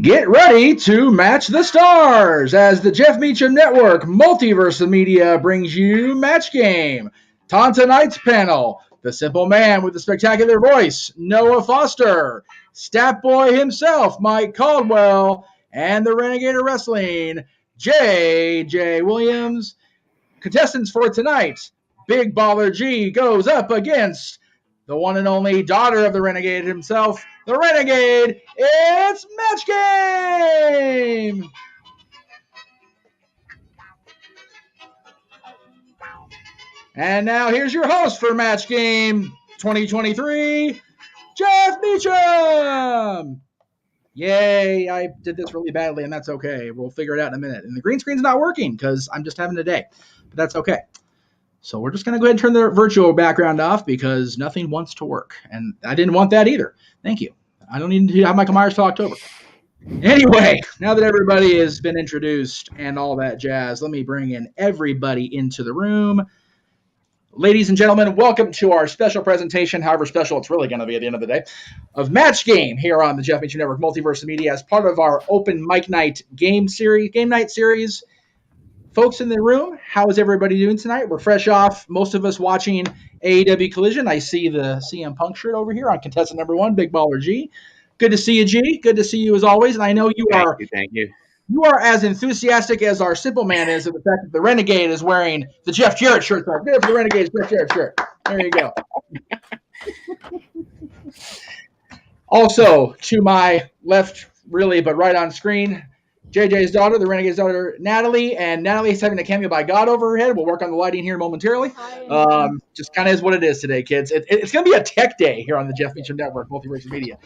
Get ready to match the stars as the Jeff Meacham Network Multiverse of Media brings you Match Game. On tonight's panel, the simple man with the spectacular voice, Noah Foster, Stat Boy himself, Mike Caldwell, and the Renegade of Wrestling, J.J. Williams. Contestants for tonight, Big Baller G goes up against the one and only daughter of the Renegade himself, the Renegade. It's Match Game! And now here's your host for Match Game 2023, Jeff Meacham! Yay, I did this really badly, and that's okay. We'll figure it out in a minute. And the green screen's not working because I'm just having a day, but that's okay. So we're just going to go ahead and turn the virtual background off because nothing wants to work. And I didn't want that either. Thank you. I don't need to have Michael Myers till October. Anyway, now that everybody has been introduced and all that jazz, let me bring in everybody into the room. Ladies and gentlemen, welcome to our special presentation, however special it's really going to be at the end of the day, of Match Game here on the Jeff Meacham Network Multiverse of Media as part of our Open Mic Night game night series. Folks in the room, how is everybody doing tonight? We're fresh off, most of us watching AEW Collision. I see the CM Punk shirt over here on contestant number 1, Big Baller G. Good to see you, G. Good to see you as always. And I know you are. Thank you. You are as enthusiastic as our simple man is of the fact that the Renegade is wearing the Jeff Jarrett shirt. Good for the Renegade's Jeff Jarrett shirt. There you go. Also, to my left, really, but right on screen, JJ's daughter, the Renegade's daughter, Natalie, and Natalie is having a cameo by God over her head. We'll work on the lighting here momentarily. Just kind of is what it is today, kids. It's going to be a tech day here on the Jeff Meacham Network, Multiverse of Media.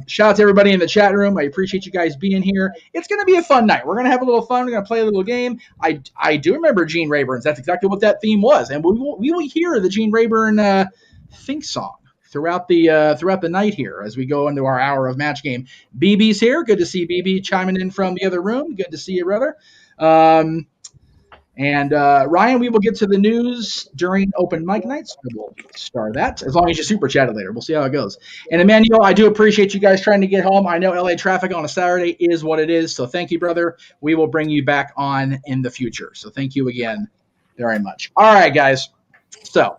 Shout out to everybody in the chat room. I appreciate you guys being here. It's going to be a fun night. We're going to have a little fun. We're going to play a little game. I do remember Gene Rayburn's. That's exactly what that theme was. And we will hear the Gene Rayburn think song throughout the night here as we go into our hour of Match Game. BB's here. Good to see BB chiming in from the other room. Good to see you, brother. And Ryan, we will get to the news during Open Mic Nights. We'll start that as long as you super chat it later. We'll see how it goes. And Emmanuel, I do appreciate you guys trying to get home. I know LA traffic on a Saturday is what it is. So thank you, brother. We will bring you back on in the future. So thank you again very much. All right, guys. So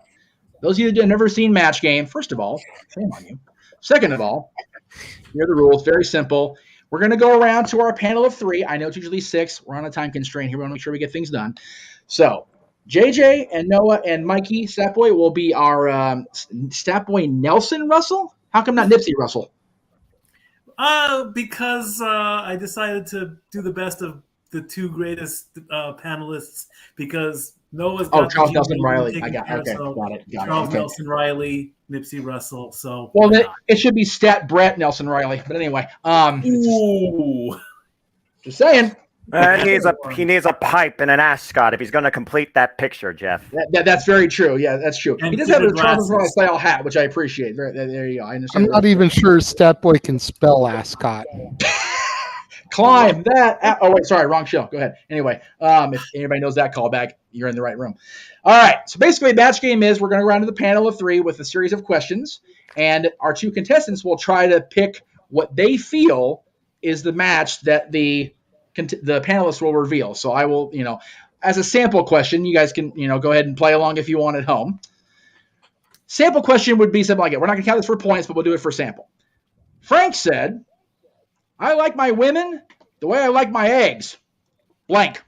those of you that have never seen Match Game, first of all, shame on you. Second of all, here are the rules. Very simple. We're going to go around to our panel of 3. I know it's usually 6. We're on a time constraint here. We want to make sure we get things done. So JJ and Noah and Mikey, Statboy, will be our Statboy Nelson Russell. How come not Nipsey Russell? Because I decided to do the best of the 2 greatest panelists because Noah's got Charles Nelson Riley. I got it. Got it. Charles Nelson Riley, Nipsey Russell. So it should be Stat Brett Nelson Riley. But anyway, just saying. He needs a pipe and an ascot if he's going to complete that picture, Jeff. That's very true. Yeah, that's true. And he does have a Charles Riley style hat, which I appreciate. There you go. I understand. I'm not even sure Statboy can spell ascot. Climb that. Oh, wait, sorry, wrong show. Go ahead. Anyway, if anybody knows that callback, you're in the right room. All right. So basically, Match Game is we're going to go around to the panel of 3 with a series of questions, and our 2 contestants will try to pick what they feel is the match that the panelists will reveal. So I will, as a sample question, you guys can, go ahead and play along if you want at home. Sample question would be something like it. We're not going to count this for points, but we'll do it for sample. Frank said, I like my women the way I like my eggs. Blank.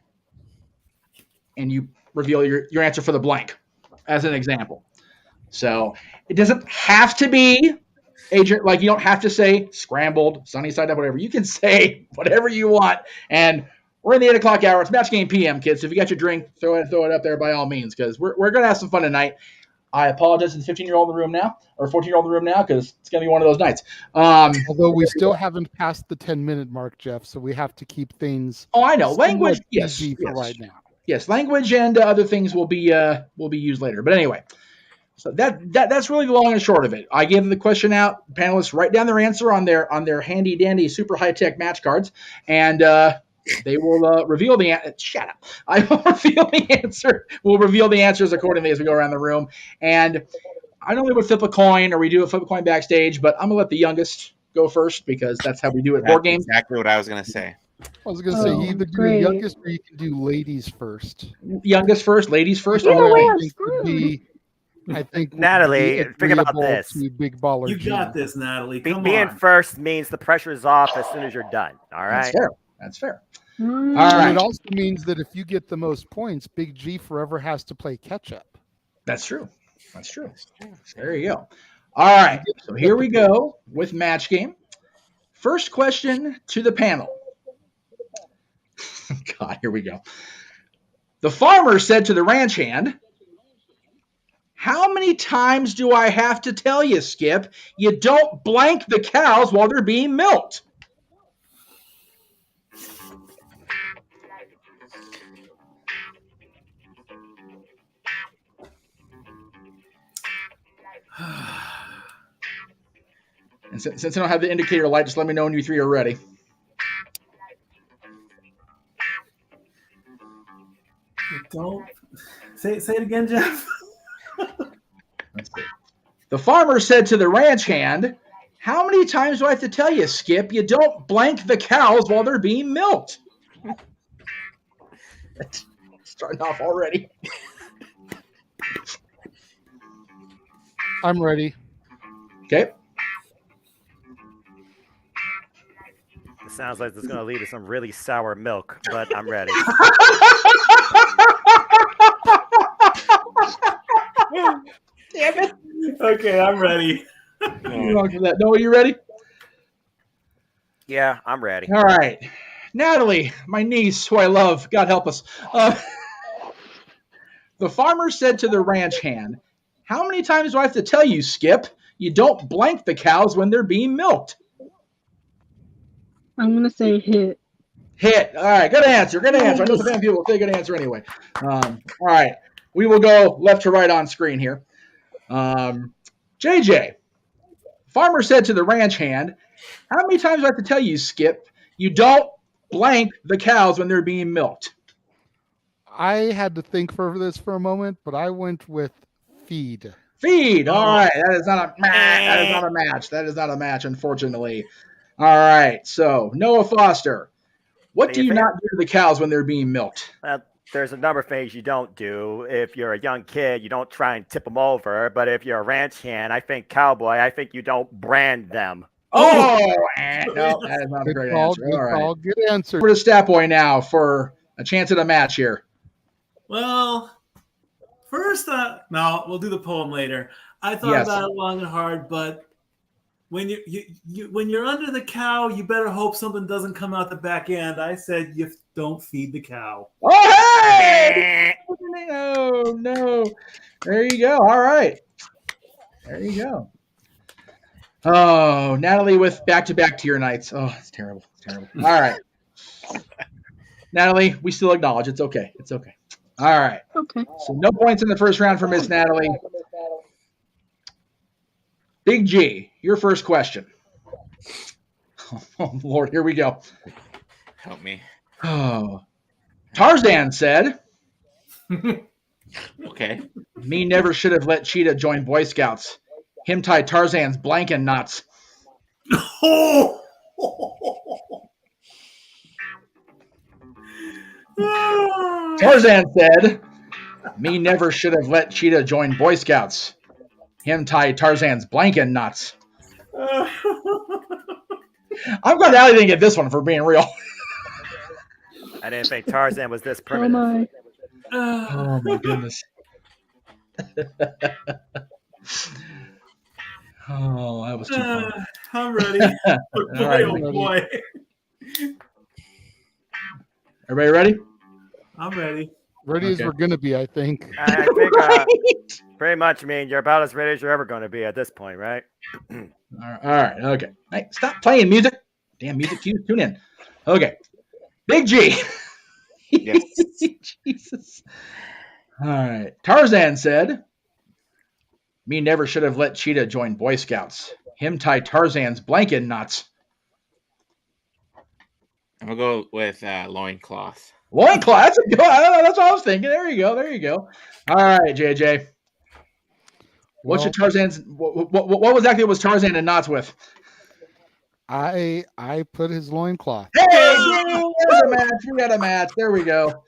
And you reveal your answer for the blank as an example. So it doesn't have to be you don't have to say scrambled, sunny side up, whatever. You can say whatever you want. And we're in the 8 o'clock hour. It's Match Game PM, kids. So if you got your drink, throw it up there by all means, because we're going to have some fun tonight. I apologize to the 15-year-old in the room now, or 14-year-old in the room now, because it's going to be one of those nights. Although we still haven't passed the 10-minute mark, Jeff, so we have to keep things. Oh, I know. somewhat Language, yes, PG for yes. right now. Yes, language and other things will be used later. But anyway, so that's really the long and short of it. I give the question out. Panelists write down their answer on their handy dandy super high tech match cards, and they will reveal the answer. Shut up! I will reveal the answer. We'll reveal the answers accordingly as we go around the room. And I normally would flip a coin, or we do a flip a coin backstage, but I'm gonna let the youngest go first because that's how we do it. Board games. Exactly what I was gonna say. I was going to say, you either do the youngest or you can do ladies first. Youngest first, ladies first. Either Okay. way, I think Natalie, think about this. Big baller. You got this, Natalie. Come Being on. first means the pressure is off as soon as you're done. All right. That's fair. All All right. right. It also means that if you get the most points, Big G forever has to play catch up. That's true. That's true. There you go. All right. So here we go with match game. First question to the panel. God, here we go. The farmer said to the ranch hand, "How many times do I have to tell you, Skip, you don't blank the cows while they're being milked?" And since I don't have the indicator light, just let me know when you three are ready. Don't say it again, Jeff. Let's see. The farmer said to the ranch hand, "How many times do I have to tell you, Skip, you don't blank the cows while they're being milked?" Starting off already. I'm ready. Okay. It sounds like this is going to lead to some really sour milk, but I'm ready. Damn it. Okay, I'm ready. Noah, you ready? Yeah, I'm ready. All right. Natalie, my niece, who I love, God help us. The farmer said to the ranch hand, "How many times do I have to tell you, Skip, you don't blank the cows when they're being milked?" I'm gonna say hit. Hit. All right, good answer. Good answer. I know some people will say good answer anyway. All right, we will go left to right on screen here. JJ, farmer said to the ranch hand, "How many times do I have to tell you, Skip, you don't blank the cows when they're being milked?" I had to think for this for a moment, but I went with feed. Feed. All right, that is not a match. That is not a match, unfortunately. All right, so Noah Foster, what do you not do to the cows when they're being milked? There's a number of things you don't do. If you're a young kid, you don't try and tip them over. But if you're a ranch hand, I think cowboy, I think you don't brand them. Oh, no, that is not a great answer. All right. Good answer. Over to Stat Boy now for a chance at a match here. Well, first, no, we'll do the poem later. I thought about it long and hard, but when when you're under the cow, you better hope something doesn't come out the back end. I said you don't feed the cow. Oh, hey! No. There you go. All right. There you go. Oh, Natalie with back-to-back tier nights. Oh, it's terrible. It's terrible. All right. Natalie, we still acknowledge it's okay. It's okay. All right. Okay. So no points in the first round for Miss Natalie. Big G, your first question. Oh, Lord, here we go. Help me. Oh. Tarzan said, Okay. "Me never should have let Cheetah join Boy Scouts. Him tie Tarzan's blanket knots." Tarzan said, "Me never should have let Cheetah join Boy Scouts. Him tie Tarzan's blanket knots." I'm glad Allie didn't get this one for being real. I didn't think Tarzan was this Oh primitive. my. Oh my goodness. Oh, that was too fun. I'm ready. All right. Oh boy. Everybody ready? I'm ready. Ready as we're going to be, I think. I think Right? pretty much, you're about as ready as you're ever going to be at this point, right? All right. Okay. Hey, stop playing music. Damn music cues. Tune in. Okay. Big G. Yes. Jesus. All right. Tarzan said, "Me never should have let Cheetah join Boy Scouts. Him tie Tarzan's blanket knots." I'm gonna go with loincloth. Loincloth. That's a good. That's what I was thinking. There you go. There you go. All right, JJ. What's your Tarzan's? What exactly was Tarzan in knots with? I put his loincloth. Hey, there's a match. We got a match. There we go.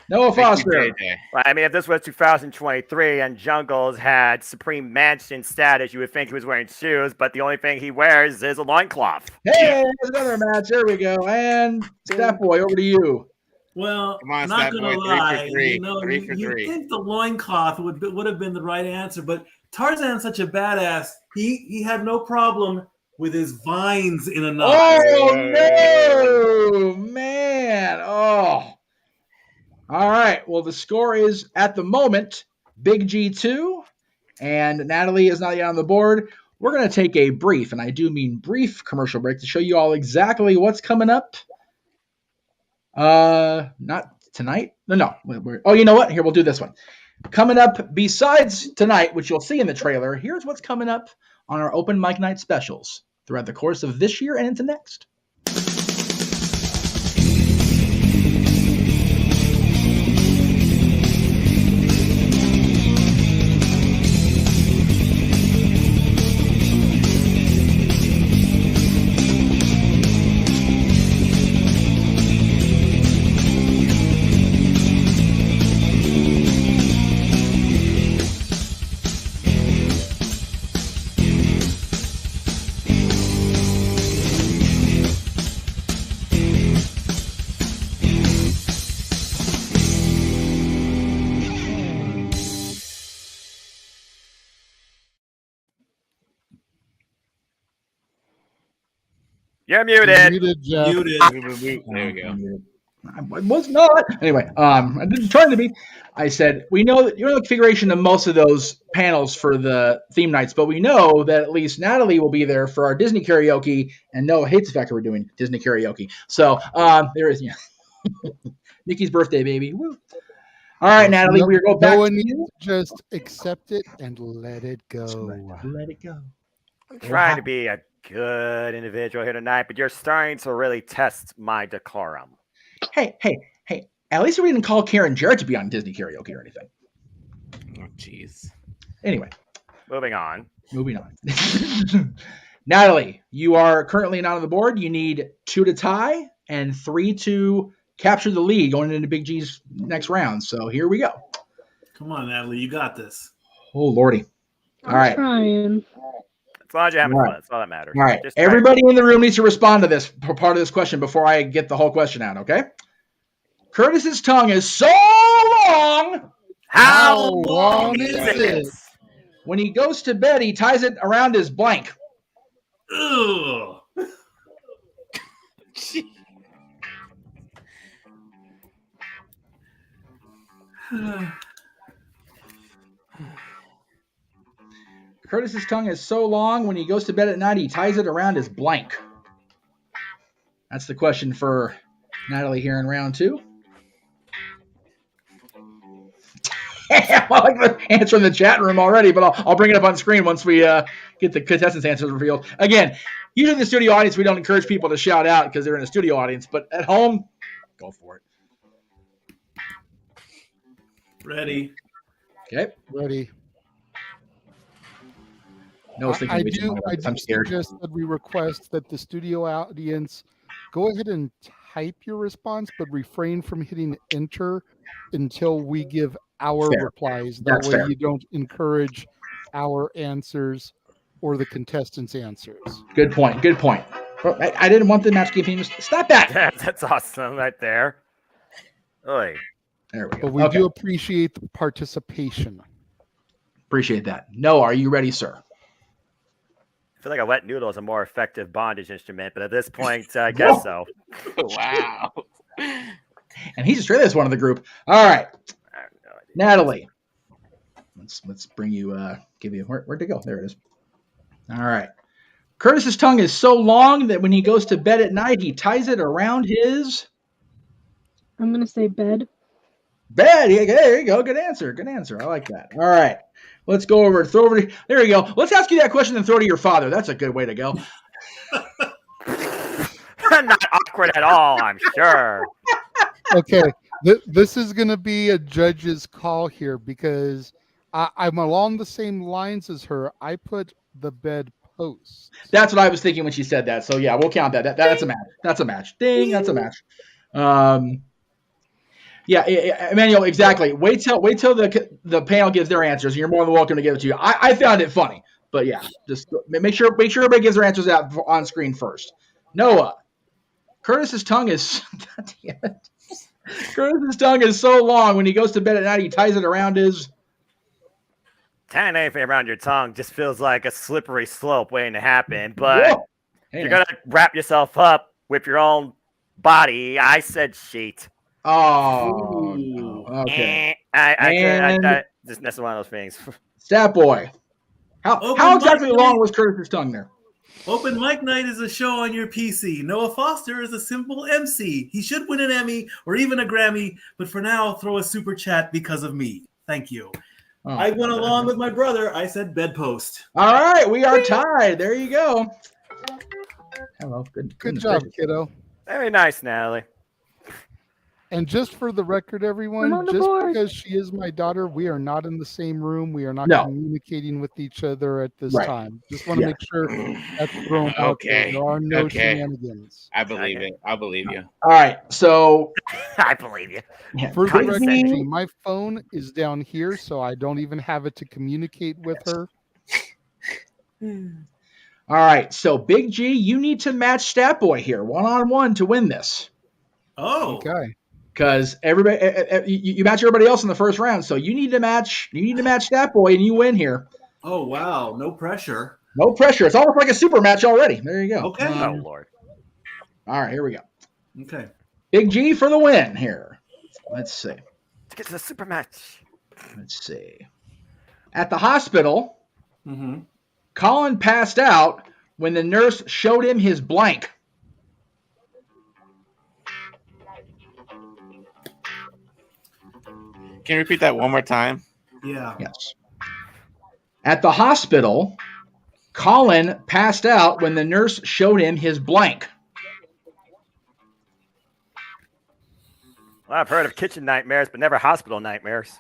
Noah Foster. Well, if this was 2023 and Jungles had Supreme Mansion status, you would think he was wearing shoes, but the only thing he wears is a loincloth. Hey, there's another match. There we go. And Staff Boy, over to you. Well, Come on, not Stat gonna Boy, lie, 3 for 3. you know, 3 for you 3. think the loincloth would have been the right answer, but Tarzan's such a badass. He had no problem with his vines in a knot. Oh no, man! Oh, all right. Well, the score is at the moment Big G 2, and Natalie is not yet on the board. We're gonna take a brief, and I do mean brief, commercial break to show you all exactly what's coming up. Not tonight. No. Oh, you know what? Here, we'll do this one. Coming up besides tonight, which you'll see in the trailer, here's what's coming up on our open mic night specials throughout the course of this year and into next. You're muted. Jeff. Muted. There we go. I was not. Anyway, I didn't turn to me. I said, we know that you're in the configuration of most of those panels for the theme nights, but we know that at least Natalie will be there for our Disney karaoke, and Noah hates the fact that we're doing Disney karaoke. So there is, Nikki's birthday, baby. Woo. All right, Natalie, we go back to you. Just accept it and let it go. Let it go. I'm trying to be a good individual here tonight, but you're starting to really test my decorum. Hey. At least we didn't call Karen Jarrett to be on Disney karaoke or anything. Oh, jeez. Anyway. Moving on. Natalie, you are currently not on the board. You need 2 to tie and 3 to capture the lead going into Big G's next round. So here we go. Come on, Natalie, you got this. Oh, Lordy. All right. Trying. As long as you're having fun, that's all that matters. All right. Just Everybody in the room needs to respond to this part of this question before I get the whole question out, okay? Curtis's tongue is so long. How long is it? When he goes to bed, he ties it around his blank. Ugh. Curtis's tongue is so long, when he goes to bed at night, he ties it around his blank. That's the question for Natalie here in round 2. I like the answer in the chat room already, but I'll bring it up on screen once we get the contestants' answers revealed. Again, usually in the studio audience, we don't encourage people to shout out because they're in a studio audience, but at home, go for it. Ready. Okay. Ready. No, I do I'm scared. suggest that we request that the studio audience go ahead and type your response, but refrain from hitting enter until we give our replies. That way you don't encourage our answers or the contestants' answers. Good point. I didn't want the match game. Stop that. That's awesome right there. Oy. There we go. But we do appreciate the participation. Appreciate that. Noah, are you ready, sir? I feel like a wet noodle is a more effective bondage instrument, but at this point, I guess so. Wow. And he's Australia's one of the group. All right, Natalie. Let's bring you. Give you where'd it go? There it is. All right. Curtis's tongue is so long that when he goes to bed at night, he ties it around his. I'm gonna say bed. Bed. Yeah, there you go. Good answer. Good answer. I like that. All right. Let's go over. Throw over. There you go. Let's ask you that question and throw to your father. That's a good way to go. Not awkward at all, I'm sure. Okay, this is going to be a judge's call here because I'm along the same lines as her. I put the bed post. That's what I was thinking when she said that. So yeah, we'll count that. That's a match. That's a match. Ding. That's a match. Yeah, Emmanuel, exactly. Wait till the panel gives their answers. You're more than welcome to give it to you. I found it funny, but yeah, just make sure everybody gives their answers out on screen first. Noah, Curtis's tongue is. God damn it. Curtis's tongue is so long when he goes to bed at night, he ties it around his. Tying anything around your tongue just feels like a slippery slope waiting to happen. But you're gonna wrap yourself up with your own body. I said sheet. Oh, no. Okay. I that's one of those things. Stat Boy. How exactly long was Curtis's tongue there? Open Mic Night is a show on your PC. Noah Foster is a simple MC. He should win an Emmy or even a Grammy, but for now, throw a super chat because of me. Thank you. Oh, I went along with my brother. I said bedpost. All right, we are tied. There you go. Hello. Good job, kiddo. Very nice, Natalie. And just for the record, everyone, just because she is my daughter, we are not in the same room. We are not communicating with each other at this time. Just want to make sure that's thrown out there. There are no shenanigans. I believe it. I believe you. All right, so I believe you. For the record, my phone is down here, so I don't even have it to communicate with her. All right, so Big G, you need to match Stat Boy here, 1-on-1 to win this. Oh, okay. Because everybody, you match everybody else in the first round, so you need to match Stat Boy, and you win here. Oh wow, no pressure. No pressure. It's almost like a super match already. There you go. Okay. Oh Lord. All right, here we go. Okay. Big G for the win here. Let's see. Let's get to the super match. Let's see. At the hospital, Colin passed out when the nurse showed him his blank. Can you repeat that one more time? Yeah. Yes. At the hospital, Colin passed out when the nurse showed him his blank. Well, I've heard of kitchen nightmares, but never hospital nightmares.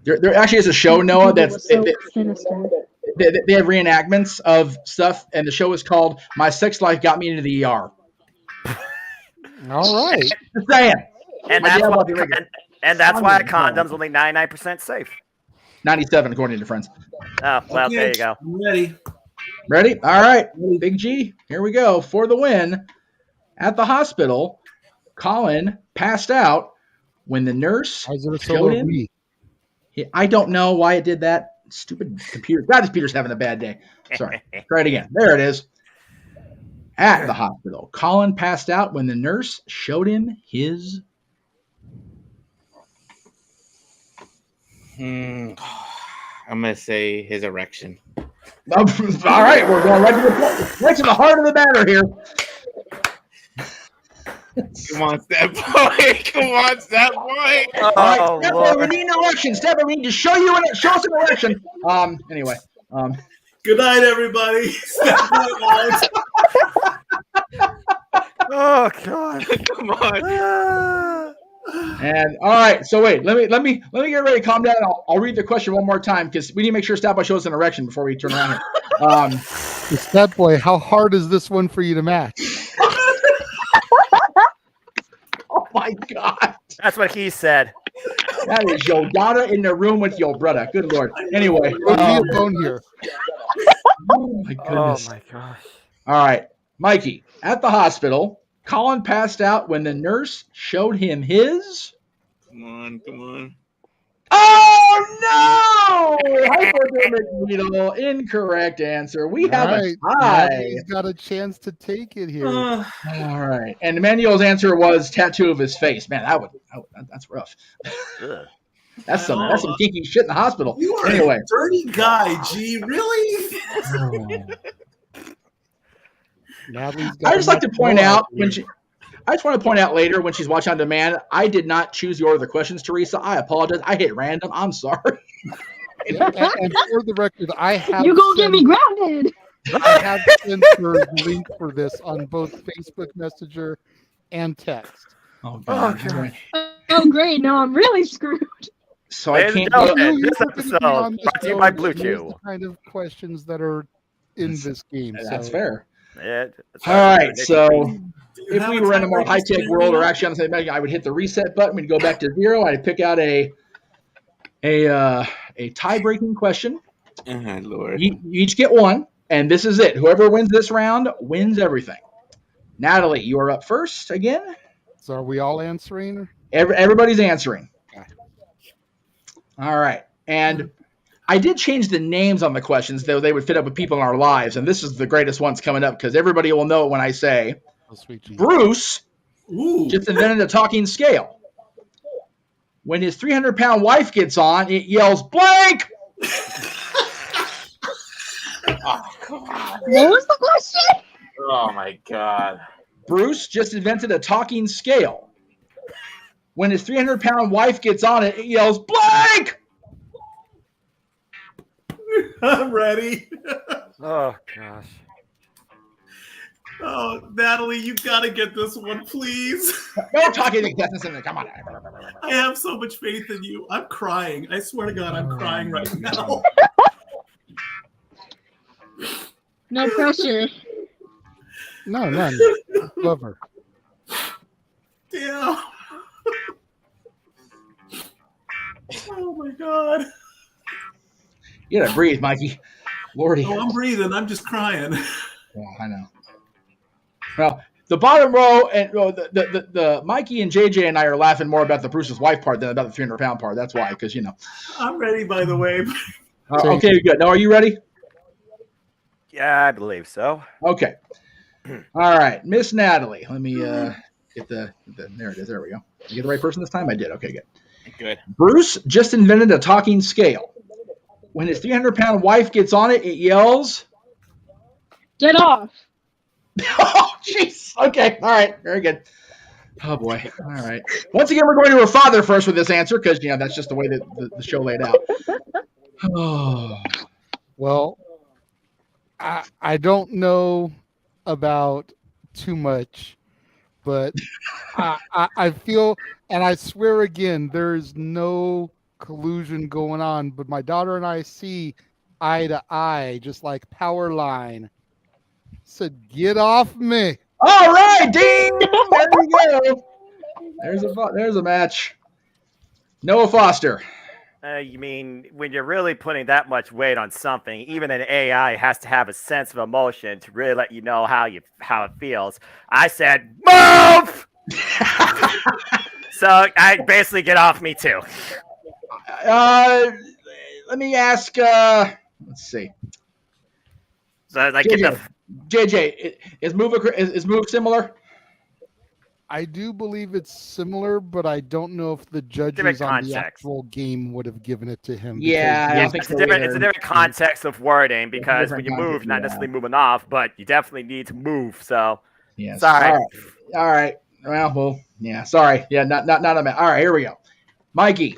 There actually is a show, Noah, that's they have reenactments of stuff, and the show is called "My Sex Life Got Me into the ER." All right. Just saying. And that's why a condom's only 99% safe. 97, according to friends. Oh, well, there you go. I'm ready. Ready? All right. Big G, here we go. For the win. At the hospital, Colin passed out when the nurse showed him. I don't know why it did that. Stupid computer. God, this computer's having a bad day. Sorry. Try it again. There it is. At the hospital, Colin passed out when the nurse showed him his. I'm going to say his erection. All right, we're going right to the heart of the matter here. Come on, Step Boy. Come on, Step Boy. All right, Step Boy, we need an erection. Step Boy, we need to show us an erection. Anyway. Good night, everybody. Oh God! Come on. And all right, so wait, let me get ready to calm down. I'll read the question one more time because we need to make sure Stat Boy shows an erection before we turn around here. Stat Boy, how hard is this one for you to match? Oh my God! That's what he said. That is your daughter in the room with your brother. Good Lord. Anyway, a bone here. Oh my goodness. Oh my gosh. All right, Mikey. At the hospital, Colin passed out when the nurse showed him his. Come on. Oh no! McNeedle, incorrect answer. We have a tie. He's got a chance to take it here. All right. And Emmanuel's answer was tattoo of his face. Man, that's rough. That's some kinky shit in the hospital. You are a dirty guy, G. Really? I just like to point out I just want to point out later when she's watching on demand, I did not choose the order of the questions, Teresa. I apologize. I hit random. I'm sorry. And for the record, I have you gonna get me grounded. I have sent her the link for this on both Facebook Messenger and text. Oh, God. Oh, great. Now I'm really screwed. So I can't. This episode brought to you by Blue Chew. The kind of questions that are in this game. That's fair. Yeah, all right, so if we were in a more high-tech world or actually on the same menu, I would hit the reset button. We'd go back to 0. I'd pick out a tie-breaking question. Oh, Lord. You each get one, and this is it. Whoever wins this round wins everything. Natalie, you are up first again. So are we all answering? Everybody's answering. Okay. All right, and I did change the names on the questions, though they would fit up with people in our lives, and this is the greatest ones coming up because everybody will know it when I say, Bruce just invented a talking scale. When his 300-pound wife gets on, it yells, blank! Oh, come on. What was the question? Oh, my God. Bruce just invented a talking scale. When his 300-pound wife gets on it, it yells, blank! I'm ready. Oh, gosh. Oh, Natalie, you gotta get this one, please. No talking. Come on. I have so much faith in you. I'm crying. I swear to God, I'm crying right now. No pressure. No, none. Love her. Damn. Oh, my God. You gotta breathe, Mikey. Lordy. Oh, I'm breathing. I'm just crying. Yeah, I know. Well, the bottom row and the Mikey and JJ and I are laughing more about the Bruce's wife part than about the 300-pound part. That's why, because I'm ready, by the way. Okay, good. Now, are you ready? Yeah, I believe so. Okay. All right, Miss Natalie. Let me get the there it is. There we go. Did I get the right person this time? I did. Okay, good. Good. Bruce just invented a talking scale. When his 300-pound wife gets on it, it yells, get off. Oh, jeez. Okay. All right. Very good. Oh, boy. All right. Once again, we're going to her father first with this answer because, that's just the way that the show laid out. Oh. Well, I don't know about too much, but I feel, and I swear again, there is no collusion going on, but my daughter and I see eye to eye, just like power line. Said, get off me. All right, ding. There we go. There's a match. Noah Foster. You mean when you're really putting that much weight on something, even an AI has to have a sense of emotion to really let you know how it feels. I said, move! So I basically get off me too. Let me ask. Let's see. So like, JJ, is move similar? I do believe it's similar, but I don't know if the judges on the actual game would have given it to him. Yeah, it's a different context of wording because when you move, not necessarily moving off, but you definitely need to move. So, yes. Sorry. All right. Well, yeah. Sorry. Yeah, not a match. All right, here we go. Mikey.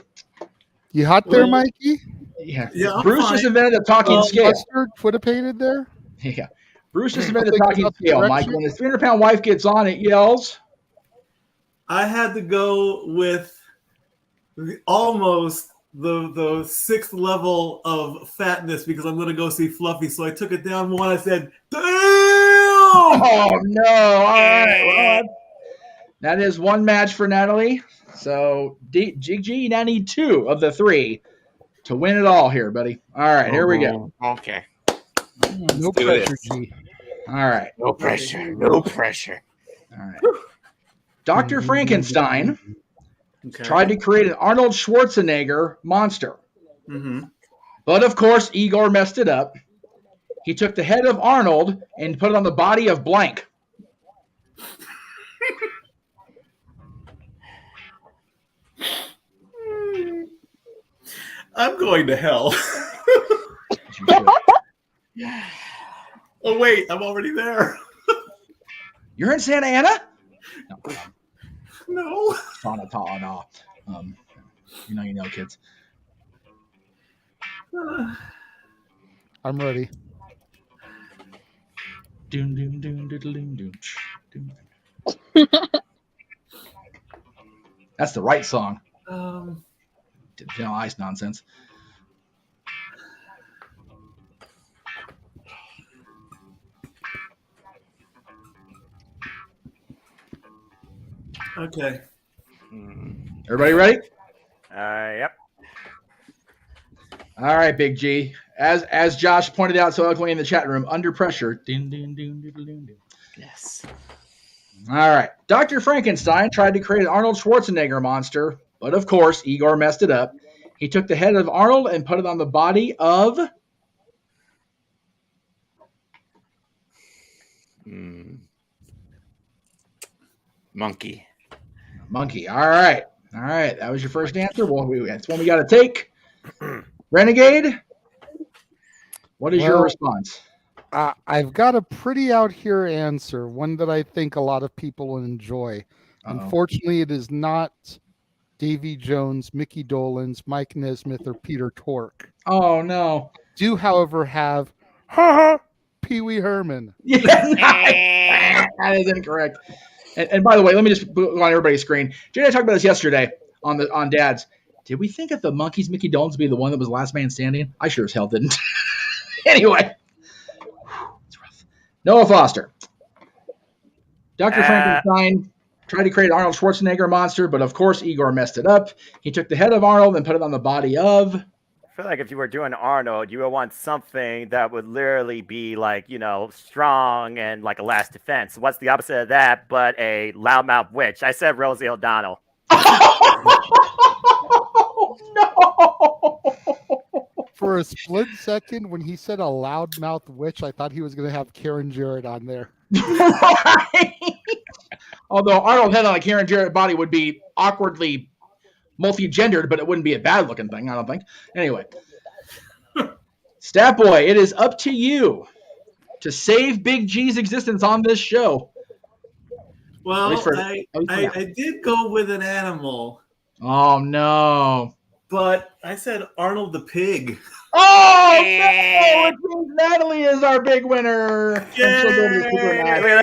You hot there, Mikey? Yeah. Bruce just invented a talking scale. Mustard, Twitter painted there? Yeah. Bruce just invented a talking scale, Mike. When his 300-pound wife gets on, it yells. I had to go with almost the sixth level of fatness because I'm going to go see Fluffy. So I took it down one. I said, damn! Oh, no. All right. Well, that is one match for Natalie. So, GG, now need 2 of the 3 to win it all here, buddy. All right, here we go. Okay. No pressure, G. All right. No pressure. No pressure. All right. Dr. Frankenstein tried to create an Arnold Schwarzenegger monster. Mm-hmm. But of course, Igor messed it up. He took the head of Arnold and put it on the body of blank. I'm going to hell. Oh, wait, I'm already there. You're in Santa Ana? No. You know, kids. I'm ready. Doom, doom, doom, doom, doom, doom, doom. That's the right song. Ice nonsense. Okay. Everybody ready? Yep. All right, Big G. As Josh pointed out so eloquently in the chat room, under pressure. Ding, ding, ding, ding, ding, ding. Yes. All right. Dr. Frankenstein tried to create an Arnold Schwarzenegger monster, but of course, Igor messed it up. He took the head of Arnold and put it on the body of... Monkey. Monkey. All right. That was your first answer. Well, that's one we got to take. Renegade, what is your response? I've got a pretty out here answer, one that I think a lot of people will enjoy. Uh-oh. Unfortunately, it is not Davy Jones, Mickey Dolenz, Mike Nesmith, or Peter Tork. Oh, no. Do, however, have Pee Wee Herman. Yeah, that is incorrect. And by the way, let me just put on everybody's screen. Jay and I talked about this yesterday on Dad's. Did we think of the Monkeys, Mickey Dolenz, be the one that was last man standing? I sure as hell didn't. Anyway. It's rough. Noah Foster. Dr. Frankenstein tried to create Arnold Schwarzenegger monster, but of course Igor messed it up. He took the head of Arnold and put it on the body of... I feel like if you were doing Arnold, you would want something that would literally be like, strong and like a last defense. What's the opposite of that but a loudmouth witch? I said Rosie O'Donnell. Oh, no! For a split second, when he said a loudmouth witch, I thought he was going to have Karen Jarrett on there. Right. Although Arnold head on a Karen Jarrett body would be awkwardly multi-gendered, but it wouldn't be a bad-looking thing, I don't think. Anyway. Stat Boy, it is up to you to save Big G's existence on this show. Well, I did go with an animal. Oh, no. But I said Arnold the pig. Oh, no! It means Natalie is our big winner. Yay!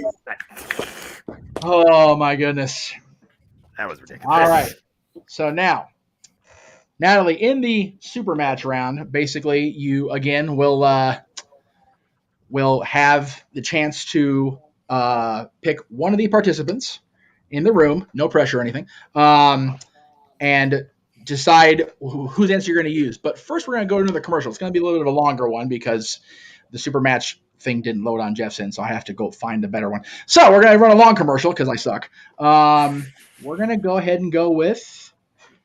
Oh, my goodness. That was ridiculous. All right. So now, Natalie, in the super match round, basically, you, again, will have the chance to pick one of the participants in the room, no pressure or anything, and decide whose answer you're going to use. But first, we're going to go into the commercial. It's going to be a little bit of a longer one because the super match thing didn't load on Jeff's end, so I have to go find a better one. So we're going to run a long commercial because I suck. We're going to go ahead and go with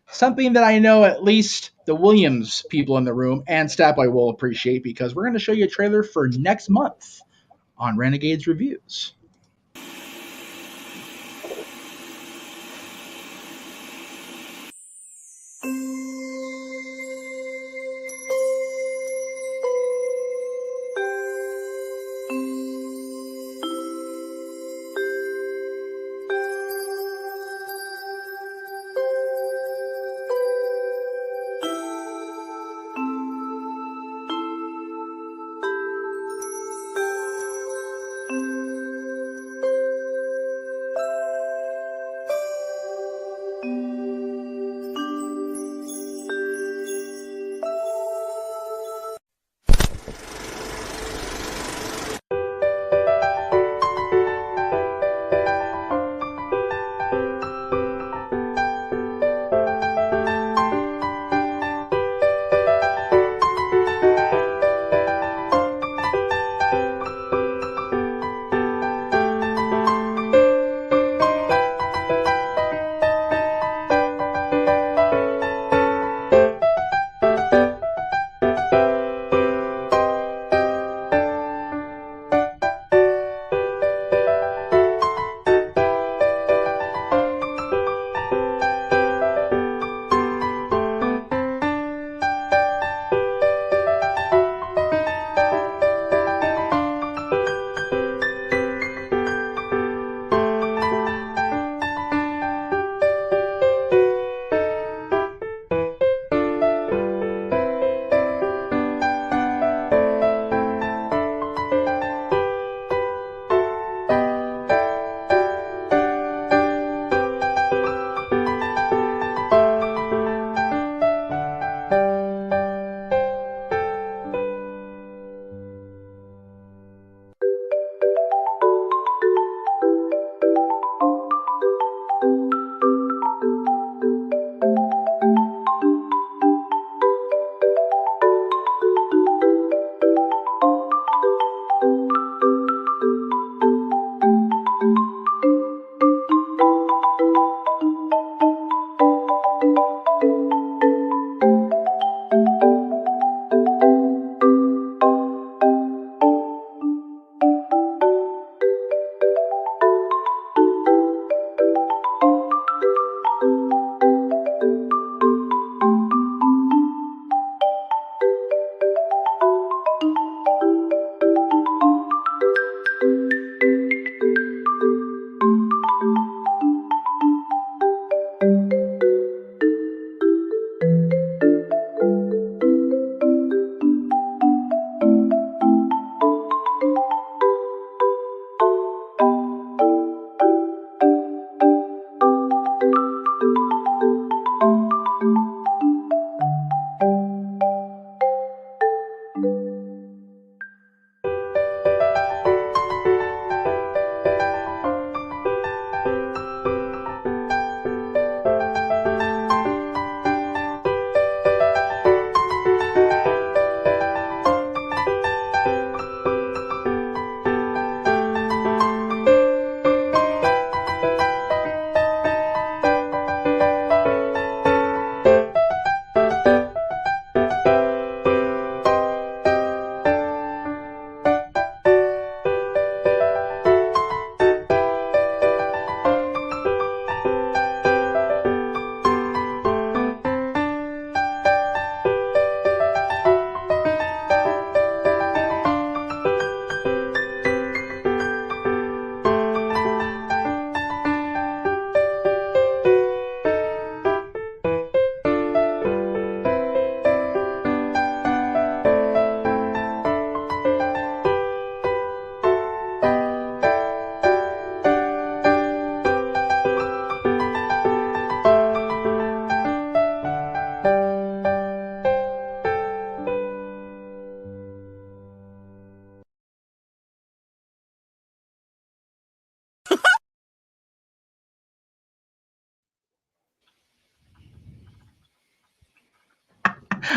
something that I know at least the Williams people in the room and Statboy will appreciate, because we're going to show you a trailer for next month on Renegades Reviews.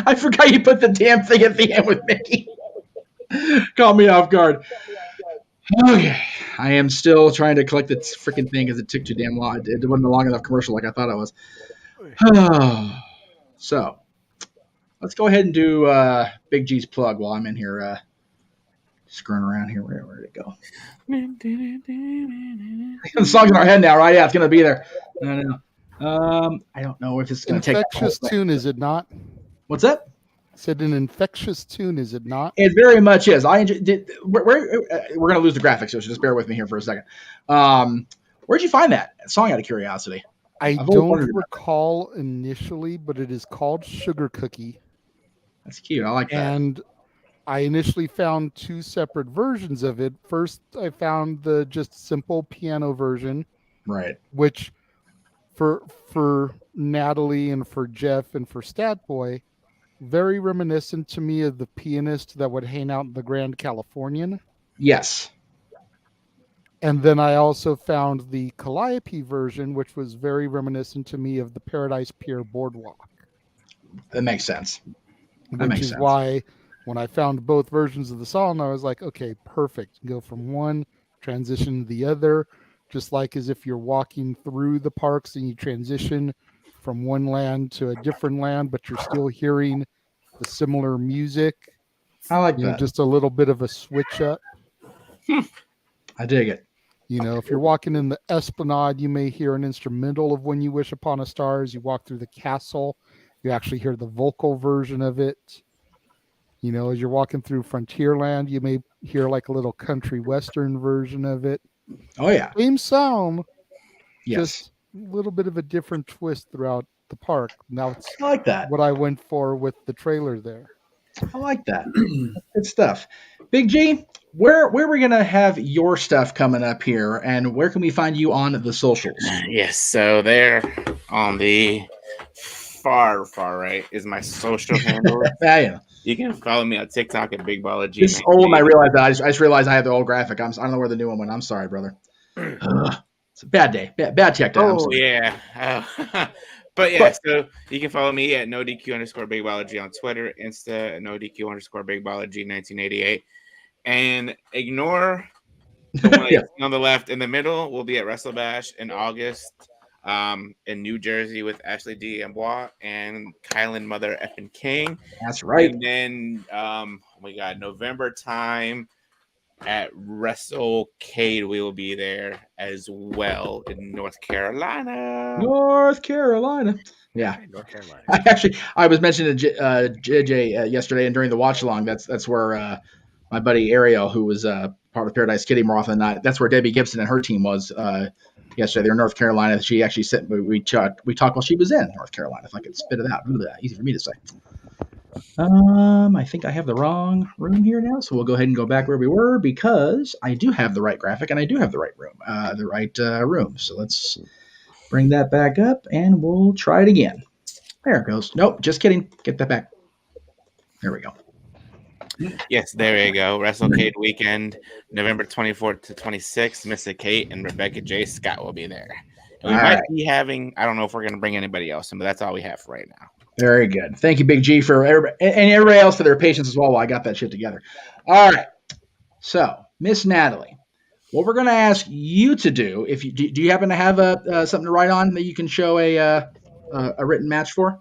I forgot you put the damn thing at the end with Mickey. Caught me off guard. Okay. I am still trying to collect the freaking thing because it took too damn long. It wasn't a long enough commercial like I thought it was. So, let's go ahead and do Big G's plug while I'm in here screwing around here. Where did it go? The song's in our head now, right? Yeah, it's going to be there. No. I don't know if it's going to take. Infectious tune, is it not? What's that? Said an infectious tune, is it not? It very much is. We're going to lose the graphics, so just bear with me here for a second. Where'd you find that song out of curiosity? I don't recall initially, but it is called Sugar Cookie. That's cute. I like that. And I initially found two separate versions of it. First, I found the just simple piano version. Right. Which for Natalie and for Jeff and for Statboy, very reminiscent to me of the pianist that would hang out in the Grand Californian. Yes. And then I also found the Calliope version, which was very reminiscent to me of the Paradise Pier Boardwalk. That makes sense. Which is why when I found both versions of the song, I was like, okay, perfect. Go from one, transition to the other, just like as if you're walking through the parks and you transition from one land to a different land, but you're still hearing the similar music. I like that. Just a little bit of a switch up. I dig it. If you're walking in the Esplanade, you may hear an instrumental of When You Wish Upon a Star. As you walk through the castle, you actually hear the vocal version of it. As you're walking through Frontierland, you may hear like a little country western version of it. Oh, yeah. Same sound. Yes. Just a little bit of a different twist throughout the park. Now it's I like that. What I went for with the trailer there. I like that. Good stuff. Big G, where are we going to have your stuff coming up here, and where can we find you on the socials? Yes, so there on the far right is my social handle. Yeah. You can follow me on TikTok at Big Baller G. It's old, I realize that. I just realized I have the old graphic. I don't know where the new one went. I'm sorry, brother. It's a bad day. Bad tech day. Oh, yeah. So you can follow me at NoDQ_BigBallaG on Twitter, Insta at NoDQ_BigBallaG 1988. And ignore the one on the left. In the middle, we'll be at WrestleBash in August in New Jersey with Ashley D. Amboise and Kylan Mother Effin King. That's right. And then we got November time at WrestleCade. We will be there as well in North Carolina. Yeah. North Carolina. I was mentioning to JJ yesterday and during the watch along. That's where my buddy Ariel, who was part of Paradise Kitty more often than not, that's where Debbie Gibson and her team was yesterday. They're in North Carolina. She actually sent we talked while she was in North Carolina. If I could spit it out, easy for me to say. I think I have the wrong room here now, so we'll go ahead and go back where we were because I do have the right graphic and I do have the right room. So let's bring that back up and we'll try it again. There it goes. Nope, just kidding. Get that back. There we go. Yes, there we go. WrestleCade weekend, November 24th to 26th. Mr. Kate and Rebecca J. Scott will be there. And we might be having, I don't know if we're going to bring anybody else in, but that's all we have for right now. Very good. Thank you, Big G, for everybody, and everybody else for their patience as well while I got that shit together. All right. So, Miss Natalie, what we're going to ask you to do, do you happen to have something to write on that you can show a written match for?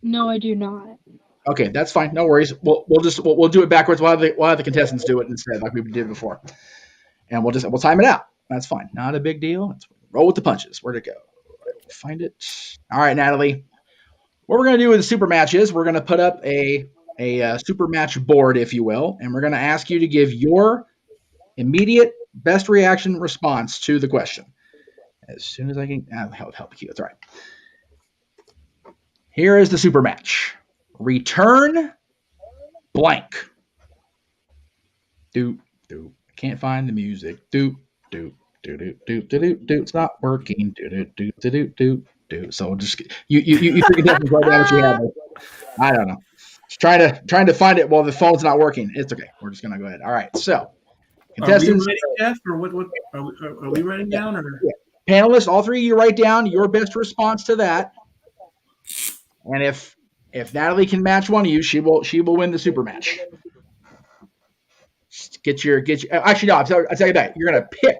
No, I do not. Okay, that's fine. No worries. We'll do it backwards. We'll have the contestants do it instead, like we did before, and we'll time it out. That's fine. Not a big deal. Let's roll with the punches. Where'd it go? Find it. All right, Natalie. What we're going to do with the super match is we're going to put up a super match board, if you will, and we're going to ask you to give your immediate best reaction response to the question. As soon as I can, help you. That's all right. Here is the super match. Return blank. Can't find the music. It's not working. So just you can definitely write down what you have. I don't know. Just trying to find it while the phone's not working. It's okay. We're just gonna go ahead. All right. So contestants, are we writing, Jeff, or what are we writing down? Or panelists, all three of you write down your best response to that. And if If Natalie can match one of you, she will win the super match. Get your actually no, I'll tell you that. You're gonna pick.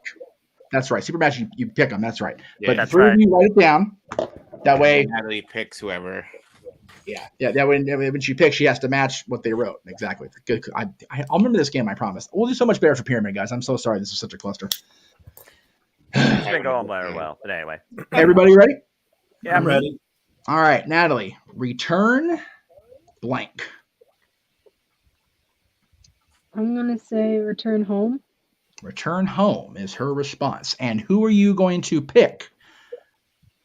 That's right. Super match you pick them, that's right. Yeah, but the three of you write it down. That way Natalie picks whoever. Yeah. That way when she picks, she has to match what they wrote. Exactly. Good. I'll remember this game, I promise. We'll do so much better for Pyramid, guys. I'm so sorry this is such a cluster. It's been going very well, but anyway. Everybody ready? Yeah, I'm ready. All right, Natalie. Return blank. I'm gonna say return home. Return home is her response. And who are you going to pick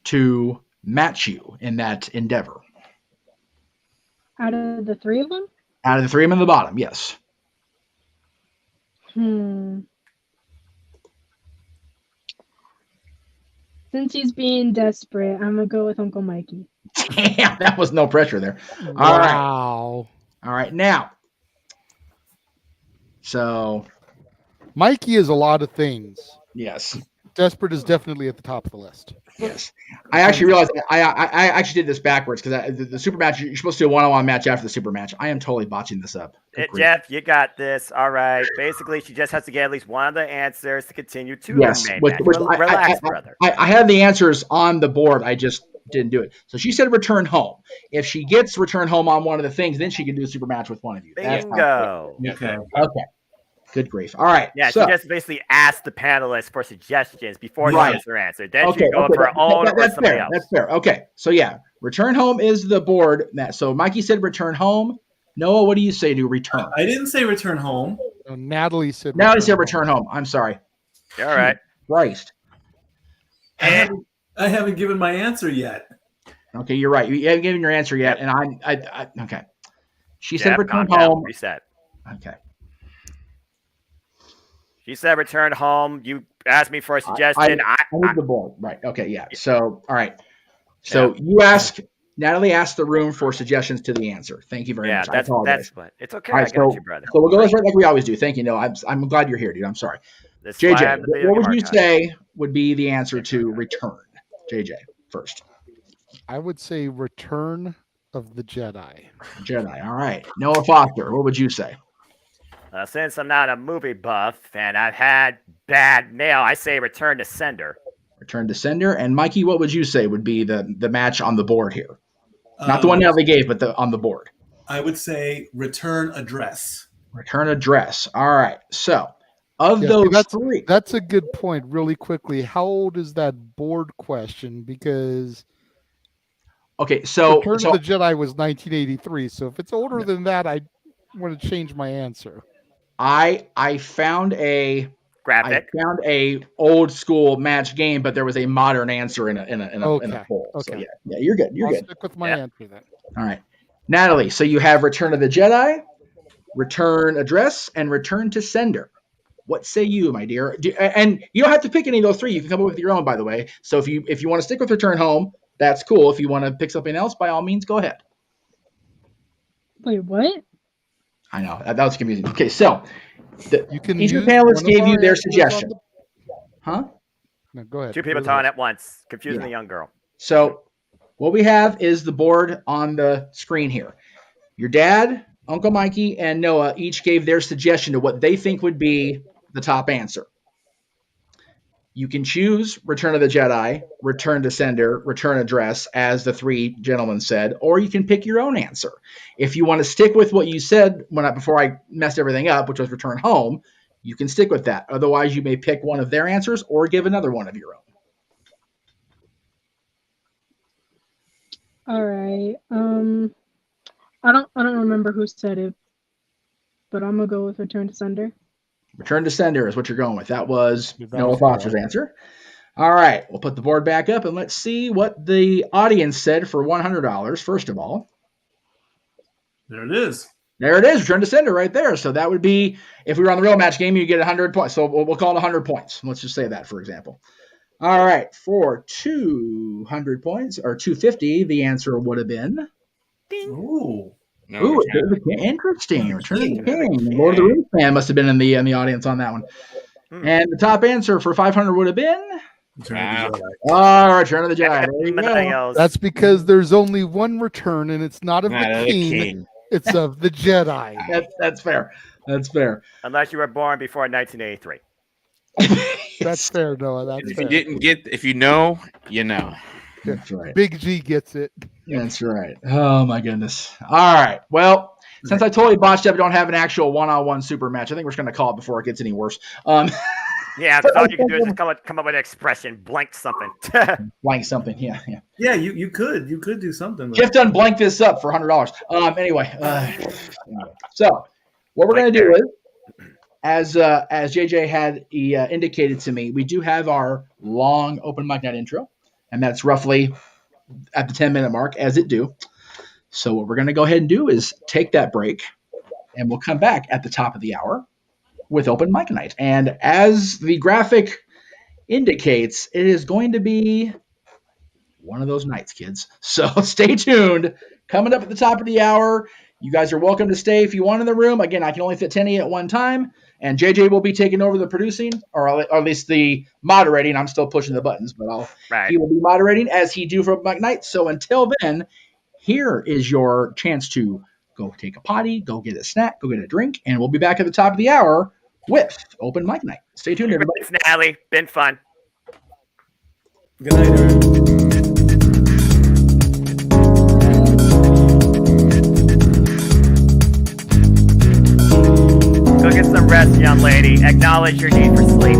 to match you in that endeavor? Out of the three of them? Out of the three of them in the bottom, yes. Since he's being desperate, I'm gonna go with Uncle Mikey. Damn, that was no pressure there. Wow. All right, now. So. Mikey is a lot of things. Yes. Desperate is definitely at the top of the list. Yes. I actually realized I actually did this backwards because the super match, you're supposed to do a one-on-one match after the super match. I am totally botching this up. Jeff, you got this. All right. Basically, she just has to get at least one of the answers to continue to yes. the main match. Relax, brother. I had the answers on the board. I just didn't do it. So she said return home. If she gets return home on one of the things, then she can do a super match with one of you. Bingo. Okay. Good grief. All right. Yeah, so, she just basically asked the panelists for suggestions before she gives her answer. Then she go for her own or somebody else. That's fair. Okay. So, yeah, return home is the board. So, Mikey said return home. Noah, what do you say to return? I didn't say return home. No, Natalie said return home. I'm sorry. All right. Christ. I haven't given my answer yet. Okay, you're right. You haven't given your answer yet. And I okay. She said return home. Reset. Okay. She said return home. You asked me for a suggestion. I need the board. Right. Okay. Yeah. So, all right. So Natalie asked the room for suggestions to the answer. Thank you very much. That's what. It's okay. Right, I got you, brother. So we'll go right like we always do. Thank you. No, I'm glad you're here, dude. I'm sorry. JJ, what would you say would be the answer to return? JJ, first. I would say Return of the Jedi. Jedi. All right. Noah Foster, what would you say? Since I'm not a movie buff and I've had bad mail, I say return to sender. Return to sender. And Mikey, what would you say would be the match on the board here? Not the one Natalie gave, but on the board. I would say return address. Return address. All right. So of those three. That's a good point. Really quickly, how old is that board question? Because so Return of the Jedi was 1983. So if it's older than that, I want to change my answer. I found a graphic. I found a old school match game, but there was a modern answer in a poll. Okay. So yeah, you're good. You're I'll good. Stick with my answer then. All right, Natalie. So you have Return of the Jedi, return address, and return to sender. What say you, my dear? And you don't have to pick any of those three. You can come up with your own, by the way. So if you want to stick with return home, that's cool. If you want to pick something else, by all means, go ahead. Wait, what? I know that was confusing. Okay, so each of the panelists gave you their suggestion. Huh? No, go ahead. Two people talking at once, confusing the young girl. So what we have is the board on the screen here. Your dad, Uncle Mikey, and Noah each gave their suggestion to what they think would be the top answer. You can choose Return of the Jedi, Return to Sender, Return Address, as the three gentlemen said, or you can pick your own answer. If you want to stick with what you said before I messed everything up, which was Return Home, you can stick with that. Otherwise, you may pick one of their answers or give another one of your own. All right. I don't remember who said it, but I'm gonna go with Return to Sender. Return to sender is what you're going with. That was Noah Foster's answer. All right. We'll put the board back up and let's see what the audience said for $100, first of all. There it is. There it is. Return to sender right there. So that would be, if we were on the real match game, you get 100 points. So we'll call it 100 points. Let's just say that, for example. All right. For 200 points, or 250, the answer would have been. Ooh. No, Ooh, interesting. Return of the King. Lord of the Rings fan must have been in the audience on that one. And the top answer for 500 would have been Return of the Jedi. There you go. That's because there's only one return, and it's not of the king. It's of the Jedi. That's fair. That's fair. Unless you were born before 1983. That's fair, Noah. That's fair. If you know, you know. That's right. Big G gets it. That's right. Oh my goodness. All right. Well, since I totally botched up, we don't have an actual one-on-one super match. I think we're just going to call it before it gets any worse. Yeah, because all you can do is just come up with an expression, blank something. Blank something. Yeah. Yeah, you could do something. Jeff done blank this up for $100. Anyway, so what we're going to do is, as JJ had indicated to me, we do have our long open mic night intro, and that's roughly at the 10-minute mark, as it do. So what we're going to go ahead and do is take that break, and we'll come back at the top of the hour with open mic night. And as the graphic indicates, it is going to be one of those nights, kids. So stay tuned. Coming up at the top of the hour, you guys are welcome to stay if you want in the room. Again, I can only fit 10 at one time, and JJ will be taking over the producing, or at least the moderating. I'm still pushing the buttons, but he will be moderating as he do for open mic night. So until then, here is your chance to go take a potty, go get a snack, go get a drink, and we'll be back at the top of the hour with open mic night. Stay tuned, everybody. Thanks, Natalie. Been fun. Good night, everyone. Go get some rest, young lady. Acknowledge your need for sleep.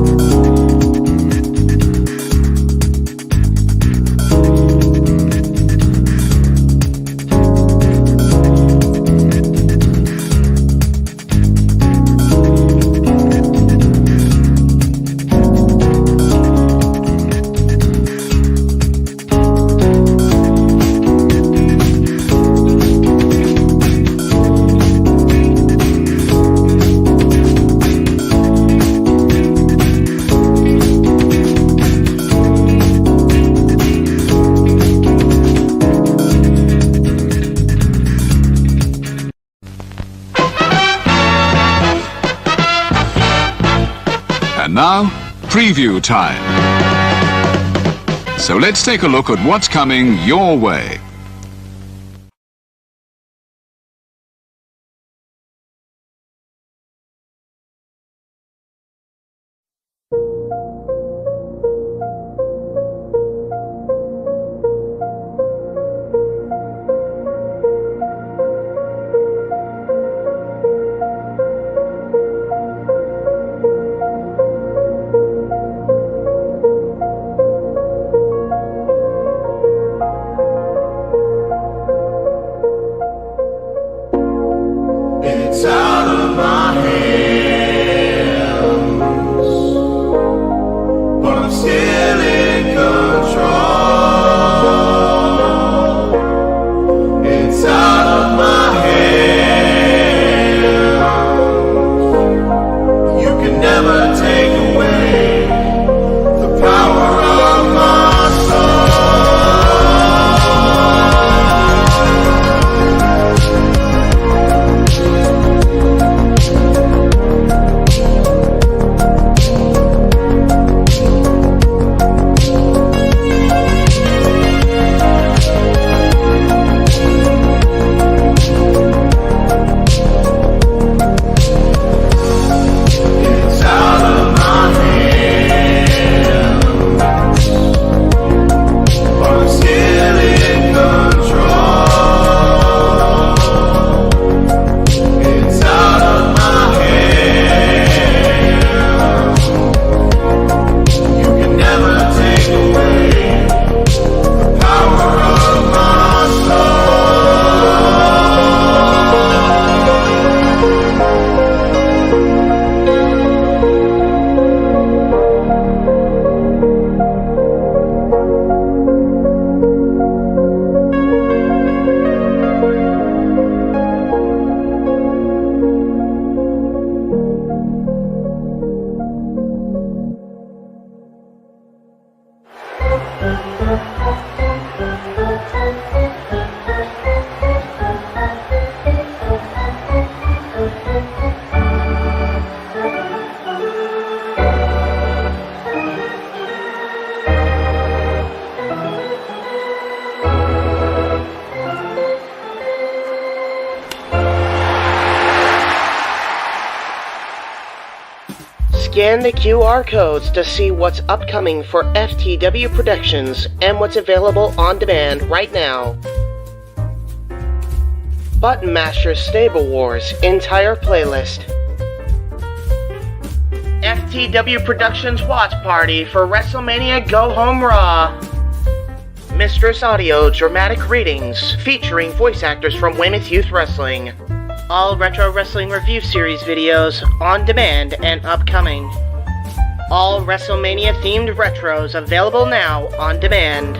Now, preview time. So let's take a look at what's coming your way. Scan the QR codes to see what's upcoming for FTW Productions and what's available on demand right now. Button Masters Stable Wars entire playlist. FTW Productions Watch Party for WrestleMania Go Home Raw. Mistress Audio Dramatic Readings featuring voice actors from Weymouth Youth Wrestling. All Retro Wrestling Review Series videos on demand and upcoming. All WrestleMania themed retros available now on demand.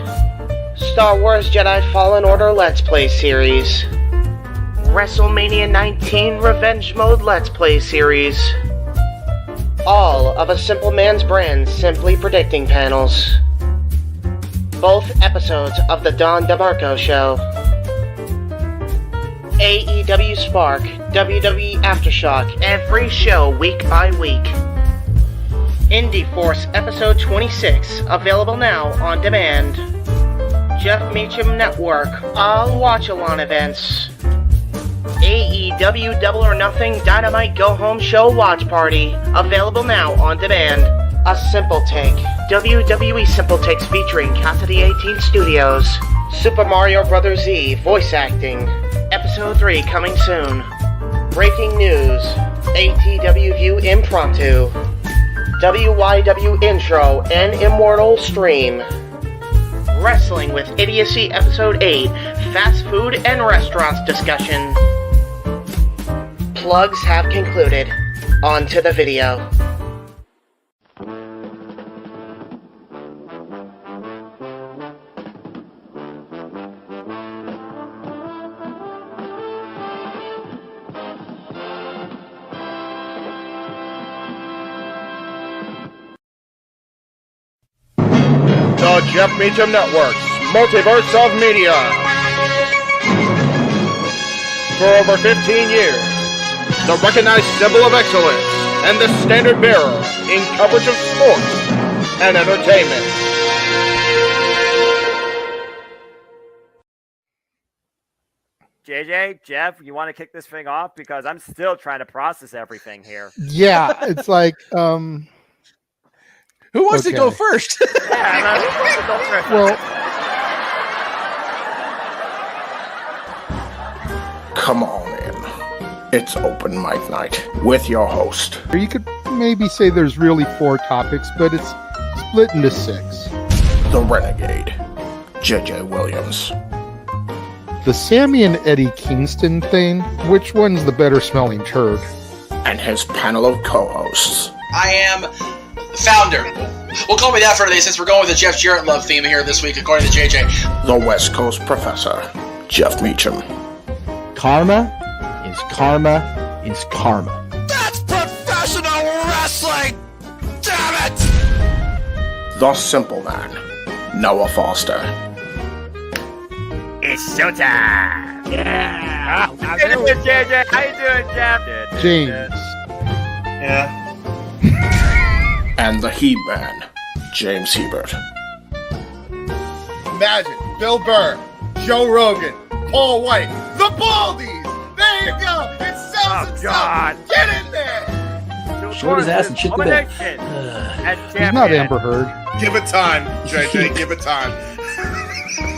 Star Wars Jedi Fallen Order Let's Play Series. WrestleMania 19 Revenge Mode Let's Play Series. All of A Simple Man's Brand Simply Predicting panels. Both episodes of The Don DeMarco Show. AEW Spark, WWE Aftershock, every show week by week. Indie Force Episode 26, available now on demand. Jeff Meacham Network, all watch-along events. AEW Double or Nothing Dynamite Go Home Show Watch Party, available now on demand. A Simple Take, WWE Simple Takes featuring Cassidy 18 Studios. Super Mario Bros. Z voice acting, Episode 3 coming soon. Breaking news, ATW View Impromptu, WYW Intro and Immortal Stream. Wrestling with Idiocy Episode 8, Fast Food and Restaurants discussion. Plugs have concluded. On to the video. The Jeff Meacham Network's Multiverse of Media. For over 15 years, the recognized symbol of excellence and the standard bearer in coverage of sports and entertainment. JJ, Jeff, you want to kick this thing off? Because I'm still trying to process everything here. Yeah, it's like, who wants to go first? Well, come on in. It's open mic night with your host. You could maybe say there's really 4 topics, but it's split into 6. The Renegade, JJ Williams. The Sammy and Eddie Kingston thing, which one's the better smelling turd? And his panel of co-hosts. I am founder. We'll call me that for today since we're going with the Jeff Jarrett love theme here this week, according to JJ. The West Coast Professor, Jeff Meacham. Karma is karma is karma. That's professional wrestling! Damn it! The Simple Man, Noah Foster. It's showtime! Yeah! How you doing, JJ? How you doing, Jeff? James. Yeah. And the He-Man, James Hebert. Imagine Bill Burr, Joe Rogan, Paul White, the Baldies! There you go! It sells itself! Get in there! Short his ass and shit the bed. He's not Amber Heard. Give it time, JJ, give it time.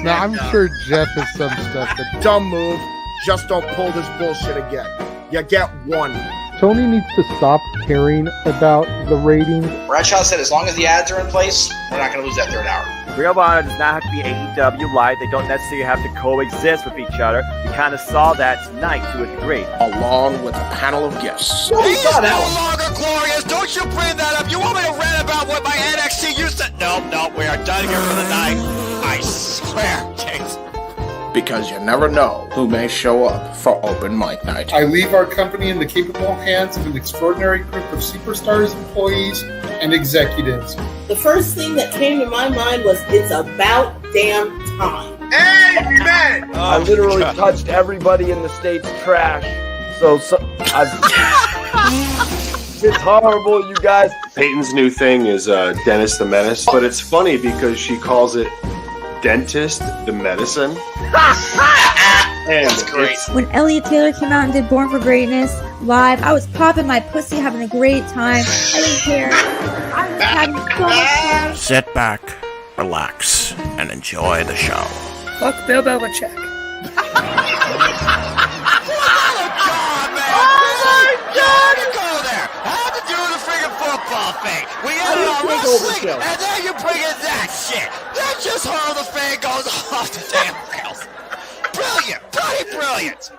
No, I'm sure Jeff has some stuff that... Dumb move. Just don't pull this bullshit again. You get one. Tony needs to stop caring about the ratings. Bradshaw said as long as the ads are in place, we're not going to lose that third hour. Ring of Honor does not have to be AEW Live. They don't necessarily have to coexist with each other. We kind of saw that tonight to a degree. Along with a panel of guests. He is no longer glorious. Don't you bring that up. You want me to rant about what my NXT used to... No, we are done here for the night. I swear, James. Because you never know who may show up for open mic night. I leave our company in the capable hands of an extraordinary group of superstars, employees, and executives. The first thing that came to my mind was, it's about damn time. Amen! I literally touched everybody in the state's trash. So it's horrible, you guys. Peyton's new thing is Dennis the Menace, but it's funny because she calls it Dentist the Medicine. That's great. When Elliot Taylor came out and did Born for Greatness live, I was popping my pussy, having a great time. I didn't care. I was having so much fun. Sit back, relax, and enjoy the show. Fuck Bill Belichick. Football thing. We got it on wrestling, and then you bring in that shit. That's just how the fan goes off the damn rails. Brilliant, bloody brilliant.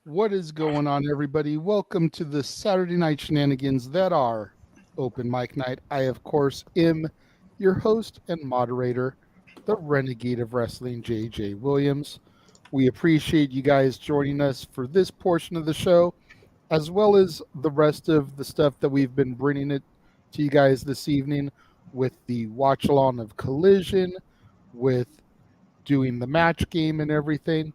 What is going on, everybody? Welcome to the Saturday night shenanigans that are open mic night. I, of course, am your host and moderator, the Renegade of Wrestling, JJ Williams. We appreciate you guys joining us for this portion of the show, as well as the rest of the stuff that we've been bringing it to you guys this evening with the watch along of Collision, with doing the match game and everything.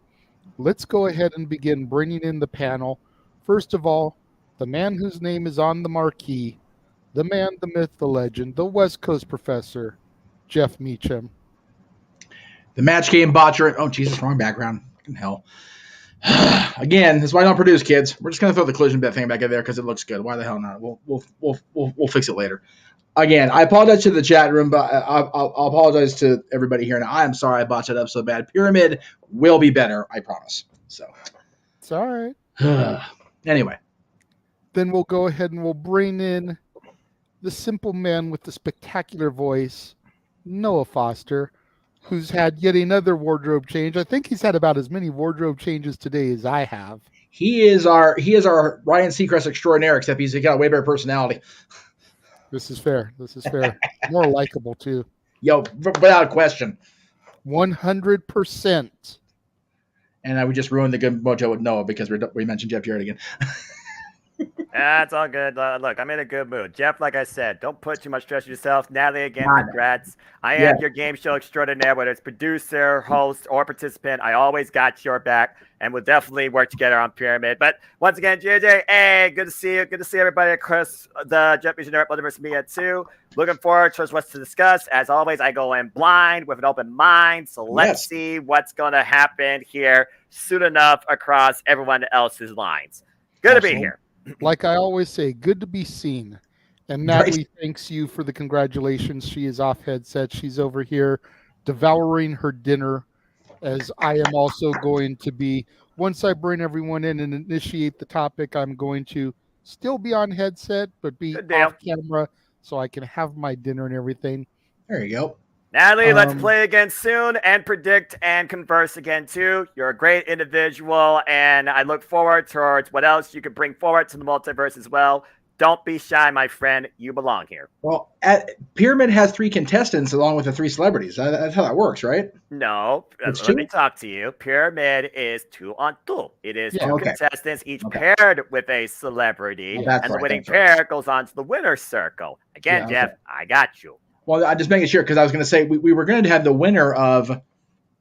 Let's go ahead and begin bringing in the panel. First of all, the man whose name is on the marquee, the man, the myth, the legend, the West Coast professor, Jeff Meacham. The match game botcher. Oh, Jesus, wrong background. Fucking hell. Again, this is why I don't produce, kids. We're just going to throw the collision bet thing back in there because it looks good. Why the hell not? We'll fix it later. Again, I apologize to the chat room, but I'll apologize to everybody here. Now, I'm sorry I botched it up so bad. Pyramid will be better, I promise. So it's all right. Anyway. Then we'll go ahead and we'll bring in the simple man with the spectacular voice, Noah Foster, who's had yet another wardrobe change. I think he's had about as many wardrobe changes today as I have. He is our Ryan Seacrest extraordinaire, except he's got a way better personality. This is fair. More likable too. Yo, without a question. 100%. And I would just ruin the good mojo with Noah because we mentioned Jeff Jarrett again. That's all good. Look, I'm in a good mood. Jeff, like I said, don't put too much stress on yourself. Natalie, again, congrats. I am your game show extraordinaire, whether it's producer, host, or participant. I always got your back, and we'll definitely work together on Pyramid. But once again, JJ, hey, good to see you. Good to see everybody across the JMN Multiverse of Media, too. Looking forward to what's to discuss. As always, I go in blind with an open mind, so let's see what's going to happen here soon enough across everyone else's lines. Good to be here. Like I always say, good to be seen. And Natalie thanks you for the congratulations. She is off headset. She's over here devouring her dinner, as I am also going to be. Once I bring everyone in and initiate the topic, I'm going to still be on headset, but be off camera so I can have my dinner and everything. There you go. Natalie, let's play again soon and predict and converse again, too. You're a great individual, and I look forward towards what else you could bring forward to the multiverse as well. Don't be shy, my friend. You belong here. Well, Pyramid has 3 contestants along with the 3 celebrities. That's how that works, right? No. Let me talk to you. Pyramid is 2 on 2. It is 2 contestants, each paired with a celebrity, and the winning pair goes on to the winner's circle. Again, Jeff, I got you. Well, I'm just making sure because I was going to say we were going to have the winner of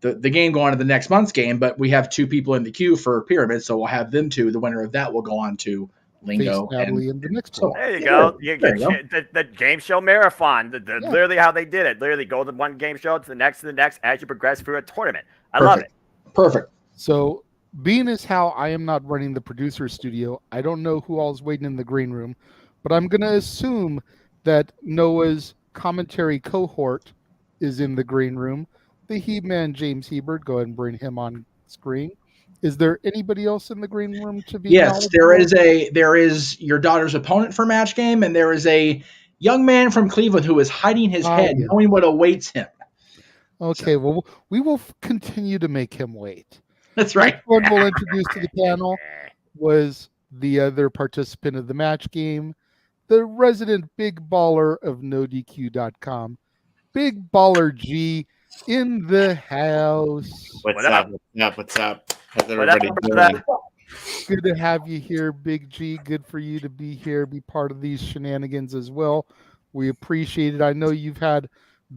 the game go on to the next month's game, but we have 2 people in the queue for Pyramid, so we'll have them 2. The winner of that will go on to Lingo. And the next one. There you go. The game show marathon. Literally how they did it. Literally go to one game show to the next as you progress through a tournament. I love it. Perfect. So being as how I am not running the producer studio, I don't know who all is waiting in the green room, but I'm going to assume that Noah's commentary cohort is in the green room. The He-Man James Hebert, go ahead and bring him on screen. Is there anybody else in the green room to be? Yes, there is your daughter's opponent for match game, and there is a young man from Cleveland who is hiding his head, knowing what awaits him. Okay, well, we will continue to make him wait. That's right. Next one we'll introduce to the panel was the other participant of the match game, the resident big baller of NoDQ.com, Big Baller G in the house. What's up? How's everybody doing? Good to have you here, Big G. Good for you to be here, be part of these shenanigans as well. We appreciate it. I know you've had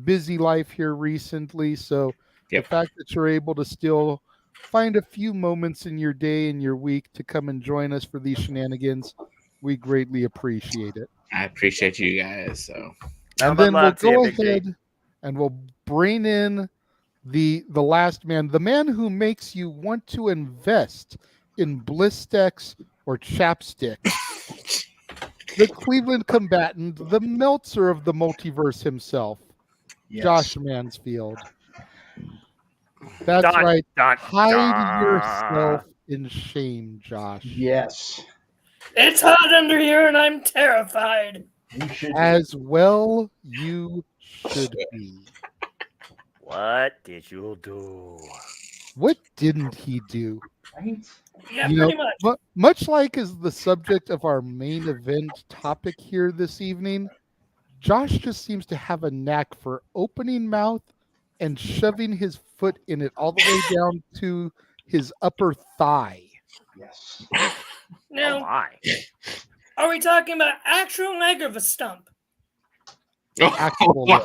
busy life here recently, so the fact that you're able to still find a few moments in your day and your week to come and join us for these shenanigans, We greatly appreciate it. I appreciate you guys. So, and then we'll go ahead and we'll bring in the last man, the man who makes you want to invest in Blistex or chapstick. The Cleveland combatant, the Meltzer of the multiverse himself, Josh Mansfield. That's right. Hide yourself in shame, Josh. Yes. It's hot under here and I'm terrified. As well you should be. What did you do? What didn't he do? Yeah, pretty much. But much like is the subject of our main event topic here this evening, Josh just seems to have a knack for opening mouth and shoving his foot in it all the way down to his upper thigh. Yes. Now, are we talking about actual leg or the stump? Actual leg.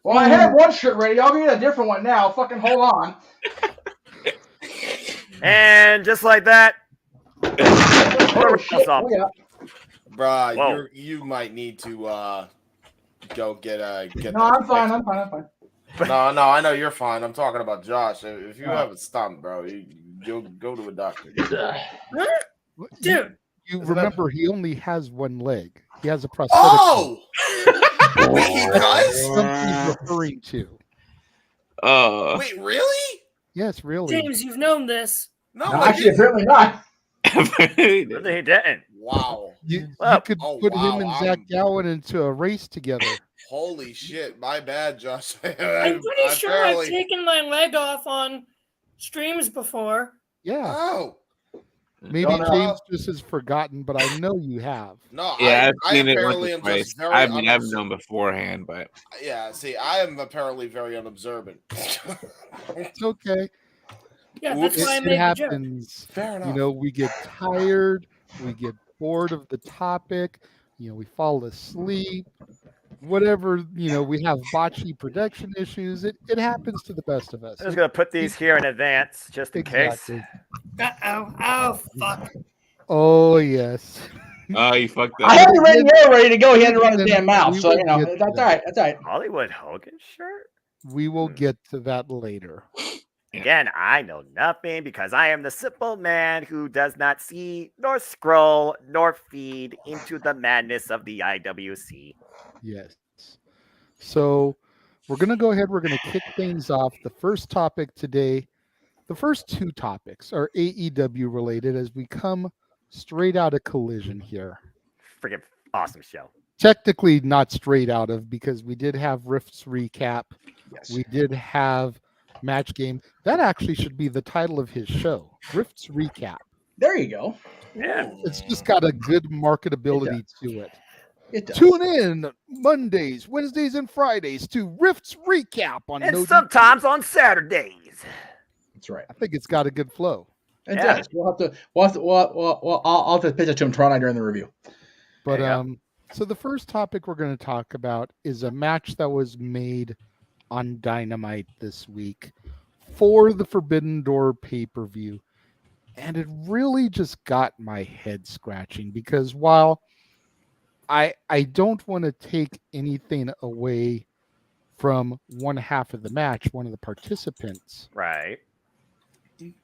Well, I have one shirt ready. I'll get a different one now. Fucking hold on. And just like that. Oh, shit. Oh, yeah. Bruh, you might need to go get No, I'm fine. I'm fine. No, I know you're fine. I'm talking about Josh. If you have a stump, bro, you'll go to a doctor. Dude. You remember he only has one leg. He has a prosthetic. Oh! Wait, he does? Something he's referring to. Wait, really? Yes, really. James, you've known this. No, actually, apparently not. He didn't. Wow. You could put him and Zach Gowen into a race together. Holy shit, my bad, Josh. I'm pretty sure I've taken my leg off on streams before. Yeah. Oh. Maybe James just has forgotten, but I know you have. No, yeah, I I've seen it apparently once am or just twice. very I've known beforehand, but yeah, see, I am apparently very unobservant. It's okay. Yeah, that's why I It made the joke. happens. Fair enough. You know, we get tired, we get bored of the topic, we fall asleep. Whatever, we have botchy production issues. It happens to the best of us. I'm just going to put these here in advance, just in case. Uh-oh. Oh, fuck. Oh, yes. Oh, you fucked I up. had it ready to go. He had to run his damn mouth. So, that's all right. That's all right. Hollywood Hogan shirt? We will get to that later. Again, I know nothing because I am the simple man who does not see, nor scroll, nor feed into the madness of the IWC. Yes. So we're going to go ahead. We're going to kick things off. The first topic today, the first two topics are AEW related as we come straight out of Collision here. Freaking awesome show. Technically not straight out of because we did have Rift's recap. Yes. We did have Match Game. That actually should be the title of his show, Rift's Recap. There you go. Yeah. It's just got a good marketability to it. It does. Tune in Mondays, Wednesdays, and Fridays to Rift's Recap on And sometimes on Saturdays. That's right. I think it's got a good flow. It does. I'll have to pitch it to him tomorrow night during the review. But so the first topic we're going to talk about is a match that was made on Dynamite this week for the Forbidden Door pay-per-view. And it really just got my head scratching because while I don't want to take anything away from one half of the match, one of the participants. Right.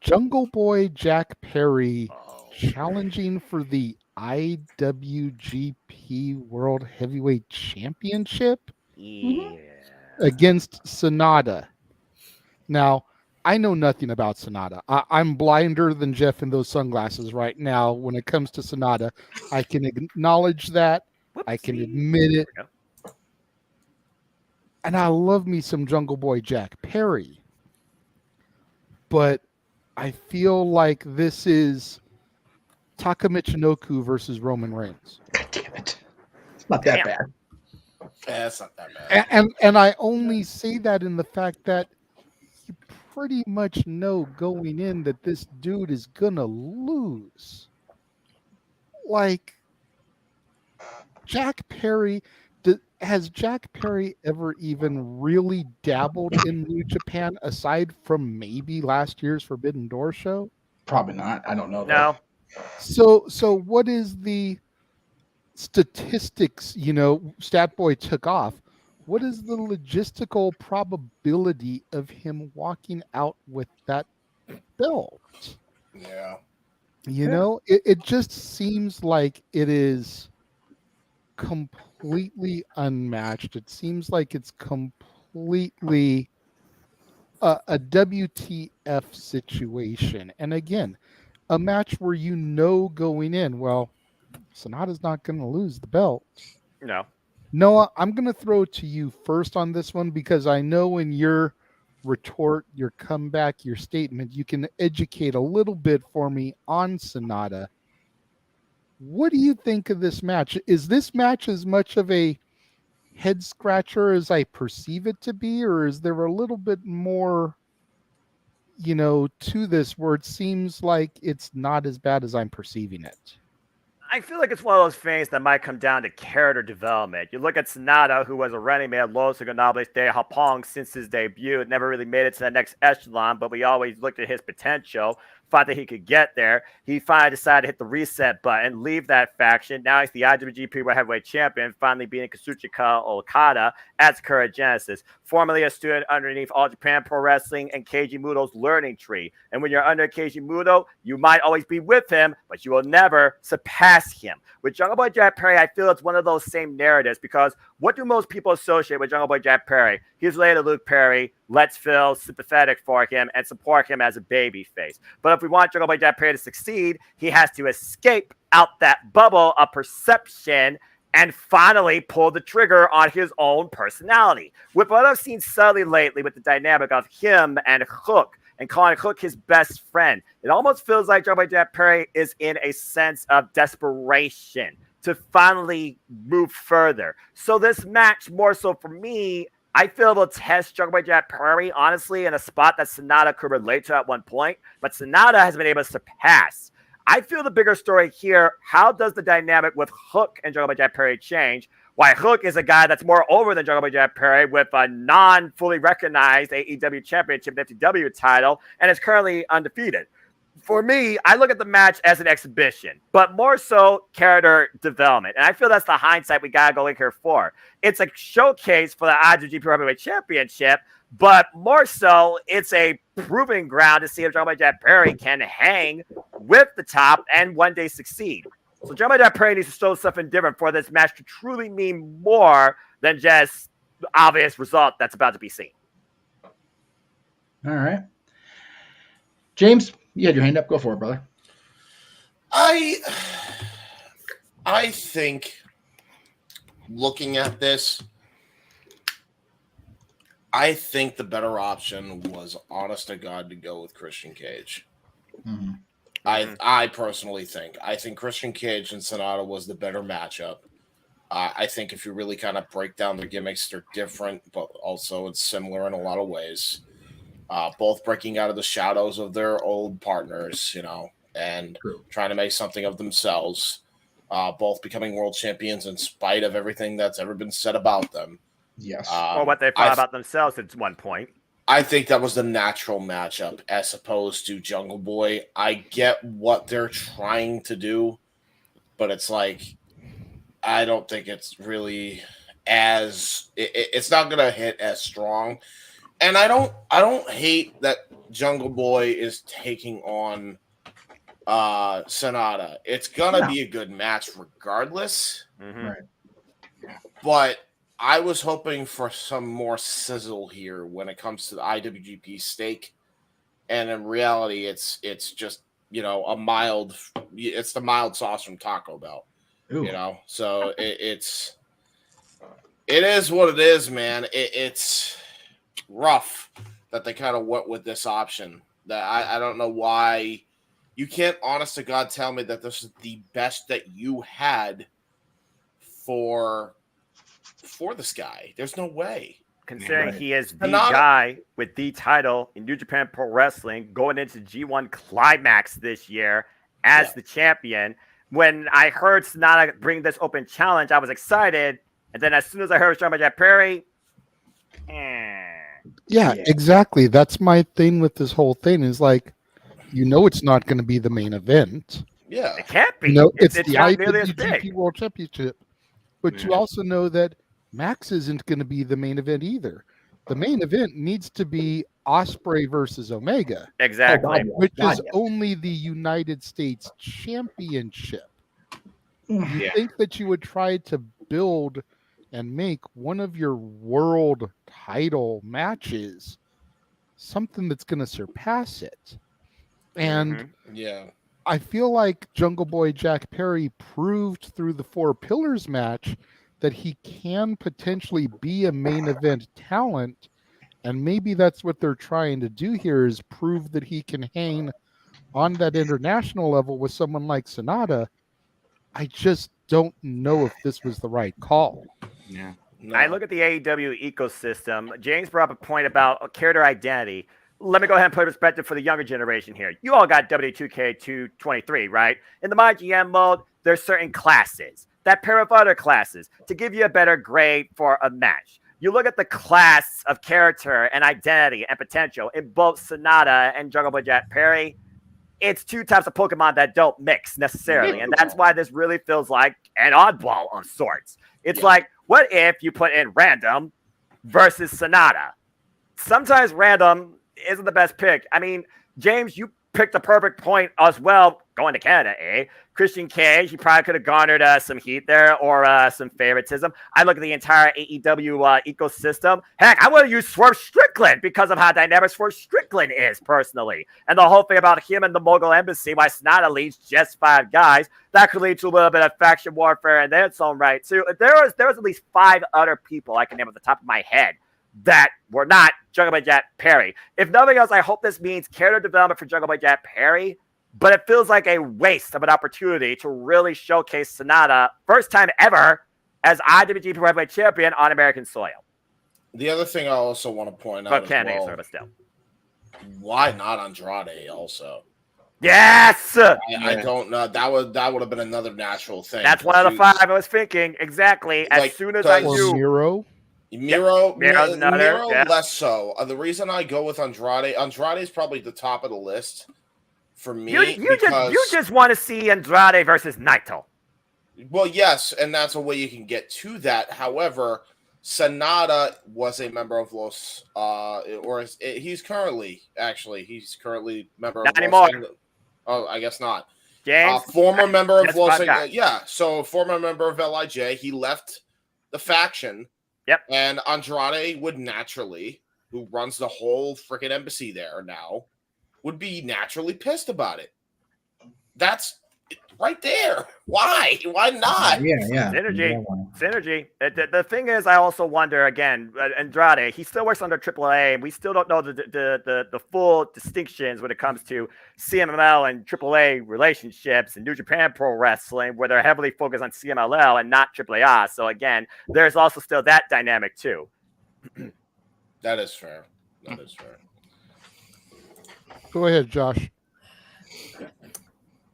Jungle Boy Jack Perry challenging for the IWGP World Heavyweight Championship against Sonata. Now, I know nothing about Sonata. I'm blinder than Jeff in those sunglasses right now when it comes to Sonata. I can acknowledge that. I can admit it. And I love me some Jungle Boy Jack Perry. But I feel like this is Taka Michinoku versus Roman Reigns. God damn it. It's not that bad. Yeah, it's not that bad. And I only say that in the fact that you pretty much know going in that this dude is gonna lose. Like, Jack Perry, has Jack Perry ever even really dabbled in New Japan aside from maybe last year's Forbidden Door show? Probably not. I don't know. No. So what is the statistics? Statboy took off. What is the logistical probability of him walking out with that belt? Yeah. It just seems like it is completely unmatched. It seems like it's completely a WTF situation. And again, a match where going in, well, Sonata's not going to lose the belt. No. Noah, I'm going to throw to you first on this one because I know in your retort, your comeback, your statement, you can educate a little bit for me on Sonata. What do you think of this match? Is this match as much of a head scratcher as I perceive it to be, or is there a little bit more, to this where it seems like it's not as bad as I'm perceiving it? I feel like it's one of those things that might come down to character development. You look at Sonata, who was a running man, Los Ingobernables de Japón since his debut, never really made it to the next echelon, but we always looked at his potential, thought that he could get there. He finally decided to hit the reset button, leave that faction. Now he's the IWGP World Heavyweight Champion, finally beating Kazuchika Okada at current Genesis, formerly a student underneath All Japan Pro Wrestling and Keiji Muto's learning tree. And when you're under Keiji Muto, you might always be with him, but you will never surpass him. With Jungle Boy Jack Perry, I feel it's one of those same narratives because what do most people associate with Jungle Boy Jack Perry? He's related to Luke Perry. Let's feel sympathetic for him and support him as a baby face. But if we want Jungle Boy Jack Perry to succeed, he has to escape out that bubble of perception and finally pull the trigger on his own personality. With what I've seen subtly lately with the dynamic of him and Hook, and calling Hook his best friend, it almost feels like Jungle Boy Jack Perry is in a sense of desperation to finally move further. So this match, more so for me, I feel it'll test Jungle Boy Jack Perry, honestly, in a spot that Sonata could relate to at one point, but Sonata has been able to surpass. I feel the bigger story here, how does the dynamic with Hook and Jungle Boy Jack Perry change? Why Hook is a guy that's more over than Jungle Boy Jack Perry with a non-fully recognized AEW Championship FTW title and is currently undefeated. For me, I look at the match as an exhibition, but more so character development. And I feel that's the hindsight we got to go in here for. It's a showcase for the IWGP Heavyweight Championship, but more so, it's a proving ground to see if Jungle Boy Jack Perry can hang with the top and one day succeed. So Jungle Boy Jack Perry needs to show something different for this match to truly mean more than just the obvious result that's about to be seen. All right. James, you had your hand up. Go for it, brother. I think looking at this, I think the better option was, honest to God, to go with Christian Cage. Mm-hmm. I personally think. I think Christian Cage and Sonata was the better matchup. I think if you really kind of break down their gimmicks, they're different, but also it's similar in a lot of ways. Both breaking out of the shadows of their old partners, and trying to make something of themselves. Both becoming world champions in spite of everything that's ever been said about them. Yes. Or what they thought about themselves at one point. I think that was the natural matchup as opposed to Jungle Boy. I get what they're trying to do, but it's like, I don't think it's really it's not going to hit as strong. And I don't hate that Jungle Boy is taking on Sonata. It's going to be a good match regardless. Mm-hmm. Right. But I was hoping for some more sizzle here when it comes to the IWGP stake, and in reality, it's just the mild sauce from Taco Bell. Ooh. So it is what it is, man. It's rough that they kind of went with this option. That I don't know why you can't, honest to God, tell me that this is the best that you had for this guy. There's no way. Considering he is the guy with the title in New Japan Pro Wrestling going into G1 Climax this year as the champion. When I heard Sonata bring this open challenge, I was excited. And then as soon as I heard Jungle Boy Jack Perry, Yeah, exactly. That's my thing with this whole thing is like, You know it's not going to be the main event. Yeah. It can't be. You know, it's it's the not nearly as big. IWGP World Championship. But you also know that Max isn't going to be the main event either. The main event needs to be Ospreay versus Omega. Exactly. Which is only the United States Championship. You think that you would try to build and make one of your world title matches something that's going to surpass it. And I feel like Jungle Boy Jack Perry proved through the Four Pillars match that he can potentially be a main event talent. And maybe that's what they're trying to do here, is prove that he can hang on that international level with someone like Sonata. I just don't know if this was the right call. Yeah. No. I look at the AEW ecosystem. James brought up a point about character identity. Let me go ahead and put perspective for the younger generation here. You all got W2K223, right? In the MyGM mode, there's certain classes, that pair of other classes, to give you a better grade for a match. You look at the class of character and identity and potential in both Sonata and Jungle Boy Jack Perry. It's two types of Pokemon that don't mix necessarily. And that's why this really feels like an oddball of sorts. It's like, what if you put in Random versus Sonata? Sometimes Random isn't the best pick. I mean, James, you picked the perfect point as well. Going to Canada, eh? Christian Cage, he probably could have garnered some heat there or some favoritism. I look at the entire AEW ecosystem. Heck, I would have used Swerve Strickland because of how dynamic Swerve Strickland is personally. And the whole thing about him and the Mogul Embassy, why Sonata leads just 5 guys, that could lead to a little bit of faction warfare in its own right, too. There was at least 5 other people I can name at the top of my head that were not Jungle Boy Jack Perry. If nothing else, I hope this means character development for Jungle Boy Jack Perry, but it feels like a waste of an opportunity to really showcase Sonata, first time ever, as IWGP Heavyweight Champion on American soil. The other thing I also want to point out but still. Why not Andrade also? Yes! I don't know. That would have been another natural thing. That's one of the 5 I was thinking. Exactly. As soon as I knew. Miro yeah. less so. The reason I go with Andrade is probably the top of the list for me. You just want to see Andrade versus Naito. Well, yes, and that's a way you can get to that. However, Sonata was a member of Los, he's currently member of not anymore. Oh, I guess not. James, former member of Los. So former member of LIJ. He left the faction. Yep. And Andrade would naturally, who runs the whole freaking embassy there now, would be naturally pissed about it. That's right there. Why? Why not? Yeah. Synergy. The thing is, I also wonder, again, Andrade, he still works under AAA, and we still don't know the full distinctions when it comes to CMLL and AAA relationships and New Japan Pro Wrestling, where they're heavily focused on CMLL and not AAA. So, again, there's also still that dynamic, too. That is fair. Go ahead, Josh.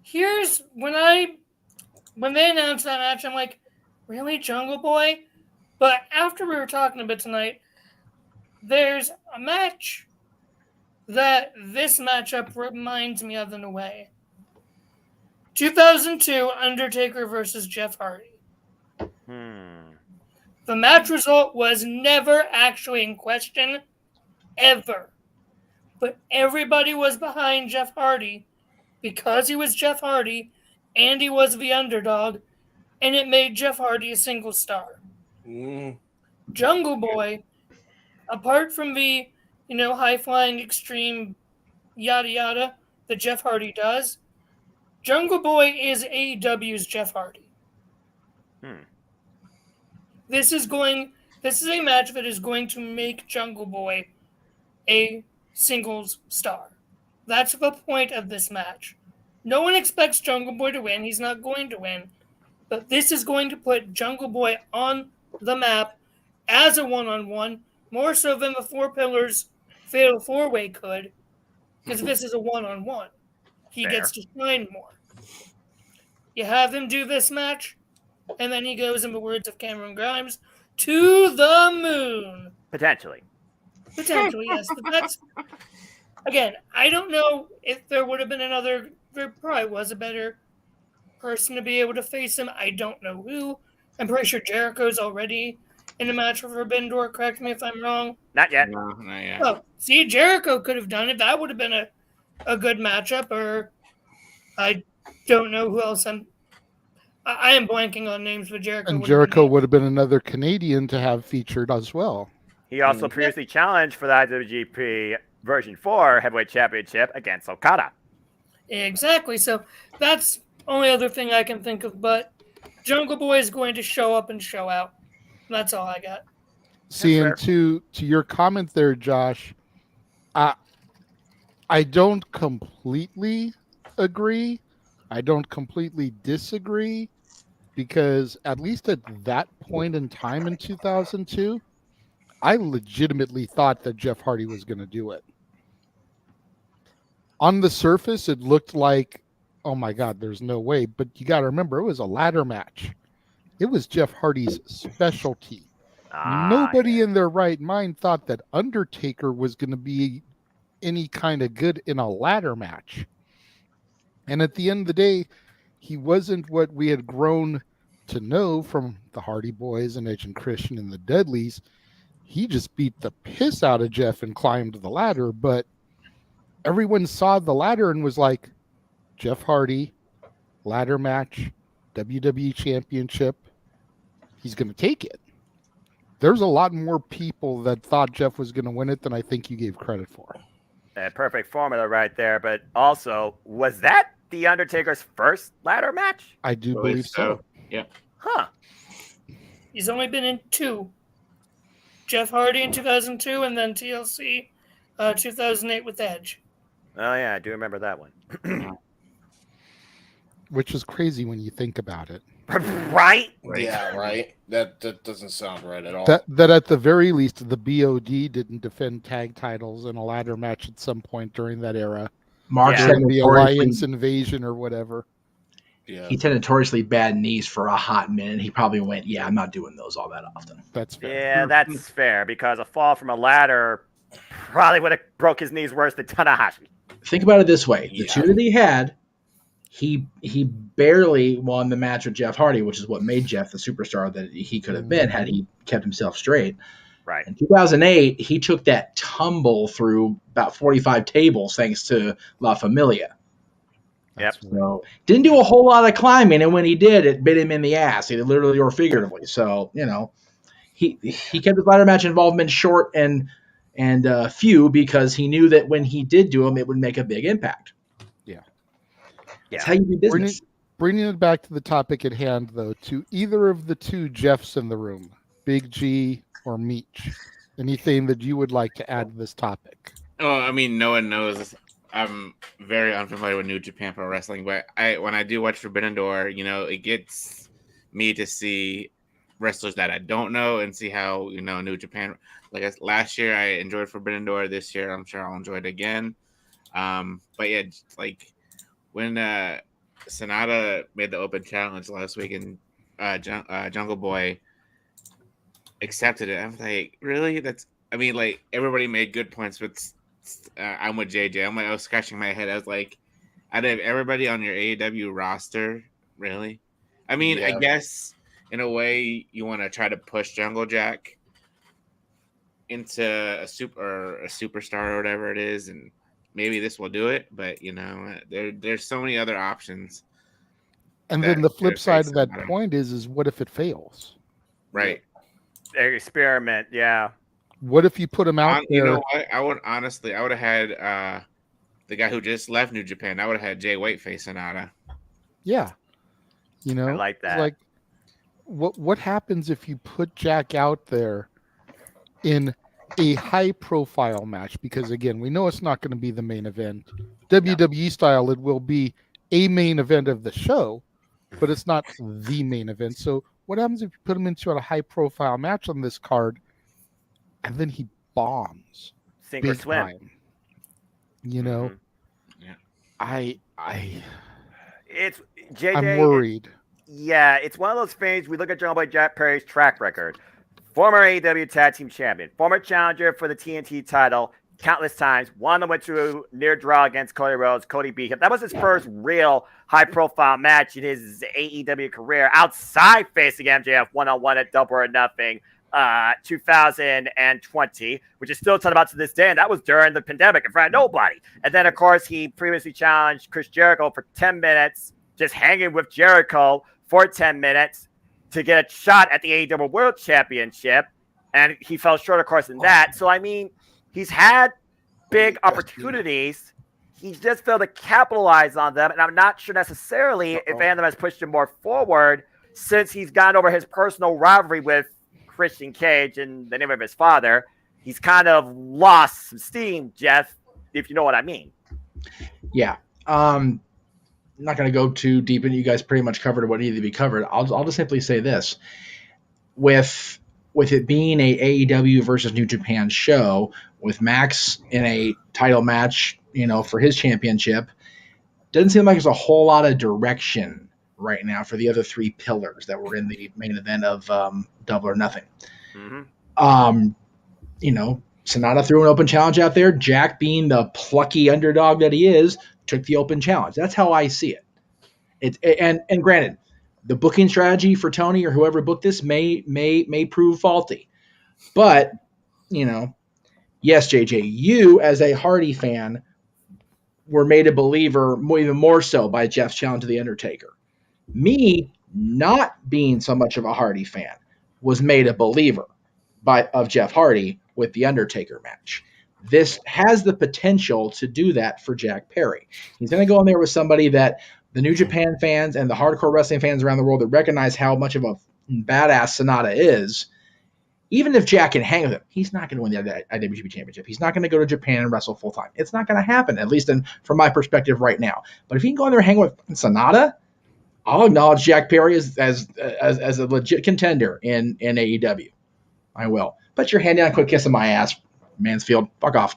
Here's when they announced that match, I'm like, really, Jungle Boy? But after we were talking a bit tonight, there's a match that this matchup reminds me of in a way. 2002, Undertaker versus Jeff Hardy. The match result was never actually in question, ever. But everybody was behind Jeff Hardy because he was Jeff Hardy and he was the underdog, and it made Jeff Hardy a single star. Jungle Boy, apart from the, high-flying extreme yada yada that Jeff Hardy does, Jungle Boy is AEW's Jeff Hardy. This is a match that is going to make Jungle Boy a singles star. That's the point of this match. No one expects Jungle Boy to win. He's not going to win. But this is going to put Jungle Boy on the map as a one-on-one, more so than the Four Pillars Fatal 4-Way could, because this is a one-on-one. He gets to shine more. You have him do this match, and then he goes, in the words of Cameron Grimes, to the moon. Potentially, yes. But again, I don't know if there would have been another. There probably was a better person to be able to face him. I don't know who. I'm pretty sure Jericho's already in a match for Forbidden Door. Correct me if I'm wrong. Not yet. No, not yet. Oh, see, Jericho could have done it. That would have been a good matchup. Or I don't know who else. I am blanking on names, but Jericho. And Jericho would have been another Canadian to have featured as well. He also previously challenged for the IWGP Version 4 Heavyweight Championship against Okada. Exactly. So that's the only other thing I can think of. But Jungle Boy is going to show up and show out. That's all I got. See, and to your comment there, Josh, I don't completely agree. I don't completely disagree, because at least at that point in time in 2002, I legitimately thought that Jeff Hardy was going to do it. On the surface, it looked like, oh my God, there's no way. But you got to remember, it was a ladder match. It was Jeff Hardy's specialty. Nobody in their right mind thought that Undertaker was going to be any kind of good in a ladder match. And at the end of the day, he wasn't what we had grown to know from the Hardy Boys and Edge and Christian and the Dudleys. He just beat the piss out of Jeff and climbed the ladder. But everyone saw the ladder and was like, Jeff Hardy, ladder match, WWE Championship. He's going to take it. There's a lot more people that thought Jeff was going to win it than I think you gave credit for. A perfect formula right there. But also, was that The Undertaker's first ladder match? I do believe so. Yeah. Huh. He's only been in 2. Jeff Hardy in 2002 and then TLC 2008 with Edge. Oh, yeah, I do remember that one. Which is crazy when you think about it. Right? Yeah, right. That doesn't sound right at all. That at the very least, the BOD didn't defend tag titles in a ladder match at some point during that era. Mark during the Alliance invasion or whatever. Yeah. He had notoriously bad knees for a hot minute. He probably went, yeah, I'm not doing those all that often. That's fair. Yeah, that's fair, because a fall from a ladder probably would have broke his knees worse than Tanahashi. Think about it this way. The two that he had, he barely won the match with Jeff Hardy, which is what made Jeff the superstar that he could have been had he kept himself straight. Right. In 2008, he took that tumble through about 45 tables thanks to La Familia. Yep. So didn't do a whole lot of climbing, and when he did, it bit him in the ass, either literally or figuratively. So, he kept his ladder match involvement short and few because he knew that when he did do them, it would make a big impact. Yeah. That's how you do business. Bringing it back to the topic at hand, though, to either of the two Jeffs in the room, Big G or Meech, anything that you would like to add to this topic? Oh, I mean, no one knows. I'm very unfamiliar with New Japan Pro Wrestling, but when I do watch Forbidden Door, it gets me to see wrestlers that I don't know and see how, New Japan. Like last year, I enjoyed Forbidden Door. This year, I'm sure I'll enjoy it again. But yeah, like when Sonata made the open challenge last week and Jungle Boy accepted it, I'm like, really? Everybody made good points, but I'm with JJ. I was scratching my head. I was like, out of everybody on your AEW roster, really? I guess in a way you want to try to push Jungle Jack into a superstar or whatever it is, and maybe this will do it. But there's so many other options. And then the flip side of that point is what if it fails? Right. Experiment, yeah. What if you put him out there? You know what? I would have had the guy who just left New Japan. I would have had Jay White face Sonata. Yeah. I like that. Like, what happens if you put Jack out there in a high-profile match? Because, again, we know it's not going to be the main event. WWE style, it will be a main event of the show, but it's not the main event. So what happens if you put him into a high-profile match on this card, and then he bombs sink or big swim? Time? Yeah. It's JJ. I'm worried. Yeah, it's one of those things. We look at Jungle Boy Jack Perry's track record. Former AEW Tag Team Champion, former challenger for the TNT title, countless times. One of them went to a near draw against Cody Rhodes. Cody beat him. That was his first real high-profile match in his AEW career outside facing MJF one-on-one at Double or Nothing 2020, which is still talked about to this day, and that was during the pandemic in front of nobody. And then, of course, he previously challenged Chris Jericho for 10 minutes, just hanging with Jericho for 10 minutes to get a shot at the AEW World Championship, and he fell short, of course, in that. So, I mean, he's had big opportunities. He's just failed to capitalize on them, and I'm not sure necessarily if any of them has pushed him more forward since he's gotten over his personal rivalry with Christian Cage in the name of his father. He's kind of lost some steam, Jeff, if you know what I mean. Yeah. I'm not going to go too deep into. You guys pretty much covered what needed to be covered. I'll just simply say this. With it being a AEW versus New Japan show, with Max in a title match, for his championship, doesn't seem like there's a whole lot of direction right now for the other three pillars that were in the main event of Double or Nothing. Sonata threw an open challenge out there. Jack, being the plucky underdog that he is, took the open challenge. That's how I see it. And granted, the booking strategy for Tony or whoever booked this may prove faulty. But, yes, JJ, you as a Hardy fan were made a believer even more so by Jeff's challenge to The Undertaker. Me, not being so much of a Hardy fan, was made a believer of Jeff Hardy with the Undertaker match. This has the potential to do that for Jack Perry. He's going to go in there with somebody that the New Japan fans and the hardcore wrestling fans around the world that recognize how much of a badass Sonata is. Even if Jack can hang with him, he's not going to win the IWGP Championship. He's not going to go to Japan and wrestle full time. It's not going to happen, at least from my perspective right now. But if he can go in there and hang with Sonata, I'll acknowledge Jack Perry as a legit contender in AEW. I will. Put your hand down, quick kiss on my ass, Mansfield. Fuck off.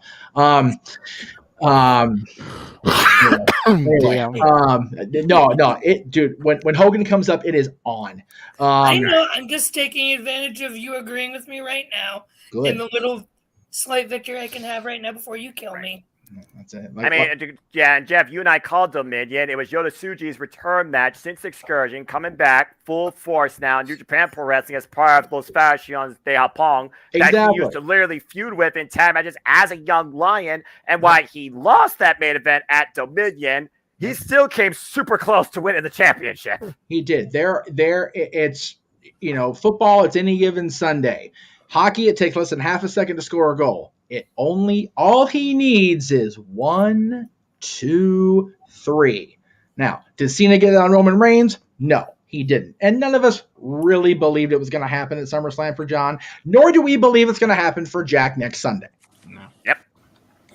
Dude, when Hogan comes up, it is on. I know. I'm just taking advantage of you agreeing with me right now. Good. In the little slight victory I can have right now before you kill me. That's it. And Jeff, you and I called Dominion. It was Yota Tsuji's return match since Excursion, coming back full force now in New Japan Pro Wrestling as part of Los Fashions de Japón that he used to literally feud with in tag matches as a young lion. And why he lost that main event at Dominion, he still came super close to winning the championship. He did. It's football. It's any given Sunday. Hockey, it takes less than half a second to score a goal. All he needs is 1, 2, 3. Now, did Cena get it on Roman Reigns? No, he didn't. And none of us really believed it was going to happen at SummerSlam for John, nor do we believe it's going to happen for Jack next Sunday. No. Yep.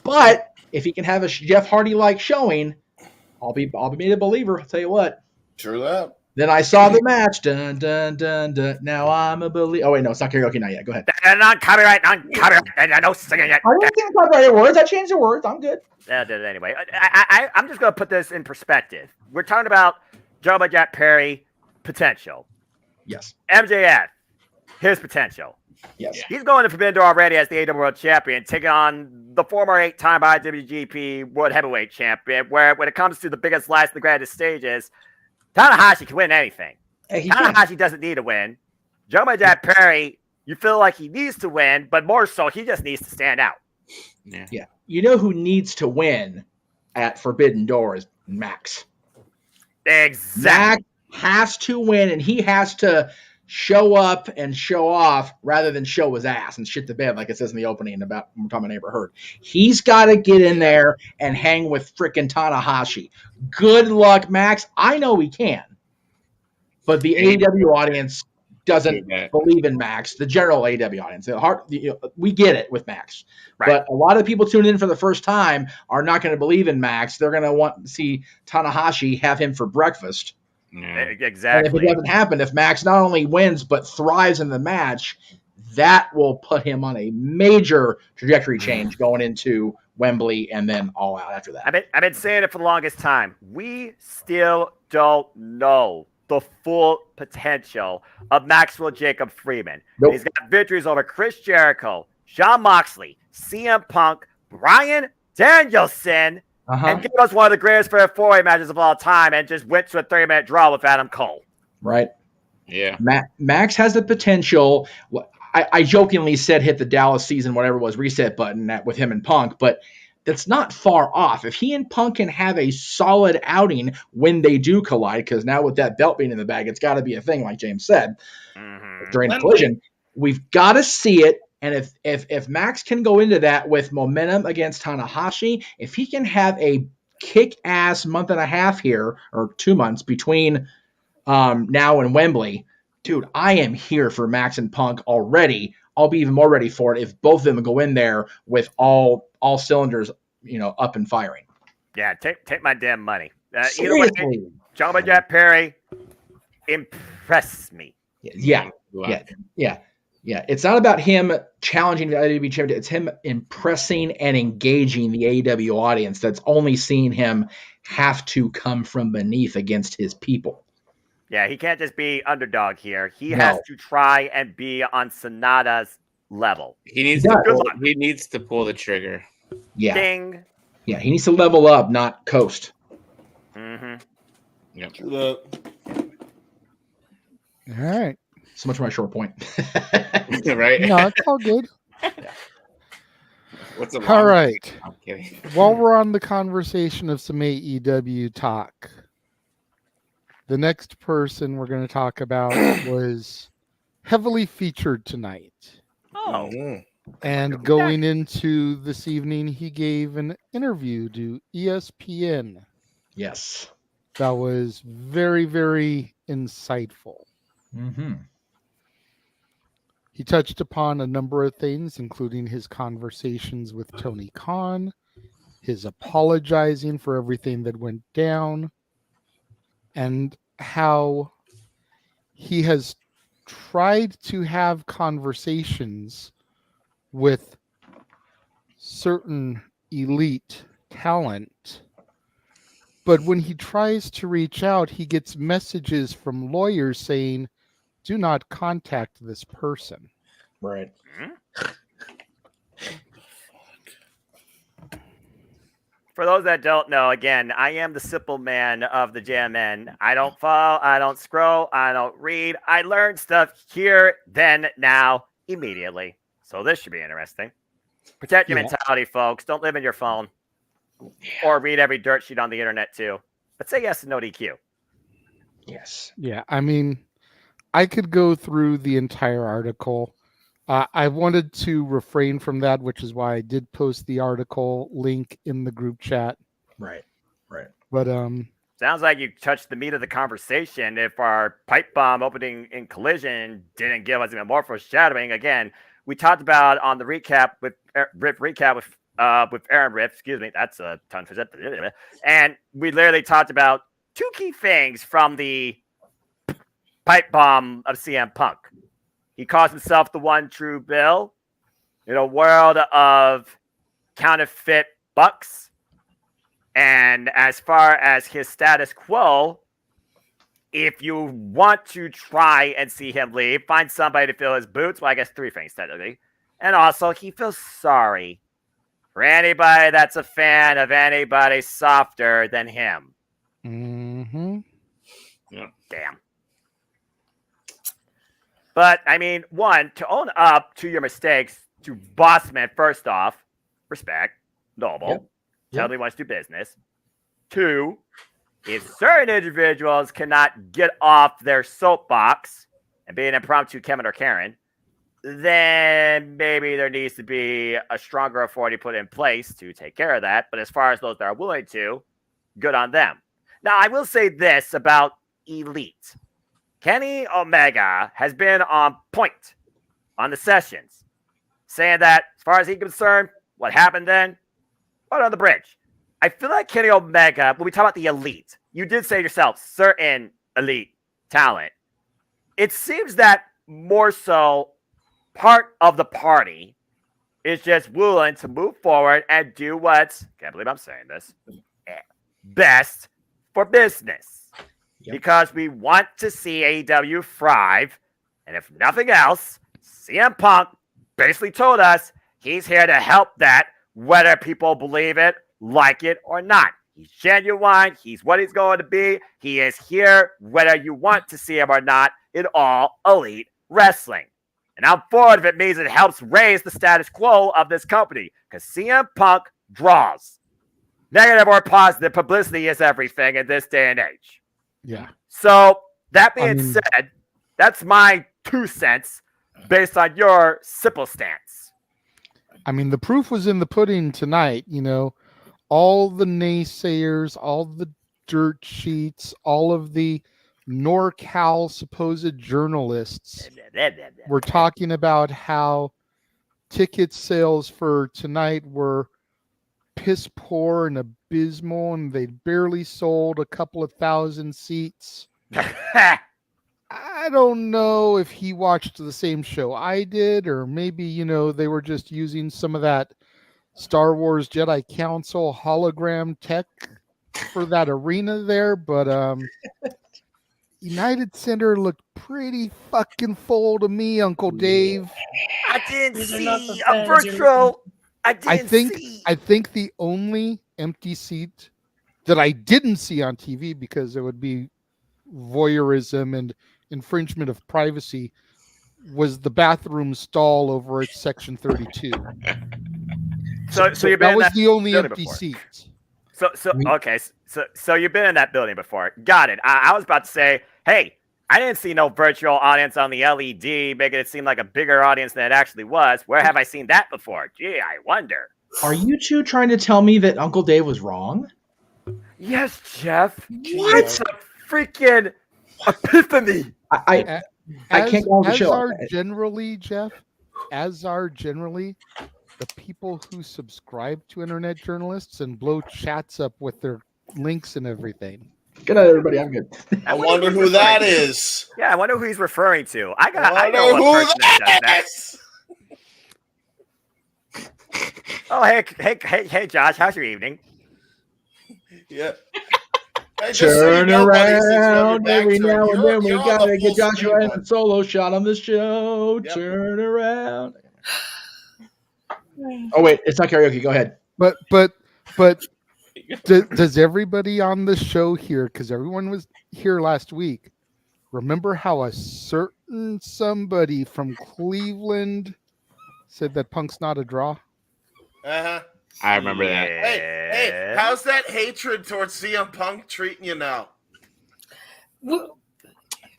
But if he can have a Jeff Hardy-like showing, I'll be made a believer. I'll tell you what. True that. Then I saw the match. Dun, dun, dun, dun. Now I'm a believer. Oh, wait, no, it's not karaoke now yet. Go ahead. Non-copyright. No singing yet. I don't think copyrighted words. I changed the words. I'm good. Anyway, I'm just going to put this in perspective. We're talking about Jack Perry potential. Yes. MJF, his potential. Yes. He's going to Forbidden Door already as the AEW World Champion, taking on the former 8-time IWGP World Heavyweight Champion, where when it comes to the biggest, last, the grandest stages, Tanahashi can win anything. Tanahashi doesn't need to win. Jack Perry, you feel like he needs to win, but more so, he just needs to stand out. Yeah. You know who needs to win at Forbidden Door is Max. Exactly. Max has to win, and he has to show up and show off rather than show his ass and shit the bed like it says in the opening about when we're talking about Neighbor Hurt. He's got to get in there and hang with frickin' Tanahashi. Good luck, Max. I know he can, but the AEW audience doesn't believe in Max. The general AEW audience, we get it with Max, right. But a lot of people tuning in for the first time are not going to believe in Max. They're going to want to see Tanahashi have him for breakfast. Yeah, exactly. And if it doesn't happen, if Max not only wins but thrives in the match, that will put him on a major trajectory change going into Wembley and then all out after that. I've been saying it for the longest time. We still don't know the full potential of Maxwell Jacob Freeman. Nope. He's got victories over Chris Jericho, Jon Moxley, CM Punk, Bryan Danielson and gave us one of the greatest fair four-way matches of all time and just went to a 30-minute draw with Adam Cole. Right. Yeah. Max has the potential. I jokingly said hit the Dallas season, whatever it was, reset button with him and Punk, but that's not far off. If he and Punk can have a solid outing when they do collide, because now with that belt being in the bag, it's got to be a thing, like James said during the collision. We've got to see it. And if Max can go into that with momentum against Tanahashi, if he can have a kick-ass month and a half here, or 2 months between now and Wembley, dude, I am here for Max and Punk already. I'll be even more ready for it if both of them go in there with all cylinders, up and firing. Yeah, take my damn money. Seriously. Either way, Jungle Jet Perry, impress me. Yeah. It's not about him challenging the AEW champion. It's him impressing and engaging the AEW audience that's only seeing him have to come from beneath against his people. Yeah, he can't just be underdog here. He has to try and be on Sonata's level. He needs to pull the trigger. Yeah. Ding. Yeah, he needs to level up, not coast. Mm-hmm. Yep. All right. So much for my short point. Right? No, it's all good. What's a all right. I'm kidding. While we're on the conversation of some AEW talk, the next person we're going to talk about was heavily featured tonight. Oh. And going into this evening, he gave an interview to ESPN. Yes. That was very, very insightful. Mm-hmm. He touched upon a number of things, including his conversations with Tony Khan, his apologizing for everything that went down, and how he has tried to have conversations with certain elite talent, but when he tries to reach out, he gets messages from lawyers saying, do not contact this person. Right. For those that don't know, again, I am the simple man of the JMN. I don't follow, I don't scroll, I don't read. I learn stuff here, then, now, immediately. So this should be interesting. Protect your mentality, folks. Don't live in your phone. Or read every dirt sheet on the internet, too. But say yes to no DQ. Yes. Yeah, I mean, I could go through the entire article. I wanted to refrain from that, which is why I did post the article link in the group chat. Right. But sounds like you touched the meat of the conversation. If our pipe bomb opening in Collision didn't give us even more foreshadowing, again, we talked about on the recap with Aaron Riff. Excuse me, that's a tongue twister. And we literally talked about two key things from the pipe bomb of CM Punk. He calls himself the one true Bill in a world of counterfeit bucks. And as far as his status quo, if you want to try and see him leave, find somebody to fill his boots. Well, I guess three things technically. And also, he feels sorry for anybody that's a fan of anybody softer than him. Mm-hmm. Yeah. Damn. But, I mean, one, to own up to your mistakes, to Bossman, first off, respect, noble, tell me wants to do business. Two, if certain individuals cannot get off their soapbox and be an impromptu Kevin or Karen, then maybe there needs to be a stronger authority put in place to take care of that. But as far as those that are willing to, good on them. Now, I will say this about Elite. Kenny Omega has been on point on the sessions, saying that as far as he's concerned, what happened then, right on the bridge. I feel like Kenny Omega, when we talk about the Elite, you did say yourself, certain elite talent. It seems that more so part of the party is just willing to move forward and do what's, can't believe I'm saying this, best for business. Because we want to see AEW thrive. And if nothing else, CM Punk basically told us he's here to help that whether people believe it, like it, or not. He's genuine. He's what he's going to be. He is here, whether you want to see him or not, in All Elite Wrestling. And I'm for it if it means it helps raise the status quo of this company, because CM Punk draws. Negative or positive, publicity is everything in this day and age. Yeah. So, that being said, that's my 2 cents based on your simple stance. I mean, the proof was in the pudding tonight, you know. All the naysayers, all the dirt sheets, all of the NorCal supposed journalists were talking about how ticket sales for tonight were piss poor and abysmal, and they barely sold a couple of thousand seats. I don't know if he watched the same show I did, or maybe, you know, they were just using some of that Star Wars Jedi Council hologram tech for that arena there, but United Center looked pretty fucking full to me, Uncle Dave. I didn't see a virtual. I think the only empty seat that I didn't see on TV, because it would be voyeurism and infringement of privacy, was the bathroom stall over at section 32. So you've been that was in the only empty before. seat. So you've been in that building before. Got it. I was about to say, hey, I didn't see no virtual audience on the LED, making it seem like a bigger audience than it actually was. Where have I seen that before? Gee, I wonder. Are you two trying to tell me that Uncle Dave was wrong? Yes, Jeff. What? It's a freaking epiphany. I can't go on the show. As are generally the people who subscribe to internet journalists and blow chats up with their links and everything. Good night, everybody. I'm good. I wonder who that is. Yeah, I wonder who he's referring to. I who know one person that does that. Oh, hey, Josh. How's your evening? Yeah. Turn around every now and then. We gotta get Joshua and a solo shot on the show. Yep. Turn around. Oh wait, it's not karaoke. Go ahead. But does everybody on the show here, because everyone was here last week, remember how a certain somebody from Cleveland said that Punk's not a draw? Uh-huh. I remember that. Hey, how's that hatred towards CM Punk treating you now?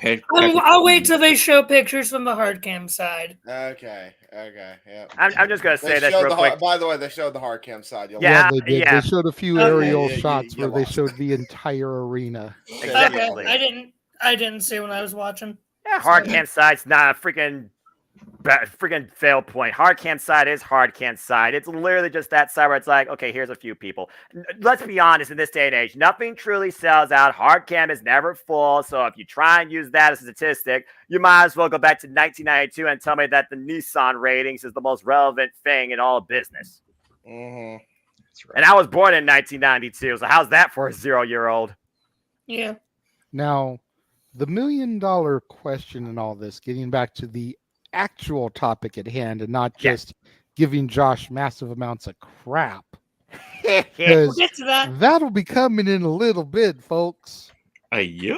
I'll wait till they show pictures from the hard cam side. Okay, yeah. I'm just gonna say this real quick. By the way, they showed the hard cam side. They did. Yeah. They showed a few aerial shots where they showed the entire arena. Exactly. Okay, I didn't see when I was watching. Yeah, hard cam side's not a freaking fail point. Hard cam side is hard cam side. It's literally just that side where it's like, okay, here's a few people. Let's be honest, in this day and age, nothing truly sells out. Hard cam is never full. So if you try and use that as a statistic, you might as well go back to 1992 and tell me that the Nissan ratings is the most relevant thing in all business. Mm-hmm. That's right. And I was born in 1992. So how's that for a 0-year-old? Yeah. Now, the $1 million question in all this, getting back to the actual topic at hand and not just giving Josh massive amounts of crap. We'll get to that. That'll be coming in a little bit, folks. Yep.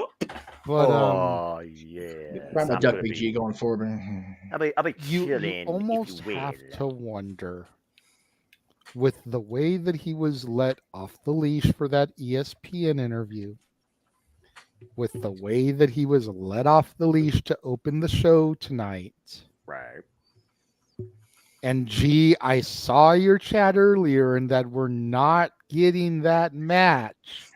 But yeah. I'm a Duck BG going forward. I'll be you almost have to wonder, with the way that he was let off the leash for that ESPN interview, with the way that he was let off the leash to open the show tonight. Right. And gee, I saw your chat earlier and that we're not getting that match.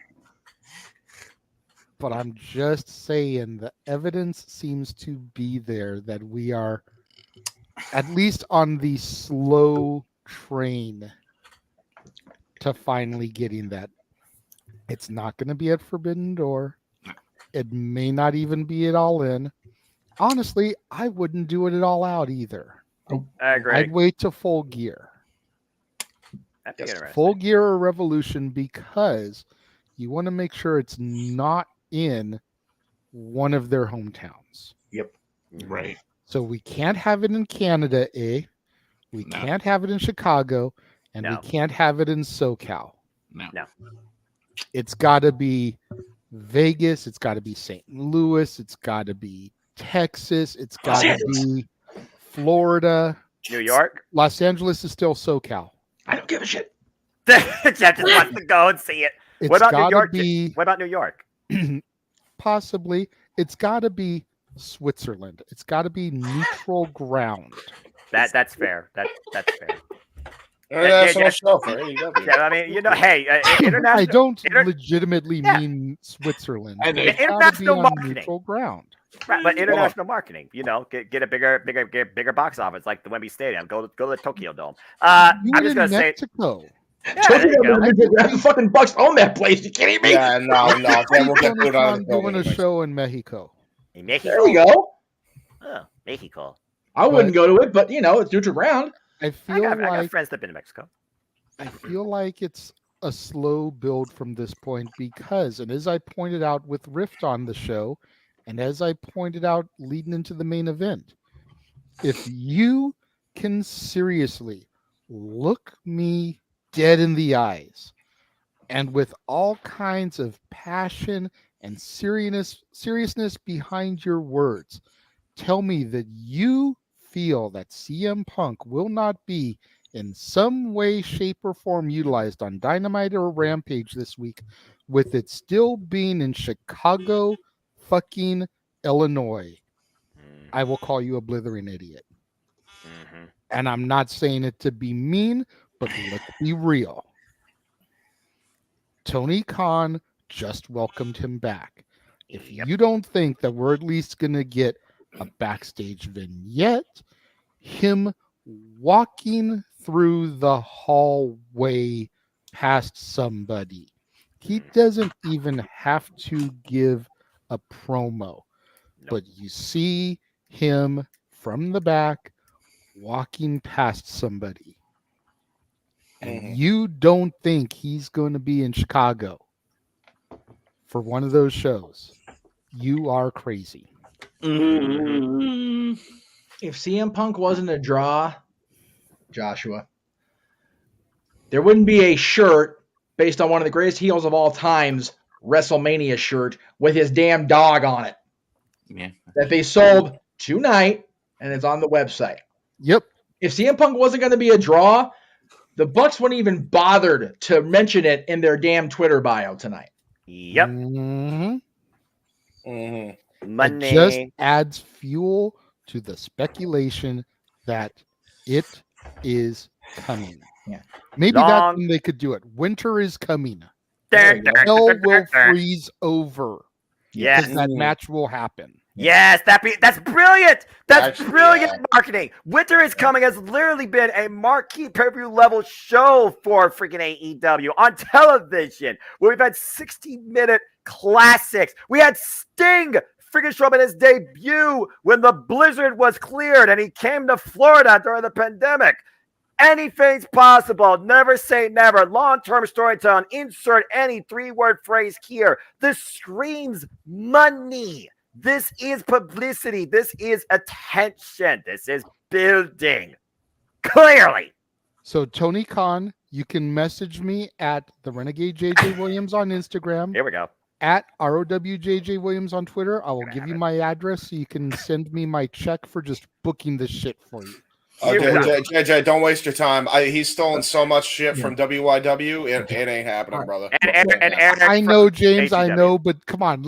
But I'm just saying the evidence seems to be there that we are at least on the slow train to finally getting that. It's not going to be at Forbidden Door. It may not even be at All In. Honestly, I wouldn't do it at All Out either. I agree. I'd wait to Full Gear. Full Gear or Revolution, because you want to make sure it's not in one of their hometowns. Yep. Right. So we can't have it in Canada, We can't have it in Chicago, And we can't have it in SoCal. No. It's got to be Vegas. It's got to be St. Louis. It's got to be Texas. It's got to be Florida. New York. Los Angeles is still SoCal. I don't give a shit. Jeff just wants to go and see it. What about New York? What about New York? Possibly. It's got to be Switzerland. It's got to be neutral ground. That's fair. That's fair. International show for AEW. Yeah, I mean, hey, international. I don't legitimately mean Switzerland. International marketing. Neutral ground. Right, but international marketing, get a bigger box office like the Wembley Stadium. Go to the Tokyo Dome. I'm just gonna say Mexico. The fucking Bucks own that place. You kidding me? Yeah, no. Then we'll get put on doing a show in Mexico. There we go. Oh, Mexico. I wouldn't go to it, but it's neutral ground. I got friends that've been to Mexico. I feel like it's a slow build from this point because, and as I pointed out with Rift on the show, and as I pointed out leading into the main event, if you can seriously look me dead in the eyes and with all kinds of passion and seriousness behind your words, tell me that you feel that CM Punk will not be in some way, shape, or form utilized on Dynamite or Rampage this week, with it still being in Chicago, fucking Illinois, I will call you a blithering idiot. Mm-hmm. And I'm not saying it to be mean, but let's be real. Tony Khan just welcomed him back. If you don't think that we're at least going to get a backstage vignette, him walking through the hallway past somebody, he doesn't even have to give a promo, but you see him from the back walking past somebody, and you don't think he's going to be in Chicago for one of those shows, you are crazy. If CM Punk wasn't a draw, Joshua, there wouldn't be a shirt based on one of the greatest heels of all times, WrestleMania shirt with his damn dog on it. Yeah. That they sold tonight, and it's on the website. Yep. If CM Punk wasn't going to be a draw, the Bucks wouldn't even bothered to mention it in their damn Twitter bio tonight. Yep. Mm-hmm. Money. It just adds fuel to the speculation that it is coming. Yeah. Maybe that's when they could do it. Winter is coming. Hell will freeze over. Yes. That match will happen. Yes, that's brilliant. That's brilliant marketing. Winter is Coming has literally been a marquee pay-per-view level show for freaking AEW on television, where we've had 60-minute classics. We had Sting freaking show up at his debut when the blizzard was cleared and he came to Florida during the pandemic. Anything's possible. Never say never. Long-term storytelling. Insert any 3-word phrase here. This screams money. This is publicity. This is attention. This is building. Clearly. So, Tony Khan, you can message me at the Renegade JJ Williams on Instagram. Here we go. At ROWJJ Williams on Twitter. I will give you my address so you can send me my check for just booking this shit for you. JJ, don't waste your time. He's stolen so much shit from WYW. It ain't happening, brother. And Eric I know, James. I know, but come on.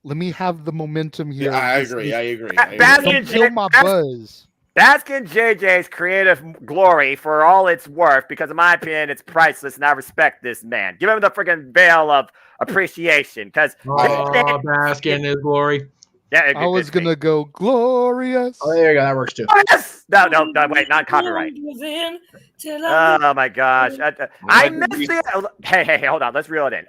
Let me have the momentum here. Yeah, I agree. Don't kill my buzz. Bask in JJ's creative glory for all it's worth, because in my opinion, it's priceless, and I respect this man. Give him the freaking veil of appreciation, because bask in his glory. Yeah, I was gonna go glorious. Oh, there you go. That works too. Yes! No, wait, not copyright. Oh my gosh, I missed it. Hey, hold on. Let's reel it in.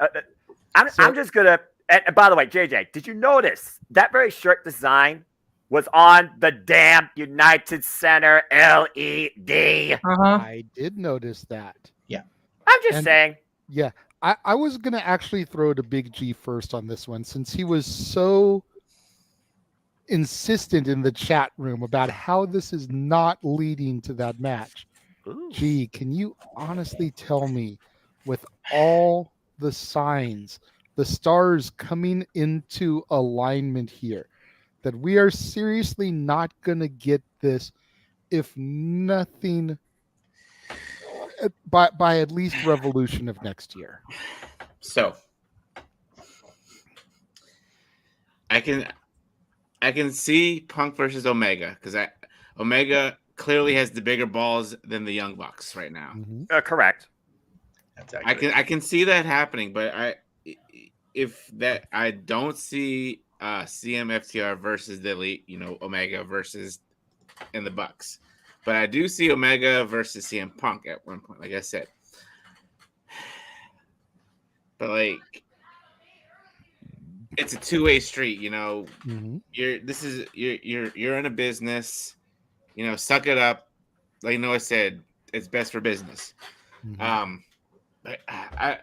I'm just gonna. And by the way, JJ, did you notice that very shirt design was on the damn United Center LED? I did notice that. Yeah. I'm just saying. Yeah, I was gonna actually throw to Big G first on this one, since he was so insistent in the chat room about how this is not leading to that match. Gee, can you honestly tell me, with all the signs, the stars coming into alignment here, that we are seriously not going to get this, if nothing, by at least Revolution of next year? So I can see Punk versus Omega, because Omega clearly has the bigger balls than the Young Bucks right now. Correct. That's I can see that happening, but I don't see CMFTR versus the Elite, Omega versus and the Bucks, but I do see Omega versus CM Punk at one point, like I said. But like, it's a two-way street, Mm-hmm. You're in a business, suck it up. Like Noah said, it's best for business. Mm-hmm. But I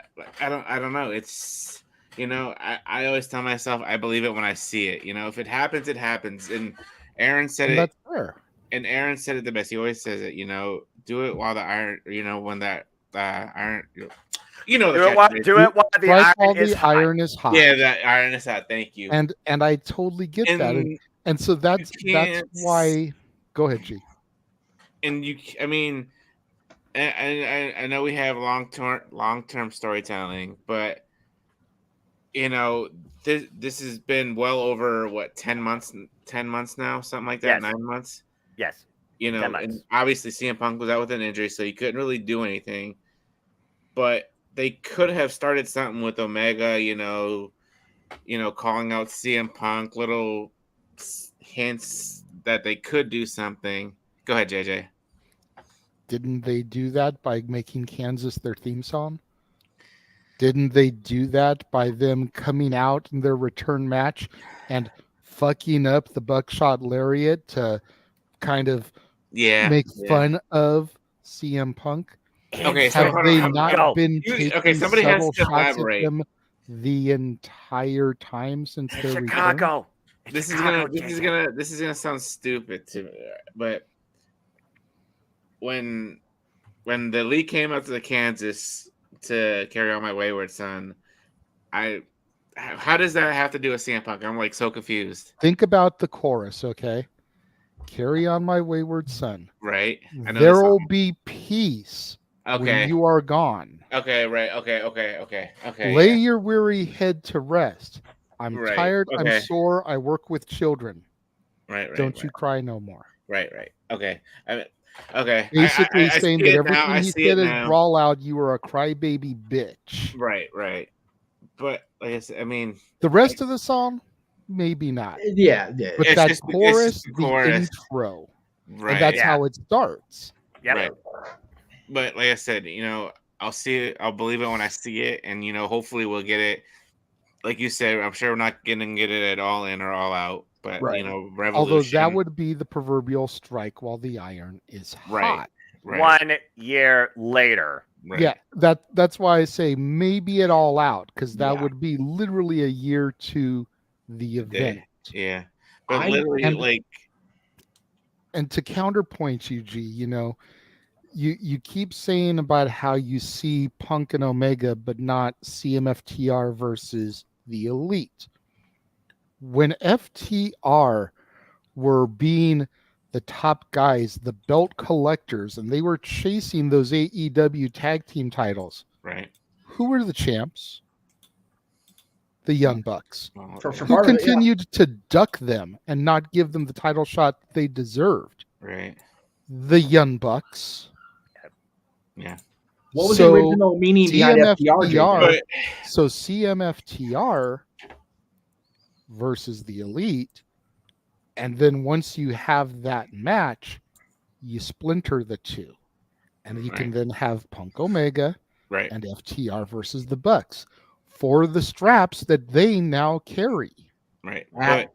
don't know. It's I always tell myself I believe it when I see it. If it happens, it happens. And Aaron said it. That's fair. And Aaron said it the best. He always says it. Do it while the iron. When that iron. Do it while the iron is hot. Yeah, that iron is hot. Thank you. And I totally get that. And so that's why. Go ahead, G. And I know we have long-term storytelling, but this has been well over 10 months now, something like that. Yes. 9 months. Yes. And obviously CM Punk was out with an injury, so he couldn't really do anything. But they could have started something with Omega, calling out CM Punk, little hints that they could do something. Go ahead, JJ. Didn't they do that by making Kansas their theme song? Didn't they do that by them coming out in their return match and fucking up the buckshot lariat to kind of make fun of CM Punk? Okay, have they not been taking somebody several has to shots elaborate. at them the entire time since their return? Chicago. This is gonna sound stupid to me, but when the Elite came out to the Kansas to Carry On My Wayward Son, how does that have to do with CM Punk? I'm like so confused. Think about the chorus, okay? Carry on my wayward son. Right. There will be peace when you are gone. Okay, right. Okay. Lay your weary head to rest. I'm Right, tired. okay. I'm sore. I work with children. Right. Don't you cry no more. Right. Okay. Okay. Basically I saying see that it now. everything I he see said it is now. brawl out. You were a crybaby bitch. Right. But like I said, The rest of the song, maybe not. Yeah. But It's that just chorus, the the chorus. intro, Right. and that's how it starts. Yep. Right. But like I said, I'll see it. I'll believe it when I see it, and hopefully we'll get it. Like you said, I'm sure we're not gonna get it at all in or all out. But Revolution. Although that would be the proverbial strike while the iron is hot. Right. 1 year later. Right. Yeah, that's why I say maybe it all out, because that would be literally a year to the event. Yeah. But literally, and to counterpoint you, G, you keep saying about how you see Punk and Omega, but not CMFTR versus the Elite. When FTR were being the top guys, the belt collectors, and they were chasing those AEW tag team titles. Right. Who were the champs? The Young Bucks. Who continued to duck them and not give them the title shot they deserved. Right. The Young Bucks. Yeah. What was the original meaning behind FTR? So CMFTR versus the Elite. And then once you have that match, you splinter the two. And you can then have Punk Omega and FTR versus the Bucks for the straps that they now carry. Right. But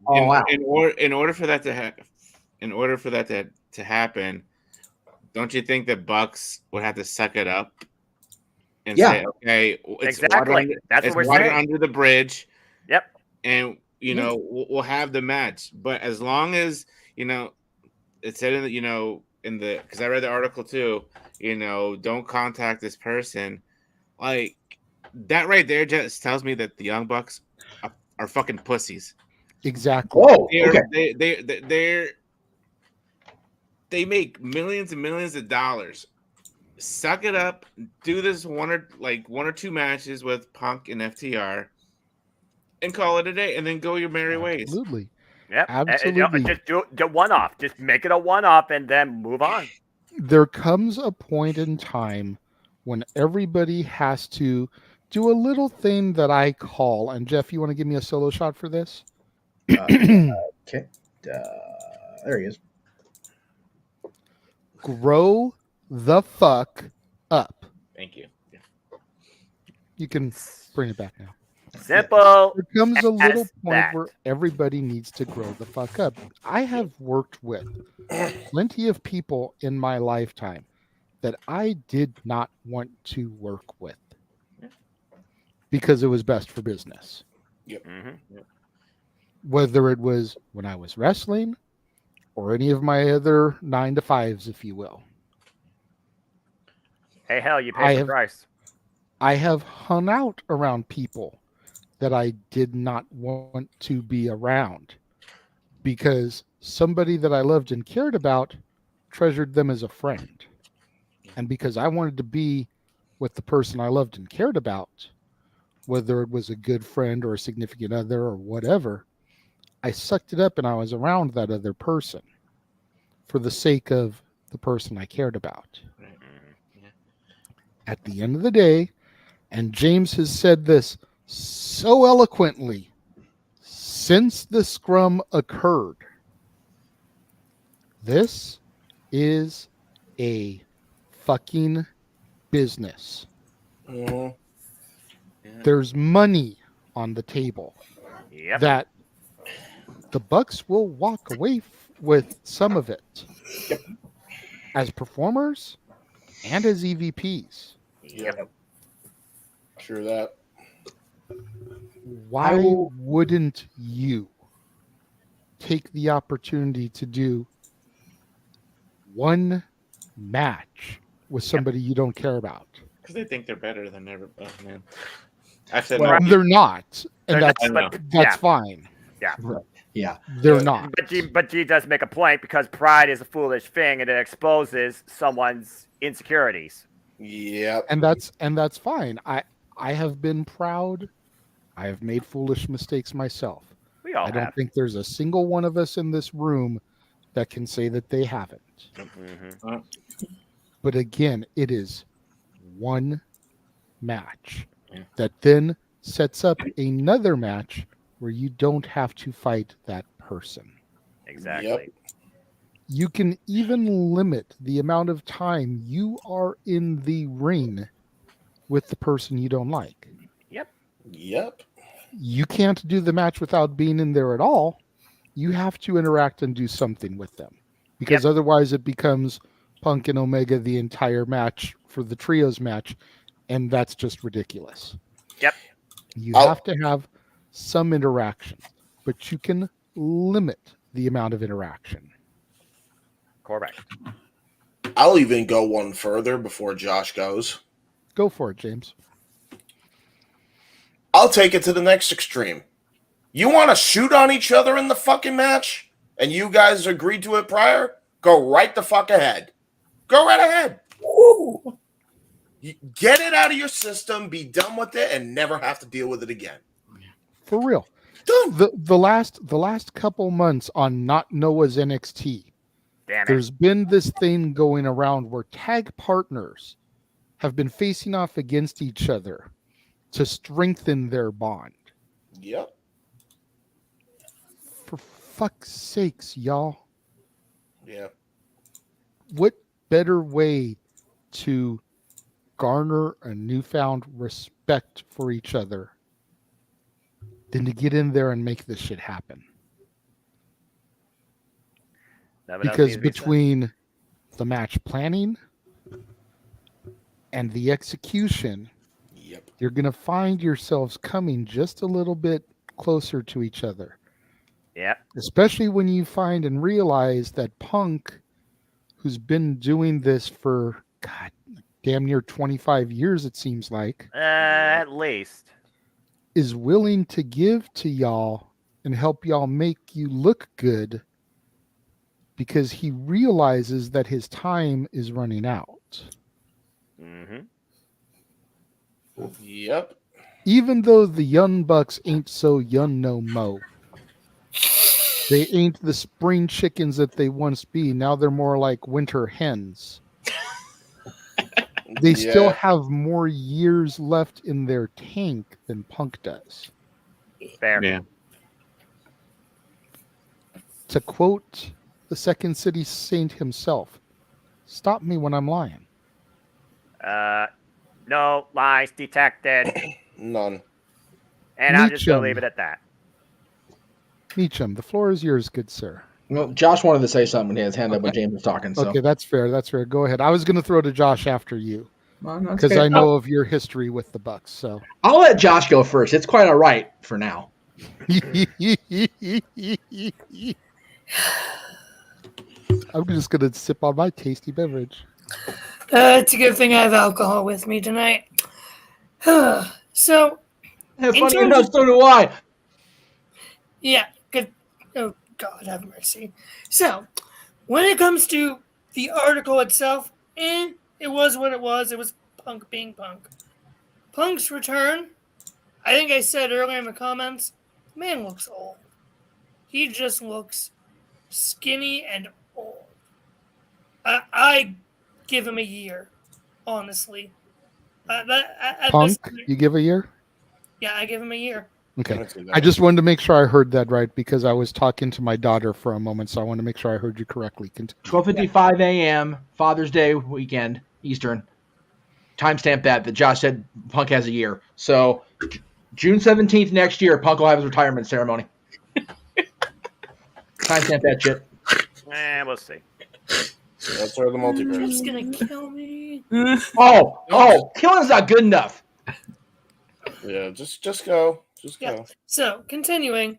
in order for that to happen, don't you think the Bucks would have to suck it up and say, okay, it's exactly. That's what we're water saying. under the bridge. Yep. And we'll have the match, but as long as it said in because I read the article too. Don't contact this person. Like that right there just tells me that the Young Bucks are fucking pussies. Exactly. Oh, okay. They make millions and millions of dollars. Suck it up. Do this one or two matches with Punk and FTR, and call it a day, and then go your merry ways. Absolutely. Yep. Absolutely. Just do one off. Just make it a one off, and then move on. There comes a point in time when everybody has to do a little thing that I call, and Jeff, you want to give me a solo shot for this? Okay. There he is. Grow the fuck up. Thank you. Yeah. You can bring it back now. Simple. There comes a little point where everybody needs to grow the fuck up. I have worked with plenty of people in my lifetime that I did not want to work with because it was best for business. Yep. Mm-hmm. Whether it was when I was wrestling or any of my other 9 to 5s, if you will. Hey, hell, you pay the price. I have hung out around people that I did not want to be around because somebody that I loved and cared about treasured them as a friend. And because I wanted to be with the person I loved and cared about, whether it was a good friend or a significant other or whatever, I sucked it up and I was around that other person for the sake of the person I cared about. At the end of the day, and James has said this so eloquently, since the scrum occurred, this is a fucking business. Mm-hmm. Yeah. There's money on the table that the Bucks will walk away with some of it as performers and as EVPs. Yep. True that. Why wouldn't you take the opportunity to do one match with somebody you don't care about? Because they think they're better than everybody, man. I said they're not, and that's yeah. fine. Yeah. Yeah. They're not. But G does make a point because pride is a foolish thing and it exposes someone's insecurities. Yeah. And that's fine. I have been proud. I have made foolish mistakes myself. We all I don't think there's a single one of us in this room that can say that they haven't. Mm-hmm. But again, it is one match that then sets up another match where you don't have to fight that person. Exactly. Yep. You can even limit the amount of time you are in the ring with the person you don't like. Yep. You can't do the match without being in there at all. You have to interact and do something with them because otherwise it becomes Punk and Omega the entire match for the trios match, and that's just ridiculous. Yep. You have to have some interaction, but you can limit the amount of interaction. Correct. I'll even go one further before Josh goes. Go for it, James. I'll take it to the next extreme. You want to shoot on each other in the fucking match, and you guys agreed to it prior? Go right the fuck ahead. Go right ahead. Woo. Get it out of your system, be done with it, and never have to deal with it again. For real. The last couple months on Not Noah's NXT, there's been this thing going around where tag partners have been facing off against each other to strengthen their bond. Yep. For fuck's sakes, y'all. Yeah. What better way to garner a newfound respect for each other than to get in there and make this shit happen? Because between the match planning and the execution, you're going to find yourselves coming just a little bit closer to each other. Yeah. Especially when you find and realize that Punk, who's been doing this for, God, damn near 25 years, it seems like. At least. Is willing to give to y'all and help y'all make you look good because he realizes that his time is running out. Mm-hmm. Yep. Even though the Young Bucks ain't so young no mo. They ain't the spring chickens that they once be. Now they're more like winter hens. They still have more years left in their tank than Punk does. Fair. Yeah. To quote the Second City Saint himself, stop me when I'm lying. No lies detected. None. And I'm just going to leave it at that. Meacham, the floor is yours, good sir. Well, Josh wanted to say something when he had his hand up when James was talking. So. Okay, that's fair. That's fair. Go ahead. I was going to throw to Josh after you because I know of your history with the Bucks. So I'll let Josh go first. It's quite all right for now. I'm just going to sip on my tasty beverage. It's a good thing I have alcohol with me tonight. So, funny enough, so do I. Yeah, good. Oh, God, have mercy. So, when it comes to the article itself, it was what it was. It was Punk being Punk. Punk's return, I think I said earlier in the comments, man looks old. He just looks skinny and old. I give him a year, honestly. Punk, you give a year? Yeah, I give him a year. Okay. I just wanted to make sure I heard that right because I was talking to my daughter for a moment, so I want to make sure I heard you correctly. 12:55 a.m. Father's Day weekend, Eastern. Timestamp that Josh said Punk has a year. So June 17th next year, Punk will have his retirement ceremony. Timestamp that shit. We'll see. That's where the multiverse. It's gonna kill me. Killing's not good enough. Yeah, just go. Just go. So, continuing,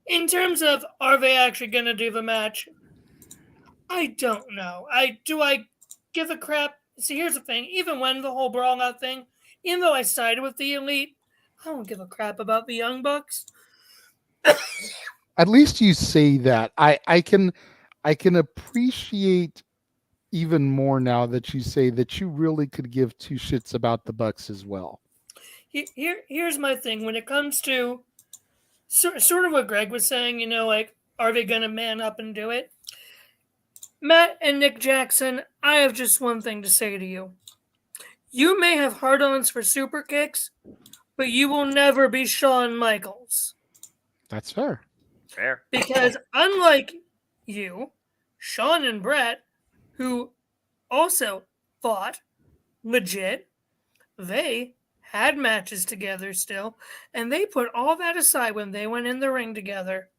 in terms of are they actually going to do the match? I don't know. Do I give a crap? See, here's the thing. Even when the whole brawl out thing, even though I sided with the Elite, I don't give a crap about the Young Bucks. At least you say that. I can appreciate even more now that you say that you really could give two shits about the Bucks as well. Here's my thing. When it comes to sort of what Greg was saying, are they going to man up and do it? Matt and Nick Jackson, I have just one thing to say to you. You may have hard-ons for super kicks, but you will never be Shawn Michaels. That's fair. Fair. Because unlike you, Shawn and Brett, who also fought legit, they had matches together still, and they put all that aside when they went in the ring together.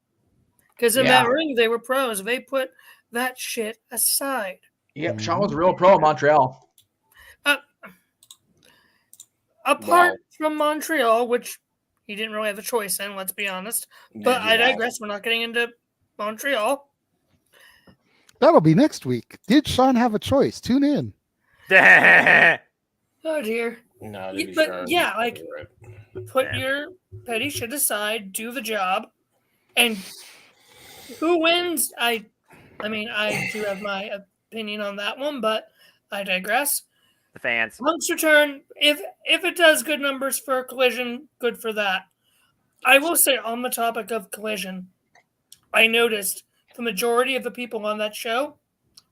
Because in that ring, they were pros. They put that shit aside. Yep, Shawn was a real pro in Montreal. Apart from Montreal, which he didn't really have a choice in, let's be honest. But I digress. We're not getting into Montreal. That'll be next week. Did Shawn have a choice? Tune in. Oh, dear. No, put your petty shit aside, do the job, and who wins? I do have my opinion on that one, but I digress. The fans. Punk's return, if it does good numbers for Collision, good for that. I will say on the topic of Collision, I noticed the majority of the people on that show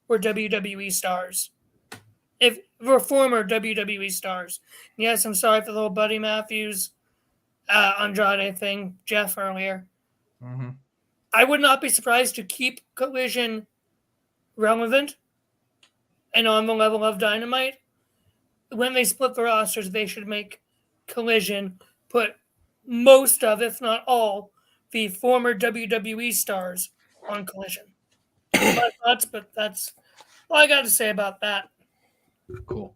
were WWE stars. If we're former WWE stars. Yes, I'm sorry for the little Buddy Matthews, Andrade thing, Jeff earlier. Mm-hmm. I would not be surprised to keep Collision relevant and on the level of Dynamite. When they split the rosters, they should make Collision put most of, if not all, the former WWE stars on Collision. But that's all I got to say about that. Cool.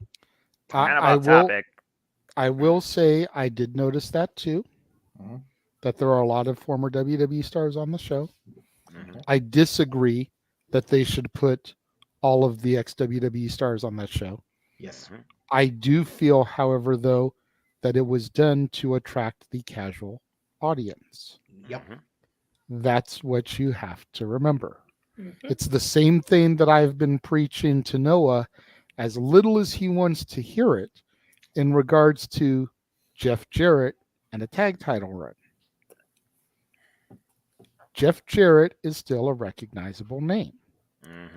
I will say I did notice that too. Mm-hmm. That there are a lot of former WWE stars on the show. Mm-hmm. I disagree that they should put all of the ex-WWE stars on that show. Yes. I do feel, however, though, that it was done to attract the casual audience. Yep. That's what you have to remember. It's the same thing that I've been preaching to Noah, as little as he wants to hear it, in regards to Jeff Jarrett and a tag title run. Jeff Jarrett is still a recognizable name.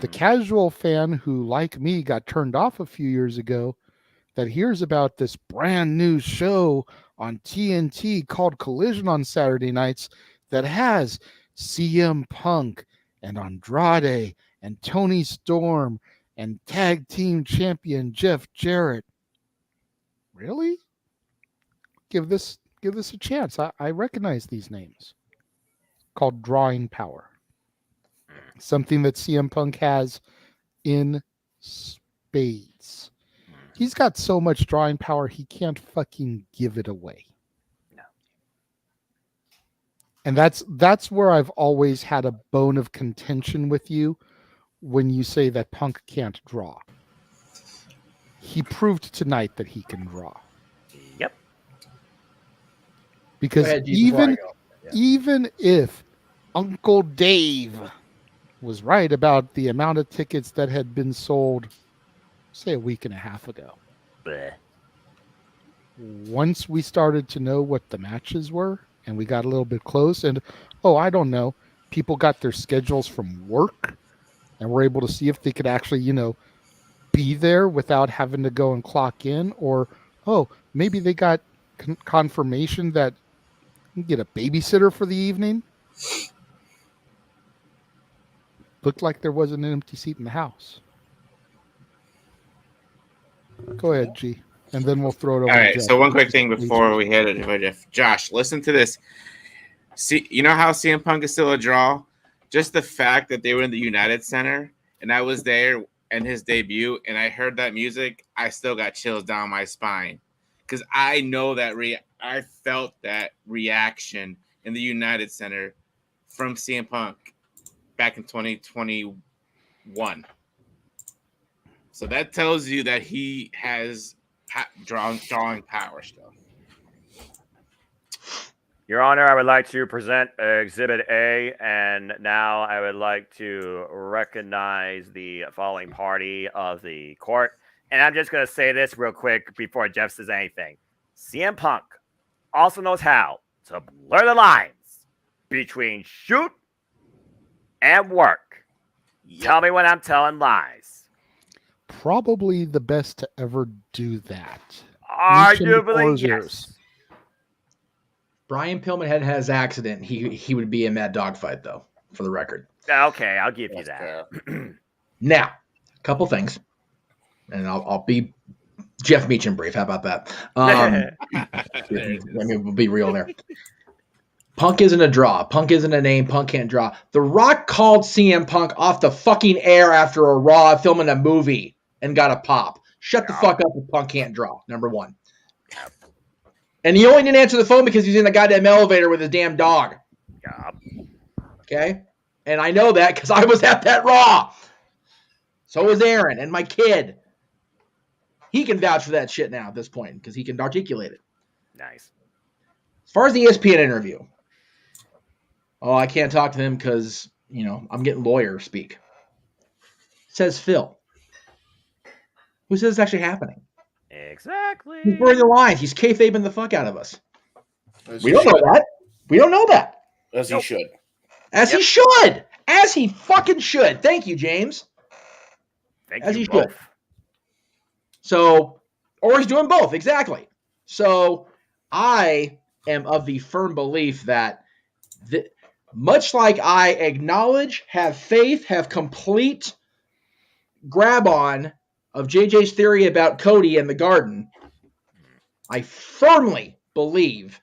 The casual fan who, like me, got turned off a few years ago, that hears about this brand new show on TNT called Collision on Saturday nights that has CM Punk and Andrade and Tony Storm and tag team champion Jeff Jarrett. Really? Give this a chance. I recognize these names. Called drawing power. Something that CM Punk has in spades. He's got so much drawing power, he can't fucking give it away. No. And that's where I've always had a bone of contention with you when you say that Punk can't draw. He proved tonight that he can draw. Yep. Because even if Uncle Dave was right about the amount of tickets that had been sold, say, a week and a half ago. Bleh. Once we started to know what the matches were, and we got a little bit close, and, I don't know, people got their schedules from work, and were able to see if they could actually, be there without having to go and clock in, or, maybe they got confirmation that you can get a babysitter for the evening. Looked like there wasn't an empty seat in the house. Go ahead, G, and then we'll throw it over. All right. Jeff. So one quick thing before we hit it, Jeff. Josh, listen to this. See, you know how CM Punk is still a draw? Just the fact that they were in the United Center and I was there in his debut and I heard that music, I still got chills down my spine because I know that I felt that reaction in the United Center from CM Punk back in 2021. So that tells you that he has drawing power still. Your Honor, I would like to present Exhibit A, and now I would like to recognize the following party of the court. And I'm just going to say this real quick before Jeff says anything. CM Punk also knows how to blur the lines between shoot and work. Tell me when I'm telling lies. Probably the best to ever do that. Arguably, yes. Brian Pillman had his accident. He would be in that dogfight, though, for the record. Okay, I'll give you that. Now, a couple things, and I'll be Jeff Meacham brief. How about that? We'll be real there. Punk isn't a draw. Punk isn't a name. Punk can't draw. The Rock called CM Punk off the fucking air after a Raw filming a movie and got a pop. Shut the fuck up if Punk can't draw, number one. And he only didn't answer the phone because he's in the goddamn elevator with his damn dog. Okay? And I know that because I was at that Raw. So was Aaron and my kid. He can vouch for that shit now at this point because he can articulate it. Nice. As far as the ESPN interview, I can't talk to him because, I'm getting lawyer speak. Says Phil. Who says it's actually happening? Exactly. He's blurring the lines. He's kayfabing the fuck out of us. We don't know that. We don't know that. As he should. As he should. As he fucking should. Thank you, James. As he should. So, or he's doing both. Exactly. So, I am of the firm belief that much like I acknowledge, have faith, have complete grab on of JJ's theory about Cody and the Garden, I firmly believe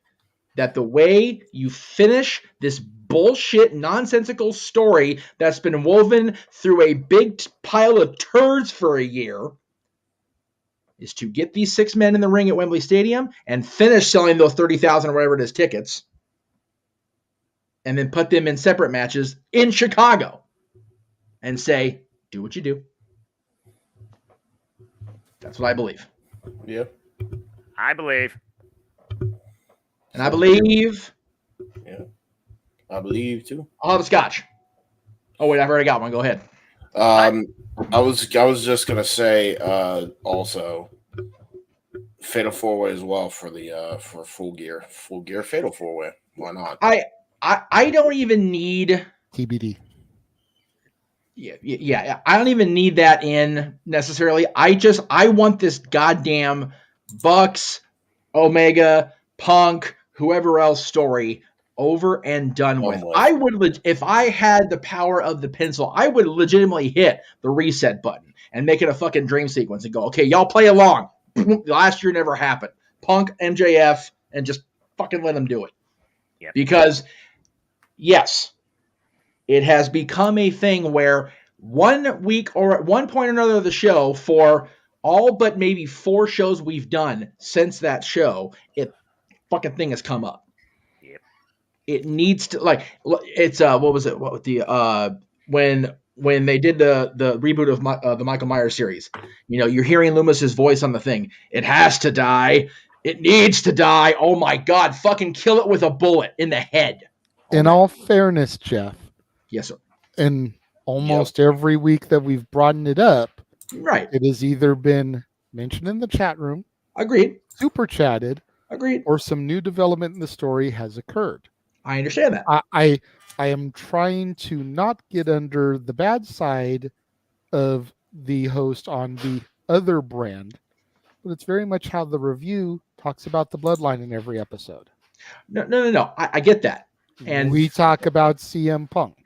that the way you finish this bullshit, nonsensical story that's been woven through a big pile of turds for a year is to get these 6 men in the ring at Wembley Stadium and finish selling those 30,000 or whatever it is tickets, and then put them in separate matches in Chicago and say, do what you do. That's what I believe. Yeah. I believe. And I believe. Yeah. I believe too. I'll have a scotch. Oh wait, I've already got one. Go ahead. I was just gonna say also Fatal 4-Way as well for the for Full Gear Fatal 4-Way. Why not? I don't even need TBD. Yeah. I don't even need that in necessarily. I want this goddamn Bucks, Omega, Punk, whoever else story over and done with. I would, if I had the power of the pencil, I would legitimately hit the reset button and make it a fucking dream sequence and go, okay, y'all play along. Last year never happened. Punk, MJF, and just fucking let them do it. Yep. Because, yes, it has become a thing where 1 week or at one point or another of the show, for all but maybe 4 shows we've done since that show, it fucking thing has come up. Yep. It needs to, like, it's what was it? What the when they did the reboot of the Michael Myers series, you know, you're hearing Loomis's voice on the thing. It has to die. It needs to die. Oh my God! Fucking kill it with a bullet in the head. In all fairness, Jeff. Yes, sir. And almost every week that we've broadened it up, right, it has either been mentioned in the chat room, agreed, super chatted, agreed, or some new development in the story has occurred. I understand that. I am trying to not get under the bad side of the host on the other brand, but it's very much how the review talks about the bloodline in every episode. No. I get that. And we talk about CM Punk.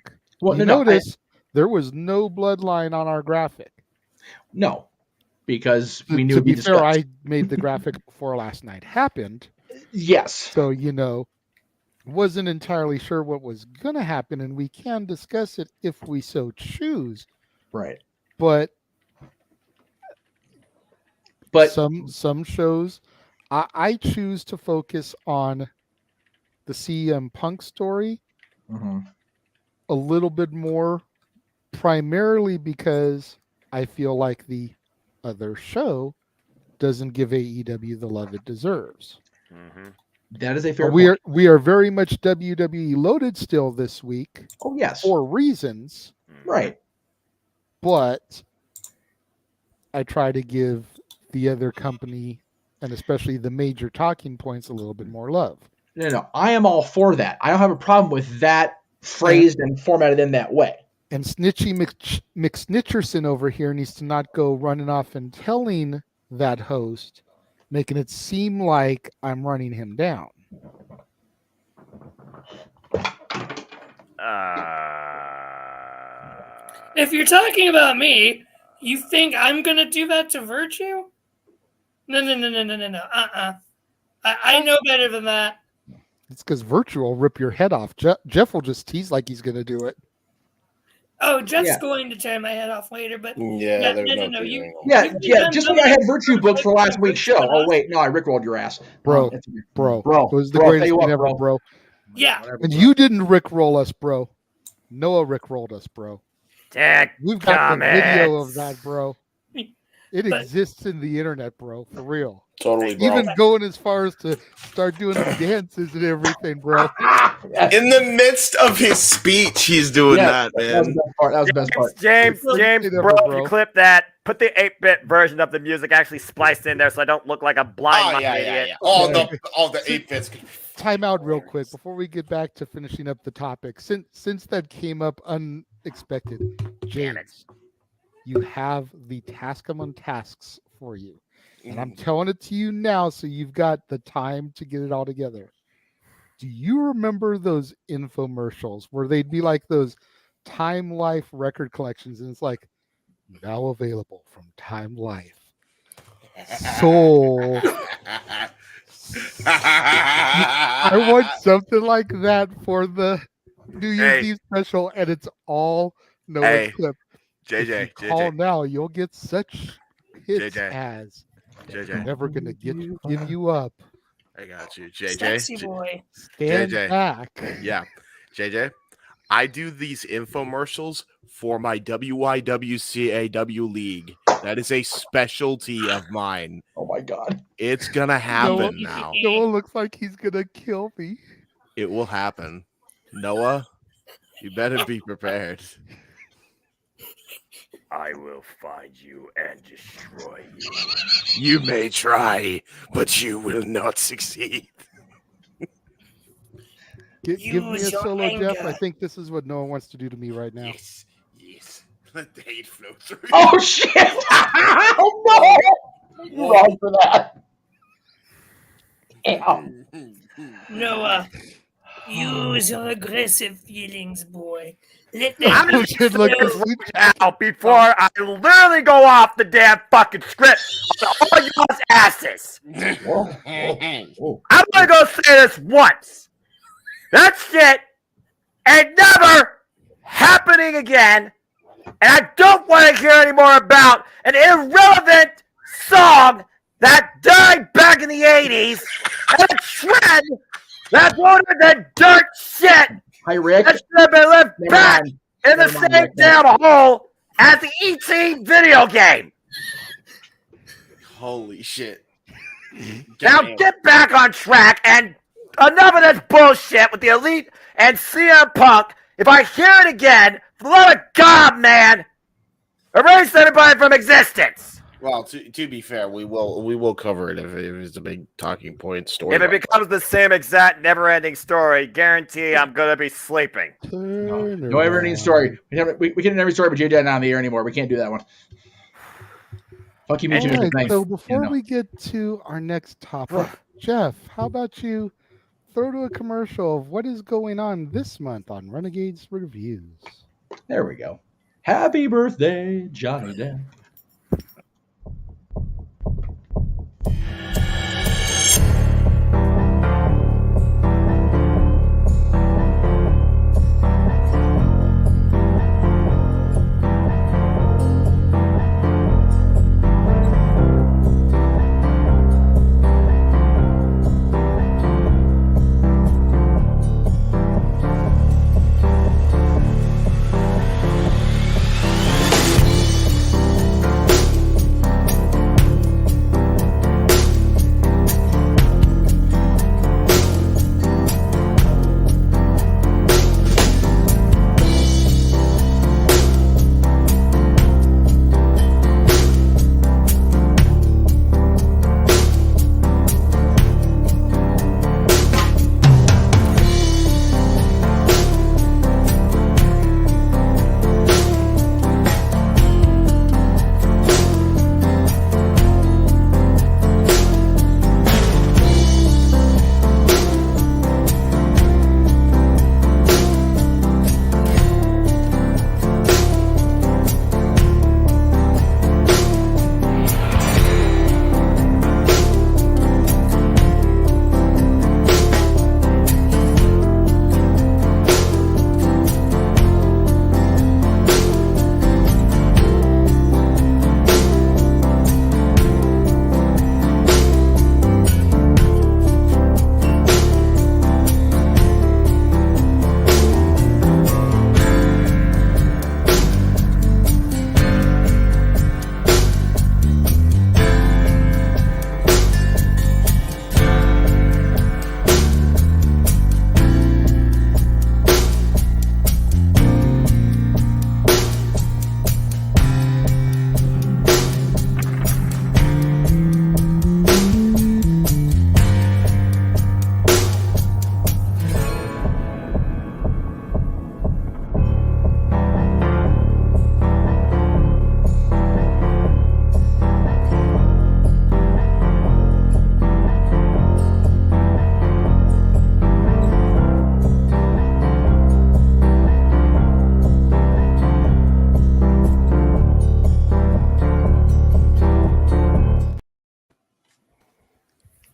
Well, notice there was no bloodline on our graphic. No, because we knew. To be fair, I made the graphic before last night happened. Yes. So, wasn't entirely sure what was going to happen, and we can discuss it if we so choose. Right. But some shows, I choose to focus on the CM Punk story a little bit more, primarily because I feel like the other show doesn't give AEW the love it deserves. Mm-hmm. That is a fair point. We are very much WWE loaded still this week. Oh, yes. For reasons. Right. But I try to give the other company, and especially the major talking points, a little bit more love. No. I am all for that. I don't have a problem with that phrased and formatted in that way. And Snitchy McSnitcherson over here needs to not go running off and telling that host, making it seem like I'm running him down. If you're talking about me, you think I'm going to do that to Virtue? No. I know better than that. It's because Virtue will rip your head off. Jeff will just tease like he's going to do it. Oh, Jeff's going to tear my head off later, but no. Just when I had Virtue booked for last week's show. Oh wait, no, I rickrolled your ass, bro. It was the greatest thing ever, bro. Yeah, and you didn't rickroll us, bro. Noah rickrolled us, bro. We've got the video of that, bro. It exists in the internet, bro, for real. Totally, bro. Even going as far as to start doing the dances and everything, bro. In the midst of his speech, he's doing that, man. That was the best part. James, bro, you clip that. Put the 8-bit version of the music actually spliced in there so I don't look like a blind idiot. Yeah. All the 8-bits. Time out real quick before we get back to finishing up the topic. Since that came up unexpected, James, you have the task among tasks for you. And I'm telling it to you now so you've got the time to get it all together. Do you remember those infomercials where they'd be like those Time Life record collections and it's like, now available from Time Life. Soul. I want something like that for the New Year's Eve special, and it's all Noah's clip. JJ, call now, you'll get such hits JJ, as JJ. Never gonna give you up. I got you, JJ. Sexy boy. Stand JJ. back. Yeah, JJ. I do these infomercials for my WYWCAW league That is a specialty of mine. Oh my God. It's gonna happen now. Noah looks like he's gonna kill me. It will happen. Noah, you better be prepared. I will find you and destroy you. You may try, but you will not succeed. Give me a solo, Jeff. I think this is what Noah wants to do to me right now. Yes. Let the hate flow through. Oh shit! Oh no! You're wrong for that. Damn. Noah, use your aggressive feelings, boy. Let I'm them just looking out before I literally go off the damn fucking script on all y'all's asses. I'm gonna go say this once. That shit ain't never happening again. And I don't want to hear any more about an irrelevant song that died back in the 80s and a trend that voted the dirt shit. Hi, Rick. That should have been left back in the same damn hole as the E.T. video game. Holy shit. Now get back on track and enough of this bullshit with the Elite and CM Punk. If I hear it again, for the love of God, man, erase everybody from existence. Well, to be fair, we will cover it if it's a big talking point story. If it becomes the same exact never-ending story, guarantee I'm gonna be sleeping. No never-ending story. We can't end every story, but JJ not on the air anymore. We can't do that one. Fuck you, me too. Right, so before we get to our next topic, Jeff, how about you throw to a commercial of what is going on this month on Renegades Reviews? There we go. Happy birthday, Johnny Depp.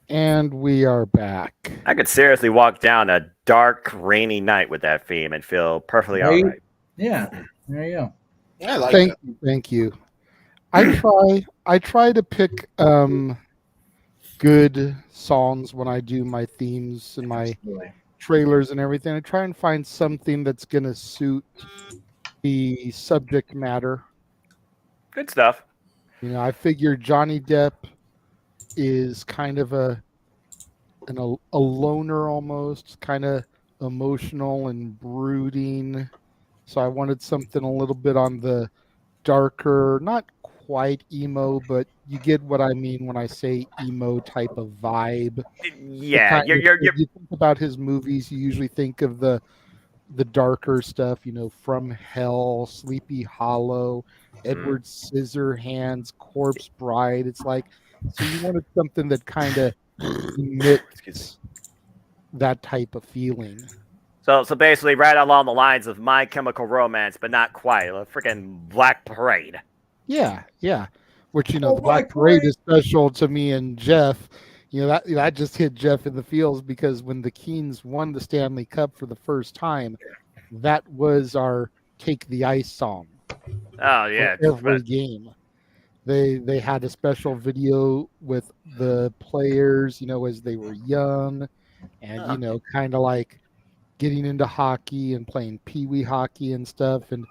And we are back. I could seriously walk down a dark, rainy night with that theme and feel perfectly all right. Yeah, there you go. I like Thank that. you, thank you. I try to pick good songs when I do my themes and my trailers and everything. I try and find something that's gonna suit the subject matter. Good stuff. I figure Johnny Depp is kind of a loner almost, kind of emotional and brooding. So I wanted something a little bit on the darker, not quite emo, but you get what I mean when I say emo type of vibe. Yeah, if you think about his movies, you usually think of the darker stuff, From Hell, Sleepy Hollow, Edward Scissorhands, Corpse Bride. It's like, so you wanted something that kind of emits that type of feeling. So basically, right along the lines of My Chemical Romance, but not quite. A freaking Black Parade. Yeah. Which the Black Parade is special to me and Jeff. That just hit Jeff in the feels because when the Keens won the Stanley Cup for the first time, that was our Take the Ice song. Oh yeah, for every game. They had a special video with the players, as they were young, and kind of like getting into hockey and playing pee-wee hockey and stuff. And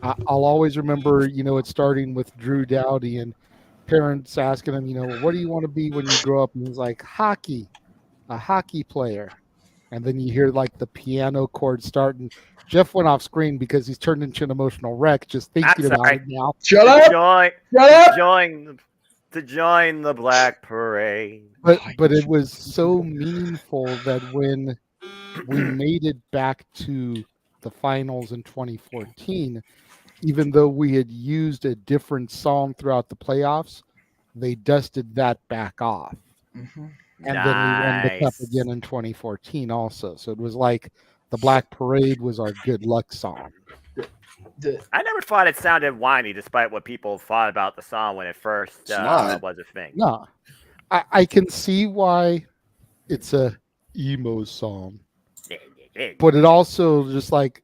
I'll always remember, it starting with Drew Doughty and parents asking him, what do you want to be when you grow up? And he's like, a hockey player. And then you hear like the piano chord start, and Jeff went off screen because he's turned into an emotional wreck just thinking about it now. Shut up! To join the Black Parade. But it was so meaningful that when we made it back to the finals in 2014, even though we had used a different song throughout the playoffs, they dusted that back off. Mm-hmm. And then we won the cup again in 2014 also. So it was like the Black Parade was our good luck song. I never thought it sounded whiny, despite what people thought about the song when it first was a thing. No, I can see why it's a emo song, but it also just like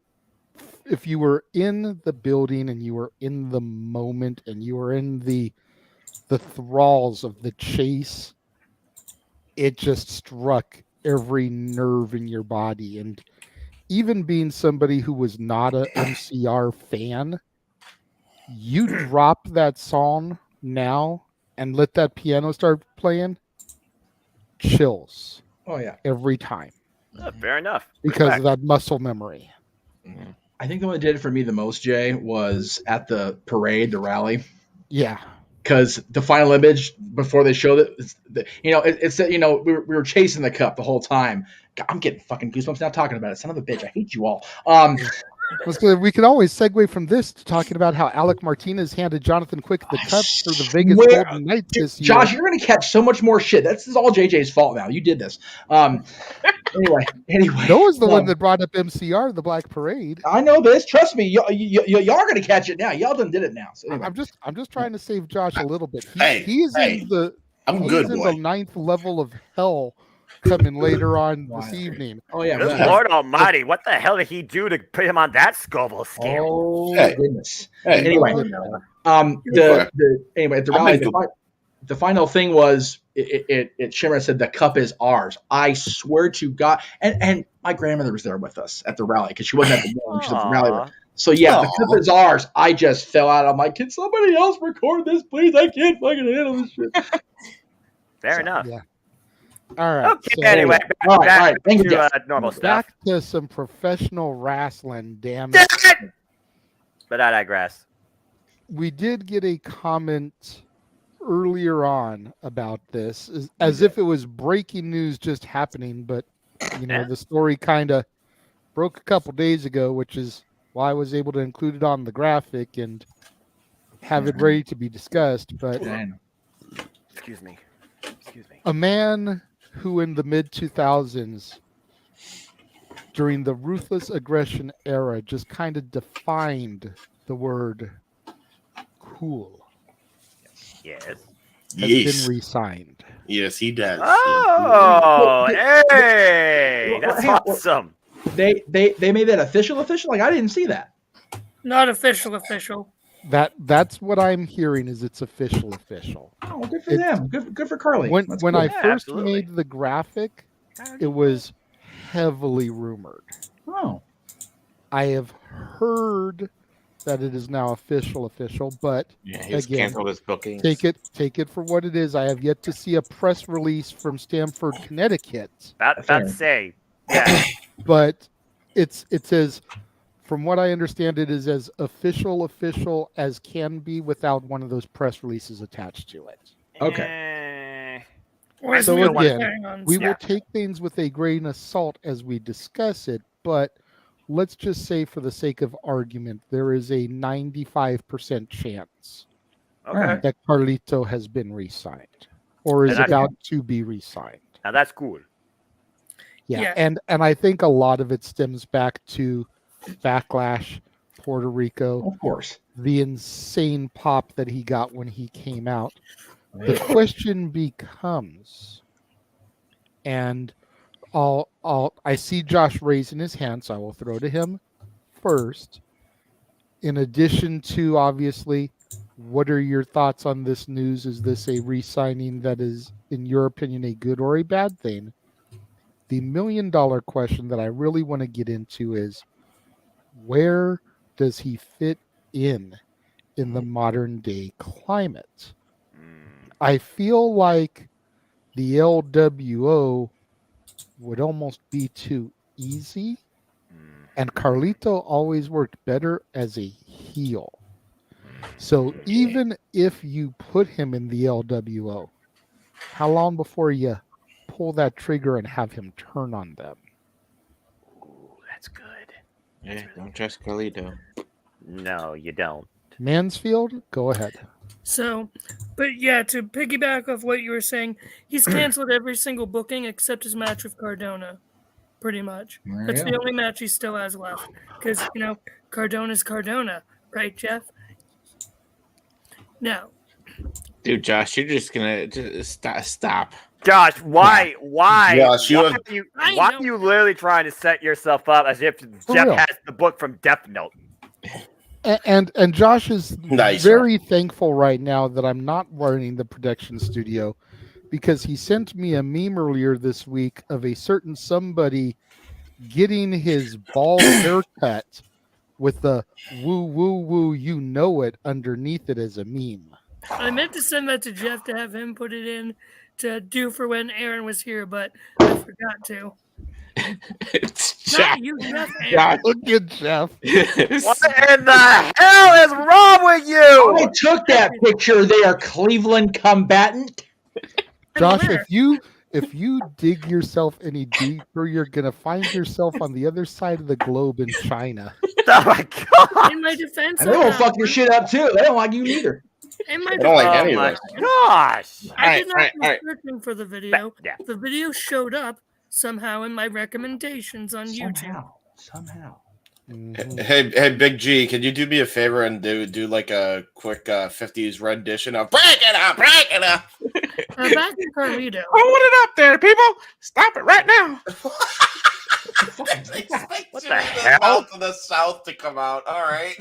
if you were in the building and you were in the moment and you were in the thralls of the chase, it just struck every nerve in your body. And even being somebody who was not a MCR fan, you drop that song now and let that piano start playing, chills. Oh yeah, every time. Fair enough. Because of that muscle memory. I think the one that did it for me the most, Jay, was at the parade, the rally. Yeah. Because the final image before they showed it, it's we were chasing the cup the whole time. God, I'm getting fucking goosebumps now talking about it. Son of a bitch, I hate you all. We could always segue from this to talking about how Alec Martinez handed Jonathan Quick the cup for the Vegas Golden Knights this year. Josh, you're going to catch so much more shit. This is all JJ's fault now. You did this. Anyway. Noah's the one that brought up MCR, the Black Parade. I know this. Trust me. Y'all are going to catch it now. Y'all done did it now. So anyway. I'm just trying to save Josh a little bit. He is in the ninth level of hell coming later on this evening. Oh yeah, good Lord Almighty! What the hell did he do to put him on that Scoville scale? Oh goodness! Anyway, at the rally, the final thing was it. Shimmer said the cup is ours. I swear to God, and my grandmother was there with us at the rally because she wasn't at the meeting. She was at the rally. So yeah, the cup is ours. I just fell out. I'm like, can somebody else record this, please? I can't fucking handle this shit. Fair enough. Yeah. All right. Okay. So, anyway, back to normal stuff. Back to some professional wrestling. Damn it! But I digress. We did get a comment earlier on about this, as if it was breaking news just happening. But the story kind of broke a couple days ago, which is why I was able to include it on the graphic and have it ready to be discussed. But excuse me. A man who in the mid-2000s, during the ruthless aggression era, just kind of defined the word cool. Yes. Has been re-signed. Yes, he does. Oh, hey! That's awesome. They made that official? Like, I didn't see that. Not official. That's what I'm hearing is it's official. Oh, good for them. Good for Carly. When cool. I first made the graphic, it was heavily rumored. Oh. I have heard that it is now official, but he's again, canceled his bookings. Take it for what it is. I have yet to see a press release from Stamford, Connecticut. That's say, yeah. But it says, from what I understand, it is as official as can be without one of those press releases attached to it. Okay. So again, we will take things with a grain of salt as we discuss it, but let's just say, for the sake of argument, there is a 95% chance that Carlito has been re-signed or is about to be re-signed. Now that's cool. Yeah. And I think a lot of it stems back to Backlash, Puerto Rico. Of course. The insane pop that he got when he came out. The question becomes, and I see Josh raising his hand, so I will throw to him first. In addition to, obviously, what are your thoughts on this news? Is this a re-signing that is, in your opinion, a good or a bad thing? The $1 million question that I really want to get into is, where does he fit in the modern day climate? I feel like the LWO would almost be too easy, and Carlito always worked better as a heel. So even if you put him in the LWO, how long before you pull that trigger and have him turn on them? Ooh, that's good. Yeah, don't trust Carlito. No, you don't. Mansfield, go ahead. So, but yeah, to piggyback off what you were saying, he's canceled every single booking except his match with Cardona, pretty much. That's the only match he still has left. Because, Cardona's Cardona, right, Jeff? No. Dude, Josh, you're just gonna stop. Josh, why? Josh, why are you literally trying to set yourself up as if Jeff real. has the book from Death Note? And Josh is very thankful right now that I'm not running the production studio, because he sent me a meme earlier this week of a certain somebody getting his bald haircut with the woo woo woo you know it underneath it as a meme. I meant to send that to Jeff to have him put it in to do for when Aaron was here, but I forgot to. Jeff. You, Jeff. Look at Jeff. What in the hell is wrong with you? I took that picture. They are Cleveland combatant. Josh, if you dig yourself any deeper, you're gonna find yourself on the other side of the globe in China. Oh my god! In my defense, and they will fuck your shit up too. They don't like you neither. I don't like any of this. Gosh! I did not go searching for the video. The video showed up somehow in my recommendations on YouTube. Somehow. Hey, Big G, can you do me a favor and do like a quick 50s rendition of "Break It Up, Break It Up"? Back to Carlito. Hold it up there, people! Stop it right now! What the hell? To the south to come out. All right.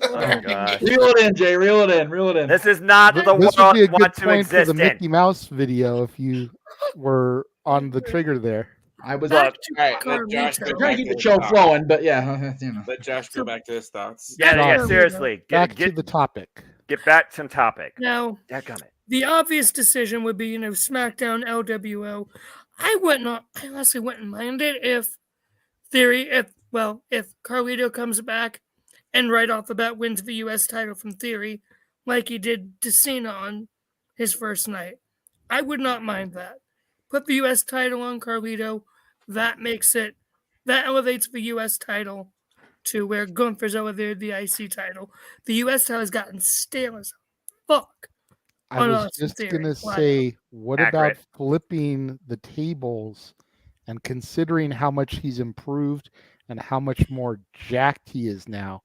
Oh my gosh. Reel it in, Jay. Reel it in. This is not the This world would be a we want good to point exist for the in. Mickey Mouse video if you were on the trigger there. I was let Josh trying to keep the show flowing, but yeah, Let Josh go back to his thoughts. Yeah, seriously. Back to the topic. Get back to the topic. Now, the obvious decision would be, SmackDown LWO. I honestly wouldn't mind it if Carlito comes back and right off the bat wins the U.S. title from Theory, like he did to Cena on his first night. I would not mind that. Put the U.S. title on Carlito. That elevates the U.S. title to where Gunther's elevated the IC title. The U.S. title has gotten stale as fuck. I was just going to say, what about flipping the tables and considering how much he's improved and how much more jacked he is now?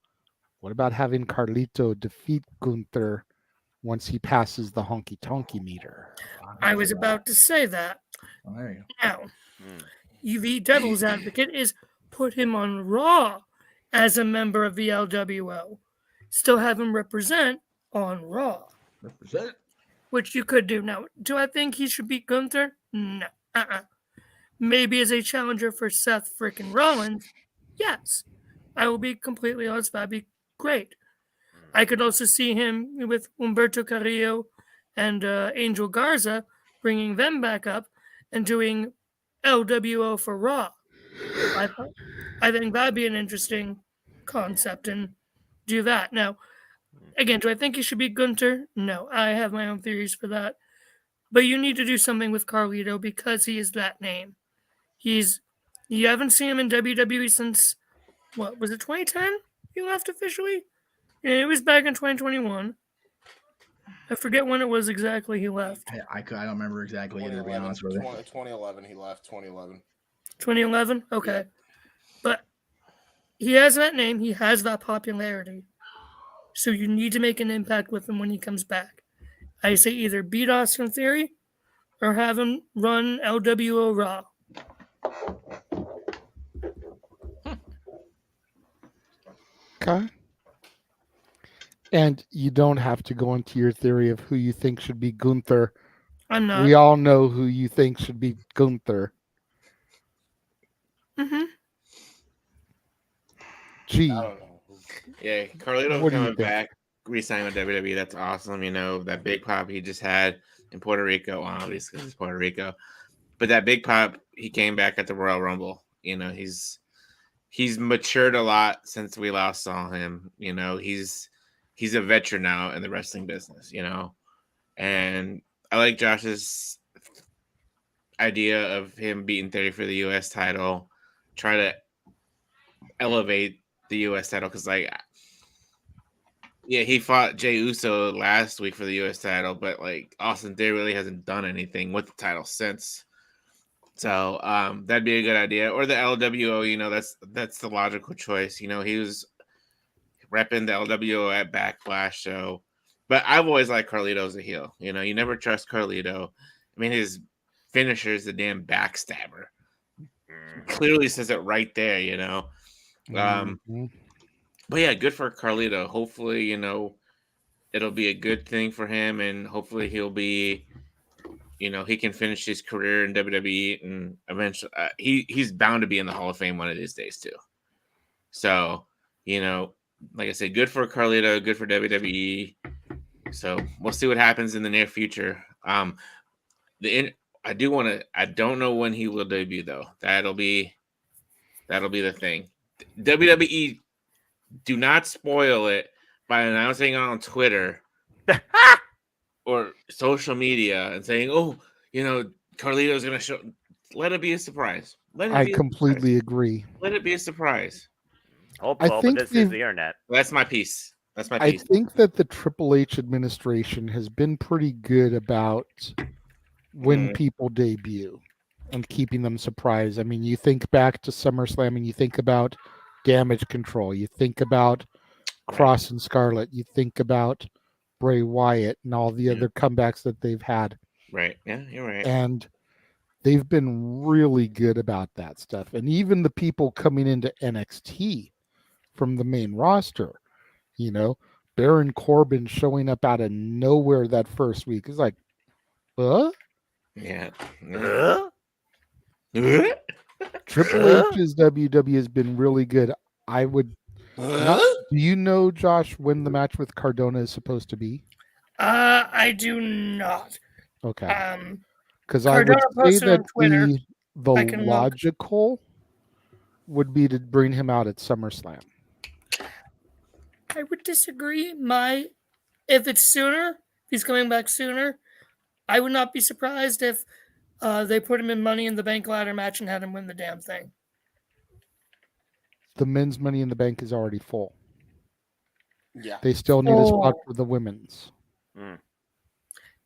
What about having Carlito defeat Gunther once he passes the honky-tonky meter? I was about to say that. Oh, there you go. Now, the devil's advocate is put him on Raw as a member of the LWO. Still have him represent on Raw. Represent? Which you could do. Now, do I think he should beat Gunther? No. Maybe as a challenger for Seth frickin' Rollins? Yes. I will be completely honest. That'd be great. I could also see him with Humberto Carrillo and Angel Garza, bringing them back up and doing LWO for Raw. I think that'd be an interesting concept and do that. Now, again, do I think he should be Gunther? No, I have my own theories for that. But you need to do something with Carlito because he is that name. You haven't seen him in WWE since, what, was it 2010? He left officially? Yeah, it was back in 2021. I forget when it was exactly he left. I don't remember exactly either, to be honest with you. 2011, he left. 2011. 2011? Okay. Yeah. But he has that name. He has that popularity. So you need to make an impact with him when he comes back. I say either beat Austin Theory or have him run LWO Raw. Okay. And you don't have to go into your theory of who you think should be Gunther. I'm not. We all know who you think should be Gunther. Mm-hmm. Gee. Yeah, Carlito coming back, re-signing with WWE. That's awesome. You know, that big pop he just had in Puerto Rico. Well, obviously, it's Puerto Rico. But that big pop, he came back at the Royal Rumble. You know, he's matured a lot since we last saw him. You know, he's a veteran now in the wrestling business, you know. And I like Josh's idea of him beating Theory for the U.S. title, try to elevate the U.S. title because, like, yeah, he fought Jey Uso last week for the U.S. title, but, like, Austin Theory really hasn't done anything with the title since. So that'd be a good idea. Or the LWO, you know, that's the logical choice. You know, he was repping the LWO at Backlash, so. But I've always liked Carlito as a heel. You know, you never trust Carlito. I mean, his finisher is the damn backstabber. Clearly says it right there, you know. But yeah, good for Carlito. Hopefully, you know, it'll be a good thing for him, and hopefully he'll be, you know, he can finish his career in WWE, and eventually he's bound to be in the Hall of Fame one of these days too. So, you know, like I said, good for Carlito, good for WWE. So we'll see what happens in the near future. I don't know when he will debut though. That'll be the thing. WWE, do not spoil it by announcing it on Twitter or social media and saying, "Oh, you know, Carlito's going to show." Let it be a surprise. I completely agree. Let it be a surprise. Hopefully, but this is the internet. That's my piece. That's my piece. I think that the Triple H administration has been pretty good about when people debut and keeping them surprised. I mean, you think back to SummerSlam and you think about Damage Control. You think about Cross and Scarlett. You think about Bray Wyatt and all the other comebacks that they've had. Right. Yeah, you're right. And they've been really good about that stuff. And even the people coming into NXT from the main roster, you know, Baron Corbin showing up out of nowhere that first week is like, huh? Yeah. Triple H's WWE has been really good. I would. Do you know, Josh, when the match with Cardona is supposed to be? I do not. Okay. Because I would say that the logical would be to bring him out at SummerSlam. I would disagree. If it's sooner, if he's coming back sooner, I would not be surprised if they put him in Money in the Bank ladder match and had him win the damn thing. The men's Money in the Bank is already full. Yeah. They still need a spot for the women's.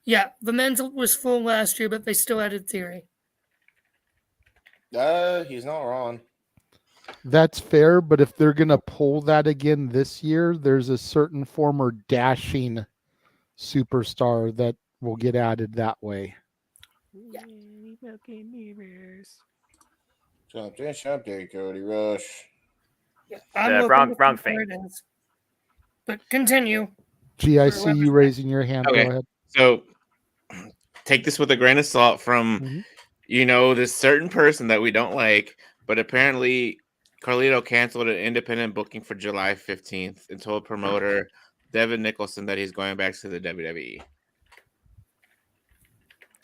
Yeah, the men's was full last year, but they still added Theory. He's not wrong. That's fair, but if they're going to pull that again this year, there's a certain former dashing superstar that will get added that way. Yeah. Something, Cody Rush. Yeah, wrong thing. But continue. Gee, I see you raising your hand. Okay. Go ahead. So take this with a grain of salt from, you know, this certain person that we don't like, but apparently Carlito canceled an independent booking for July 15th and told promoter Devin Nicholson that he's going back to the WWE.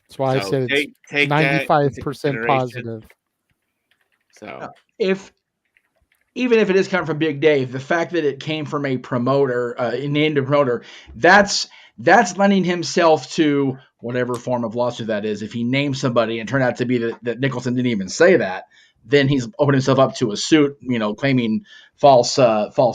That's why I said it's 95% positive. So even if it is coming from Big Dave, the fact that it came from a promoter, named a promoter, that's lending himself to whatever form of lawsuit that is. If he names somebody and turned out to be that Nicholson didn't even say that, then he's opened himself up to a suit, claiming false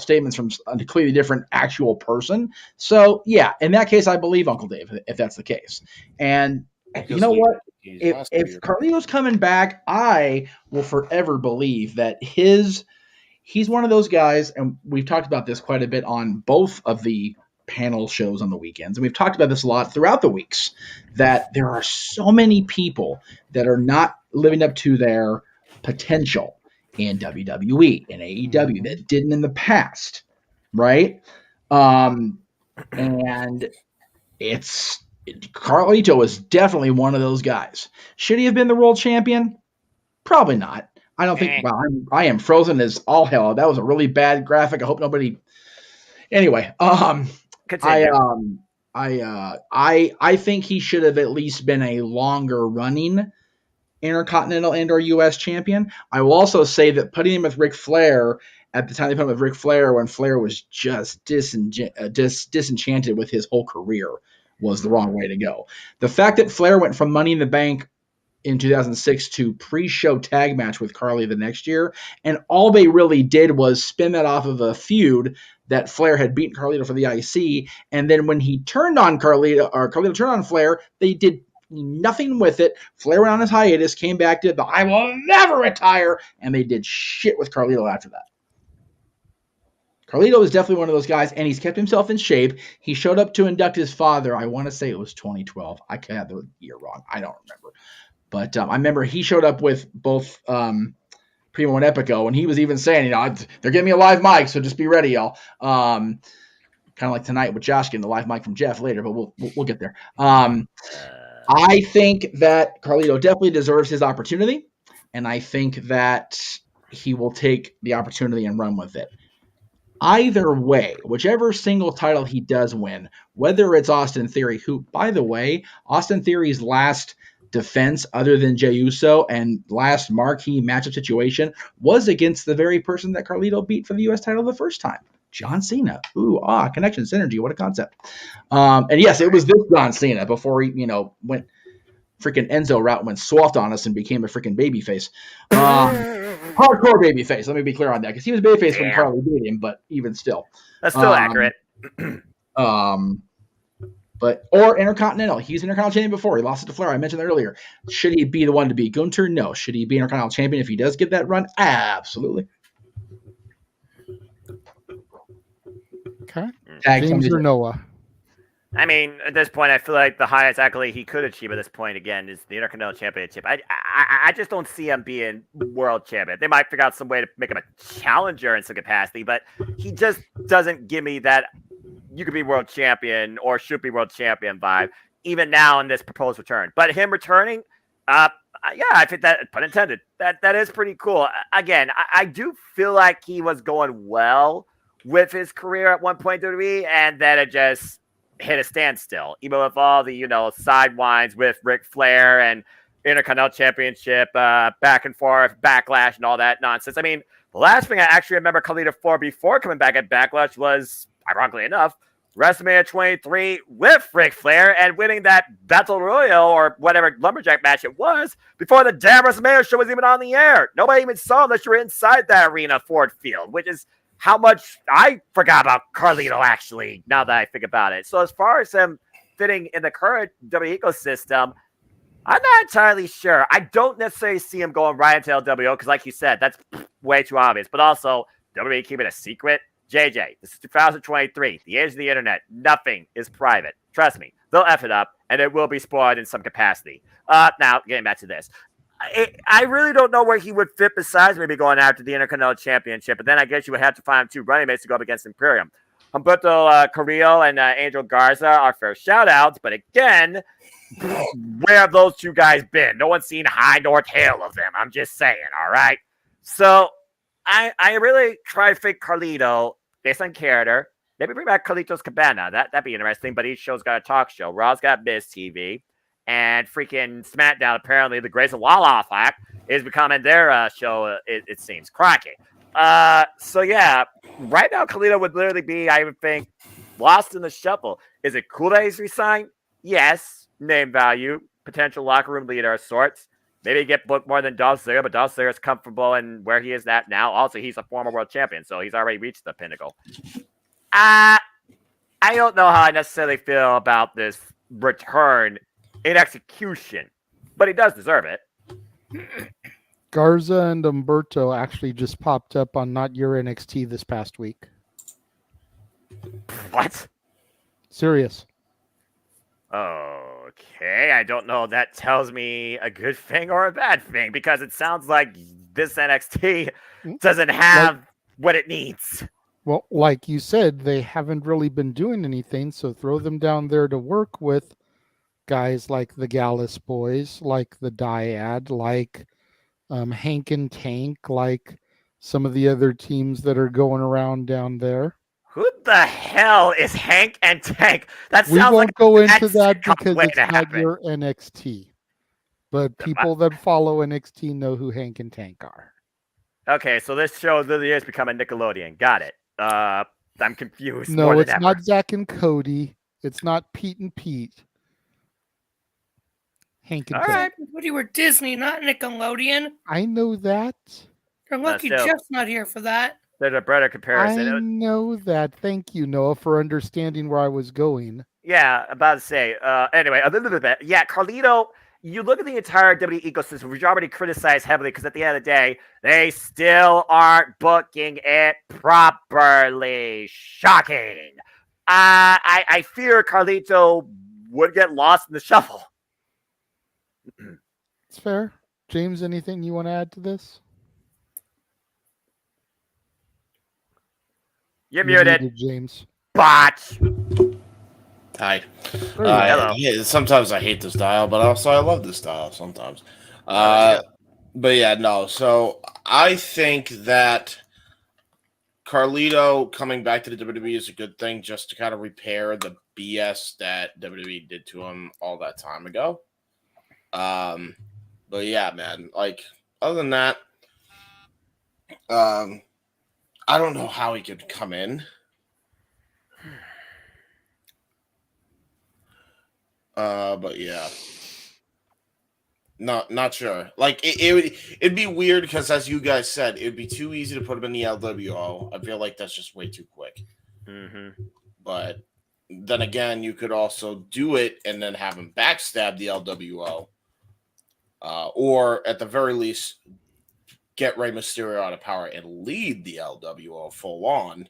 statements from a completely different actual person. So yeah, in that case, I believe Uncle Dave if that's the case. And you know what? If Carlito's coming back, I will forever believe that he's one of those guys, and we've talked about this quite a bit on both of the panel shows on the weekends, and we've talked about this a lot throughout the weeks, that there are so many people that are not living up to their potential in WWE and AEW that didn't in the past, right? And Carlito is definitely one of those guys. Should he have been the world champion? Probably not. I don't think. Well, I am frozen as all hell. That was a really bad graphic. I hope nobody. Anyway, Continue. I think he should have at least been a longer running Intercontinental and/or U.S. champion. I will also say that putting him with Ric Flair at the time they put him with Ric Flair, when Flair was just disenchanted with his whole career, was the wrong way to go. The fact that Flair went from Money in the Bank in 2006 to pre-show tag match with Carly the next year, and all they really did was spin that off of a feud that Flair had beaten Carlito for the IC, and then when he turned on Carlito, or Carlito turned on Flair, they did nothing with it. Flair went on his hiatus, came back, did the I will never retire, and they did shit with Carlito after that. Carlito is definitely one of those guys, and he's kept himself in shape. He showed up to induct his father. I want to say it was 2012. I could have the year wrong. I don't remember. But I remember he showed up with both Primo and Epico, and he was even saying, they're giving me a live mic, so just be ready, y'all. Kind of like tonight with Josh getting the live mic from Jeff later, but we'll get there. I think that Carlito definitely deserves his opportunity, and I think that he will take the opportunity and run with it. Either way, whichever single title he does win, whether it's Austin Theory, who, by the way, Austin Theory's last defense other than Jey Uso and last marquee matchup situation was against the very person that Carlito beat for the U.S. title the first time, John Cena. Connection synergy. What a concept. And yes, it was this John Cena before he, went freaking Enzo route, went soft on us and became a freaking babyface. Hardcore babyface. Let me be clear on that, because he was babyface when Carly beat him, but even still. That's still accurate. Or Intercontinental. He's Intercontinental champion before. He lost it to Flair. I mentioned that earlier. Should he be the one to beat Gunther? No. Should he be Intercontinental champion if he does get that run? Absolutely. Okay. James or Noah? I mean, at this point, I feel like the highest accolade he could achieve at this point, again, is the Intercontinental Championship. I just don't see him being world champion. They might figure out some way to make him a challenger in some capacity, but he just doesn't give me that you could be world champion or should be world champion vibe, even now in this proposed return. But him returning, yeah, I think that, pun intended, that is pretty cool. Again, I do feel like he was going well with his career at one point in WWE, and then it just hit a standstill, even with all the, sidewinds with Ric Flair and Intercontinental Championship, back and forth, Backlash, and all that nonsense. I mean, the last thing I actually remember Carlito for before coming back at Backlash was, ironically enough, WrestleMania 23 with Ric Flair and winning that Battle Royal or whatever lumberjack match it was before the damn WrestleMania show was even on the air. Nobody even saw unless you were inside that arena, Ford Field, which is how much I forgot about Carlito, actually, now that I think about it. So as far as him fitting in the current WWE ecosystem, I'm not entirely sure. I don't necessarily see him going right into LWO because, like you said, that's way too obvious. But also, WWE keeping it a secret. JJ, this is 2023, the age of the internet. Nothing is private. Trust me, they'll F it up, and it will be spoiled in some capacity. Now, getting back to this. I really don't know where he would fit besides maybe going after the Intercontinental Championship, but then I guess you would have to find two running mates to go up against Imperium. Humberto Carrillo and Angel Garza are fair shout-outs, but again, where have those two guys been? No one's seen high nor tail of them. I'm just saying, all right? So, I really try to think Carlito based on character. Maybe bring back Carlito's Cabana. That'd be interesting. But each show's got a talk show. Raw's got Biz TV, and freaking SmackDown. Apparently, the Grayson Waller act is becoming their show. It seems cracking. So yeah, right now Carlito would literally be, I would think, lost in the shuffle. Is it cool that he's resigned? Yes. Name value, potential locker room leader of sorts. Maybe get booked more than Dolph Ziggler, but Dolph Ziggler is comfortable in where he is at now. Also, he's a former world champion, so he's already reached the pinnacle. I don't know how I necessarily feel about this return in execution, but he does deserve it. Garza and Umberto actually just popped up on Not Your NXT this past week. What? Serious. Okay, I don't know if that tells me a good thing or a bad thing, because it sounds like this NXT doesn't have what it needs. Well, like you said, they haven't really been doing anything, so throw them down there to work with guys like the Gallus Boys, like the Dyad, like Hank and Tank, like some of the other teams that are going around down there. Who the hell is Hank and Tank? That We sounds won't like go into that because way it's to not happen. your NXT. But people that follow NXT know who Hank and Tank are. Okay, so this show literally is becoming Nickelodeon. Got it. I'm confused. No, more it's than not ever. Zach and Cody. It's not Pete and Pete. Hank and All Tank. right. Cody, we're Disney, not Nickelodeon. I know that. You're lucky still. Jeff's not here for that. There's a better comparison. I know that. Thank you, Noah, for understanding where I was going. Yeah, about to say. Anyway, a little bit. Yeah, Carlito, you look at the entire WWE ecosystem, which you already criticized heavily, because at the end of the day, they still aren't booking it properly. Shocking. I fear Carlito would get lost in the shuffle. It's fair. James, anything you want to add to this? You're muted. James. Botch. Hi. Hello. Yeah, sometimes I hate this dial, but also I love this dial sometimes. But yeah, no. So I think that Carlito coming back to the WWE is a good thing, just to kind of repair the BS that WWE did to him all that time ago. But yeah, man, like, other than that, I don't know how he could come in. But yeah, not sure. Like, it'd be weird because, as you guys said, it'd be too easy to put him in the LWO. I feel like that's just way too quick. Mm-hmm. But then again, you could also do it and then have him backstab the LWO, or at the very least, get Rey Mysterio out of power and lead the LWO full on.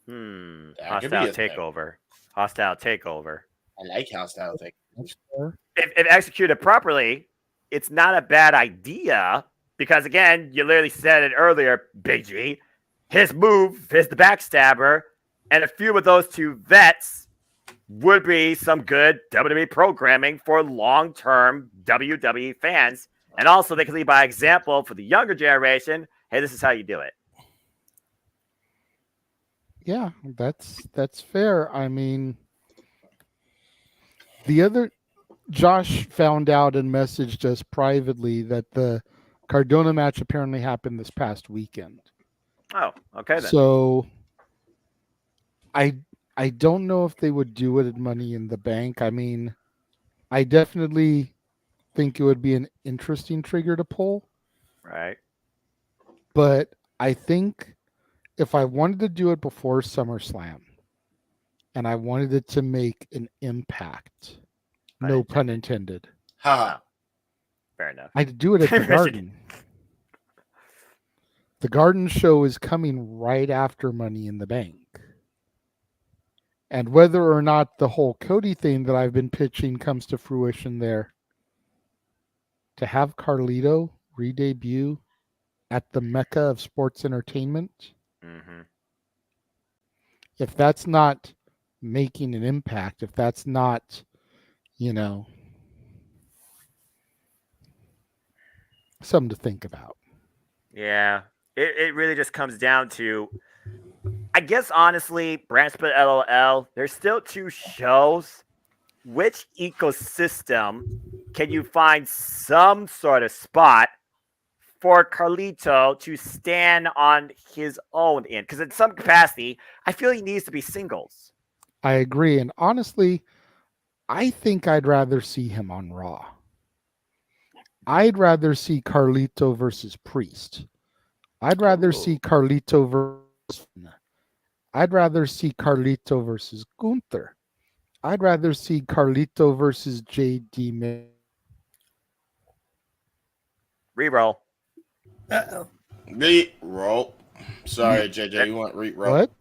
Hostile takeover. Hostile takeover. I like hostile takeover. If executed properly, it's not a bad idea, because again, you literally said it earlier, Big G. His move is the backstabber, and a few of those two vets would be some good WWE programming for long-term WWE fans. And also, they can lead by example for the younger generation. Hey, this is how you do it. Yeah, that's fair. I mean, the other Josh found out and messaged us privately that the Cardona match apparently happened this past weekend. Oh, okay then. So I don't know if they would do it at Money in the Bank. I mean, I definitely think it would be an interesting trigger to pull. Right. But I think if I wanted to do it before SummerSlam and I wanted it to make an impact, no pun intended. Ha. Fair enough. I'd do it at the Garden. The Garden show is coming right after Money in the Bank. And whether or not the whole Cody thing that I've been pitching comes to fruition there, to have Carlito re-debut at the mecca of sports entertainment, if that's not making an impact, if that's not, something to think about. Yeah. It really just comes down to, I guess, honestly, Branch put LOL. There's still 2 shows. Which ecosystem can you find some sort of spot for Carlito to stand on his own in? Because in some capacity, I feel he needs to be singles. I agree. And honestly, I think I'd rather see him on Raw. I'd rather see Carlito versus Priest. I'd rather see Carlito versus... I'd rather see Carlito versus Gunther. I'd rather see Carlito versus JD. Reroll. Uh-oh. Reroll. Sorry, JJ, you went reroll. What?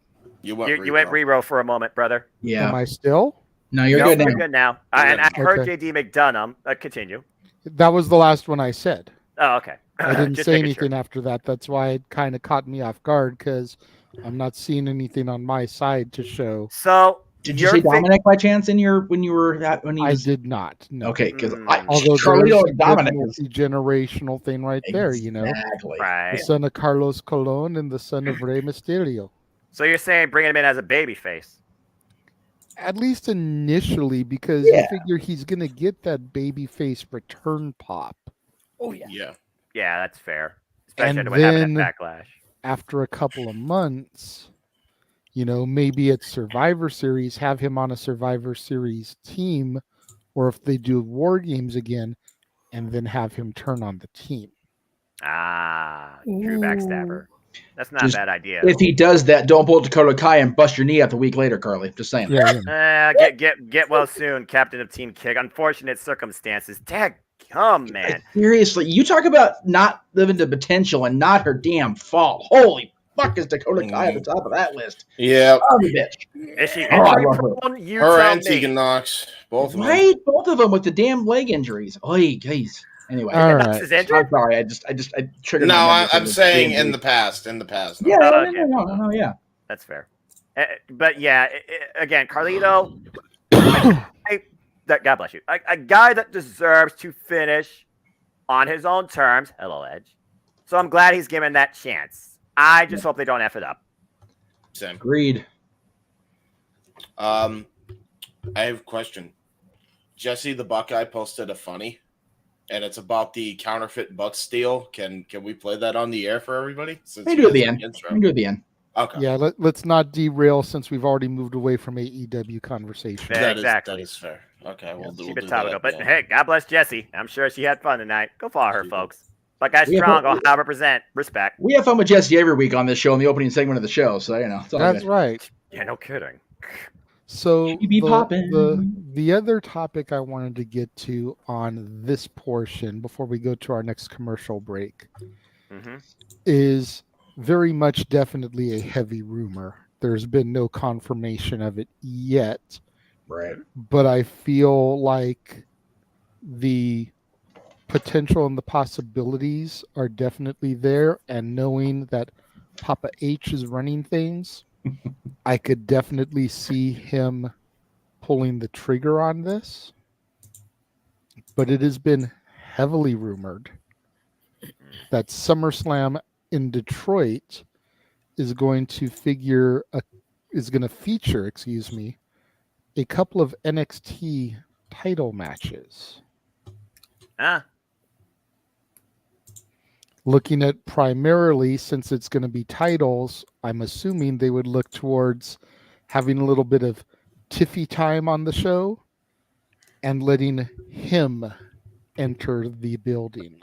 You went reroll for a moment, brother. Yeah. Am I still? No, you're good now. You're good now. And I heard JD McDonough. Continue. That was the last one I said. Oh, okay. I didn't say anything after that. That's why it kind of caught me off guard, because I'm not seeing anything on my side to show. So did you say Dominic by chance in your when you were at when he was... I did not. No. Okay, because Carlito and Dominic is a generational thing right there, you know. Right. The son of Carlos Colon and the son of Rey Mysterio. So you're saying bring him in as a babyface? At least initially, because you figure he's gonna get that babyface return pop. Oh yeah. Yeah, that's fair. Especially And what happened then at Backlash. after a couple of months, you know, maybe at Survivor Series, have him on a Survivor Series team, or if they do War Games again, and then have him turn on the team. True backstabber. That's not a bad idea. If he does that, don't pull Dakota Kai and bust your knee out the week later, Carly. Just saying. Get well soon, Captain of Team Kick. Unfortunate circumstances. Come, man. Seriously, you talk about not living to potential and not her damn fault. Holy fuck, is Dakota Kai at the top of that list? Yeah. Oh, bitch. Is she I injury love prone? You Her tell and me. Tegan Knox. Both of them. Right? Both of them with the damn leg injuries. Oy, guys. Anyway. All right. Knox is injured? I'm sorry. I triggered No, my memory I'm from saying the in the past. In the past. Yeah, okay. no, yeah. That's fair. But yeah, again, Carlito, God bless you. A guy that deserves to finish on his own terms. Hello, Edge. So I'm glad he's given that chance. I just hope they don't F it up. Same. Agreed. I have a question. Jesse the Buckeye posted a funny, and it's about the counterfeit Bucks steal. Can we play that on the air for everybody? We do at the end. We do at the end. Okay. Yeah, let's not derail since we've already moved away from AEW conversation. Exactly. That is fair. Okay, we'll do Keep it that. topical. But hey, God bless Jessie. I'm sure she had fun tonight. Go follow her, folks. Buckeye strong, Ohio represent. Respect. We have fun with Jesse every week on this show in the opening segment of the show, so you know. It's all That's good. right. Yeah, no kidding. So the other topic I wanted to get to on this portion before we go to our next commercial break is very much definitely a heavy rumor. There's been no confirmation of it yet. Right. But I feel like the potential and the possibilities are definitely there, and knowing that Papa H is running things, I could definitely see him pulling the trigger on this. But it has been heavily rumored that SummerSlam in Detroit is going to feature a couple of NXT title matches. Looking at primarily, since it's going to be titles, I'm assuming they would look towards having a little bit of Tiffy time on the show and letting him enter the building.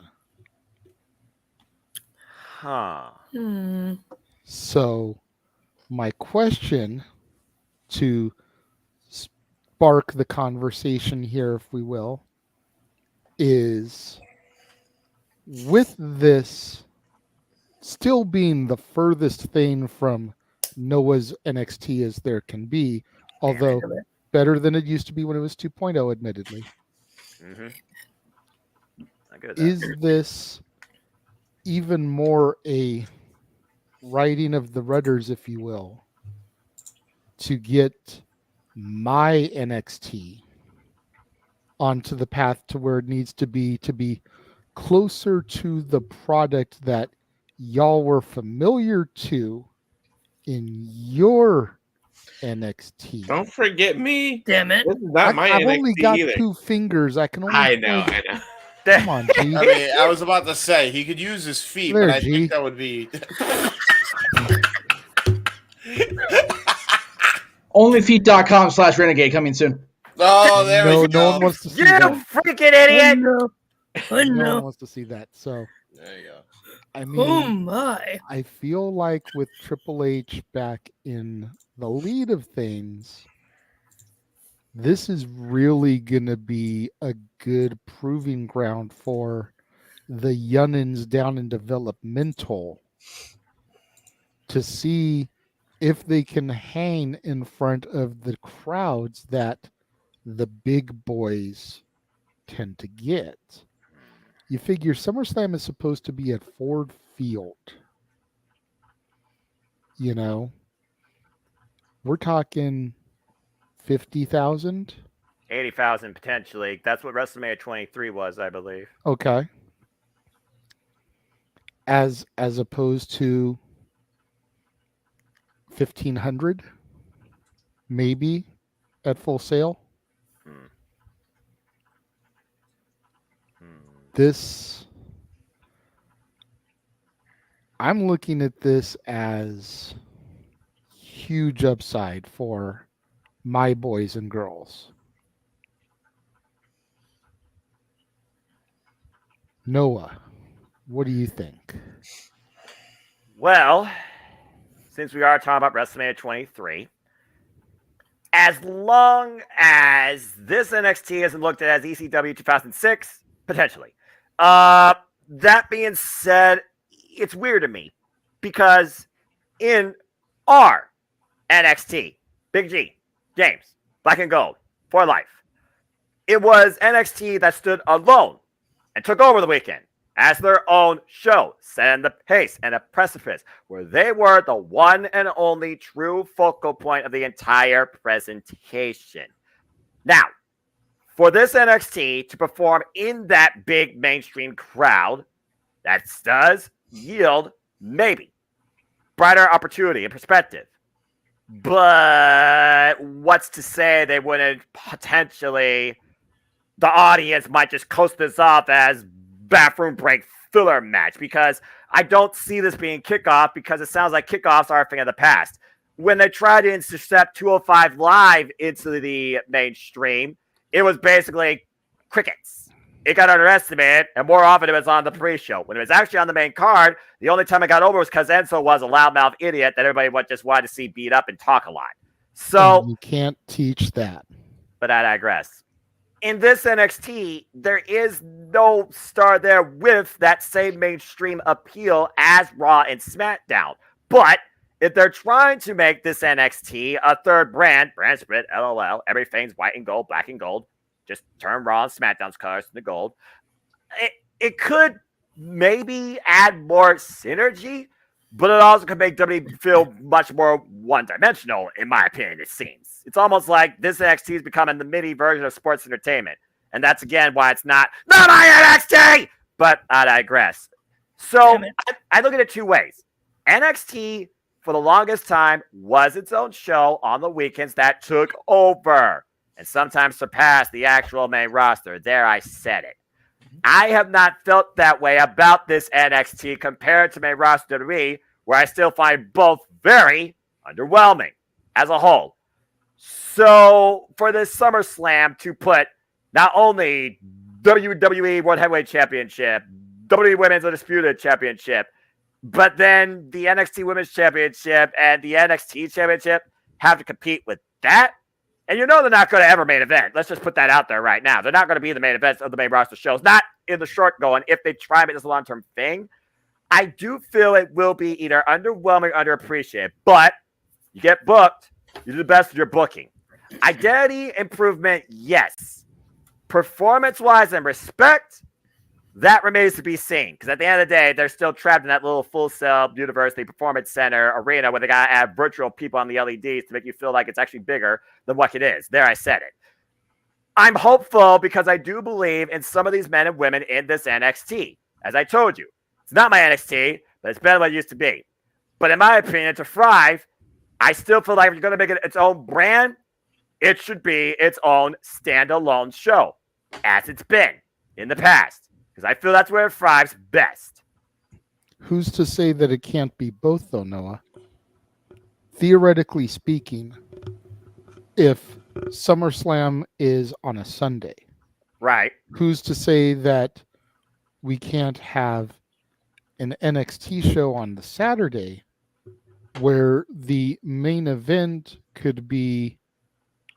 So my question to spark the conversation here, if we will, is with this still being the furthest thing from Noah's NXT as there can be, although better than it used to be when it was 2.0, admittedly. Is this even more a riding of the rudders, if you will, to get my NXT onto the path to where it needs to be closer to the product that y'all were familiar to in your NXT. Don't forget me. Damn it. This is not my I've NXT only got either. 2 fingers. I can only. I know. Come on, G. I mean, I was about to say he could use his feet, There, but I G. think that would be. Onlyfeet.com/renegade coming soon. Oh, there we go. No one wants to see You that. freaking idiot! No one wants to see that. So there you go. I mean, Oh my! I feel like with Triple H back in the lead of things, this is really gonna be a good proving ground for the youngins down in developmental to see if they can hang in front of the crowds that the big boys tend to get. You figure SummerSlam is supposed to be at Ford Field. You know, we're talking 50,000. 80,000 potentially. That's what WrestleMania 23 was, I believe. Okay. As opposed to 1,500, maybe at Full Sail. This, I'm looking at this as huge upside for my boys and girls. Noah, what do you think? Well, since we are talking about WrestleMania 23, as long as this NXT isn't looked at as ECW 2006, potentially. That being said, it's weird to me because in our NXT, Big G, James, Black and Gold, for life, it was NXT that stood alone and took over the weekend as their own show, setting the pace and a precipice where they were the one and only true focal point of the entire presentation. Now, for this NXT to perform in that big mainstream crowd, that does yield maybe brighter opportunity and perspective. But what's to say they wouldn't potentially, the audience might just coast this off as bathroom break filler match, because I don't see this being kickoff, because it sounds like kickoffs are a thing of the past. When they tried to intercept 205 Live into the mainstream, it was basically crickets. It got underestimated, and more often it was on the pre-show. When it was actually on the main card, the only time it got over was because Enzo was a loudmouth idiot that everybody just wanted to see beat up and talk a lot. So you can't teach that. But I digress. In this NXT, there is no star there with that same mainstream appeal as Raw and SmackDown. But if they're trying to make this NXT a third brand split, LOL, everything's white and gold, black and gold, just turn Raw and SmackDown's colors to the gold, it could maybe add more synergy, but it also could make WWE feel much more one-dimensional, in my opinion, it seems. It's almost like this NXT is becoming the mini version of sports entertainment. And that's, again, why it's not my NXT! But I digress. So I look at it two ways. NXT, for the longest time, was its own show on the weekends that took over and sometimes surpassed the actual main roster. There, I said it. I have not felt that way about this NXT compared to main roster WWE, where I still find both very underwhelming as a whole. So for this SummerSlam to put not only WWE World Heavyweight Championship, WWE Women's Undisputed Championship, but then the NXT Women's Championship and the NXT Championship have to compete with that. And you know they're not going to ever main event. Let's just put that out there right now. They're not going to be the main events of the main roster shows. Not in the short going. If they try to make this a long-term thing, I do feel it will be either underwhelming or underappreciated. But you get booked. You do the best of your booking. Identity improvement, yes. Performance-wise and respect, that remains to be seen. Because at the end of the day, they're still trapped in that little Full Sail University Performance Center arena where they got to add virtual people on the LEDs to make you feel like it's actually bigger than what it is. There, I said it. I'm hopeful because I do believe in some of these men and women in this NXT. As I told you, it's not my NXT, but it's better than it used to be. But in my opinion, to thrive, I still feel like if you're going to make it its own brand, it should be its own standalone show, as it's been in the past. Because I feel that's where it thrives best. Who's to say that it can't be both, though, Noah? Theoretically speaking, if SummerSlam is on a Sunday, right? Who's to say that we can't have an NXT show on the Saturday where the main event could be,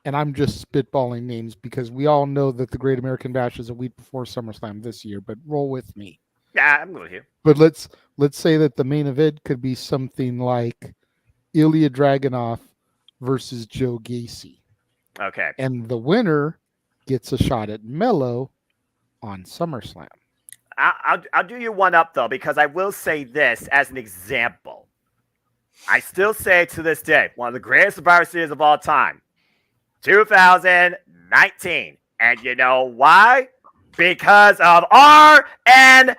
and I'm just spitballing names because we all know that the Great American Bash is a week before SummerSlam this year, but roll with me. Yeah, I'm with you. But let's say that the main event could be something like Ilya Dragunov versus Joe Gacy. Okay. And the winner gets a shot at Mello on SummerSlam. I'll do you one up, though, because I will say this as an example. I still say to this day, one of the greatest Survivor Series of all time, 2019. And you know why? Because of RNXT.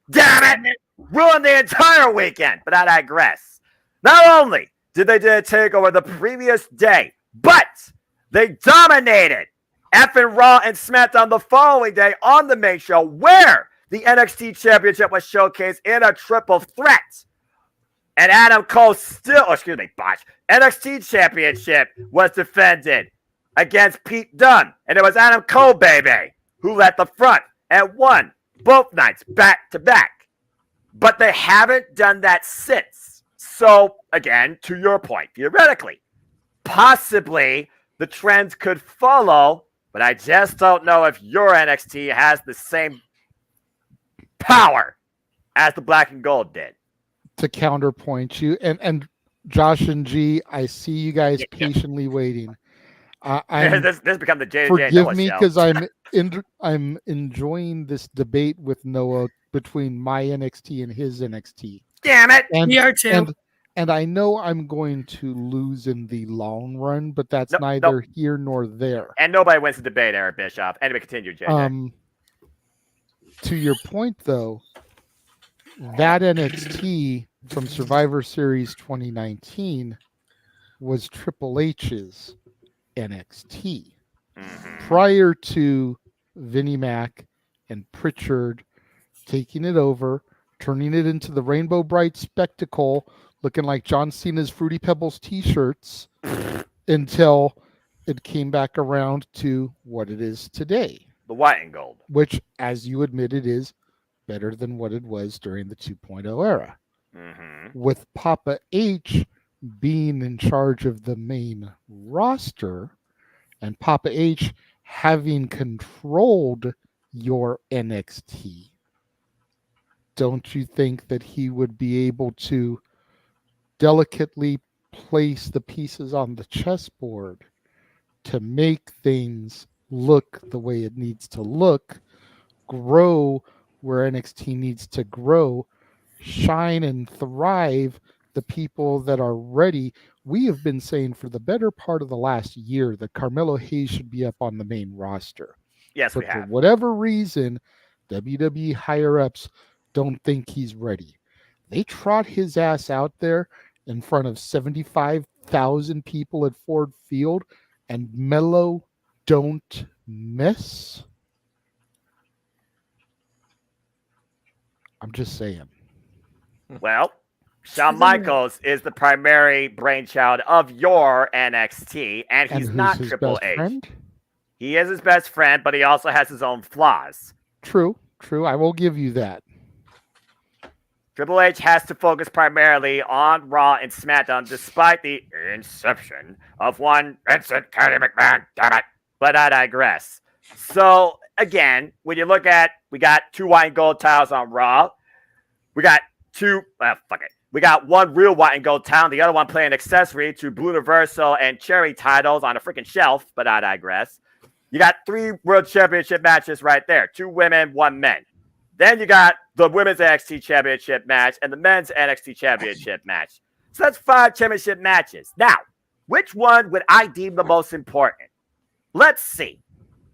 Damn it! Ruined the entire weekend. But I digress. Not only did they take over the previous day, but they dominated effing Raw and SmackDown the following day on the main show, where the NXT Championship was showcased in a triple threat. And Adam Cole NXT Championship was defended against Pete Dunne. And it was Adam Cole, baby, who led the front and won both nights back to back. But they haven't done that since. So, again, to your point, theoretically, possibly the trends could follow, but I just don't know if your NXT has the same power as the Black and Gold did. To counterpoint you, and Josh and G, I see you guys patiently waiting. This become the JJ forgive Noah me show. because I'm enjoying this debate with Noah between my NXT and his NXT. Damn it! We are too. And I know I'm going to lose in the long run, but that's neither here nor there. And nobody wins the debate, Eric Bischoff. Anyway, continue, JJ. To your point, though, that NXT from Survivor Series 2019 was Triple H's NXT. Prior to Vinnie Mac and Pritchard taking it over, turning it into the Rainbow Bright spectacle, looking like John Cena's Fruity Pebbles t-shirts, until it came back around to what it is today. The white and gold. Which, as you admitted, is better than what it was during the 2.0 era. With Papa H being in charge of the main roster and Papa H having controlled your NXT, don't you think that he would be able to delicately place the pieces on the chessboard to make things look the way it needs to look, grow where NXT needs to grow, shine and thrive the people that are ready? We have been saying for the better part of the last year that Carmelo Hayes should be up on the main roster. Yes, but we have. For whatever reason, WWE higher-ups don't think he's ready. They trot his ass out there in front of 75,000 people at Ford Field, and Melo don't miss. I'm just saying. Well, Shawn Michaels is the primary brainchild of your NXT, and he's not Triple H. Friend? He is his best friend, but he also has his own flaws. True. I will give you that. Triple H has to focus primarily on Raw and SmackDown, despite the inception of one Vincent Kennedy McMahon. Damn it! But I digress. So again, when you look at, we got 2 white and gold titles on Raw. We got We got one real white and gold title, the other one playing accessory to Blue Universal and Cherry titles on a freaking shelf. But I digress. You got 3 World Championship matches right there: 2 women, 1 man. Then you got the Women's NXT Championship match and the Men's NXT Championship match. So that's 5 championship matches. Now, which one would I deem the most important? Let's see.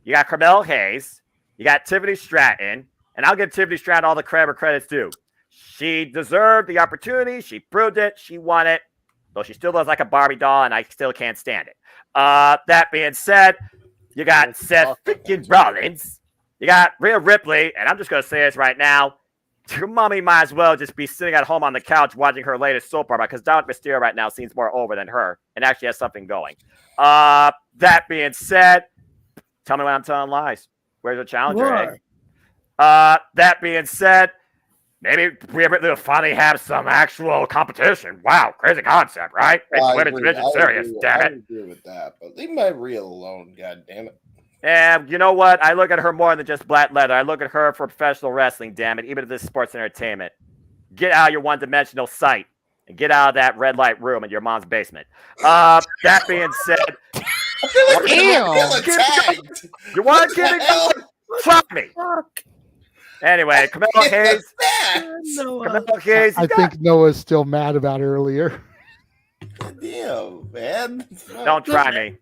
You got Carmelo Hayes. You got Tiffany Stratton. And I'll give Tiffany Stratton all the credit's due. She deserved the opportunity. She proved it. She won it. Though she still looks like a Barbie doll, and I still can't stand it. That being said, you got Seth freaking Rollins. You got Rhea Ripley, and I'm just going to say this right now. Your mommy might as well just be sitting at home on the couch watching her latest soap opera, because Dominic Mysterio right now seems more over than her and actually has something going. That being said, tell me when I'm telling lies. Where's the challenger? Eh? That being said, maybe Rhea Ripley will finally have some actual competition. Wow, crazy concept, right? Make the women's division serious, damn it. I agree with that, but leave my Rhea alone, god damn it. And you know what? I look at her more than just black leather. I look at her for professional wrestling, damn it, even if this is sports entertainment. Get out of your one-dimensional sight and get out of that red light room in your mom's basement. That being said, you want to give me? Try me. Anyway, Camille Hayes. Camille Hayes. I think Noah's still mad about earlier. Damn, man. Don't try me.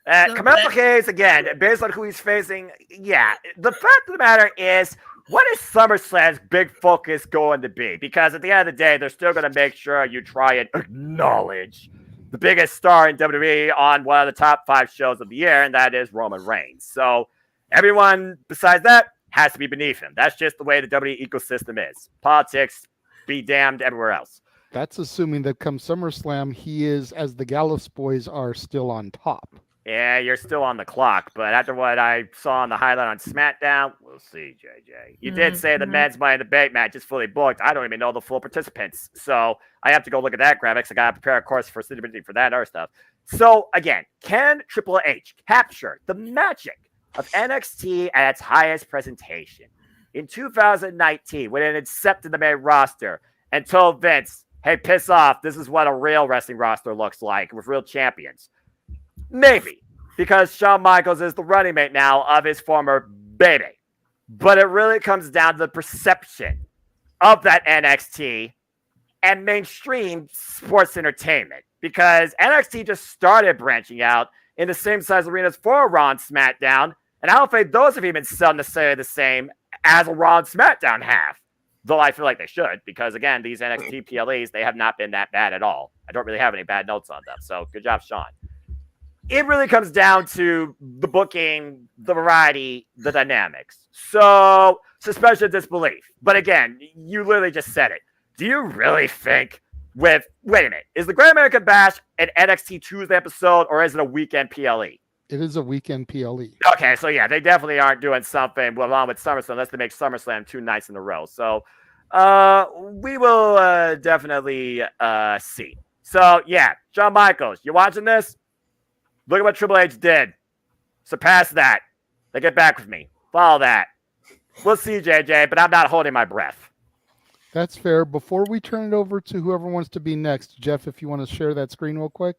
Camille Hayes, again, based on who he's facing, yeah. The fact of the matter is, what is SummerSlam's big focus going to be? Because at the end of the day, they're still going to make sure you try and acknowledge the biggest star in WWE on one of the top 5 shows of the year, and that is Roman Reigns. So everyone besides that has to be beneath him. That's just the way the WWE ecosystem is. Politics, be damned everywhere else. That's assuming that come SummerSlam, he is, as the Gallows Boys are, still on top. Yeah, you're still on the clock, but after what I saw on the highlight on SmackDown, we'll see, JJ. You did say the men's Money in the Bank match is fully booked. I don't even know the full participants, so I have to go look at that graphics. I got to prepare a course for for that other stuff. So, again, can Triple H capture the magic of NXT at its highest presentation in 2019 when it accepted the main roster and told Vince, hey, piss off, this is what a real wrestling roster looks like with real champions? Maybe, because Shawn Michaels is the running mate now of his former baby. But it really comes down to the perception of that NXT and mainstream sports entertainment. Because NXT just started branching out in the same size arenas for Raw and SmackDown, and I don't think those have even done necessarily the same as Raw and SmackDown have. Though I feel like they should, because again, these NXT PLEs, they have not been that bad at all. I don't really have any bad notes on them, so good job, Sean. It really comes down to the booking, the variety, the dynamics. So, suspension of disbelief. But again, you literally just said it. Do you really think wait a minute, is the Great American Bash an NXT Tuesday episode, or is it a weekend PLE? It is a weekend PLE. Okay, so yeah, they definitely aren't doing something along with SummerSlam unless they make SummerSlam 2 nights in a row. So, we will definitely see. So, yeah, Shawn Michaels, you watching this? Look at what Triple H did. Surpass that. Then get back with me. Follow that. We'll see, JJ, but I'm not holding my breath. That's fair. Before we turn it over to whoever wants to be next, Jeff, if you want to share that screen real quick.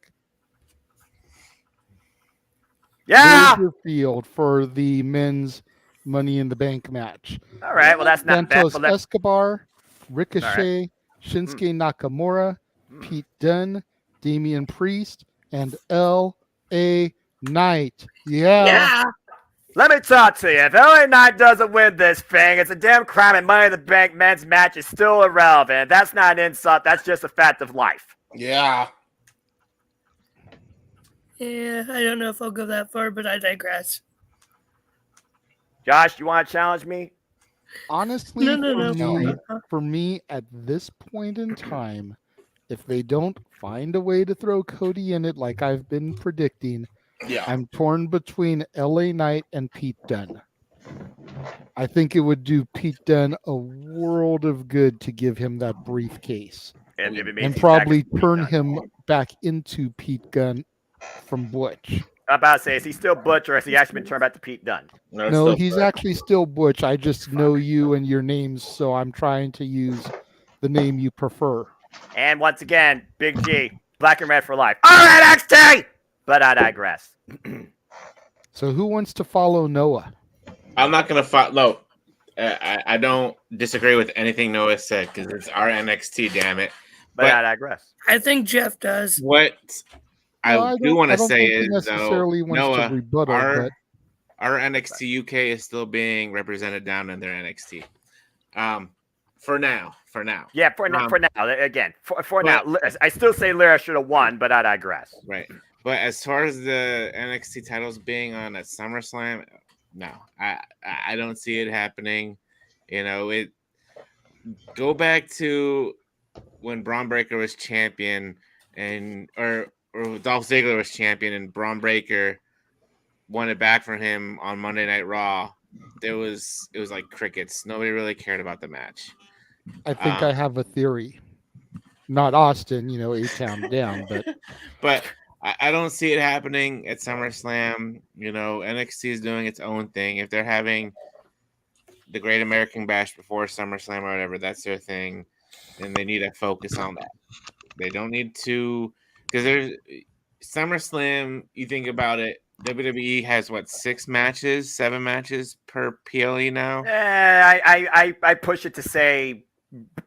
Yeah. There's your field for the men's Money in the Bank match. All right. Well, that's not Santos bad. Escobar, Ricochet, Shinsuke Nakamura, Pete Dunne, Damian Priest, and L.A. Knight. Yeah. Let me talk to you. If LA Knight doesn't win this thing, it's a damn crime, and Money in the Bank men's match is still irrelevant. That's not an insult. That's just a fact of life. Yeah. Yeah, I don't know if I'll go that far, but I digress. Josh, you want to challenge me? Honestly, No. For me, at this point in time, if they don't find a way to throw Cody in it like I've been predicting, I'm torn between LA Knight and Pete Dunne. I think it would do Pete Dunne a world of good to give him that briefcase and probably turn him back into Pete Dunne from Butch. I'm about to say, is he still Butch, or has he actually been turned back to Pete Dunne? No, he's actually still Butch. I just know you and your names, so I'm trying to use the name you prefer. And once again, Big G, black and red for life. All right, NXT! But I digress. So who wants to follow Noah? I'm not going to follow. I don't disagree with anything Noah said because it's our NXT, damn it. But I digress. I think Jeff does. What I do want to say is, though, Noah, rebuttal, our NXT UK is still being represented down in their NXT. For now. Yeah, for now. Again, for now. I still say Lyra should have won, but I digress. Right. But as far as the NXT titles being on at SummerSlam, no, I don't see it happening. Go back to when Braun Breaker was champion or Dolph Ziggler was champion and Braun Breaker won it back from him on Monday Night Raw. It was like crickets. Nobody really cared about the match. I think I have a theory. Not Austin, A-Town down, but I don't see it happening at SummerSlam. NXT is doing its own thing. If they're having the Great American Bash before SummerSlam or whatever, that's their thing, and they need to focus on that. They don't need to, because there's SummerSlam. You think about it, WWE has 7 matches per PLE now. I push it to say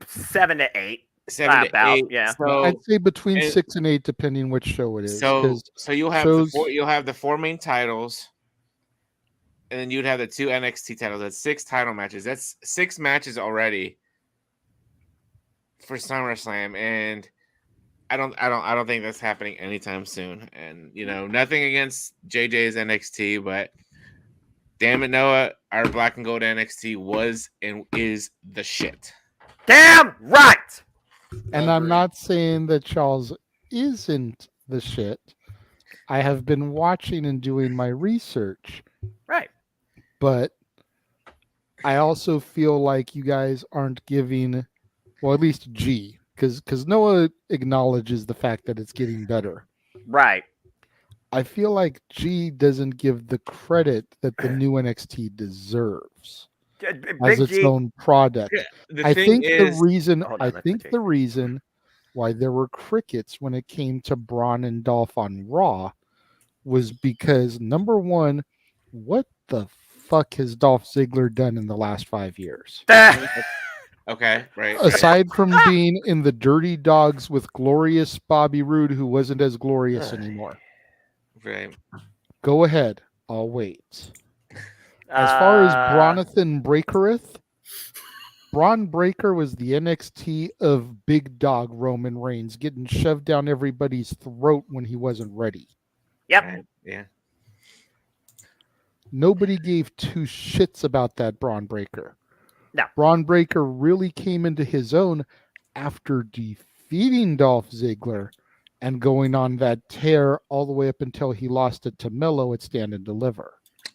7 to 8. 7 to 8. Yeah. So, I'd say between 6 and 8, depending which show it is. So you'll have the 4 main titles, and then you'd have the 2 NXT titles. That's 6 title matches. That's 6 matches already for SummerSlam, and I don't think that's happening anytime soon. And nothing against JJ's NXT, but damn it, Noah, our Black and Gold NXT was and is the shit. Damn right. And I'm not saying that Charles isn't the shit. I have been watching and doing my research. Right. But I also feel like you guys aren't giving, well, at least G, because Noah acknowledges the fact that it's getting better. Right. I feel like G doesn't give the credit that the new NXT deserves as its own product. I think the reason why there were crickets when it came to Braun and Dolph on Raw was because, number one, what the fuck has Dolph Ziggler done in the last 5 years? Okay, right. Aside from being in the Dirty Dogs with glorious Bobby Roode, who wasn't as glorious anymore. Right. Go ahead. I'll wait. As far as Bronathan Breakereth, Braun Breaker was the NXT of Big Dog Roman Reigns, getting shoved down everybody's throat when he wasn't ready. Yep. Right. Yeah. Nobody gave 2 shits about that Braun Breaker. No. Braun Breaker really came into his own after defeating Dolph Ziggler and going on that tear all the way up until he lost it to Melo at Stand and Deliver.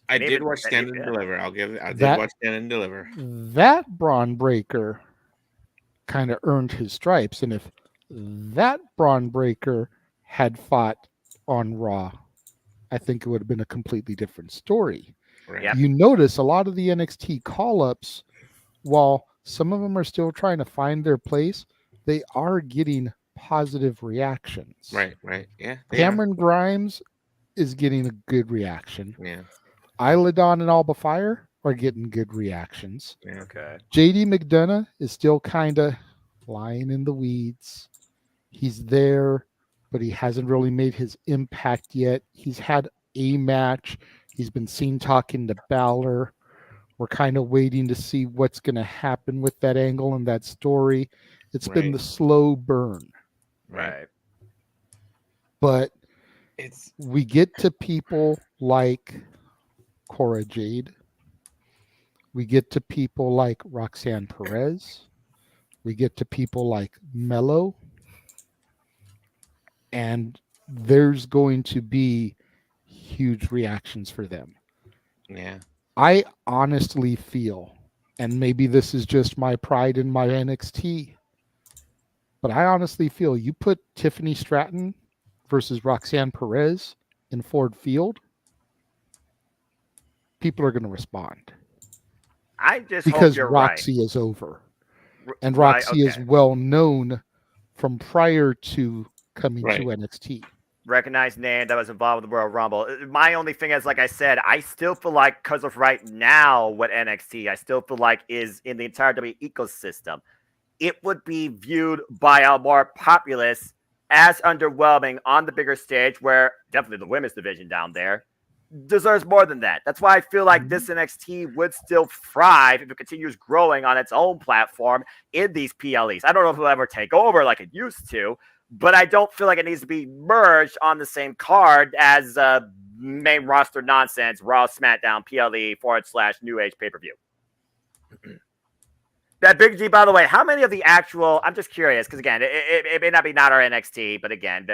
I did watch Stand and Deliver. I did watch Stand and Deliver. That Braun Breaker kind of earned his stripes. And if that Braun Breaker had fought on Raw, I think it would have been a completely different story. Right. Yep. You notice a lot of the NXT call-ups, while some of them are still trying to find their place, they are getting positive reactions. Right. Yeah. Cameron Grimes is getting a good reaction. Yeah. Isladon and Alba Fire are getting good reactions. Yeah. Okay. JD McDonough is still kind of lying in the weeds. He's there, but he hasn't really made his impact yet. He's had a match. He's been seen talking to Balor. We're kind of waiting to see what's going to happen with that angle and that story. It's been the slow burn. Right. But we get to people like Cora Jade. We get to people like Roxanne Perez. We get to people like Mello. And there's going to be huge reactions for them. Yeah. I honestly feel, and maybe this is just my pride in my NXT, but I honestly feel you put Tiffany Stratton versus Roxanne Perez in Ford Field, people are going to respond. I just because hope you're Roxy is over, and Roxy is well known from prior to coming to NXT. Recognized name that was involved with the Royal Rumble. My only thing is, like I said, I still feel like because of right now what NXT, I still feel like is in the entire WWE ecosystem, it would be viewed by a more populace as underwhelming on the bigger stage, where definitely the women's division down there deserves more than that. That's why I feel like this NXT would still thrive if it continues growing on its own platform in these PLEs. I don't know if it'll ever take over like it used to, but I don't feel like it needs to be merged on the same card as main roster nonsense, Raw, SmackDown, PLE /New Age pay-per-view. That Big G, by the way, how many of the actual, I'm just curious, because again, it may not be not our NXT, but again,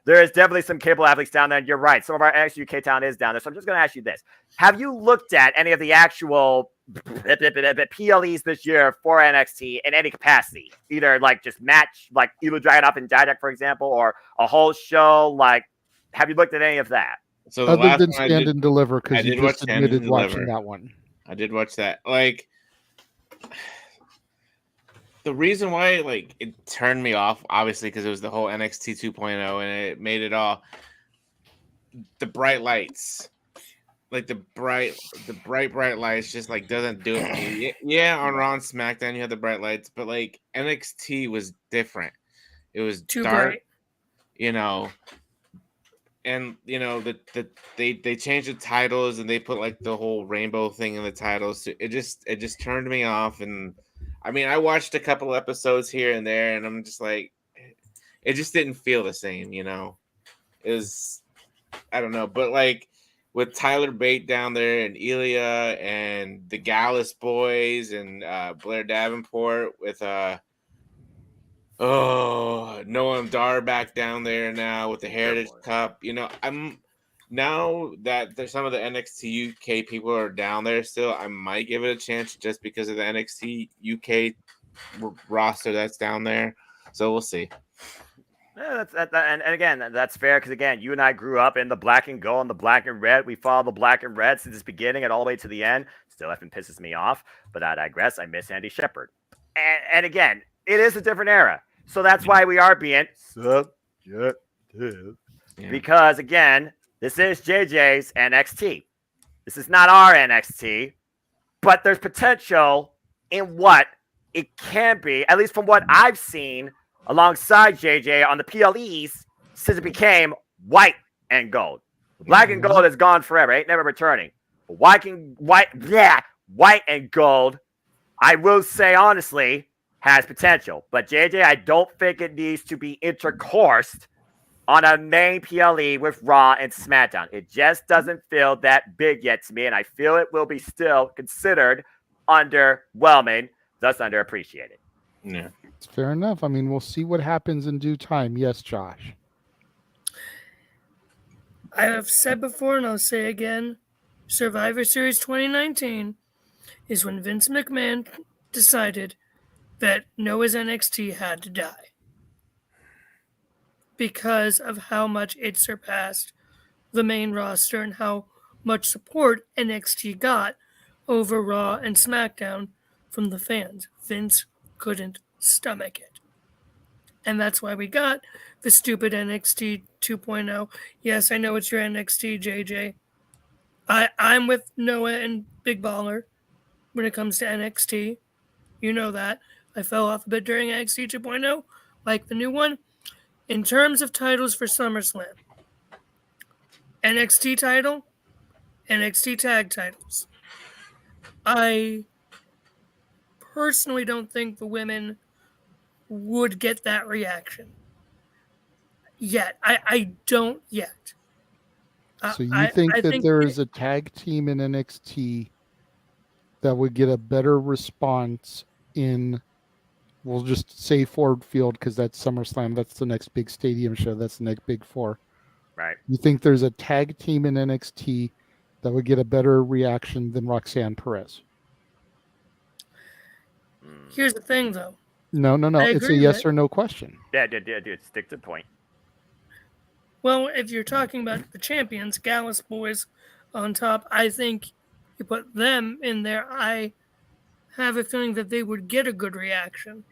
there is definitely some cable athletes down there, and you're right, some of our NXT UK talent is down there, so I'm just going to ask you this. Have you looked at any of the actual PLEs this year for NXT in any capacity? Either like just match, like Elo Dragunov and Dijak, for example, or a whole show, like, have you looked at any of that? So other than Stand and Deliver, because you just admitted watching that one. I did watch that. Like, the reason why, like, it turned me off, obviously, because it was the whole NXT 2.0, and it made it all the bright lights, like the bright lights, just like doesn't do it for me. Yeah, on Raw and SmackDown you had the bright lights, but like NXT was different. It was too dark, bright. you know. And you know they changed the titles and they put like the whole rainbow thing in the titles. So it just turned me off. And I mean, I watched a couple episodes here and there, and I'm just like, it just didn't feel the same, you know. It was, I don't know, but like with Tyler Bate down there and Ilya and the Gallus boys and Blair Davenport with Noam Dar back down there now with the Heritage Cup. You know, I'm now that there's some of the NXT UK people are down there still, I might give it a chance just because of the NXT UK roster that's down there. So we'll see. Yeah, and again, that's fair because again, you and I grew up in the black and gold and the black and red. We follow the black and red since its beginning and all the way to the end. Still effing pisses me off, but I digress. I miss Andy Shepherd. And again, it is a different era. So that's why we are being subjective. Yeah. Because again, this is JJ's NXT. This is not our NXT, but there's potential in what it can be, at least from what I've seen alongside JJ on the PLEs since it became white and gold. Black and gold is gone forever. Ain't never returning. White and gold, I will say honestly, has potential. But JJ, I don't think it needs to be intercoursed on a main PLE with Raw and SmackDown. It just doesn't feel that big yet to me, and I feel it will be still considered underwhelming, thus underappreciated. Yeah. It's fair enough. I mean, we'll see what happens in due time. Yes, Josh. I have said before, and I'll say again, Survivor Series 2019 is when Vince McMahon decided that Noah's NXT had to die because of how much it surpassed the main roster and how much support NXT got over Raw and SmackDown from the fans. Vince couldn't stomach it. And that's why we got the stupid NXT 2.0. Yes, I know it's your NXT, JJ. I'm with Noah and Big Baller when it comes to NXT. You know that. I fell off a bit during NXT 2.0, like the new one. In terms of titles for SummerSlam, NXT title, NXT tag titles. I personally don't think the women would get that reaction yet. I don't yet. So you think that there is a tag team in NXT that would get a better response in, we'll just say Ford Field because that's SummerSlam. That's the next big stadium show. That's the next big four. Right. You think there's a tag team in NXT that would get a better reaction than Roxanne Perez? Here's the thing, though. No. It's a yes or no question. Yeah, dude, stick to the point. Well, if you're talking about the champions, Gallus boys on top, I think you put them in there. I have a feeling that they would get a good reaction.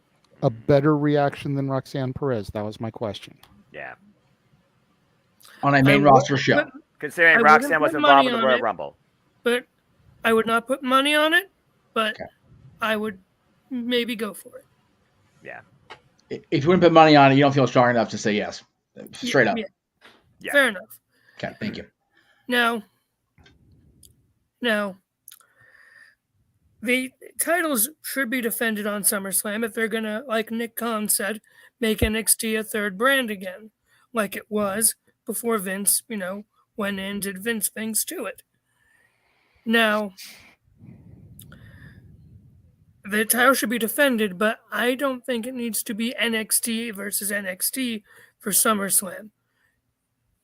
A better reaction than Roxanne Perez? That was my question. Yeah. On a main roster show. Considering Roxanne was involved in the Royal Rumble. But I would not put money on it, but I would maybe go for it. Yeah. If you wouldn't put money on it, you don't feel strong enough to say yes. Straight up. Yeah. Fair enough. Okay, thank you. Now, Now, the titles should be defended on SummerSlam if they're going to, like Nick Khan said, make NXT a third brand again, like it was before Vince, went in and did Vince things to it. Now, the title should be defended, but I don't think it needs to be NXT versus NXT for SummerSlam.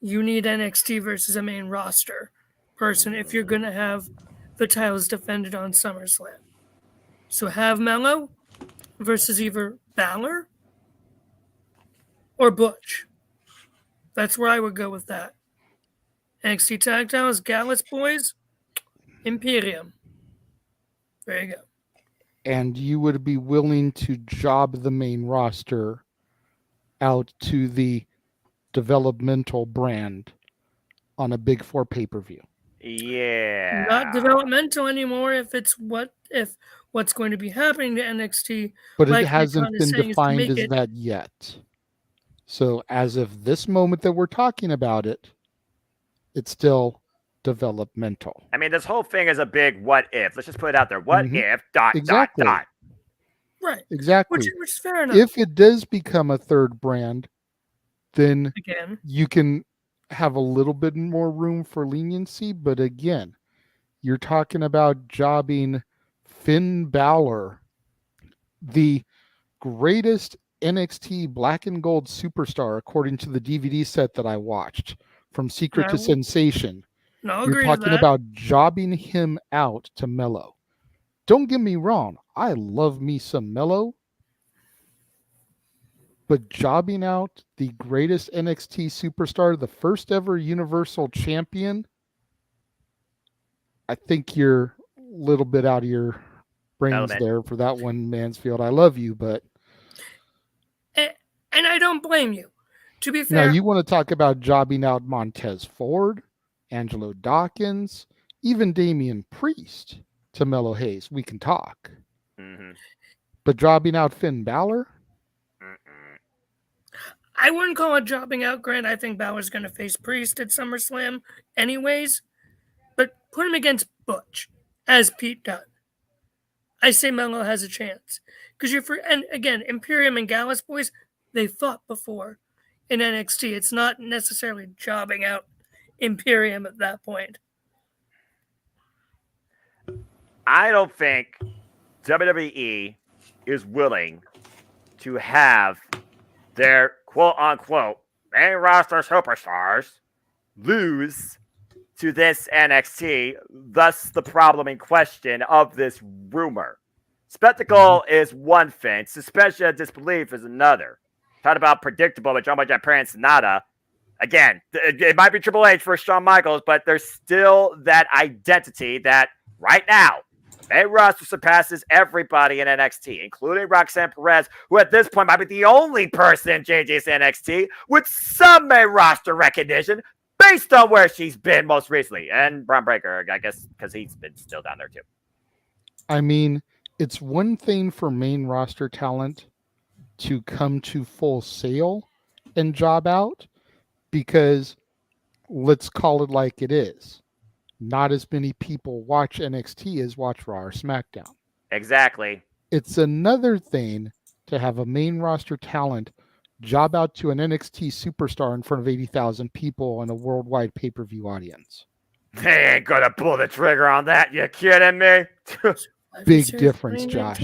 You need NXT versus a main roster person if you're going to have the titles defended on SummerSlam. So have Mello versus either Balor or Butch. That's where I would go with that. NXT Tag Titles, Gallus Boys, Imperium. There you go. And you would be willing to job the main roster out to the developmental brand on a Big Four pay-per-view. Yeah. Not developmental anymore if what's going to be happening to NXT. But it hasn't been defined as that yet. So as of this moment that we're talking about it, it's still developmental. I mean, this whole thing is a big what if. Let's just put it out there. What if ... Exactly. Right. Exactly. Which is fair enough. If it does become a third brand, then again, you can have a little bit more room for leniency. But again, you're talking about jobbing Finn Balor, the greatest NXT Black and Gold superstar, according to the DVD set that I watched, from Secret to Sensation. You're talking about jobbing him out to Mello. Don't get me wrong. I love me some Mello. But jobbing out the greatest NXT superstar, the first ever Universal Champion, I think you're a little bit out of your brains there for that one, Mansfield. I love you, but... And I don't blame you. To be fair... Now, you want to talk about jobbing out Montez Ford, Angelo Dawkins, even Damian Priest to Mello Hayes. We can talk. Mm-hmm. But jobbing out Finn Balor? I wouldn't call it jobbing out, Grant. I think Balor's going to face Priest at SummerSlam anyways. But put him against Butch, as Pete done. I say Mello has a chance. Because and again, Imperium and Gallus Boys, they fought before in NXT. It's not necessarily jobbing out Imperium at that point. I don't think WWE is willing to have their quote-unquote main roster superstars lose to this NXT, thus the problem in question of this rumor. Spectacle is one thing. Suspension of disbelief is another. Talk about predictable with John Japan and Sonata. Again, it might be Triple H for Shawn Michaels, but there's still that identity that right now, main roster surpasses everybody in NXT, including Roxanne Perez, who at this point might be the only person in JJ's NXT with some main roster recognition based on where she's been most recently. And Braun Breaker, I guess, because he's been still down there too. I mean, it's one thing for main roster talent to come to Full Sail and job out, because let's call it like it is. Not as many people watch NXT as watch Raw or SmackDown. Exactly. It's another thing to have a main roster talent job out to an NXT superstar in front of 80,000 people in a worldwide pay-per-view audience. They ain't gonna pull the trigger on that. You kidding me? Big difference, Josh.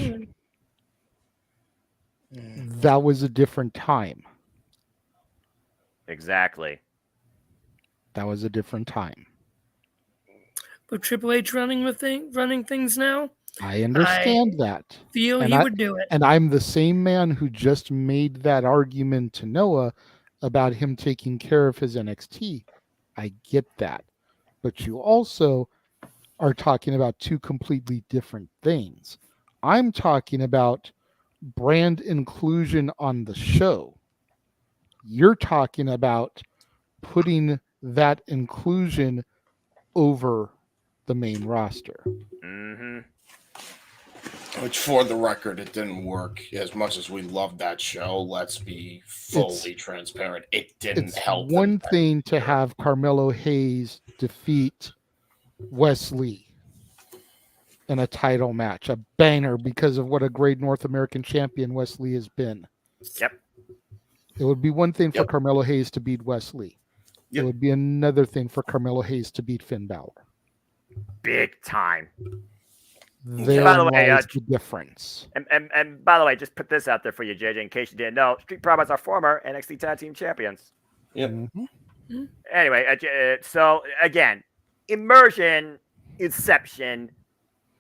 That was a different time. Exactly. That was a different time. But Triple H running things now? I understand that. Feel he would do it. And I'm the same man who just made that argument to Noah about him taking care of his NXT. I get that. But you also are talking about two completely different things. I'm talking about brand inclusion on the show. You're talking about putting that inclusion over the main roster. Mm-hmm. Which, for the record, it didn't work. As much as we loved that show, let's be fully transparent. It didn't help. It's one thing to have Carmelo Hayes defeat Wesley in a title match, a banger, because of what a great North American champion Wesley has been. Yep. It would be one thing for Carmelo Hayes to beat Wesley. It would be another thing for Carmelo Hayes to beat Finn Balor. Big time. There by the way, lies the difference. And by the way, just put this out there for you, JJ, in case you didn't know. Street Profits are former NXT Tag Team Champions. Yep. Anyway, so again, immersion, inception,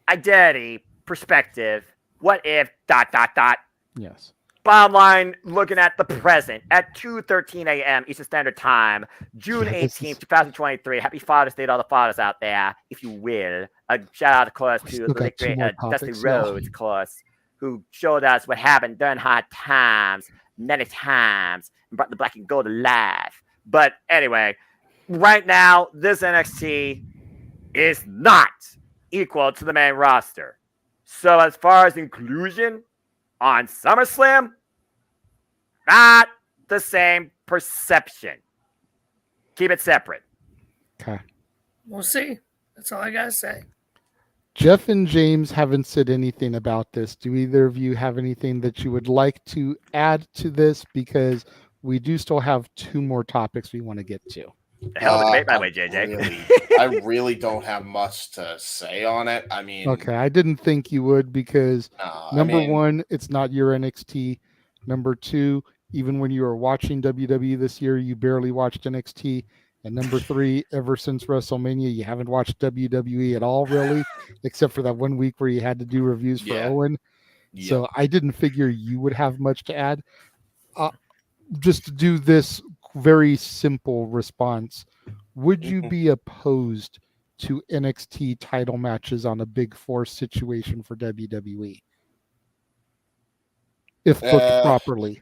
identity, perspective, what if, ... Yes. Bottom line, looking at the present at 2:13 a.m. Eastern Standard Time, June 18th, 2023. Happy Father's Day to all the fathers out there, if you will. A shout out, of course, to the late great Dusty Rhodes, of course, who showed us what happened during hard times, many times, and brought the black and gold alive. But anyway, right now, this NXT is not equal to the main roster. So as far as inclusion on SummerSlam, not the same perception. Keep it separate. Okay. We'll see. That's all I gotta say. Jeff and James haven't said anything about this. Do either of you have anything that you would like to add to this? Because we do still have 2 more topics we want to get to. The hell of a debate, by the way, JJ. I really don't have much to say on it. I mean, okay, I didn't think you would, because number one, it's not your NXT. Number 2, even when you were watching WWE this year, you barely watched NXT. And number 3, ever since WrestleMania, you haven't watched WWE at all, really, except for that 1 week where you had to do reviews for Owen. Yeah. So I didn't figure you would have much to add. Just to do this very simple response, would you be opposed to NXT title matches on a Big Four situation for WWE? If booked properly.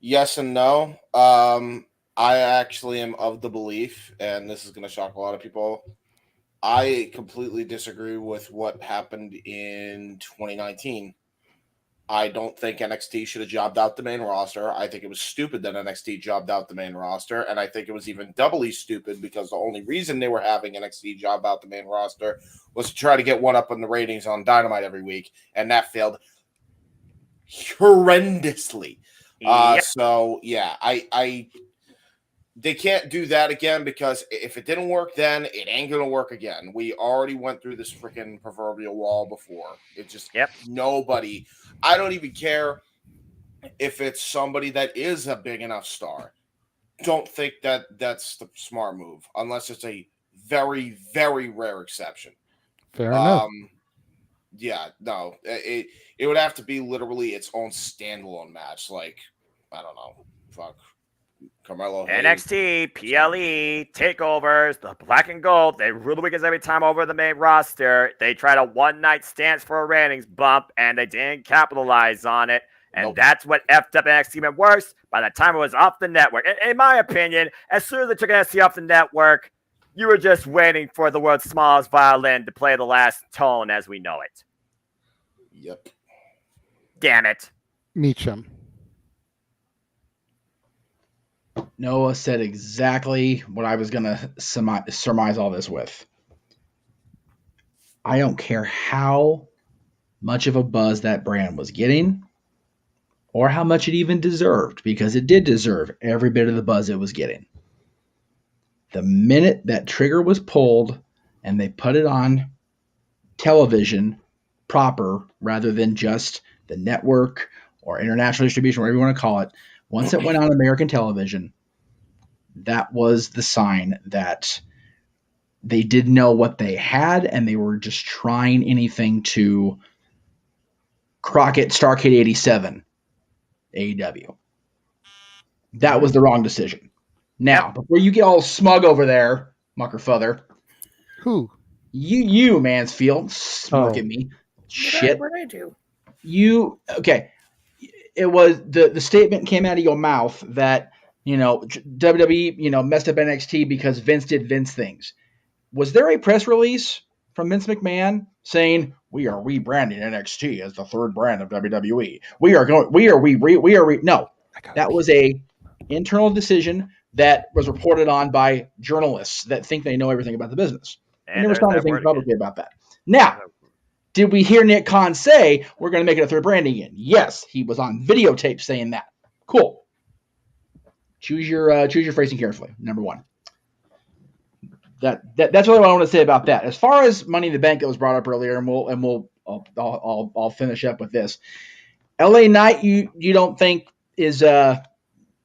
Yes and no. I actually am of the belief, and this is going to shock a lot of people, I completely disagree with what happened in 2019. I don't think NXT should have jobbed out the main roster. I think it was stupid that NXT jobbed out the main roster, and I think it was even doubly stupid because the only reason they were having NXT job out the main roster was to try to get one up on the ratings on Dynamite every week, and that failed horrendously. So, yeah, they can't do that again, because if it didn't work then, it ain't going to work again. We already went through this freaking proverbial wall before. It just, nobody, I don't even care if it's somebody that is a big enough star. Don't think that that's the smart move, unless it's a very, very rare exception. Fair enough. Yeah, no, it would have to be literally its own standalone match. Like, I don't know, fuck. Carmelo Hayes. NXT, PLE, takeovers, the black and gold, they rule the weekends every time over the main roster. They tried a one-night stance for a ratings bump, and they didn't capitalize on it. And that's what effed up NXT even worse by the time it was off the network. In my opinion, as soon as they took NXT off the network, you were just waiting for the world's smallest violin to play the last tone as we know it. Yep. Damn it. Meacham. Noah said exactly what I was going to surmise all this with. I don't care how much of a buzz that brand was getting or how much it even deserved, because it did deserve every bit of the buzz it was getting. The minute that trigger was pulled and they put it on television proper rather than just the network or international distribution, whatever you want to call it, once it went on American television, that was the sign that they didn't know what they had, and they were just trying anything to Crockett Starcade 87 AEW. That was the wrong decision. Now, before you get all smug over there, Muckerfuther. Who? You Mansfield. Look at me. Shit. What I do? Okay. It was the statement came out of your mouth that, WWE, messed up NXT because Vince did Vince things. Was there a press release from Vince McMahon saying we are rebranding NXT as the third brand of WWE? No, that was a internal decision that was reported on by journalists that think they know everything about the business. And never saw anything publicly about that. Now, did we hear Nick Khan say we're going to make it a third brand again? Yes, he was on videotape saying that. Cool. Choose your phrasing carefully. Number one. That's really what I want to say about that. As far as Money in the Bank that was brought up earlier, I'll finish up with this. LA Knight, you don't think is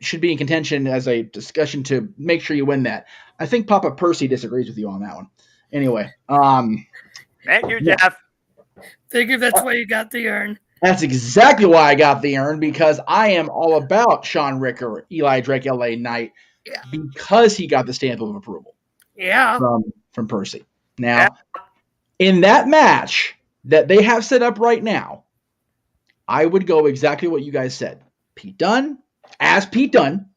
should be in contention as a discussion to make sure you win that. I think Papa Percy disagrees with you on that one. Anyway, thank you, Jeff. Figure that's why you got the urn. That's exactly why I got the urn, because I am all about Sean Ricker, Eli Drake, LA Knight, because he got the stamp of approval. Yeah. From Percy. Now, in that match that they have set up right now, I would go exactly what you guys said. Pete Dunne, as Pete Dunne.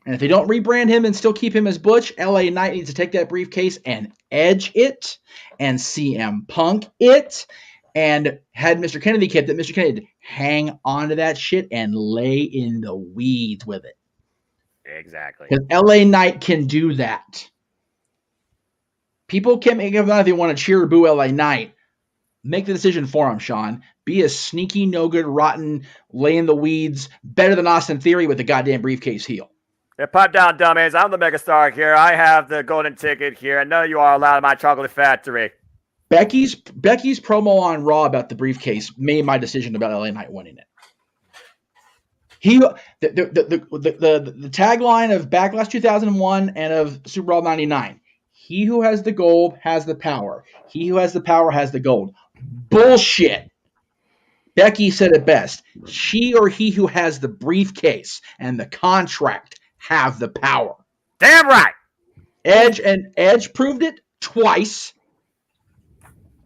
And if they don't rebrand him and still keep him as Butch, LA Knight needs to take that briefcase and edge it and CM Punk it. And had Mr. Kennedy kept it, Mr. Kennedy hang on to that shit and lay in the weeds with it. Exactly. Because LA Knight can do that. People can't make up if they want to cheer or boo LA Knight. Make the decision for him, Sean. Be a sneaky, no good, rotten, lay in the weeds, better than Austin Theory with the goddamn briefcase heel. Yeah, pipe down, dummies. I'm the megastar here. I have the golden ticket here. I know you are allowed in my chocolate factory. Becky's promo on Raw about the briefcase made my decision about LA Knight winning it. The tagline of Backlash 2001 and of Super Bowl 99. He who has the gold has the power. He who has the power has the gold. Bullshit. Becky said it best. She or he who has the briefcase and the contract have the power. Damn right. Edge proved it twice.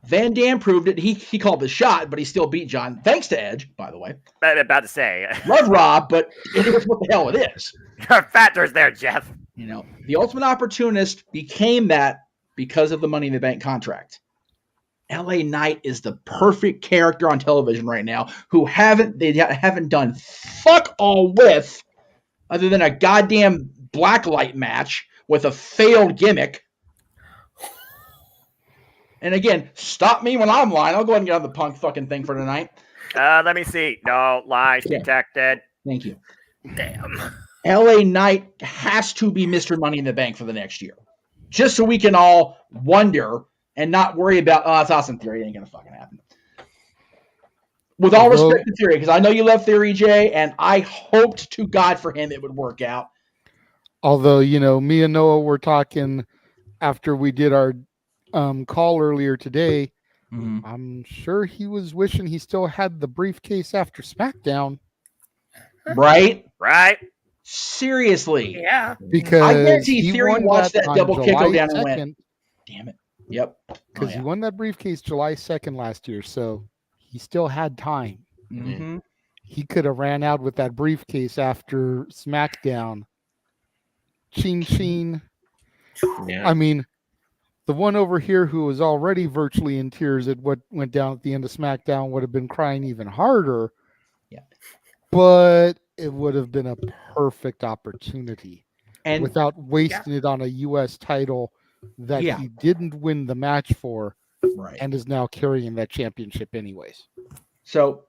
Van Dam proved it. He called the shot, but he still beat John. Thanks to Edge, by the way. I'm about to say. Love Rob, but it is what the hell it is. Your factor's there, Jeff. You know, the Ultimate Opportunist became that because of the Money in the Bank contract. LA Knight is the perfect character on television right now who they haven't done fuck all with other than a goddamn blacklight match with a failed gimmick. And again, stop me when I'm lying. I'll go ahead and get on the Punk fucking thing for tonight. Let me see. No, lies detected. Thank you. Damn. LA Knight has to be Mr. Money in the Bank for the next year. Just so we can all wonder and not worry about, it's Austin Theory. It ain't going to fucking happen. With all respect to Theory, because I know you love Theory, Jay, and I hoped to God for him it would work out. Although, you know, me and Noah were talking after we did our call earlier today. Mm-hmm. I'm sure he was wishing he still had the briefcase after SmackDown. Right? Right. Seriously. Yeah. Because I guarantee he Theory watched that double kick go down 2nd. And went, damn it. Yep. Because he won that briefcase July 2nd last year, so he still had time. Mm-hmm. He could have ran out with that briefcase after SmackDown. Ching, ching. Yeah. I mean, the one over here who was already virtually in tears at what went down at the end of SmackDown would have been crying even harder. Yeah. But it would have been a perfect opportunity. And without wasting it on a U.S. title that he didn't win the match for, and is now carrying that championship anyways. So,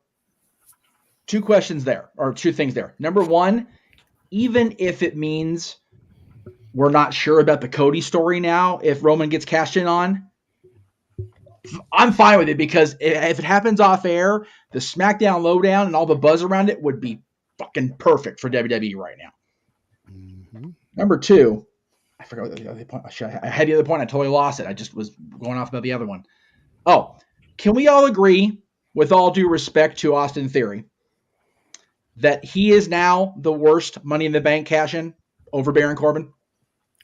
two things there. Number one, even if it means we're not sure about the Cody story now, if Roman gets cashed in on, I'm fine with it, because if it happens off air, the SmackDown lowdown and all the buzz around it would be fucking perfect for WWE right now. Mm-hmm. Number two, I forgot what the other point. I had the other point. I totally lost it. I just was going off about the other one. Oh, can we all agree, with all due respect to Austin Theory, that he is now the worst Money in the Bank cash-in over Baron Corbin?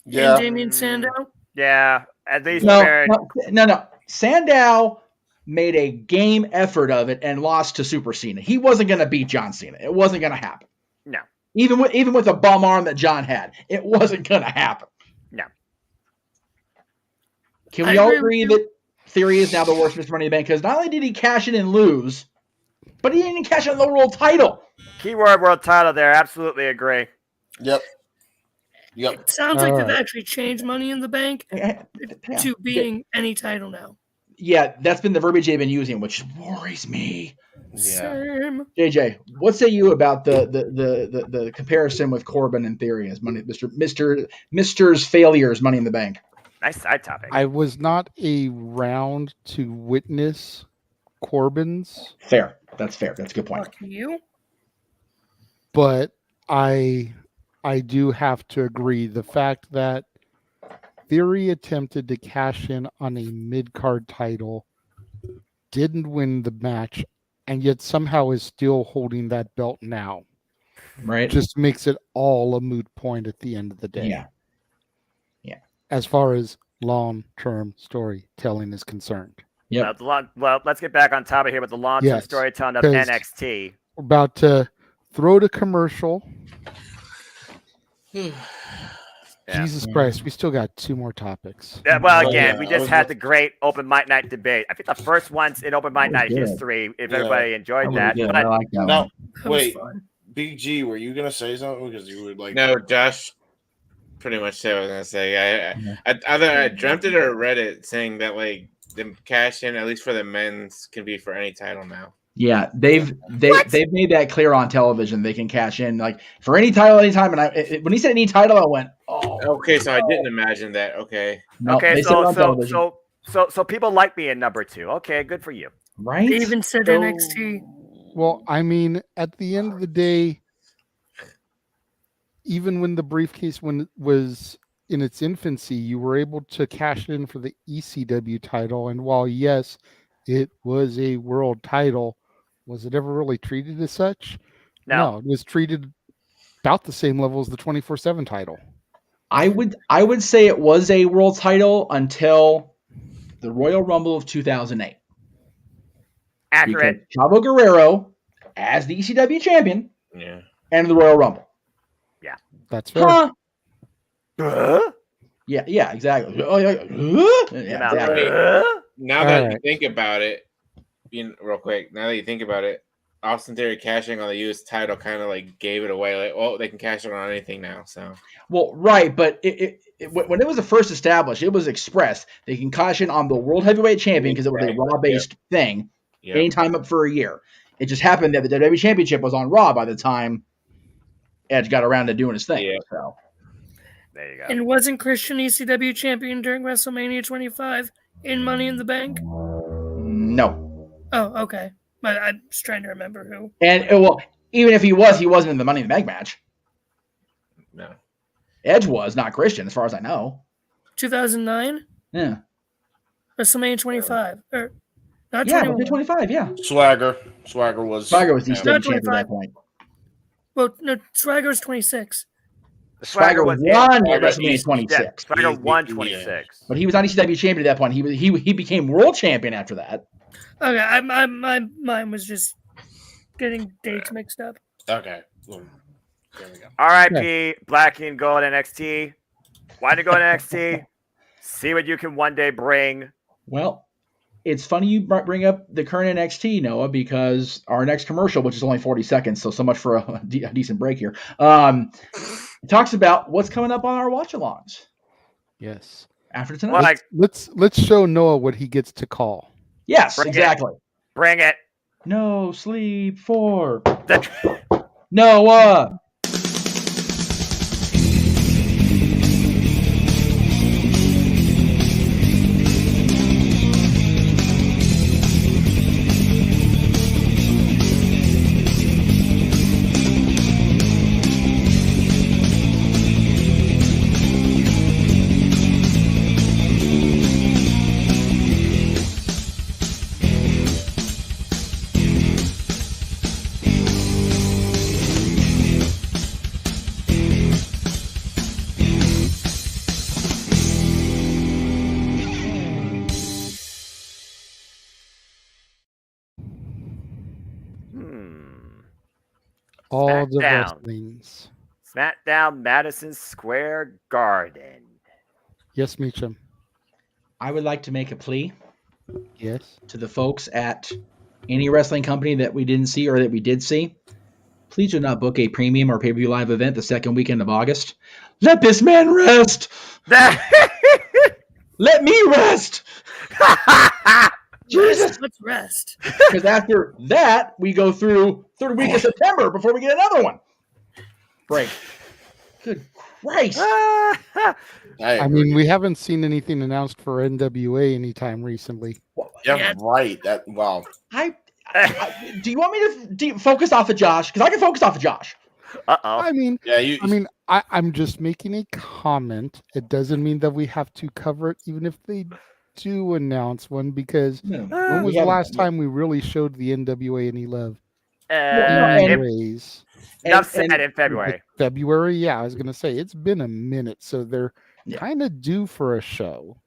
Yeah. And Damien Sandow? Yeah. At least No. Sandow made a game effort of it and lost to Super Cena. He wasn't going to beat John Cena. It wasn't going to happen. No. Even with a bum arm that John had, it wasn't going to happen. No. Can we all agree that Theory is now the worst Mr. Money in the Bank? Because not only did he cash in and lose, but he didn't cash in the world title. Keyword world title there. Absolutely agree. Yep. It sounds like they've actually changed Money in the Bank to being any title now. Yeah, that's been the verbiage they've been using, which worries me. Same. JJ, what say you about the comparison with Corbin and Theory as Mister's failures, Money in the Bank? Nice side topic. I was not around to witness Corbin's. Fair. That's fair. That's a good point. Fuck you. But I do have to agree. The fact that Theory attempted to cash in on a mid-card title, didn't win the match, and yet somehow is still holding that belt now. Right. Just makes it all a moot point at the end of the day. Yeah. As far as long-term storytelling is concerned. Yeah. Well, let's get back on topic here with the long-term storytelling of NXT. We're about to throw to commercial. Jesus Christ, we still got 2 more topics. Yeah, well, again, we just had the great open mic night debate. I think the first one's in open mic night history, if everybody enjoyed that. Good. I like that Now, one. wait, Big G, were you gonna say something? Because you were like, no, Josh pretty much said what I was gonna say. I either I dreamt it or read it saying that like the cash in, at least for the men's, can be for any title now. Yeah, they've made that clear on television. They can cash in like for any title, anytime. And when he said any title, I went, "Oh." Okay, so I didn't imagine that. Okay. No, okay, so people like being number 2. Okay, good for you. Right? They even said NXT. Well, I mean, at the end of the day, even when the briefcase was in its infancy, you were able to cash in for the ECW title. And while, yes, it was a world title, was it ever really treated as such? No, it was treated about the same level as the 24/7 title. I would say it was a world title until the Royal Rumble of 2008. Accurate. Because Chavo Guerrero as the ECW champion. Yeah. And the Royal Rumble. Yeah. That's fair. Yeah, exactly. Oh, yeah. Exactly. Now that you think about it, real quick, now that you think about it, Austin Theory cashing on the U.S. title kind of like gave it away. Like, oh, they can cash it on anything now. So, well, right, but when it was first established, it was expressed they can cash in on the World Heavyweight Champion because it was a Raw-based thing, anytime up for a year. It just happened that the WWE Championship was on Raw by the time Edge got around to doing his thing. Yeah. So. There you go. And wasn't Christian ECW champion during WrestleMania 25 in Money in the Bank? No. Oh, okay. But I'm just trying to remember who. And well, even if he wasn't in the Money in the Bank match. No. Edge was, not Christian, as far as I know. 2009? Yeah. WrestleMania 25. Or not 25, yeah. Swagger was the ECW champion at that point. Well, no, Swagger was 26. Swagger won WrestleMania 26. Yeah, Swagger won 26. But he was on ECW champion at that point. He became world champion after that. Okay, my mind was just getting dates mixed up. Okay. There we go. R.I.P. Black and Gold NXT. Why to go to NXT? See what you can one day bring. Well, it's funny you bring up the current NXT, Noah, because our next commercial, which is only 40 seconds, so much for a decent break here, it talks about what's coming up on our watch-alongs. Yes. After tonight. Well, let's show Noah what he gets to call. Yes, Bring exactly. Bring it. No sleep for Noah. All the SmackDown. wrestlings. SmackDown, Madison Square Garden. Yes, Meacham. I would like to make a plea. Yes. To the folks at any wrestling company that we didn't see or that we did see. Please do not book a premium or pay-per-view live event the second weekend of August. Let this man rest. Let me rest. Jesus, let's rest. Because after that, we go through third week of September before we get another one. Break. Good Christ. I mean, we haven't seen anything announced for NWA anytime recently. Yeah, right. That wow. Do you want me to focus off of Josh? Because I can focus off of Josh. I mean, yeah, I'm just making a comment. It doesn't mean that we have to cover it, even if they do announce one. Because when was the last time we really showed the NWA any love? Anyways, enough said in February. February, yeah, I was gonna say it's been a minute, so they're kind of due for a show.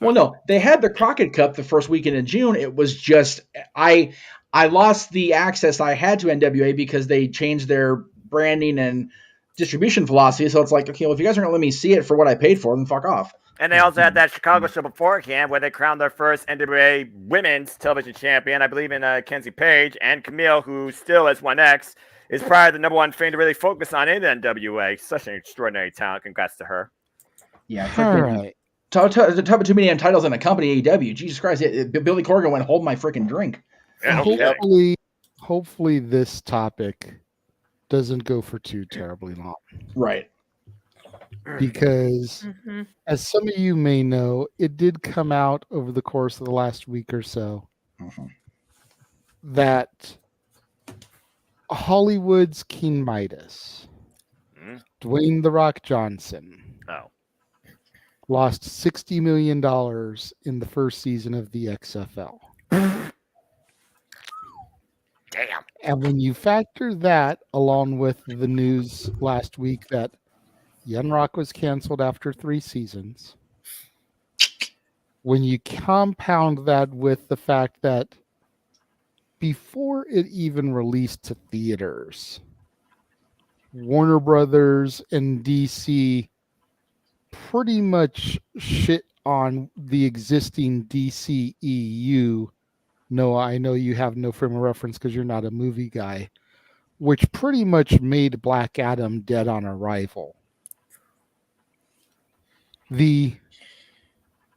Well, no, they had the Crockett Cup the first weekend in June. It was just I lost the access I had to NWA because they changed their branding and distribution philosophy. So it's like, okay, well, if you guys aren't going to let me see it for what I paid for, then fuck off. And they also had that Chicago show beforehand where they crowned their first NWA women's television champion, I believe in Kenzie Page, and Camille, who still is 1X, is probably the number one thing to really focus on in the NWA. Such an extraordinary talent. Congrats to her. Yeah. All right. Top of too many damn titles in a company, AEW. Jesus Christ. Billy Corgan went, hold my freaking drink. Hopefully this topic doesn't go for too terribly long. Right. Because as some of you may know, it did come out over the course of the last week or so that Hollywood's King Midas, Dwayne "The Rock" Johnson, lost $60 million in the first season of the XFL. Damn. And when you factor that along with the news last week that Young Rock was canceled after 3 seasons, when you compound that with the fact that before it even released to theaters, Warner Brothers and DC pretty much shit on the existing DCEU. Noah, I know you have no frame of reference because you're not a movie guy, which pretty much made Black Adam dead on arrival. The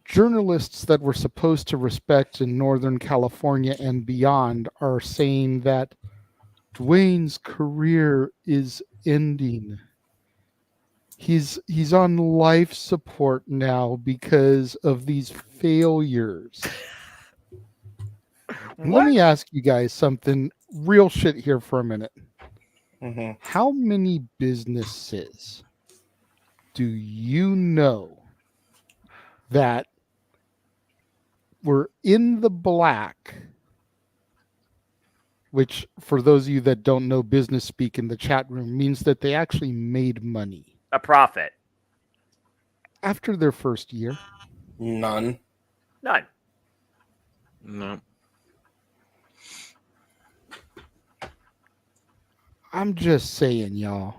journalists that we're supposed to respect in Northern California and beyond are saying that Dwayne's career is ending. He's on life support now because of these failures. Let me ask you guys something real shit here for a minute. How many businesses do you know that were in the black, which for those of you that don't know business speak in the chat room means that they actually made money? A profit. After their first year? None. No. I'm just saying, y'all.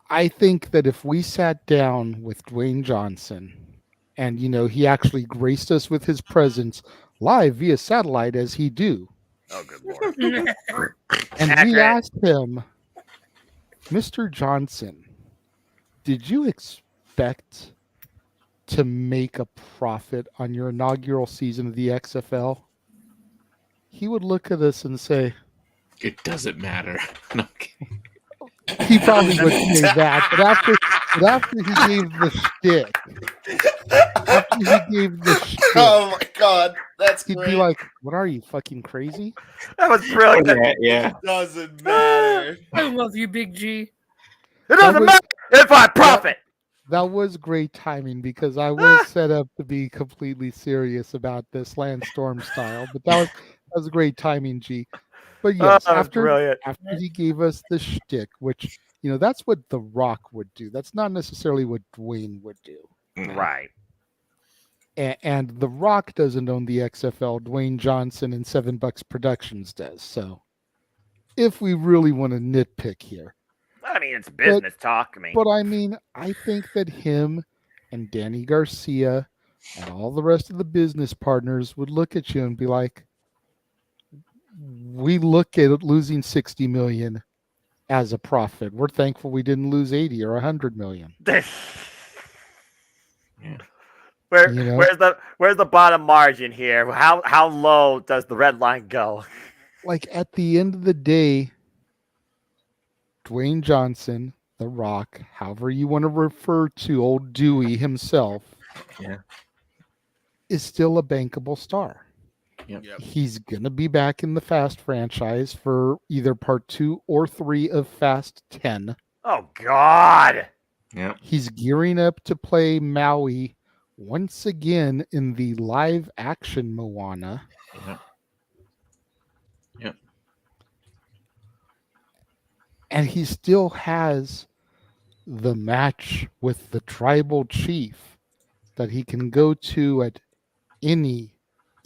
I think that if we sat down with Dwayne Johnson and, he actually graced us with his presence live via satellite as he do. Oh, good Lord. And we asked him, Mr. Johnson, did you expect to make a profit on your inaugural season of the XFL? He would look at us and say, it doesn't matter. No. He probably would say that, but after he gave the shtick, oh my God, he'd great. be like, "What are you, fucking crazy?" That was brilliant. Yeah. It doesn't matter. I love you, Big G. It doesn't matter if I profit. That was great timing because I was set up to be completely serious about this Landstorm style, but that was great timing, G. But yes, after he gave us the shtick, which, that's what The Rock would do. That's not necessarily what Dwayne would do. Right. And The Rock doesn't own the XFL. Dwayne Johnson and $7 Productions does. So if we really want to nitpick here. I mean, it's business talk. But I think that him and Danny Garcia and all the rest of the business partners would look at you and be like, we look at losing 60 million as a profit. We're thankful we didn't lose 80 or 100 million. Where's the bottom margin here? How low does the red line go? Like at the end of the day, Dwayne Johnson, The Rock, however you want to refer to old Dewey himself, is still a bankable star. Yep. He's going to be back in the Fast franchise for either part 2 or 3 of Fast 10. Oh, God. Yeah. He's gearing up to play Maui once again in the live action Moana. Yep. And he still has the match with the tribal chief that he can go to at any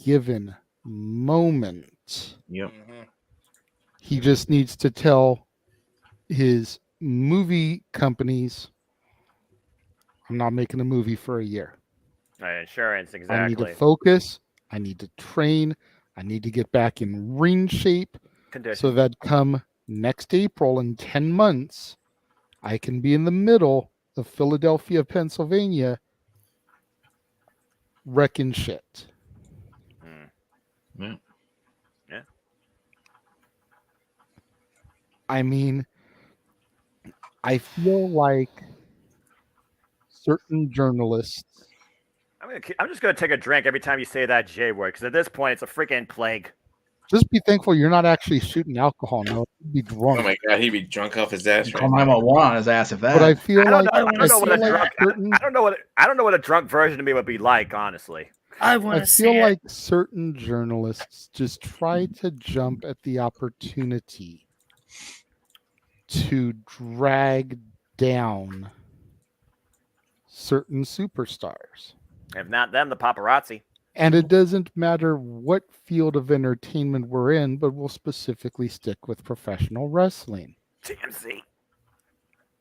given moment. Yep. He just needs to tell his movie companies, I'm not making a movie for a year. Insurance, exactly. I need to focus. I need to train. I need to get back in ring shape so that come next April in 10 months, I can be in the middle of Philadelphia, Pennsylvania, wrecking shit. Yeah. I mean, I feel like certain journalists. I'm just going to take a drink every time you say that J word, because at this point, it's a freaking plague. Just be thankful you're not actually shooting alcohol. No, he'd be drunk. Oh my God, he'd be drunk off his ass. Call 911 on his ass if that. But I feel I don't know what a drunk version of me would be like, honestly. I want I to see feel it. like certain journalists just try to jump at the opportunity to drag down certain superstars. If not them, the paparazzi. And it doesn't matter what field of entertainment we're in, but we'll specifically stick with professional wrestling. TMZ.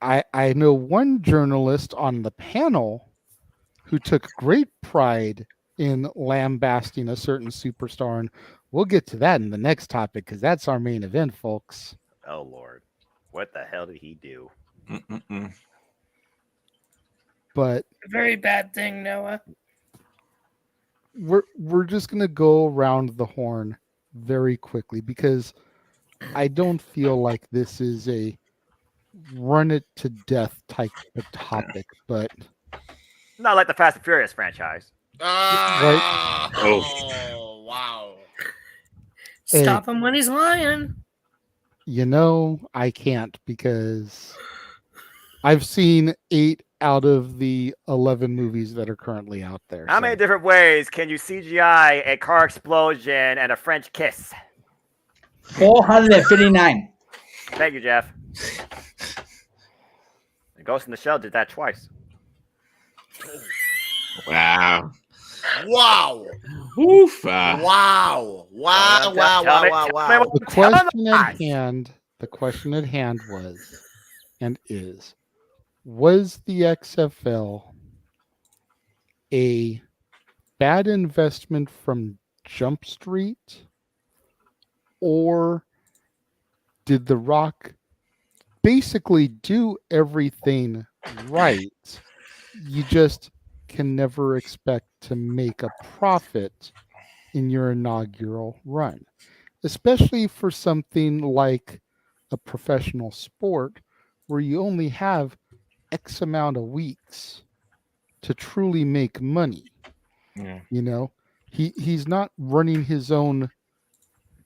I know one journalist on the panel who took great pride in lambasting a certain superstar, and we'll get to that in the next topic because that's our main event, folks. Oh, Lord. What the hell did he do? But Very bad thing, Noah. we're just gonna go around the horn very quickly because I don't feel like this is a run it to death type of topic, but Not like the Fast and Furious franchise. right? Oh, wow. Stop him when he's lying. You know, I can't because I've seen 8 out of the 11 movies that are currently out there. How many different ways can you CGI a car explosion and a French kiss? 459. Thank you, Jeff. Ghost in the Shell did that twice. Wow. Wow. Oof. Wow. Wow. Wow. Tell me- Wow. tell Wow. me The question at hand was and is, was the XFL a bad investment from Jump Street, or did The Rock basically do everything right? You just can never expect to make a profit in your inaugural run, especially for something like a professional sport where you only have X amount of weeks to truly make money. Yeah. You know, he's not running his own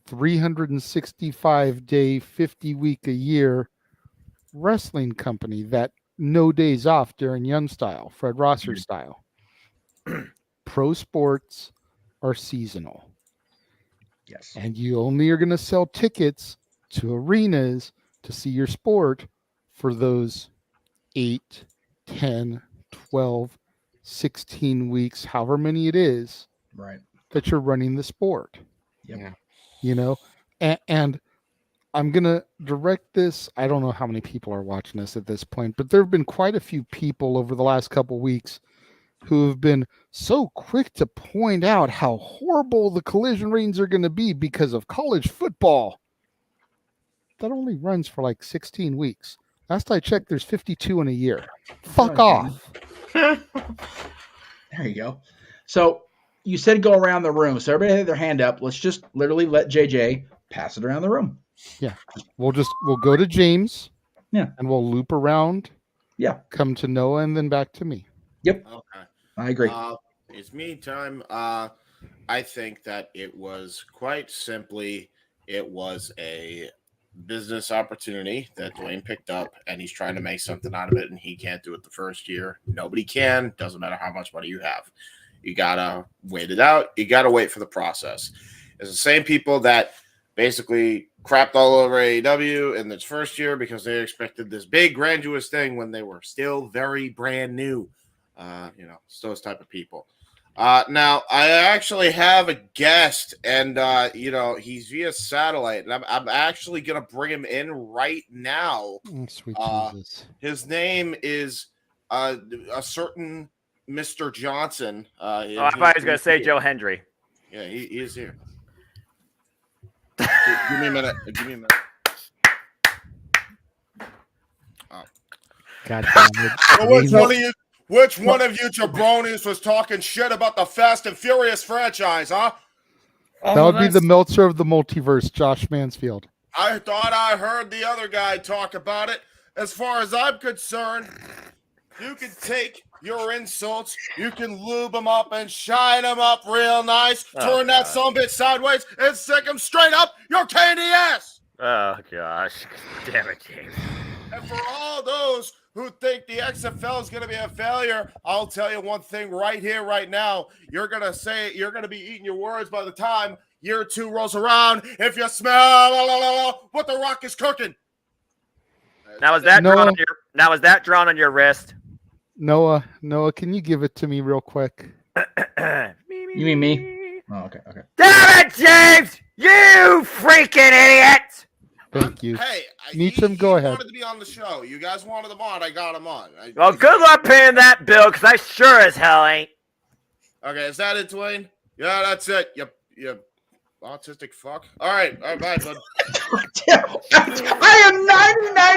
365-day, 50-week a year wrestling company that no days off during Young style, Fred Rosser style. Pro sports are seasonal. Yes. And you only are going to sell tickets to arenas to see your sport for those 8, 10, 12, 16 weeks, however many it is, right, that you're running the sport. Yep. Yeah. You know, and I'm going to direct this. I don't know how many people are watching this at this point, but there have been quite a few people over the last couple weeks who have been so quick to point out how horrible the collision ratings are going to be because of college football. That only runs for like 16 weeks. Last I checked, there's 52 in a year. Fuck off. There you go. So you said go around the room. So everybody had their hand up. Let's just literally let JJ pass it around the room. Yeah. We'll go to James. Yeah. And we'll loop around. Yeah. Come to Noah and then back to me. Yep. Okay. I agree. It's me time. I think that it was quite simply, it was a business opportunity that Dwayne picked up, and he's trying to make something out of it, and he can't do it the first year. Nobody can. Doesn't matter how much money you have. You got to wait it out. You got to wait for the process. It's the same people that basically crapped all over AEW in its first year because they expected this big, grandiose thing when they were still very brand new. It's those type of people. Now, I actually have a guest, and, he's via satellite, and I'm actually going to bring him in right now. Sweet Jesus. His name is a certain Mr. Johnson. I thought he was going to say Joe Hendry. Yeah, he is here. Give me a minute. Oh. God damn it. So which one of you jabronis was talking shit about the Fast and Furious franchise, huh? That would be the Meltzer of the multiverse, Josh Mansfield. I thought I heard the other guy talk about it. As far as I'm concerned, you can take your insults, you can lube them up and shine them up real nice, turn that sumbitch sideways, and stick them straight up your candy ass. Oh, gosh. Damn it, James. And for all those who think the XFL is going to be a failure, I'll tell you one thing right here, right now. You're going to be eating your words by the time year 2 rolls around if you smell what The Rock is cooking. Now is that drawn on your wrist? Noah, can you give it to me real quick? You mean me? Oh, okay. Damn it, James! You freaking idiot! Thank you. Hey, Meacham, go ahead. He wanted to be on the show. You guys wanted him on. I got him on. Well, good luck paying that bill, because I sure as hell ain't. Okay, is that it, Dwayne? Yeah, that's it. You autistic fuck. All right, bye, bud. I am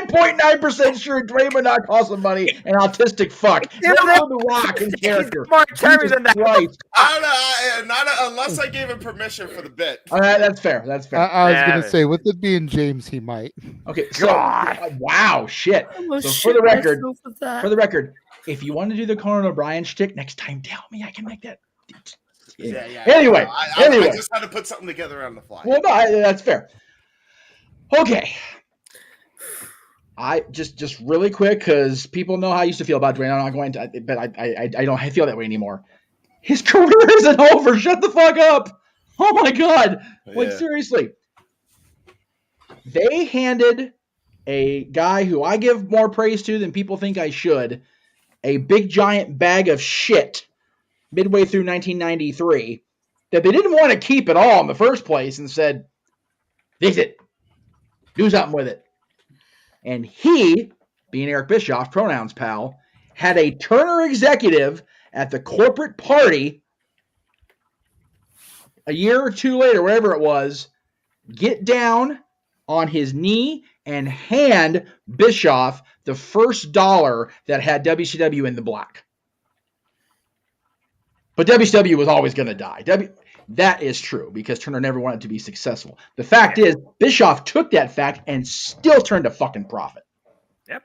99.9% sure Dwayne would not cost him money an autistic fuck. Never The Rock in character. More terry than that. Right. I don't know, unless I gave him permission for the bit. All right, that's fair. I was going to say, with it being James, he might. Okay, so wow, shit. So for the record, if you want to do the Conan O'Brien shtick next time, tell me. I can make that. Yeah. Anyway, I just had to put something together on the fly. Well, no, that's fair. Okay. I just really quick, because people know how I used to feel about Dwayne. I'm not going to, but I don't feel that way anymore. His career isn't over. Shut the fuck up. Oh my God. Like, seriously. They handed a guy who I give more praise to than people think I should a big giant bag of shit midway through 1993 that they didn't want to keep at all in the first place, and said, fix it. Do something with it. And he, being Eric Bischoff, pronouns pal, had a Turner executive at the corporate party a year or two later, wherever it was, get down on his knee and hand Bischoff the first dollar that had WCW in the black. But WCW was always going to die. That is true, because Turner never wanted to be successful. The fact is, Bischoff took that fact and still turned a fucking profit. Yep.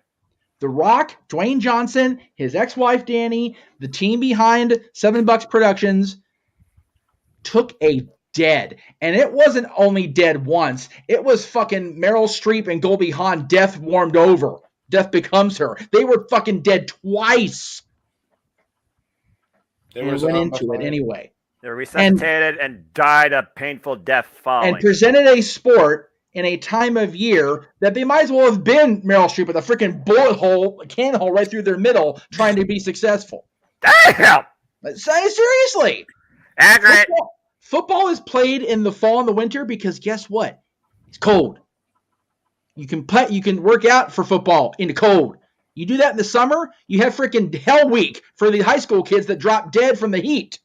The Rock, Dwayne Johnson, his ex-wife Danny, the team behind $7 Productions took a dead. And it wasn't only dead once. It was fucking Meryl Streep and Goldie Hawn, death warmed over. Death becomes her. They were fucking dead twice. They went into it anyway. They were resuscitated and died a painful death following. And presented a sport in a time of year that they might as well have been Meryl Streep with a freaking bullet hole, a cannon hole right through their middle, trying to be successful. Damn! Seriously. Accurate. Football is played in the fall and the winter because guess what? It's cold. You can work out for football in the cold. You do that in the summer, you have freaking hell week for the high school kids that drop dead from the heat.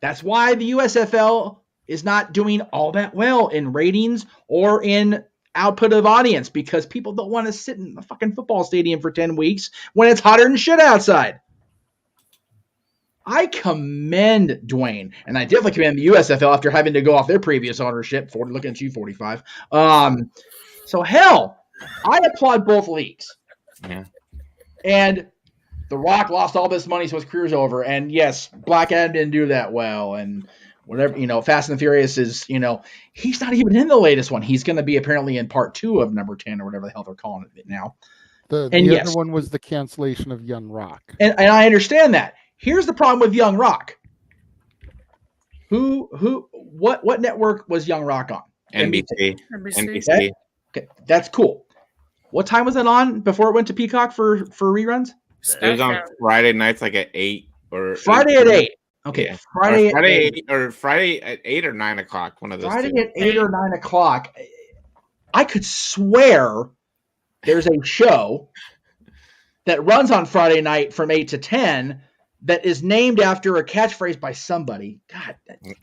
That's why the USFL is not doing all that well in ratings or in output of audience, because people don't want to sit in the fucking football stadium for 10 weeks when it's hotter than shit outside. I commend Dwayne, and I definitely commend the USFL after having to go off their previous ownership. Looking at you, 45. So hell, I applaud both leagues. Yeah. And The Rock lost all this money, so his career's over. And yes, Black Adam didn't do that well. And whatever, Fast and the Furious is, he's not even in the latest one. He's going to be apparently in part 2 of number 10 or whatever the hell they're calling it now. The other one was the cancellation of Young Rock. And I understand that. Here's the problem with Young Rock. What network was Young Rock on? NBC. Okay, that's cool. What time was it on before it went to Peacock for reruns? It was on Friday nights, like at 8 or Friday 8. at 8. Okay, yeah. Friday at 8 or 9 o'clock. One of those. Friday two. at 8 or 9 o'clock. I could swear there's a show that runs on Friday night from 8 to 10 that is named after a catchphrase by somebody. God,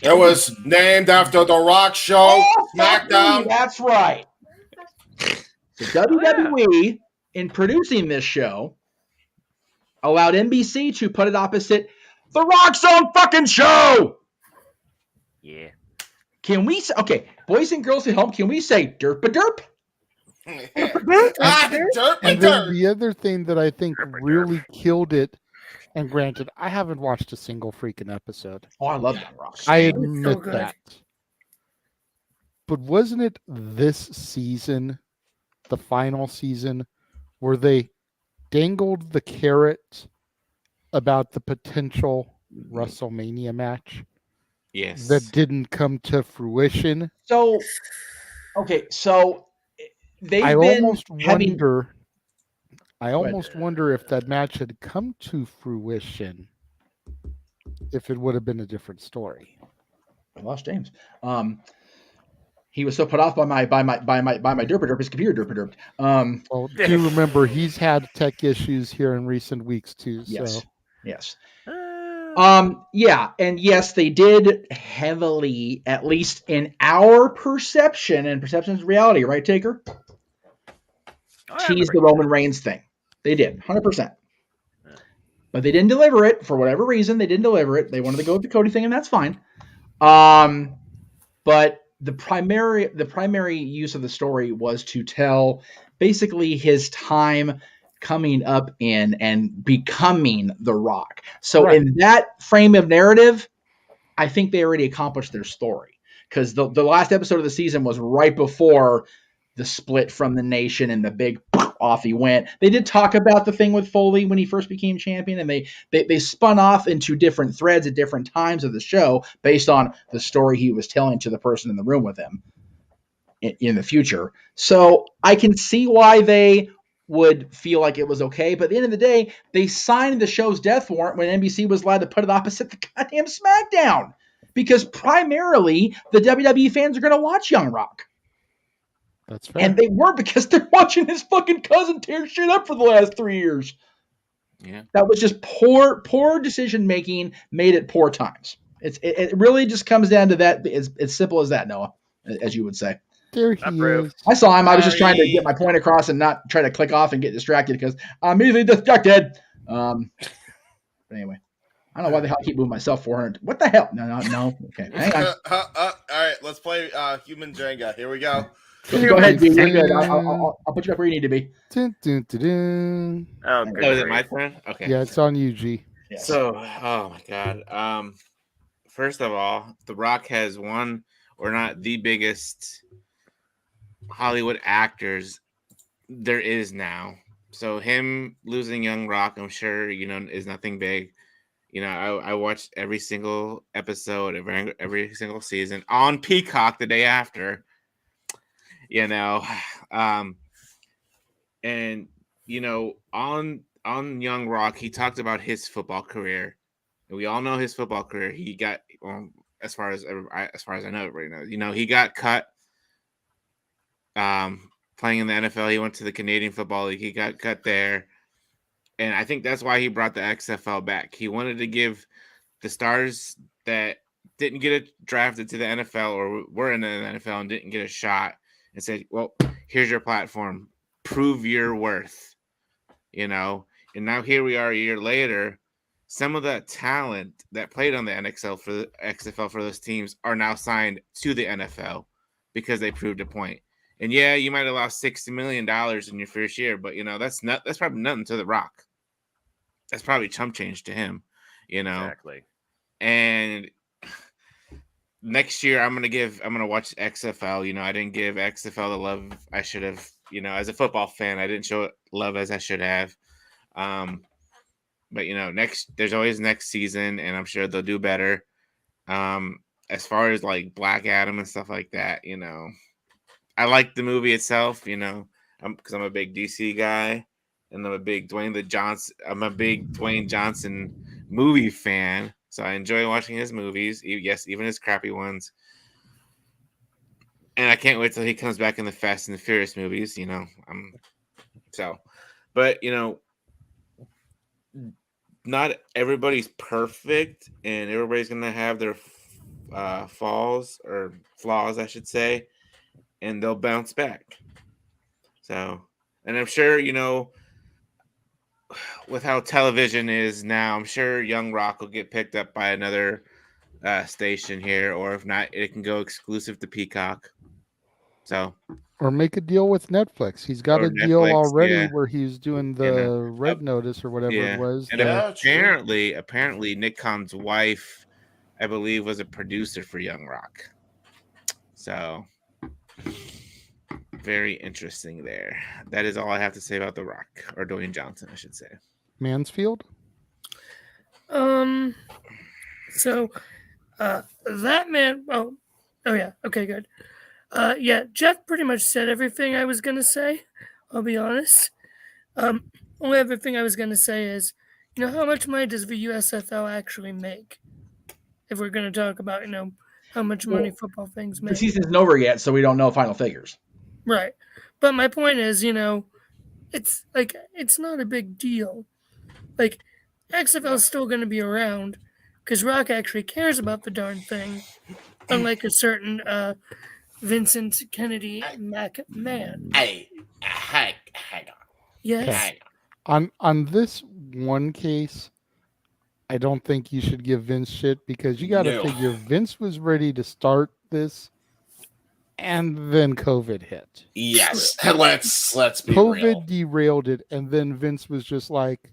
it was named after The Rock Show. SmackDown. That's right. So WWE, in producing this show, allowed NBC to put it opposite The Rock's own fucking show. Yeah. Can we say, okay, boys and girls at home, can we say derp-a-derp? And then the other thing that I think really killed it, and granted, I haven't watched a single freaking episode. Oh, I love that Rock. I admit that. But wasn't it this season, the final season, where they dangled the carrot about the potential WrestleMania match? Yes. That didn't come to fruition. So I almost wonder if that match had come to fruition, if it would have been a different story. I lost James. He was so put off by my derp-a-derp, his computer derp-a-derped. Well, do remember he's had tech issues here in recent weeks too. Yes. So. Yes. Yeah, and yes, they did heavily, at least in our perception, and perception is reality, right, Taker? Tease the Roman Reigns thing. They did, 100%. But they didn't deliver it for whatever reason. They didn't deliver it. They wanted to go with the Cody thing, and that's fine. But the primary use of the story was to tell basically his time coming up in and becoming The Rock. So in that frame of narrative, I think they already accomplished their story, because the last episode of the season was right before the split from the nation and the big off he went. They did talk about the thing with Foley when he first became champion, and they spun off into different threads at different times of the show based on the story he was telling to the person in the room with him in the future. So I can see why they would feel like it was okay, but at the end of the day, they signed the show's death warrant when NBC was allowed to put it opposite the goddamn SmackDown, because primarily the WWE fans are going to watch Young Rock. That's fair. And they were, because they're watching his fucking cousin tear shit up for the last 3 years. Yeah, that was just poor decision making, made at poor times. It really just comes down to that. As simple as that, Noah, as you would say. There he is. I saw him. I was just trying to get my point across and not try to click off and get distracted, because I'm easily distracted. But anyway, I don't know why the hell I keep moving myself 400. What the hell? No. Okay, hang on. All right, let's play Human Jenga. Here we go. Go ahead, dude. You're good. I'll put you up where you need to be. Dun, dun, dun, dun. Oh, is it my turn? Okay. Yeah, it's on you, G. Yes. So, oh my God. First of all, The Rock has one, or not the biggest, Hollywood actors there is now. So him losing Young Rock, I'm sure, is nothing big. I watched every single episode, every single season on Peacock the day after. And on Young Rock, he talked about his football career, and we all know his football career. He got, as far as I know, everybody knows. He got cut. Playing in the NFL, he went to the Canadian Football League. He got cut there, and I think that's why he brought the XFL back. He wanted to give the stars that didn't get drafted to the NFL or were in the NFL and didn't get a shot, and said, well, here's your platform. Prove your worth, And now here we are a year later, some of that talent that played on the XFL for those teams are now signed to the NFL because they proved a point. And yeah, you might have lost $60 million in your first year, but that's probably nothing to The Rock. That's probably chump change to him, Exactly. And next year I'm gonna watch XFL. I didn't give XFL the love I should have. As a football fan, I didn't show it love as I should have. But there's always next season, and I'm sure they'll do better. As far as like Black Adam and stuff like that, I like the movie itself, because I'm a big DC guy, and I'm a big Dwayne Johnson movie fan, so I enjoy watching his movies. Yes, even his crappy ones. And I can't wait till he comes back in the Fast and the Furious movies. But not everybody's perfect, and everybody's gonna have their flaws, I should say, and they'll bounce back. So, and I'm sure with how television is now, I'm sure Young Rock will get picked up by another station here, or if not, it can go exclusive to Peacock. So, or make a deal with Netflix. He's got a deal already where he's doing the Red Notice or whatever it was. And apparently, Nick Khan's wife, I believe, was a producer for Young Rock. So, very interesting there. That is all I have to say about The Rock, or Dwayne Johnson, I should say. Mansfield? So, that man... Oh, yeah. Okay, good. Yeah, Jeff pretty much said everything I was going to say. I'll be honest. Only other thing I was going to say is, how much money does the USFL actually make? If we're going to talk about, how much money football things make. The season's over yet, so we don't know final figures. Right. But my point is, it's like, it's not a big deal. Like, XFL is still going to be around because Rock actually cares about the darn thing, unlike a certain Vincent Kennedy McMahon. Hey, hang on. Yes. Hang on. On this one case, I don't think you should give Vince shit, because you got to figure Vince was ready to start this, and then COVID hit. Yes, let's be COVID real. derailed it, and then Vince was just like,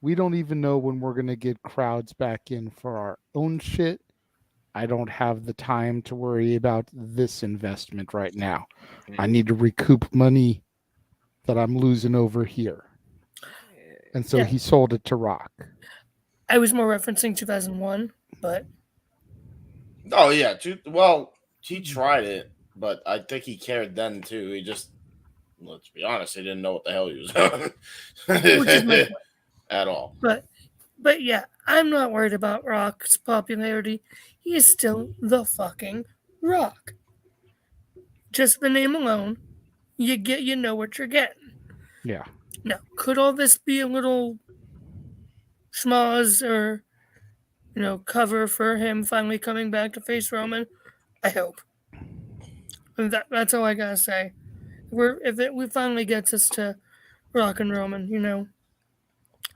we don't even know when we're going to get crowds back in for our own shit. I don't have the time to worry about this investment right now. I need to recoup money that I'm losing over here. And so he sold it to Rock. I was more referencing 2001, but... Oh, yeah. Well, he tried it, but I think he cared then, too. He just, let's be honest, he didn't know what the hell he was doing. Which is my point. At all. But yeah, I'm not worried about Rock's popularity. He is still the fucking Rock. Just the name alone, you know what you're getting. Yeah. Now, could all this be a little schmoz or, cover for him finally coming back to face Roman? I hope. And that's all I gotta say. We finally gets us to Rock and Roman,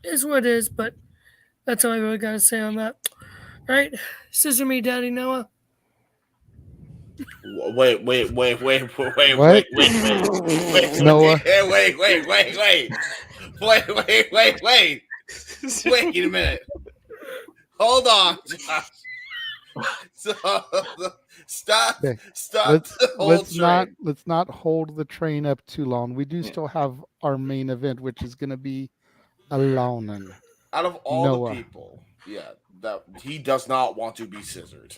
is what it is, but that's all I really gotta say on that. All right, scissor me, Daddy Noah. Wait. What? Wait. Noah. Wait a minute. Hold on, Josh. Stop. Let's not hold the train up too long. We do still have our main event, which is going to be Alonen. Out of all Noah. the people, that he does not want to be scissored.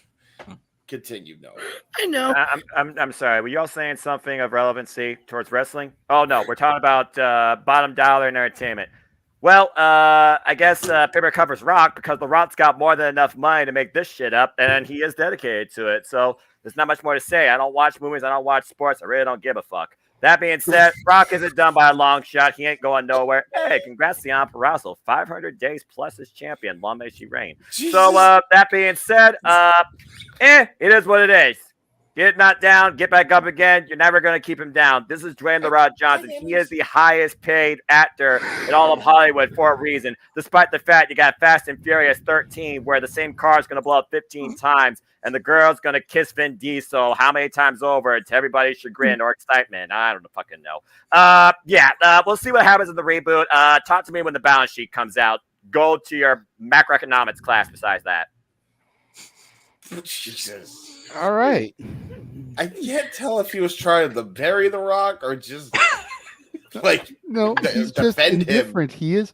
Continue, Noah. I know. I'm sorry. Were you all saying something of relevancy towards wrestling? Oh no, we're talking about bottom dollar and entertainment. Well, I guess paper covers Rock, because the Rock's got more than enough money to make this shit up, and he is dedicated to it. So there's not much more to say. I don't watch movies. I don't watch sports. I really don't give a fuck. That being said, Rock isn't done by a long shot. He ain't going nowhere. Hey, congrats to Jan Parasso. 500 days plus as champion. Long may she reign. Jesus. So that being said, it is what it is. Get knocked down, get back up again. You're never going to keep him down. This is Dwayne The Rock Johnson. He is the highest paid actor in all of Hollywood for a reason, despite the fact you got Fast and Furious 13, where the same car is going to blow up 15 times, and the girl's going to kiss Vin Diesel how many times over to everybody's chagrin or excitement. I don't fucking know. We'll see what happens in the reboot. Talk to me when the balance sheet comes out. Go to your macroeconomics class besides that. Jesus. All right. I can't tell if he was trying to bury The Rock or just like he's just indifferent. He is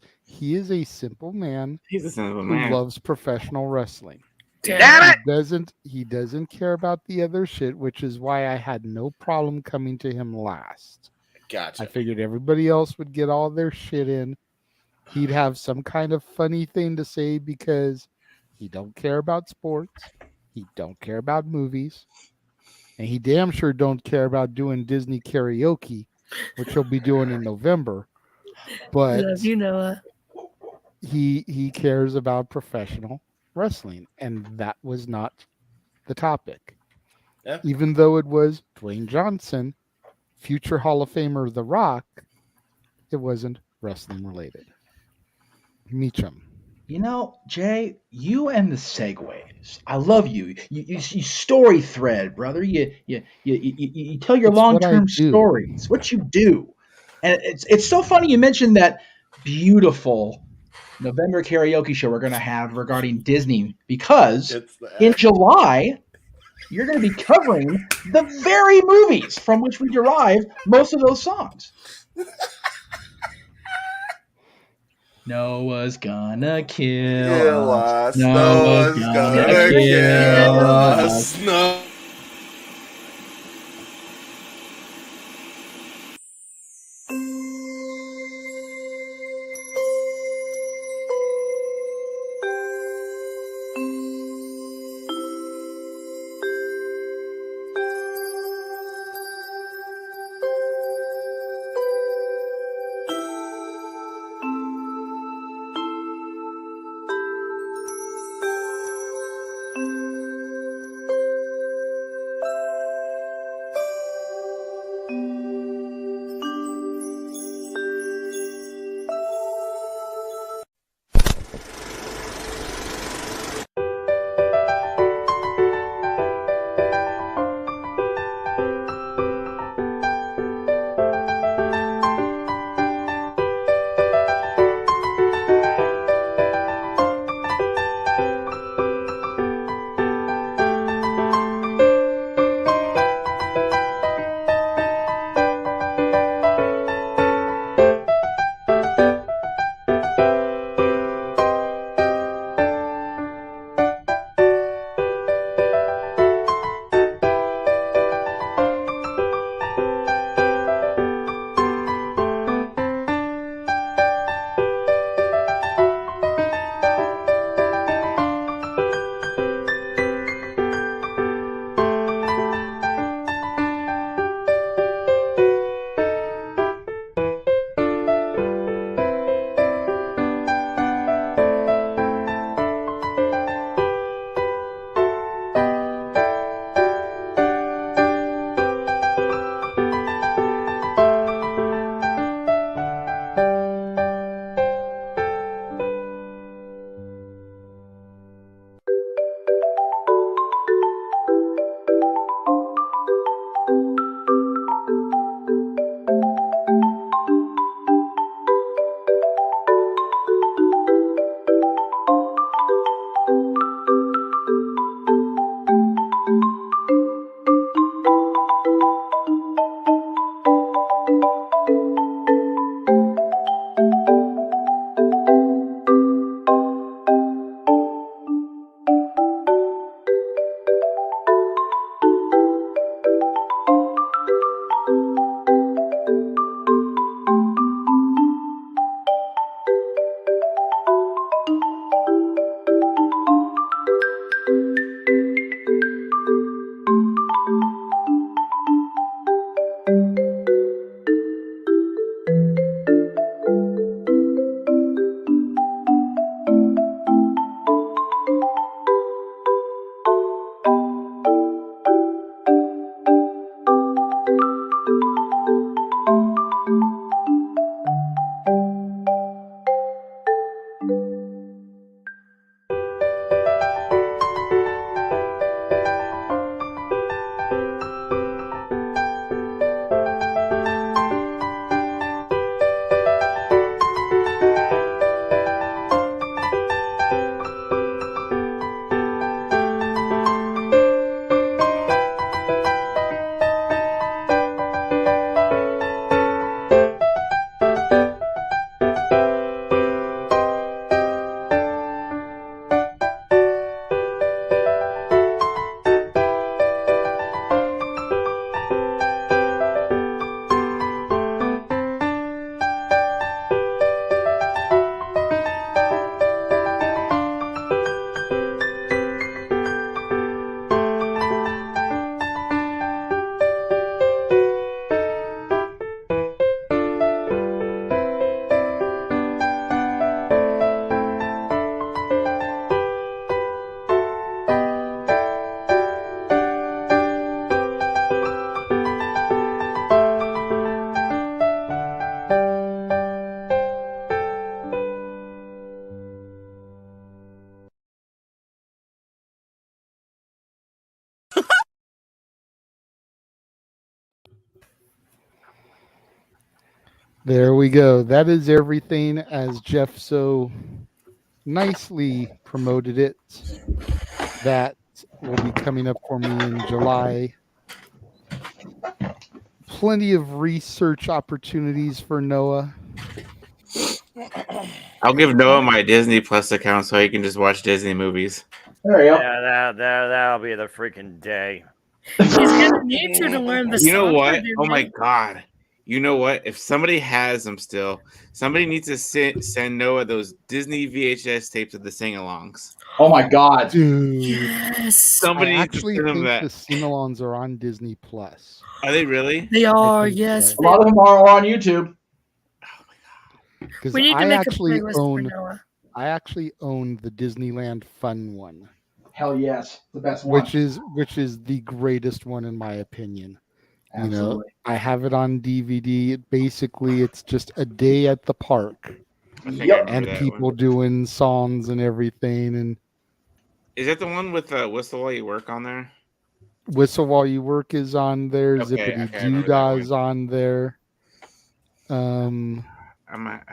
a simple man. He's a simple who man. loves professional wrestling. Damn it! He doesn't care about the other shit, which is why I had no problem coming to him last. Gotcha. I figured everybody else would get all their shit in. He'd have some kind of funny thing to say because he don't care about sports. He don't care about movies. And he damn sure don't care about doing Disney karaoke, which he'll be doing in November. But love you, Noah. He cares about professional wrestling, and that was not the topic. Yeah. Even though it was Dwayne Johnson, future Hall of Famer The Rock, it wasn't wrestling related. Meacham. You know, Jay, you and the segues. I love you. You story thread, brother. You tell your long-term stories. What you do, and it's so funny you mentioned that beautiful November karaoke show we're going to have regarding Disney, because in July you're going to be covering the very movies from which we derive most of those songs. Noah's gonna kill us. Noah's gonna kill us. No. There we go. That is everything, as Jeff so nicely promoted it. That will be coming up for me in July. Plenty of research opportunities for Noah. I'll give Noah my Disney Plus account so he can just watch Disney movies. There you go. Yeah, that'll be the freaking day. He's gonna need to learn the You know song what? for Disney. Oh my god. You know what? If somebody has them still, somebody needs to send Noah those Disney VHS tapes of the sing-alongs. Oh my god, dude! Yes. Somebody I needs to actually send him think that. the sing-alongs are on Disney Plus. Are they really? They are, yes. a lot of them are on YouTube. Because We need to I make a actually playlist for own. Noah. I actually own the Disneyland Fun one. Hell yes, the best one. Which is the greatest one in my opinion. Absolutely. You know, I have it on DVD. Basically, it's just a day at the park, and people doing songs and everything. And is that the one with Whistle While You Work on there? Whistle While You Work is on there. Okay, Zippity I remember Doodah that is on there.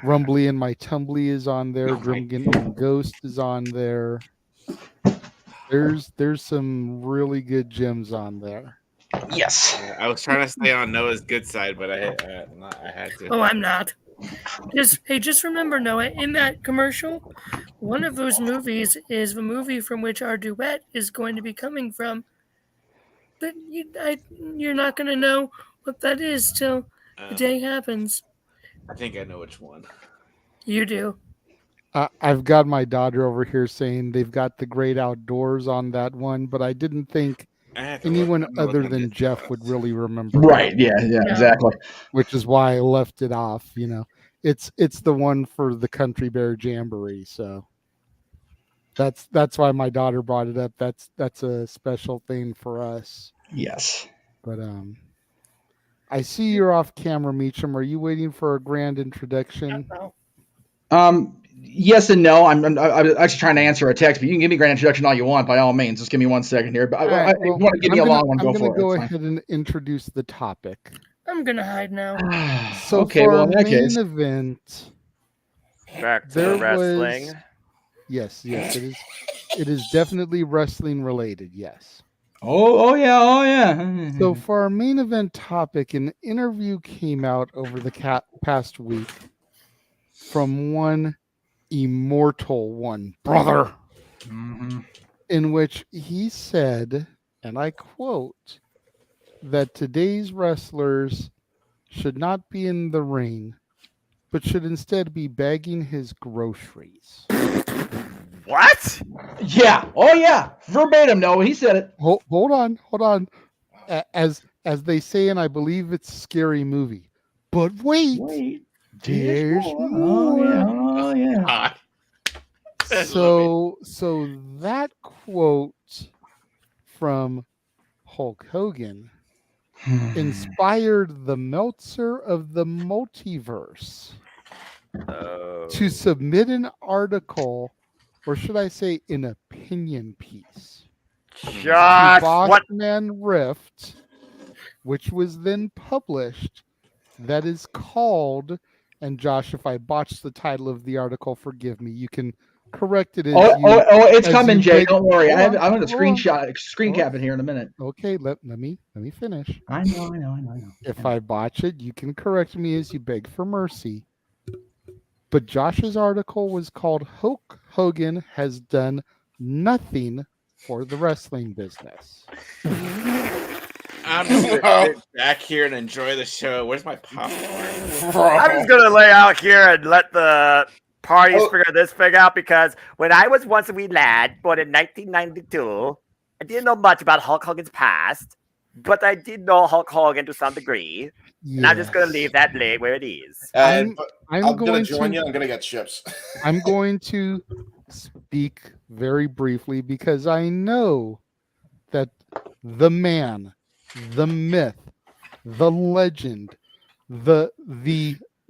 Rumbly and My Tumbly is on there. Drumgin and Ghost is on there. There's some really good gems on there. Yes. I was trying to stay on Noah's good side, but I had to. Oh, I'm not. Just remember, Noah, in that commercial, one of those movies is the movie from which our duet is going to be coming from. But you're not going to know what that is till the day happens. I think I know which one. You do. I've got my daughter over here saying they've got The Great Outdoors on that one, but I didn't think anyone other than Jeff would really remember. Right? Yeah, exactly. Which is why I left it off. You know, it's the one for the Country Bear Jamboree. So that's why my daughter brought it up. That's a special thing for us. Yes. But I see you're off camera, Meacham. Are you waiting for a grand introduction? Yes and no. I'm actually trying to answer a text, but you can give me a grand introduction all you want, by all means. Just give me 1 second here. But Right, you want to give me a long one? I'm Go going for to go it. ahead and introduce the topic. I'm going to hide now. So Okay, for well, our in that main case- event, Back to there wrestling. was yes, it is definitely wrestling related. Yes. Oh yeah. So for our main event topic, an interview came out over the past week from one immortal one brother, in which he said, and I quote, that today's wrestlers should not be in the ring, but should instead be bagging his groceries. What? Yeah. Oh yeah. Verbatim. No, he said it. Hold on. As they say, and I believe it's a Scary Movie. But wait. There's more. Oh yeah. So that quote from Hulk Hogan inspired the Meltzer of the Multiverse to submit an article, or should I say an opinion piece, Josh, to Boss what? Man Rift, which was then published, that is called, and Josh, if I botched the title of the article, forgive me. You can correct it as it's as coming, you Jay. beg- Don't worry. Hold I'm on, going to screen cap it here in a minute. Okay, let me finish. I know. If I botch it, you can correct me as you beg for mercy. But Josh's article was called Hulk Hogan Has Done Nothing for the Wrestling Business. I'm just gonna sit back here and enjoy the show. Where's my popcorn? I'm just gonna lay out here and let the parties figure this thing out, because when I was once a wee lad, born in 1992, I didn't know much about Hulk Hogan's past, but I did know Hulk Hogan to some degree. And I'm just gonna leave that lay where it is. I'm I'm going to join you. I'm going to get chips. I'm going to speak very briefly because I know that the man, the myth, the legend, the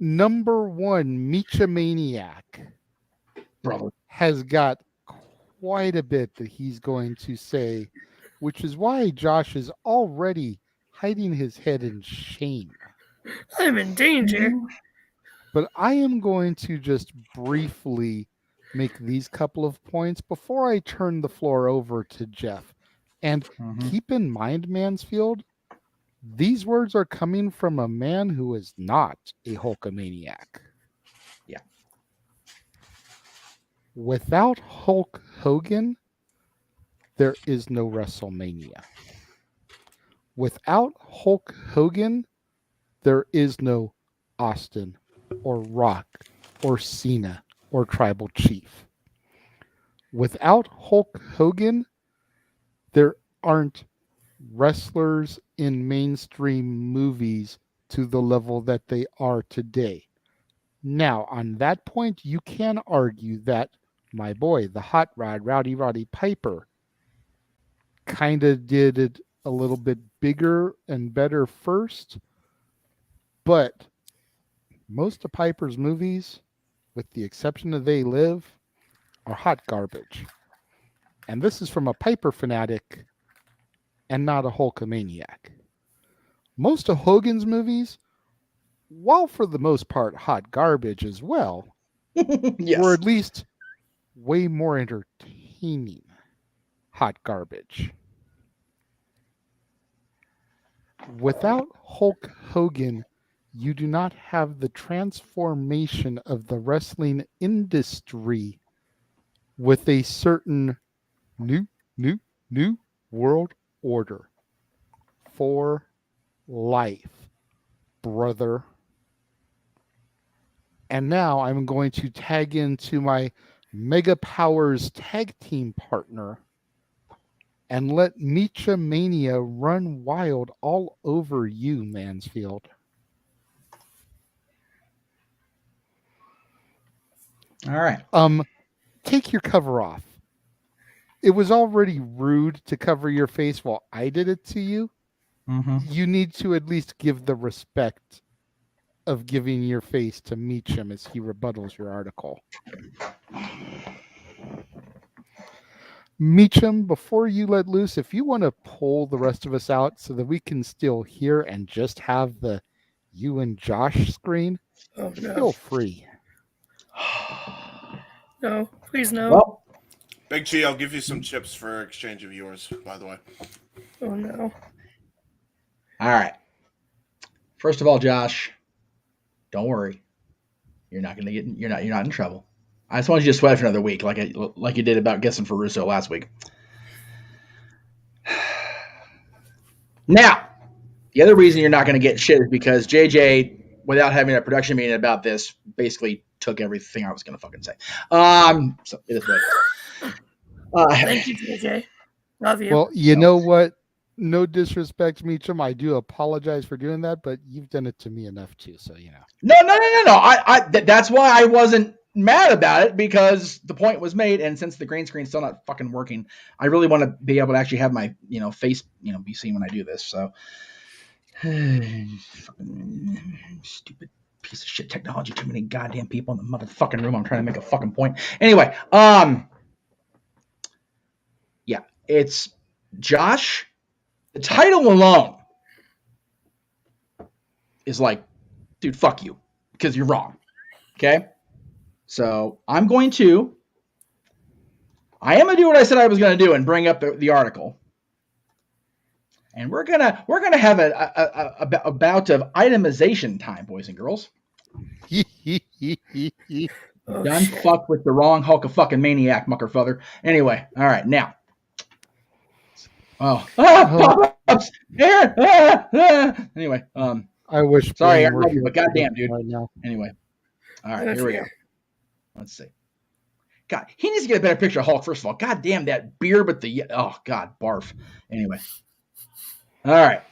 number one Meachamaniac has got quite a bit that he's going to say, which is why Josh is already hiding his head in shame. I'm in danger. But I am going to just briefly make these couple of points before I turn the floor over to Jeff. And keep in mind, Mansfield, these words are coming from a man who is not a Hulkamaniac. Yeah. Without Hulk Hogan, there is no WrestleMania. Without Hulk Hogan, there is no Austin or Rock or Cena or Tribal Chief. Without Hulk Hogan, there aren't wrestlers in mainstream movies to the level that they are today. Now, on that point, you can argue that my boy, the Hot Rod, Rowdy Roddy Piper, kind of did it a little bit bigger and better first, but most of Piper's movies, with the exception of They Live, are hot garbage. And this is from a Piper fanatic and not a Hulkamaniac. Most of Hogan's movies, while for the most part hot garbage as well, were at least way more entertaining hot garbage. Without Hulk Hogan, you do not have the transformation of the wrestling industry with a certain new world order for life, brother. And now I'm going to tag into my Mega Powers tag team partner and let Mecha Mania run wild all over you, Mansfield. All right. Take your cover off. It was already rude to cover your face while I did it to you. You need to at least give the respect of giving your face to Meacham as he rebuttals your article. Meacham, before you let loose, if you want to pull the rest of us out so that we can still hear and just have the you and Josh screen, feel free. No, please no. Well, Big G, I'll give you some chips for exchange of yours, by the way. Oh no. All right. First of all, Josh, don't worry. You're not in trouble. I just want you to sweat for another week, like you did about guessing for Russo last week. Now, the other reason you're not going to get shit is because JJ, without having a production meeting about this, basically took everything I was going to fucking say. So it is what. Thank you, JJ. Love you. Well, you know what? No disrespect, Meacham. I do apologize for doing that, but you've done it to me enough too, so you know. No. That's why I wasn't mad about it, because the point was made, and since the green screen's still not fucking working, I really want to be able to actually have my face be seen when I do this. So fucking stupid piece of shit technology. Too many goddamn people in the motherfucking room. I'm trying to make a fucking point. Anyway, yeah, it's Josh. The title alone is like, dude, fuck you, because you're wrong. Okay? So I am going to do what I said I was going to do and bring up the article. And we're gonna have a bout of itemization time, boys and girls. Done fuck with the wrong Hulk of fucking maniac, muckerfather. Anyway, all right, now. Pop-ups! Anyway, I wish. Sorry, I love you, but goddamn, dude. Right now. Anyway, all right, here we go. Let's see. God, he needs to get a better picture of Hulk, first of all. God damn, that beard with the... Oh, God, barf. Anyway. All right.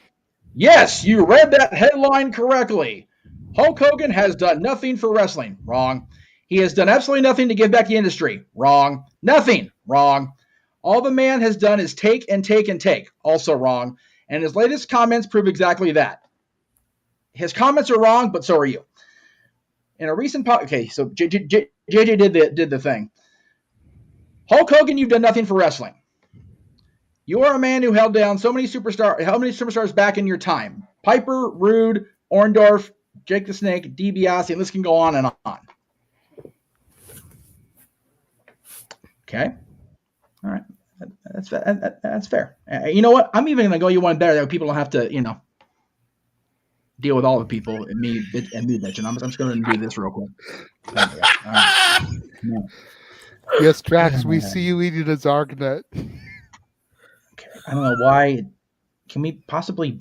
Yes, you read that headline correctly. Hulk Hogan has done nothing for wrestling. Wrong. He has done absolutely nothing to give back the industry. Wrong. Nothing. Wrong. All the man has done is take and take and take. Also wrong. And his latest comments prove exactly that. His comments are wrong, but so are you. In a recent so JJ did the thing. Hulk Hogan, you've done nothing for wrestling. You are a man who held down so many superstars back in your time. Piper, Rude, Orndorff, Jake the Snake, DiBiase, and this can go on and on. Okay. All right. That's fair. You know what? I'm even going to go you one better that people don't have to, deal with all the people and me bitching. I'm just going to do this real quick. Okay. All right. No. Yes, Drax, we see you eating a Zargnut. Okay. I don't know why. Can we possibly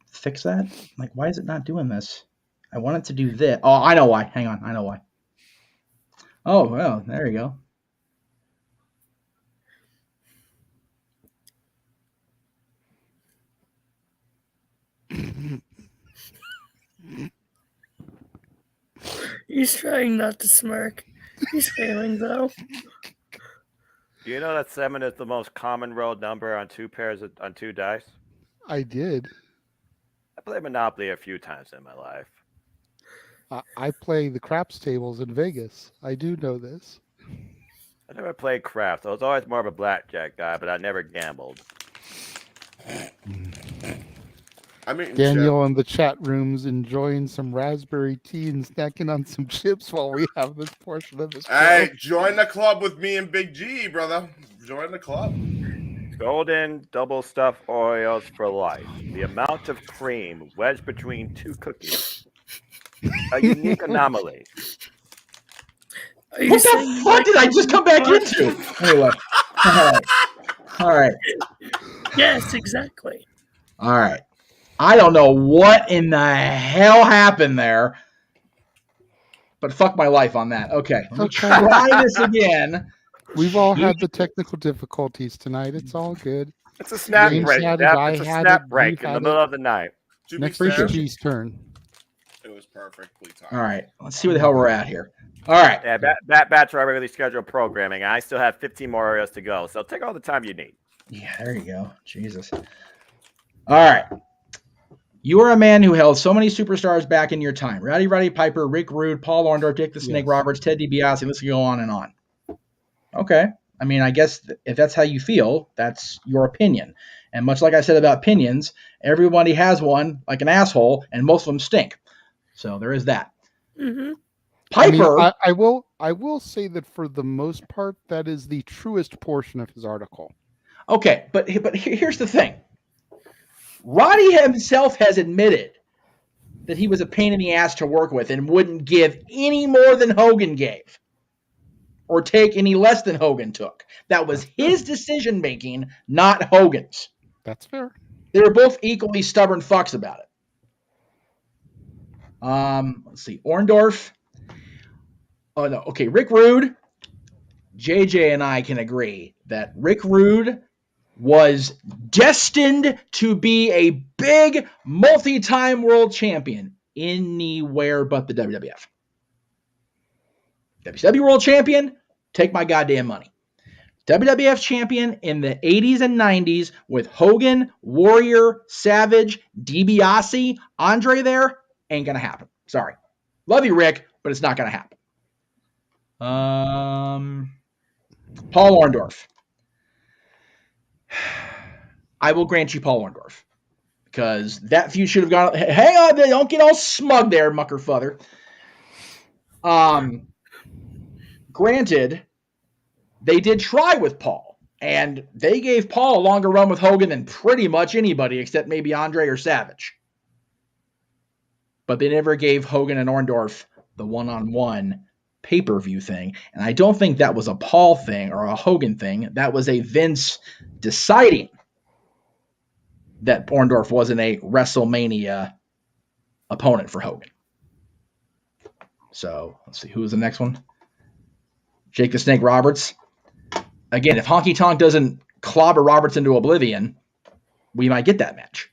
fix that? Like, why is it not doing this? I want it to do this. Oh, I know why. Hang on. I know why. Oh, well, there you go. He's trying not to smirk. He's failing, though. Do you know that 7 is the most common rolled number on two dice? I did. I played Monopoly a few times in my life. I play the craps tables in Vegas. I do know this. I never played craps. I was always more of a blackjack guy, but I never gambled. I mean, Daniel in the chat room's enjoying some raspberry tea and snacking on some chips while we have this portion of this. Hey, join the club with me and Big G, brother. Join the club. Golden double stuffed Oreos for life. The amount of cream wedged between two cookies. A unique anomaly. What the fuck did I just come back into? Anyway. All right. Yes, exactly. All right. I don't know what in the hell happened there, but fuck my life on that. Okay. Let me try this again. We've all had the technical difficulties tonight. It's all good. It's a snap break. It's a snap break in the middle of the night. Next week, G's turn. It was perfectly timed. All right. Let's see where the hell we're at here. All right. Yeah, back to our regularly scheduled programming. I still have 15 more areas to go, so take all the time you need. Yeah, there you go. Jesus. All right. You are a man who held so many superstars back in your time. Roddy Piper, Rick Rude, Paul Orndorff, Dick the Snake Roberts, Ted DiBiase. Let's go on and on. Okay. I mean, I guess if that's how you feel, that's your opinion. And much like I said about opinions, everybody has one, like an asshole, and most of them stink. So there is that. Mm-hmm. Piper. I will say that for the most part, that is the truest portion of his article. Okay, but here's the thing. Roddy himself has admitted that he was a pain in the ass to work with and wouldn't give any more than Hogan gave or take any less than Hogan took. That was his decision making, not Hogan's. That's fair. They were both equally stubborn fucks about it. Let's see. Orndorff. Oh, no. Okay, Rick Rude. JJ and I can agree that Rick Rude was destined to be a big multi-time world champion anywhere but the WWF. WCW world champion, take my goddamn money. WWF champion in the 80s and 90s with Hogan, Warrior, Savage, DiBiase, Andre there, ain't going to happen. Sorry. Love you, Rick, but it's not going to happen. Paul Orndorff. I will grant you Paul Orndorff because that feud should have gone. Hang on, don't get all smug there, muckerfather. Granted, they did try with Paul, and they gave Paul a longer run with Hogan than pretty much anybody except maybe Andre or Savage. But they never gave Hogan and Orndorff the one-on-one pay-per-view thing, and I don't think that was a Paul thing or a Hogan thing. That was a Vince deciding that Orndorff wasn't a WrestleMania opponent for Hogan. So let's see, who was the next one? Jake the Snake Roberts. Again, if Honky Tonk doesn't clobber Roberts into oblivion, we might get that match.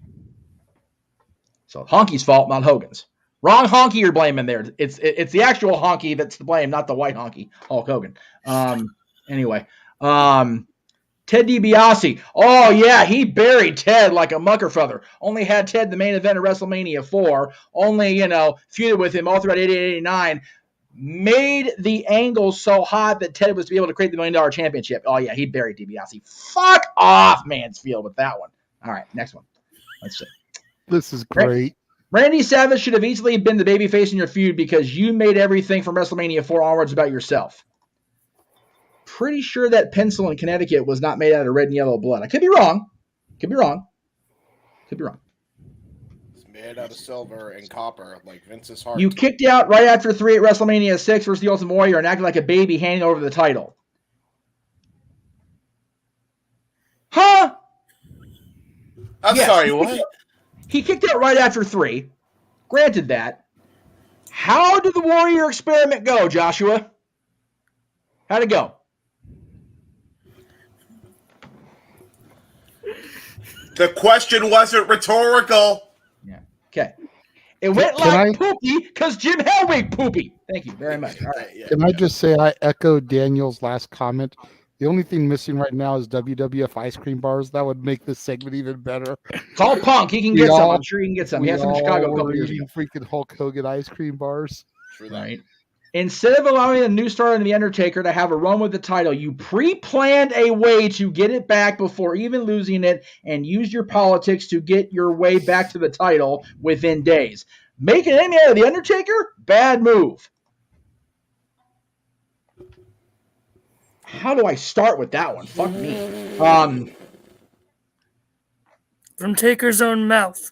So Honky's fault, not Hogan's. Wrong Honky you're blaming there. It's the actual Honky that's to blame, not the white Honky, Hulk Hogan. Anyway, Ted DiBiase. Oh, yeah, he buried Ted like a muckerfather. Only had Ted the main event of WrestleMania 4. Only, feuded with him all throughout 88-89. Made the angle so hot that Ted was to be able to create the $1 million championship. Oh, yeah, he buried DiBiase. Fuck off, Mansfield, with that one. All right, next one. Let's see. This is great. Randy Savage should have easily been the babyface in your feud because you made everything from WrestleMania 4 onwards about yourself. Pretty sure that pencil in Connecticut was not made out of red and yellow blood. I could be wrong. It's made out of silver and copper, like Vince's heart. You kicked out right after 3 at WrestleMania 6 versus the Ultimate Warrior and acted like a baby handing over the title. Huh? I'm sorry, what? He kicked out right after 3. Granted that. How did the Warrior experiment go, Joshua? How'd it go? The question wasn't rhetorical. Yeah. Okay. It went like poopy because Jim Hellwig poopy. Thank you very much. All right. Can I just say I echo Daniel's last comment? The only thing missing right now is WWF ice cream bars. That would make this segment even better. Call Punk. He can get some. I'm sure he can get some. He had some in Chicago a couple years ago. Freaking Hulk Hogan ice cream bars. Right. Instead of allowing the new star and the Undertaker to have a run with the title, you pre-planned a way to get it back before even losing it and used your politics to get your way back to the title within days. Making an enemy out of the Undertaker? Bad move. How do I start with that one? Fuck me. From Taker's own mouth.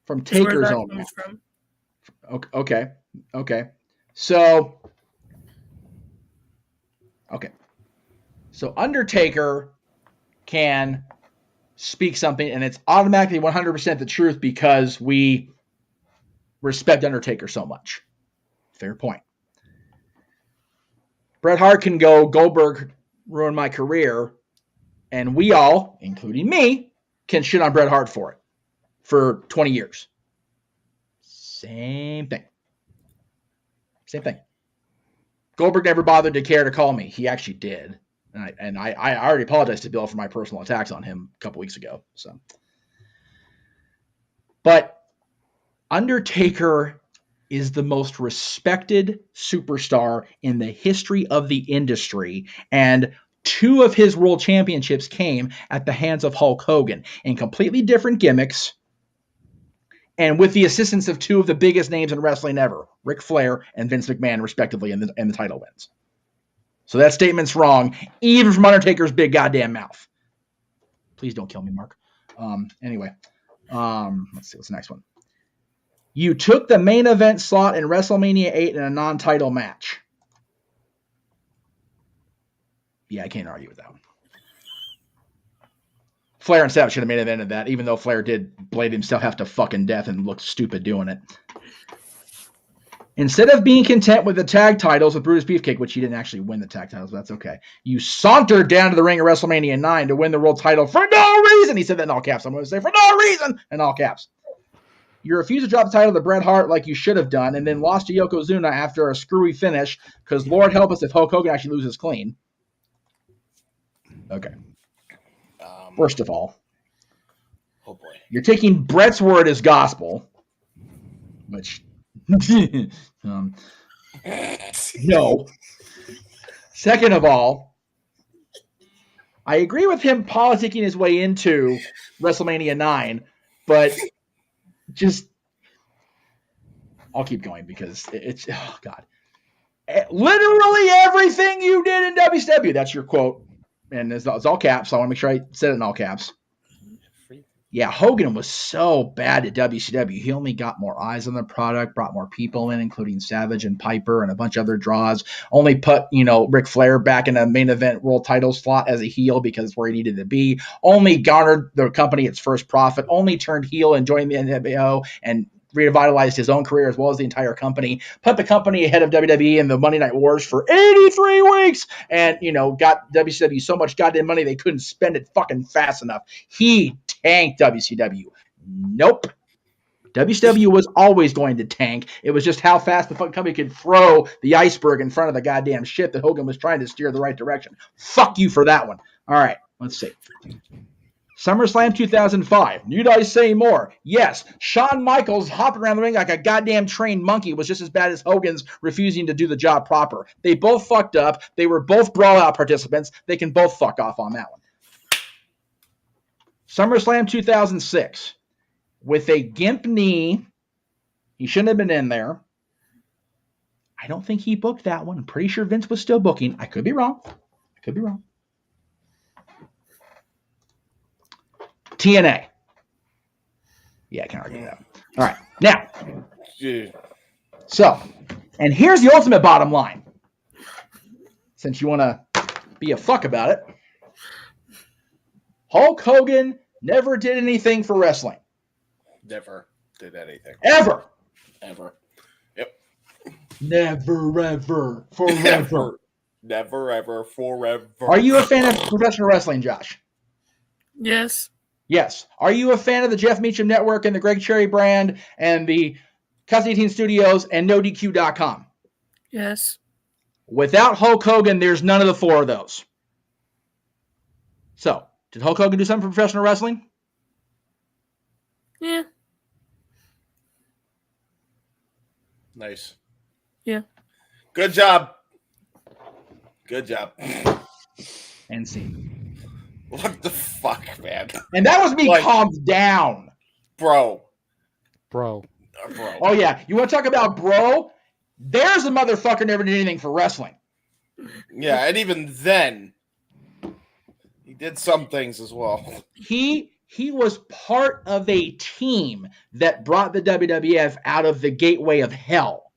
From Taker's own mouth. From. Okay. So Undertaker can speak something, and it's automatically 100% the truth because we respect Undertaker so much. Fair point. Bret Hart can go, Goldberg ruined my career, and we all, including me, can shit on Bret Hart for it for 20 years. Same thing. Goldberg never bothered to care to call me. He actually did. And I already apologized to Bill for my personal attacks on him a couple weeks ago. But Undertaker is the most respected superstar in the history of the industry, and 2 of his world championships came at the hands of Hulk Hogan in completely different gimmicks and with the assistance of 2 of the biggest names in wrestling ever, Ric Flair and Vince McMahon, respectively, in the title wins. So that statement's wrong, even from Undertaker's big goddamn mouth. Please don't kill me, Mark. Anyway, let's see, what's the next one? You took the main event slot in WrestleMania 8 in a non-title match. Yeah, I can't argue with that one. Flair and Savage should have made event of that, even though Flair did blade himself half to fucking death and looked stupid doing it. Instead of being content with the tag titles with Brutus Beefcake, which he didn't actually win the tag titles, but that's okay. You sauntered down to the ring at WrestleMania 9 to win the world title for no reason. He said that in all caps. I'm going to say for no reason in all caps. You refused to drop the title to Bret Hart like you should have done, and then lost to Yokozuna after a screwy finish, because Lord help us if Hulk Hogan actually loses clean. Okay. First of all, oh boy, you're taking Bret's word as gospel, which no. Second of all, I agree with him politicking his way into WrestleMania 9, but just I'll keep going because it's oh god, literally everything you did in WCW. That's your quote. And it's all caps, so I want to make sure I said it in all caps. Yeah, Hogan was so bad at WCW. He only got more eyes on the product, brought more people in, including Savage and Piper and a bunch of other draws. Only put, Ric Flair back in a main event world title slot as a heel because it's where he needed to be. Only garnered the company its first profit. Only turned heel and joined the NWO and revitalized his own career as well as the entire company, put the company ahead of WWE in the Monday Night Wars for 83 weeks and, got WCW so much goddamn money they couldn't spend it fucking fast enough. He tanked WCW. Nope. WCW was always going to tank. It was just how fast the fucking company could throw the iceberg in front of the goddamn ship that Hogan was trying to steer the right direction. Fuck you for that one. All right, let's see. SummerSlam 2005. Need I say more? Yes. Shawn Michaels hopping around the ring like a goddamn trained monkey was just as bad as Hogan's refusing to do the job proper. They both fucked up. They were both brawl-out participants. They can both fuck off on that one. SummerSlam 2006. with a gimp knee. He shouldn't have been in there. I don't think he booked that one. I'm pretty sure Vince was still booking. I could be wrong. TNA. Yeah, I can argue that. All right. Now, so, and here's the ultimate bottom line. Since you want to be a fuck about it, Hulk Hogan never did anything for wrestling. Never did anything. Ever. Yep. Never, ever, forever. Never, ever, forever. Are you a fan of professional wrestling, Josh? Yes. Yes. Are you a fan of the Jeff Meacham Network and the Greg Cherry brand and the Constantine Studios and NoDQ.com? Yes. Without Hulk Hogan, there's none of the four of those. So, did Hulk Hogan do something for professional wrestling? Yeah. Nice. Yeah. Good job. And see. What the fuck, man? And that was me calmed down. Bro. Oh, yeah. You want to talk about bro? There's a motherfucker never did anything for wrestling. Yeah, and even then, he did some things as well. He was part of a team that brought the WWF out of the gateway of hell.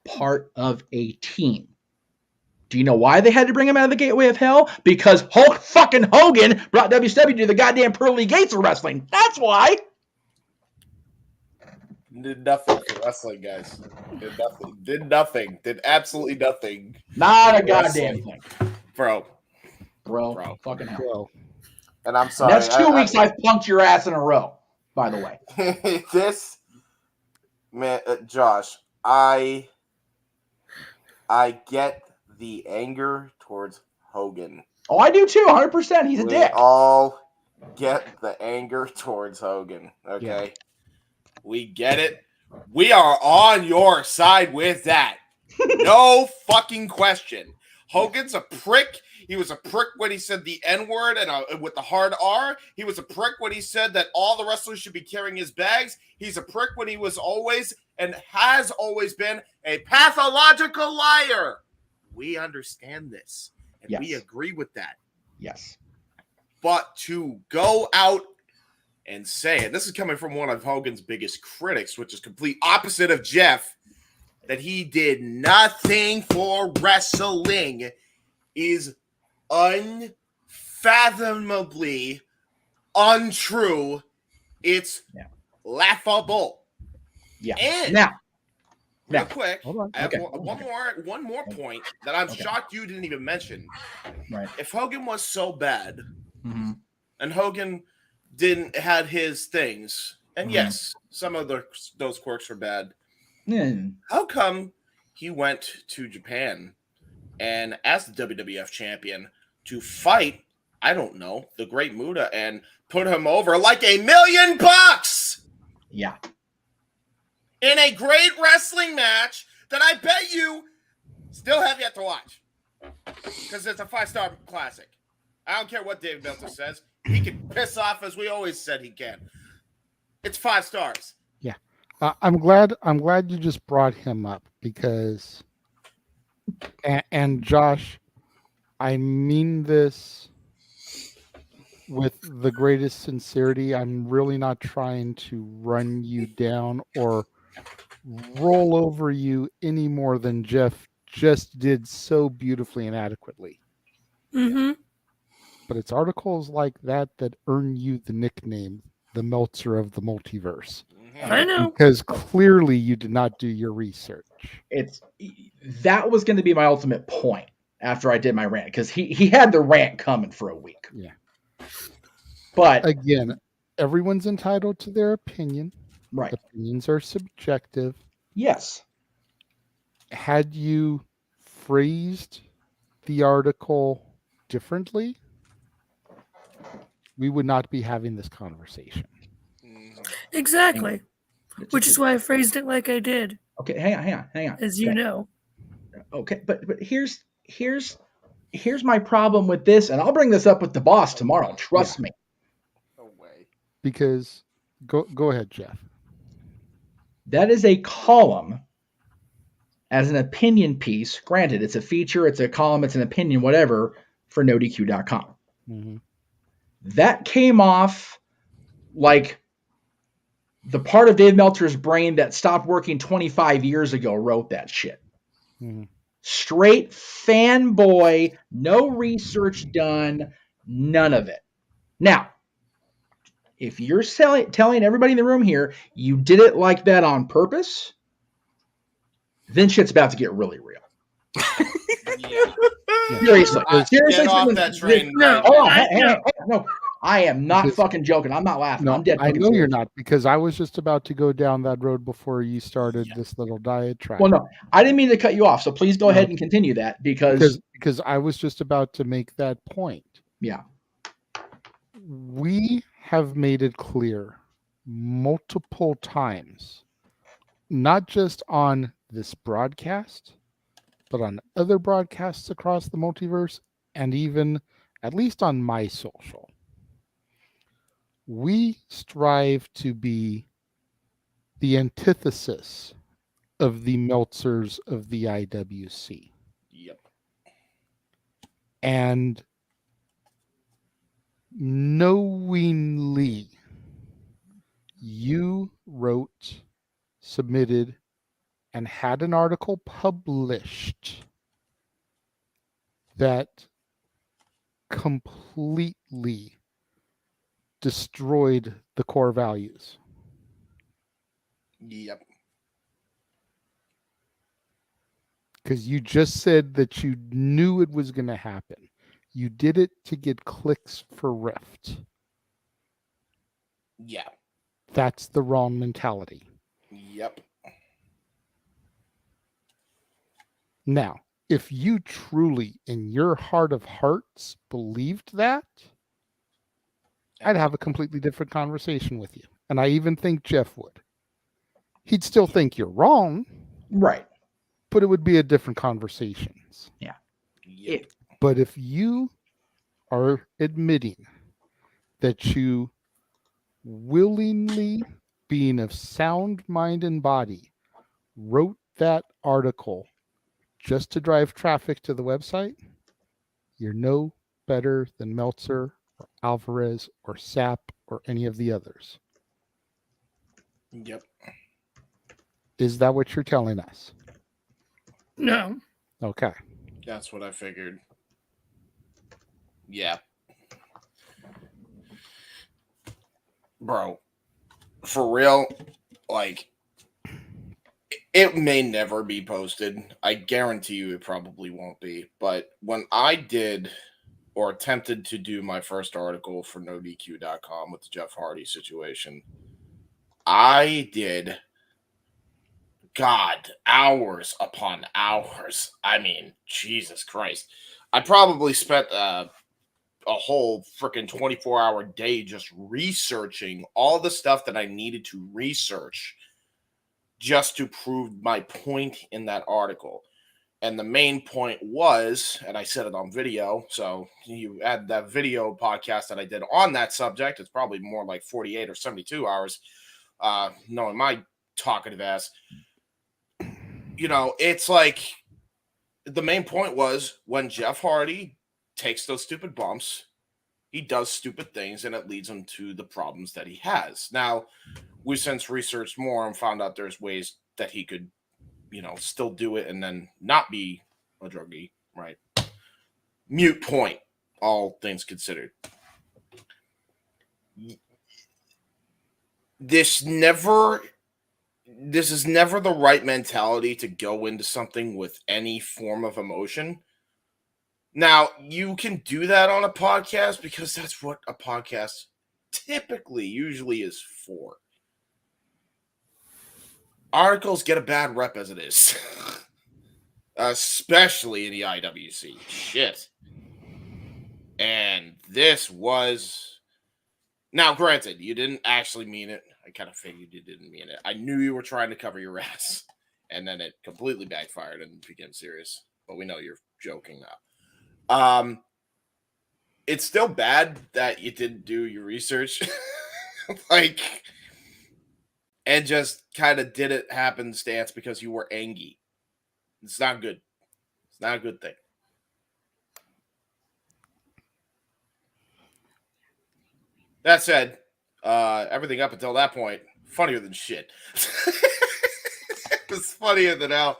Part of a team. Do you know why they had to bring him out of the gateway of hell? Because Hulk fucking Hogan brought WCW to the goddamn pearly gates of wrestling. That's why. Did nothing for wrestling, guys. Did nothing. Did absolutely nothing. Not a goddamn thing. Bro. Fucking hell. And I'm sorry. That's 2 weeks I've punked your ass in a row, by the way. This, man, Josh, I get the anger towards Hogan. Oh, I do too, 100%. He's a dick. We all get the anger towards Hogan, okay? Yeah. We get it. We are on your side with that. No fucking question. Hogan's a prick. He was a prick when he said the N-word and with the hard R. He was a prick when he said that all the wrestlers should be carrying his bags. He's a prick when he was always and has always been a pathological liar. We understand this, and we agree with that. Yes. But to go out and say, and this is coming from one of Hogan's biggest critics, which is complete opposite of Jeff, that he did nothing for wrestling is unfathomably untrue. It's laughable. Yeah. And real quick, I have one more point that I'm shocked you didn't even mention. Right. If Hogan was so bad, and Hogan had his things, and yes, some of those quirks are bad. How come he went to Japan and as the WWF champion to fight, I don't know, the Great Muta and put him over like $1 million? Yeah. In a great wrestling match that I bet you still have yet to watch. Because it's a 5-star classic. I don't care what David Meltzer says. He can piss off as we always said he can. It's 5 stars. Yeah. I'm glad you just brought him up because and Josh, I mean this with the greatest sincerity. I'm really not trying to run you down or roll over you any more than Jeff just did so beautifully and adequately. But it's articles like that that earn you the nickname, the Meltzer of the Multiverse. I know. Because clearly you did not do your research. That was going to be my ultimate point after I did my rant, because he had the rant coming for a week. Yeah. But again, everyone's entitled to their opinion. Right. Opinions are subjective. Yes. Had you phrased the article differently, we would not be having this conversation. Exactly. Which is why I phrased it like I did. Okay, hang on. As you know. Okay, but here's my problem with this, and I'll bring this up with the boss tomorrow. Trust me. Because Go ahead, Jeff. That is a column as an opinion piece. Granted, it's a feature, it's a column, it's an opinion, whatever, for NoDQ.com. Mm-hmm. That came off like the part of Dave Meltzer's brain that stopped working 25 years ago wrote that shit. Mm-hmm. Straight fanboy, no research done, none of it. Now, if you're telling everybody in the room here you did it like that on purpose, then shit's about to get really real. Seriously. Get off that train. No, I am not fucking joking. I'm not laughing. No, I'm dead. I know you're not, because I was just about to go down that road before you started this little diatribe. Well, no, I didn't mean to cut you off, so please go ahead and continue that because I was just about to make that point. Yeah. We have made it clear multiple times, not just on this broadcast, but on other broadcasts across the multiverse, and even at least on my social. We strive to be the antithesis of the Meltzers of the IWC. Yep. And knowingly, you wrote, submitted, and had an article published that completely destroyed the core values. Yep. Because you just said that you knew it was going to happen. You did it to get clicks for Rift. Yeah. That's the wrong mentality. Yep. Now, if you truly, in your heart of hearts, believed that, I'd have a completely different conversation with you. And I even think Jeff would. He'd still think you're wrong. Right. But it would be a different conversation. Yeah. But if you are admitting that you willingly, being of sound mind and body, wrote that article just to drive traffic to the website, you're no better than Meltzer or Alvarez or Sapp or any of the others. Yep. Is that what you're telling us? No. Okay. That's what I figured. Yeah. Bro, for real, like, it may never be posted. I guarantee you it probably won't be. But when I did or attempted to do my first article for NoDQ.com with the Jeff Hardy situation, I did, God, hours upon hours. I mean, Jesus Christ. I probably spent a whole freaking 24-hour day just researching all the stuff that I needed to research just to prove my point in that article. And the main point was, and I said it on video, so you add that video podcast that I did on that subject, it's probably more like 48 or 72 hours, knowing my talkative ass. You know, it's like, the main point was, when Jeff Hardy takes those stupid bumps, he does stupid things, and it leads him to the problems that he has. Now, we've since researched more and found out there's ways that he could, you know, still do it and then not be a druggie, right? Mute point, all things considered. This is never the right mentality to go into something with any form of emotion. Now, you can do that on a podcast because that's what a podcast usually is for. Articles get a bad rep as it is, especially in the IWC. Shit. And this was... Now, granted, you didn't actually mean it. I kind of figured you didn't mean it. I knew you were trying to cover your ass. And then it completely backfired and became serious. But we know you're joking now. It's still bad that you didn't do your research. Like, and just kind of did it happenstance because you were angry. It's not good. It's not a good thing. That said, everything up until that point, funnier than shit. It was funnier than hell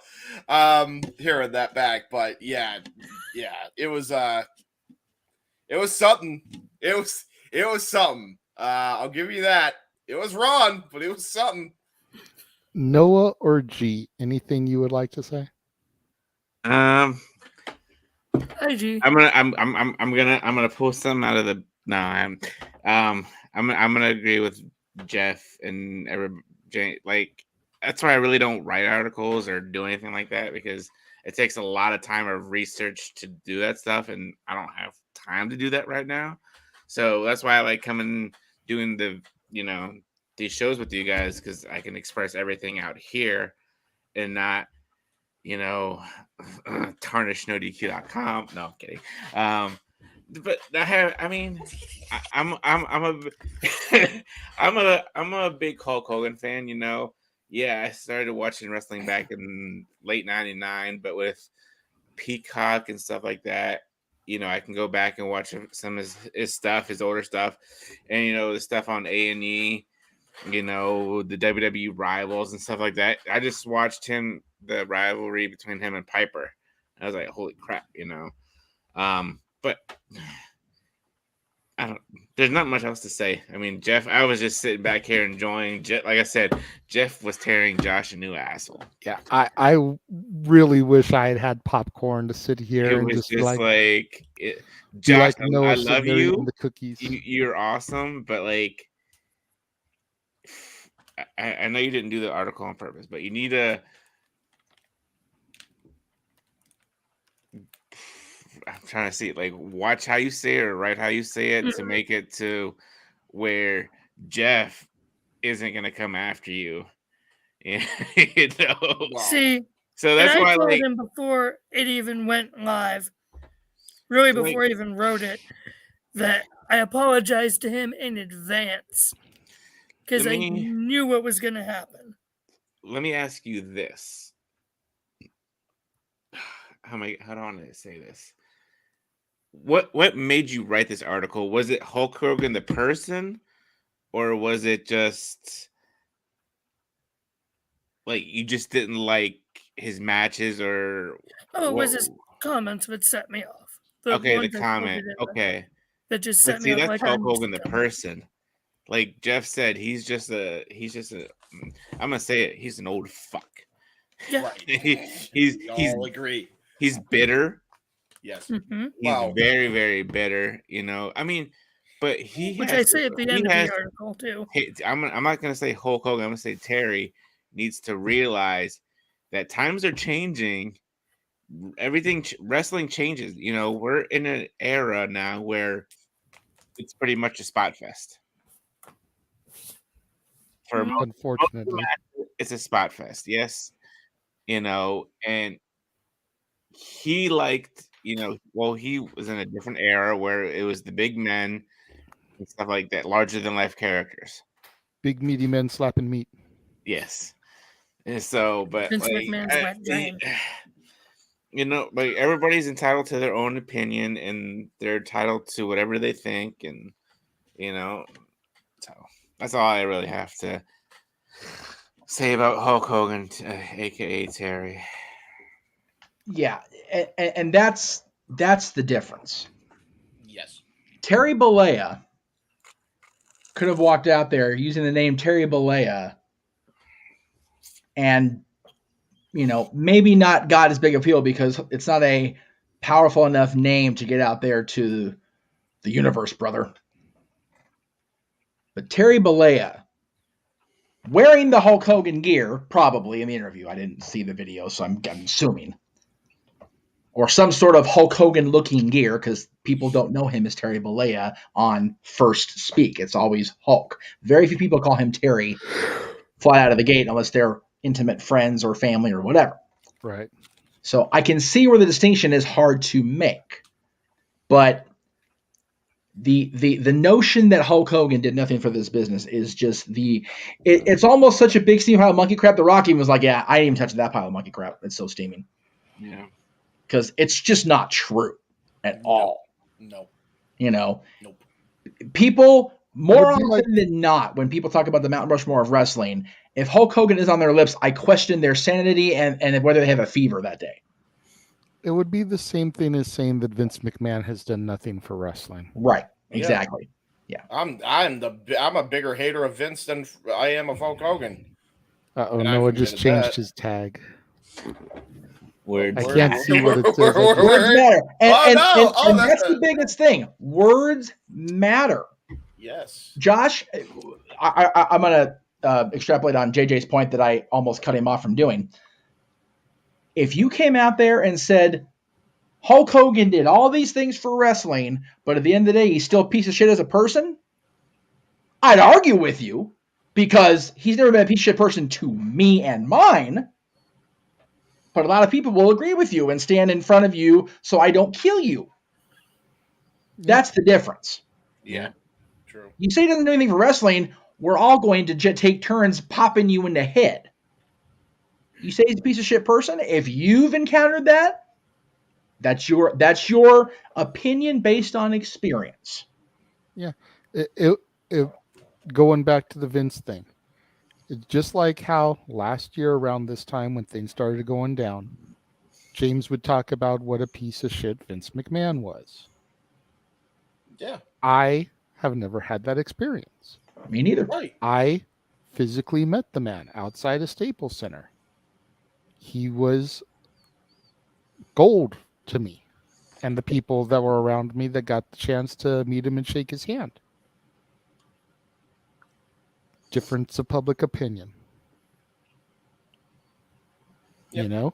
hearing that back. But yeah, it was something. It was something. I'll give you that. It was wrong, but it was something. Noah or G, anything you would like to say? Hi, G. I'm gonna pull some out of the. No, I'm gonna agree with Jeff and everybody. Like, that's why I really don't write articles or do anything like that, because it takes a lot of time of research to do that stuff, and I don't have time to do that right now. So that's why I like coming doing the these shows with you guys, because I can express everything out here and not tarnish NoDQ.com. No, I'm kidding. But I'm a big Hulk Hogan fan. Yeah, I started watching wrestling back in late '99, but with Peacock and stuff like that, I can go back and watch some of his stuff, his older stuff, and the stuff on A&E, the WWE Rivals and stuff like that. I just watched the rivalry between him and Piper. I was like, holy crap, but there's not much else to say. I mean, Jeff, I was just sitting back here enjoying. Like I said, Jeff was tearing Josh a new asshole. Yeah, I really wish I had popcorn to sit here and just like Josh, like Noah I love you. The cookies. You're awesome, but like, I know you didn't do the article on purpose, but you need to. I'm trying to see it. Like, watch how you say it or write how you say it to make it to where Jeff isn't gonna come after you. See, so that's why I told him before it even went live, really before I even wrote it, that I apologized to him in advance because I knew what was gonna happen. Let me ask you this: how do I want to say this? What made you write this article? Was it Hulk Hogan the person, or was it just like you just didn't like his matches, or it was his comments that set me off. The comment. Okay, that just set me off. That's Hulk Hogan the person. Like Jeff said, he's just a. I'm gonna say it. He's an old fuck. Yeah, he's all agree. He's bitter. Yes. Mm-hmm. He's very, very bitter, I mean, but which I say at the end of the article too. I'm not going to say Hulk Hogan. I'm going to say Terry needs to realize that times are changing. Wrestling changes. We're in an era now where it's pretty much a spot fest. Unfortunately, it's a spot fest. Yes, and he liked. He was in a different era where it was the big men and stuff like that, larger than life characters. Big meaty men slapping meat. Yes. And so, but Vince McMahon's wet dream. Like everybody's entitled to their own opinion and they're entitled to whatever they think. And, so that's all I really have to say about Hulk Hogan, aka Terry. Yeah, and that's the difference. Yes. Terry Bollea could have walked out there using the name Terry Bollea and, maybe not got as big appeal because it's not a powerful enough name to get out there to the universe, brother. But Terry Bollea, wearing the Hulk Hogan gear, probably in the interview. I didn't see the video, so I'm assuming. Or some sort of Hulk Hogan looking gear, because people don't know him as Terry Bollea on first speak. It's always Hulk. Very few people call him Terry fly out of the gate unless they're intimate friends or family or whatever. Right. So I can see where the distinction is hard to make. But the notion that Hulk Hogan did nothing for this business is just it's almost such a big steam pile of monkey crap. The Rock even was like, yeah, I didn't even touch that pile of monkey crap. It's so steaming. Yeah. Because it's just not true at all. No. Nope. It People, more would be often than not, when people talk about the Mount Rushmore of wrestling, if Hulk Hogan is on their lips, I question their sanity and whether they have a fever that day. It would be the same thing as saying that Vince McMahon has done nothing for wrestling. Right. Exactly. Yeah. I'm a bigger hater of Vince than I am of Hulk Hogan. Noah just changed his tag. Words. I can't see what it says. Words matter. And no. That's the biggest thing. Words matter. Yes. Josh, I'm going to extrapolate on JJ's point that I almost cut him off from doing. If you came out there and said, Hulk Hogan did all these things for wrestling, but at the end of the day, he's still a piece of shit as a person, I'd argue with you because he's never been a piece of shit person to me and mine. But a lot of people will agree with you and stand in front of you so I don't kill you. That's the difference. Yeah, true. You say he doesn't do anything for wrestling, we're all going to take turns popping you in the head. You say he's a piece of shit person, if you've encountered that, that's your opinion based on experience. Yeah. It going back to the Vince thing. It's just like how last year around this time when things started going down, James would talk about what a piece of shit Vince McMahon was. Yeah. I have never had that experience. Me neither. Right. I physically met the man outside of Staples Center. He was gold to me and the people that were around me that got the chance to meet him and shake his hand. Difference of public opinion. Yep. You know?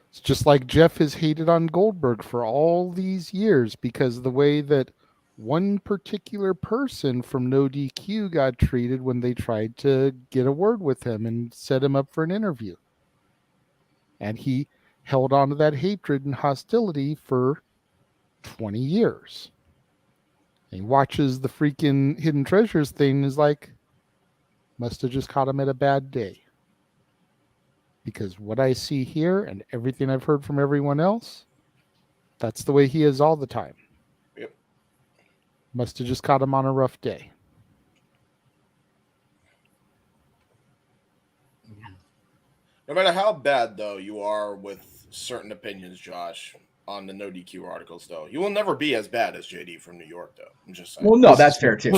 It's just like Jeff has hated on Goldberg for all these years because of the way that one particular person from No DQ got treated when they tried to get a word with him and set him up for an interview. And he held on to that hatred and hostility for 20 years. And he watches the freaking Hidden Treasures thing and is like, must have just caught him at a bad day. Because what I see here and everything I've heard from everyone else, that's the way he is all the time. Yep. Must have just caught him on a rough day. No matter how bad, though, you are with certain opinions, Josh, on the No DQ articles, though, you will never be as bad as JD from New York, though. I'm just saying. Well, no, that's fair, too. or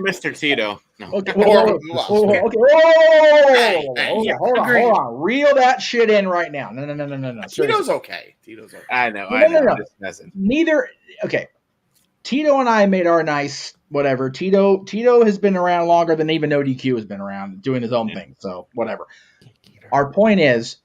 Mr. Tito. No. Okay, hold on. Reel that shit in right now. No. Tito's okay. I know. I'm just messing. Neither. Okay. Tito and I made our nice whatever. Tito has been around longer than even No DQ has been around doing his own thing. So whatever. Our point is,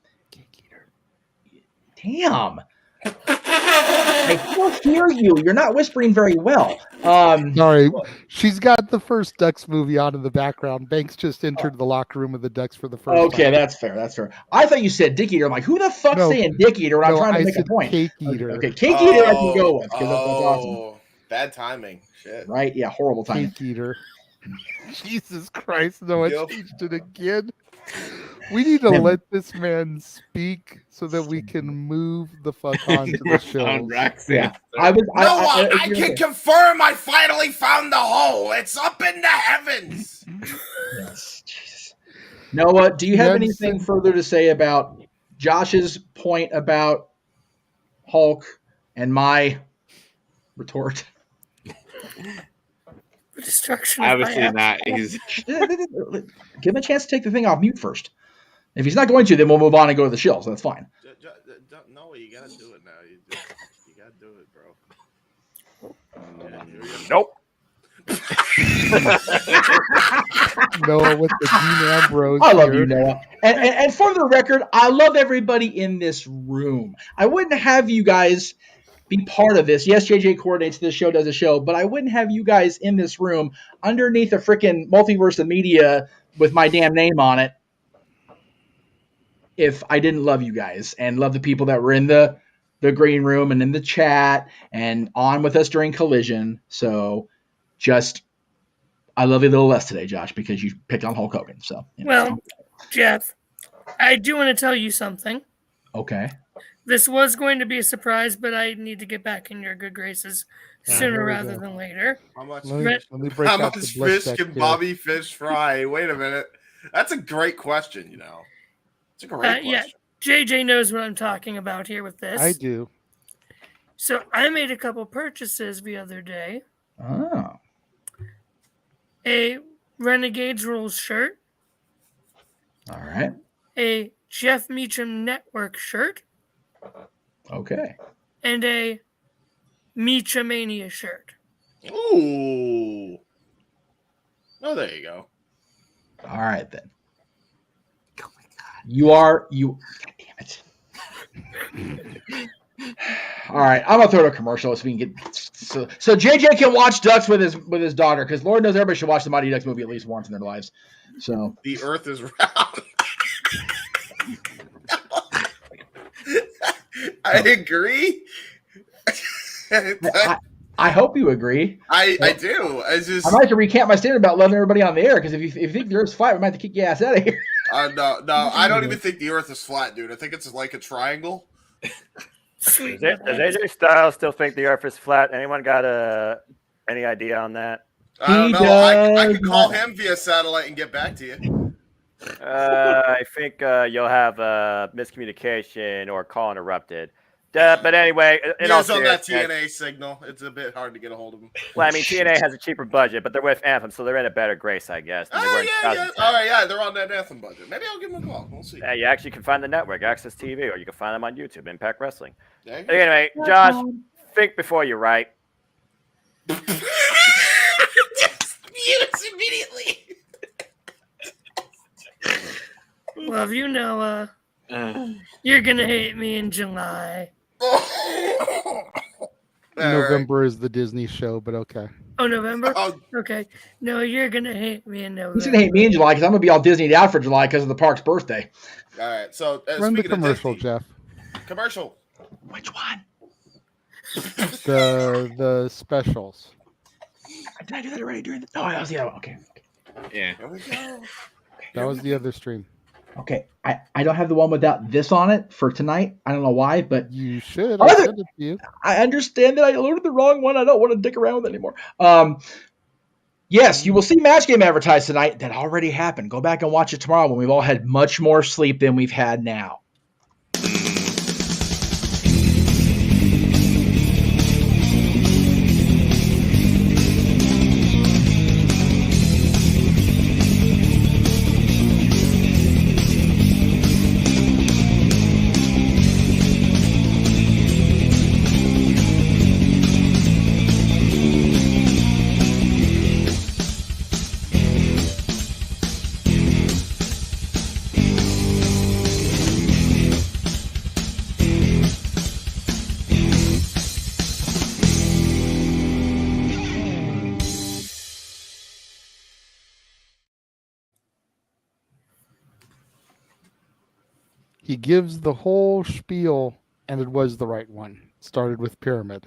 damn. I can't hear you. You're not whispering very well. Sorry. She's got the first Ducks movie on in the background. Banks just entered the locker room of the Ducks for the first time. Okay, that's fair. I thought you said Dick Eater. I'm like, who the fuck's saying Dick Eater when I'm trying to make a point? Cake Eater. Okay, Cake Eater I can go with because that's awesome. Bad timing. Shit. Right? Yeah, horrible timing. Cake Eater. Jesus Christ, no, I changed it again. We need to let this man speak so that we can move the fuck on to the show. Yeah. I can confirm I finally found the hole. It's up in the heavens. Yes. Jesus. Noah, do you have anything further to say about Josh's point about Hulk and my retort? Destruction. Obviously not. He's give him a chance to take the thing off mute first. If he's not going to, then we'll move on and go to the shill. So that's fine. No, you gotta do it now. You gotta do it, bro. Nope. Noah with the G-Man Bros. I love you, Noah. And for the record, I love everybody in this room. I wouldn't have you guys be part of this. Yes, JJ coordinates this show, does a show, but I wouldn't have you guys in this room underneath a freaking multiverse of media with my damn name on it. If I didn't love you guys and love the people that were in the the green room and in the chat and on with us during Collision. So just, I love you a little less today, Josh, because you picked on Hulk Hogan. So, Well, Jeff, I do want to tell you something. Okay. This was going to be a surprise, but I need to get back in your good graces sooner rather than later. How much, Let me break how out much the blood fish check can here. Bobby Fish fry? Wait a minute. That's a great question, you know. It's a great Yeah, question. JJ knows what I'm talking about here with this. I do. So I made a couple purchases the other day. Oh. A Renegades Rules shirt. All right. A Jeff Meacham Network shirt. Okay. And a Meachamania shirt. Ooh. Oh, there you go. All right, then. Oh, my God. God damn it. All right, I'm gonna throw to a commercial so we can get so JJ can watch Ducks with his daughter, because Lord knows everybody should watch the Mighty Ducks movie at least once in their lives. So the Earth is round. I agree. I hope you agree. I do. I might have to recant my statement about loving everybody on the air, because if you think the Earth's flat, we might have to kick your ass out of here. No, I don't even think the Earth is flat, dude. I think it's like a triangle. Sweet. Does AJ Styles still think the Earth is flat? Anyone got any idea on that? I don't know. I could call him via satellite and get back to you. I think you'll have miscommunication or call interrupted. But anyway, He is on that TNA signal. It's a bit hard to get a hold of him. Well, I mean, TNA has a cheaper budget, but they're with Anthem, so they're in a better grace, I guess. Than they were in Yeah. 2010. All right, yeah, they're on that Anthem budget. Maybe I'll give them a call. We'll see. Yeah, you actually can find the network, Access TV, or you can find them on YouTube, Impact Wrestling. There you go. Anyway, Josh, think before you write. Just mute us immediately. Well, you know, you're gonna hate me in July. November is the Disney show, but okay. Oh, November? Okay. No, you're gonna hate me in November. He's gonna hate me in July because I'm gonna be all Disneyed out for July because of the park's birthday. All right, so Run the speaking of commercial, Disney, Jeff. commercial. Which one? The specials. Did I do that already during the? Oh, that was the other one. Okay. Yeah. There we go. That was the other stream. Okay, I don't have the one without this on it for tonight. I don't know why, but you should. I sent it to you. I understand that I loaded the wrong one. I don't want to dick around with it anymore. Yes, you will see Match Game advertised tonight. That already happened. Go back and watch it tomorrow when we've all had much more sleep than we've had now. He gives the whole spiel, and it was the right one. Started with Pyramid.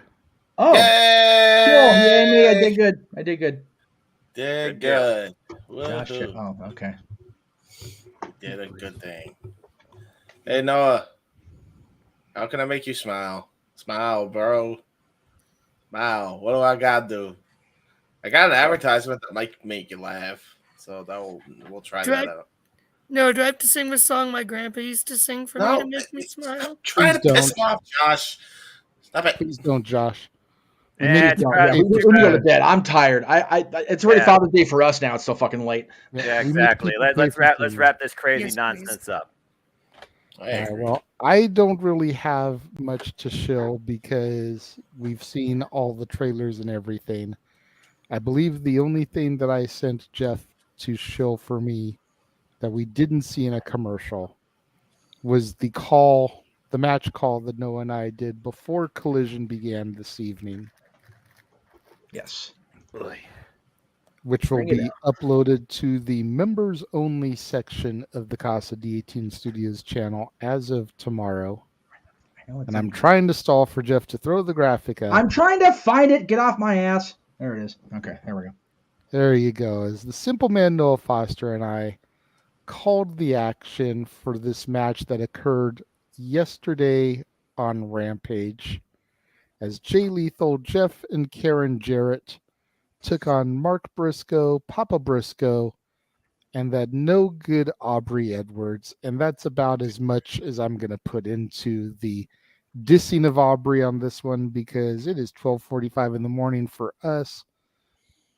Oh, yay! I did good. Did good. Gosh, oh, okay. Did a good thing. Hey Noah, how can I make you smile? Smile, bro. Smile. What do I gotta do? I got an advertisement that might make you laugh, so we'll try that out. No, do I have to sing the song my grandpa used to sing for me to make me smile? Try to piss him off, Josh. Stop it. Please don't, Josh. We need to go to bed. I'm tired. It's already Father's Day for us now. It's so fucking late. Yeah, exactly. Let's wrap this crazy nonsense up. Well, I don't really have much to show because we've seen all the trailers and everything. I believe the only thing that I sent Jeff to show for me that we didn't see in a commercial was the match call that Noah and I did before Collision began this evening. Yes. Which will be uploaded to the members only section of the Casa D18 Studios channel as of tomorrow. And I'm trying to stall for Jeff to throw the graphic up. I'm trying to find it. Get off my ass. There it is. Okay, there we go. There you go. As the Simple Man Noah Foster and I called the action for this match that occurred yesterday on Rampage, as Jay Lethal, Jeff, and Karen Jarrett took on Mark Briscoe, Papa Briscoe, and that no good Aubrey Edwards. And that's about as much as I'm going to put into the dissing of Aubrey on this one, because it is 12:45 in the morning for us.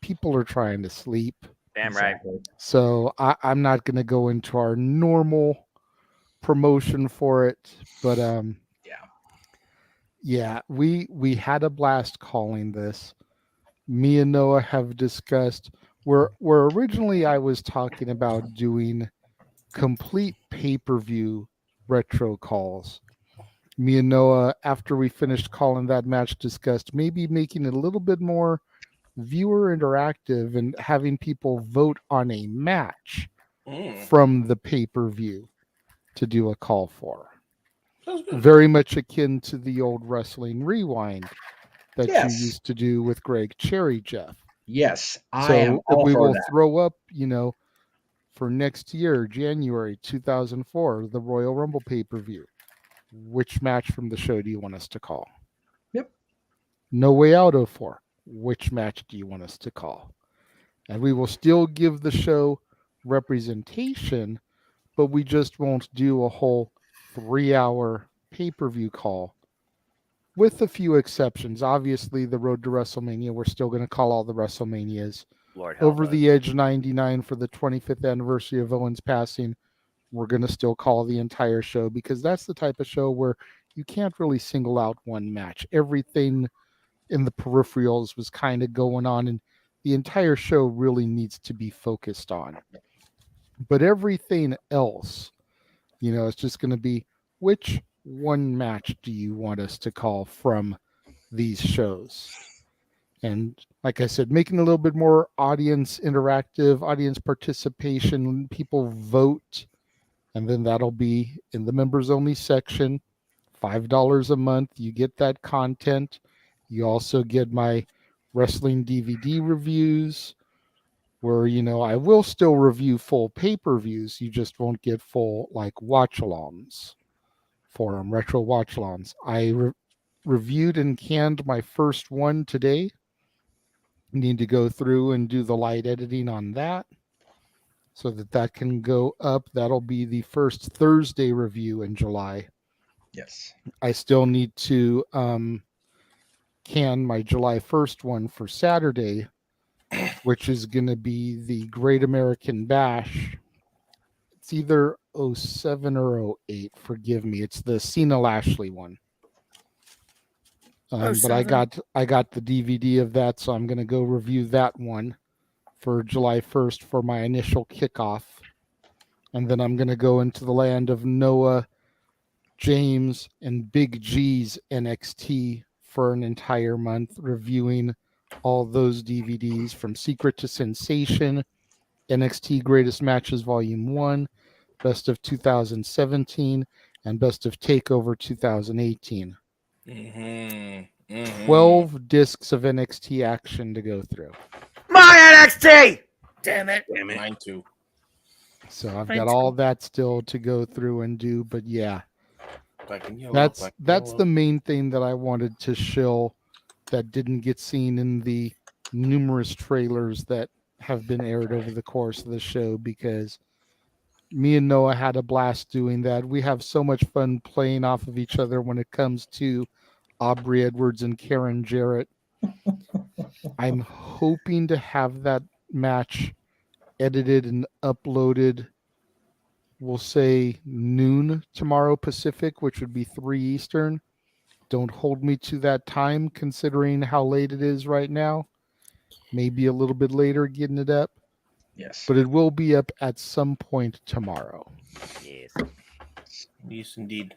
People are trying to sleep. Damn right. So I'm not going to go into our normal promotion for it, but yeah, we had a blast calling this. Me and Noah have discussed where originally I was talking about doing complete pay-per-view retro calls. Me and Noah, after we finished calling that match, discussed maybe making it a little bit more viewer interactive and having people vote on a match from the pay-per-view to do a call for. Very much akin to the old Wrestling Rewind that you used to do with Greg Cherry, Jeff. Yes, I am all we for will that. throw up, for next year, January 2004, the Royal Rumble pay-per-view. Which match from the show do you want us to call? Yep. No Way Out 04. Which match do you want us to call? And we will still give the show representation, but we just won't do a whole 3-hour pay-per-view call, with a few exceptions. Obviously, the Road to WrestleMania, we're still going to call all the WrestleManias. Lord help Over us. the Edge 99 for the 25th anniversary of Owen's passing, we're going to still call the entire show, because that's the type of show where you can't really single out one match. Everything in the peripherals was kind of going on, and the entire show really needs to be focused on. But everything else, it's just going to be, which one match do you want us to call from these shows? And like I said, making it a little bit more audience interactive, audience participation, people vote, and then that'll be in the members only section. $5 a month. You get that content. You also get my wrestling DVD reviews, where, I will still review full pay-per-views. You just won't get full, watch-alongs for them, retro watch-alongs. I reviewed and canned my first one today. Need to go through and do the light editing on that so that can go up. That'll be the first Thursday review in July. Yes. I still need to can my July 1st one for Saturday, which is going to be the Great American Bash. It's either 07 or 08. Forgive me. It's the Cena Lashley one. But I got the DVD of that, so I'm going to go review that one for July 1st for my initial kickoff. And then I'm going to go into the land of Noah, James, and Big G's NXT for an entire month, reviewing all those DVDs from Secret to Sensation, NXT Greatest Matches Volume 1, Best of 2017, and Best of TakeOver 2018. 12 discs of NXT action to go through. My NXT! Damn it. Mine too. So I've got all that still to go through and do, but yeah. That's the main thing that I wanted to show that didn't get seen in the numerous trailers that have been aired over the course of the show, because me and Noah had a blast doing that. We have so much fun playing off of each other when it comes to Aubrey Edwards and Karen Jarrett. I'm hoping to have that match edited and uploaded, we'll say noon tomorrow Pacific, which would be 3 Eastern. Don't hold me to that time, considering how late it is right now. Maybe a little bit later getting it up. Yes. But it will be up at some point tomorrow. Yes. Yes, indeed.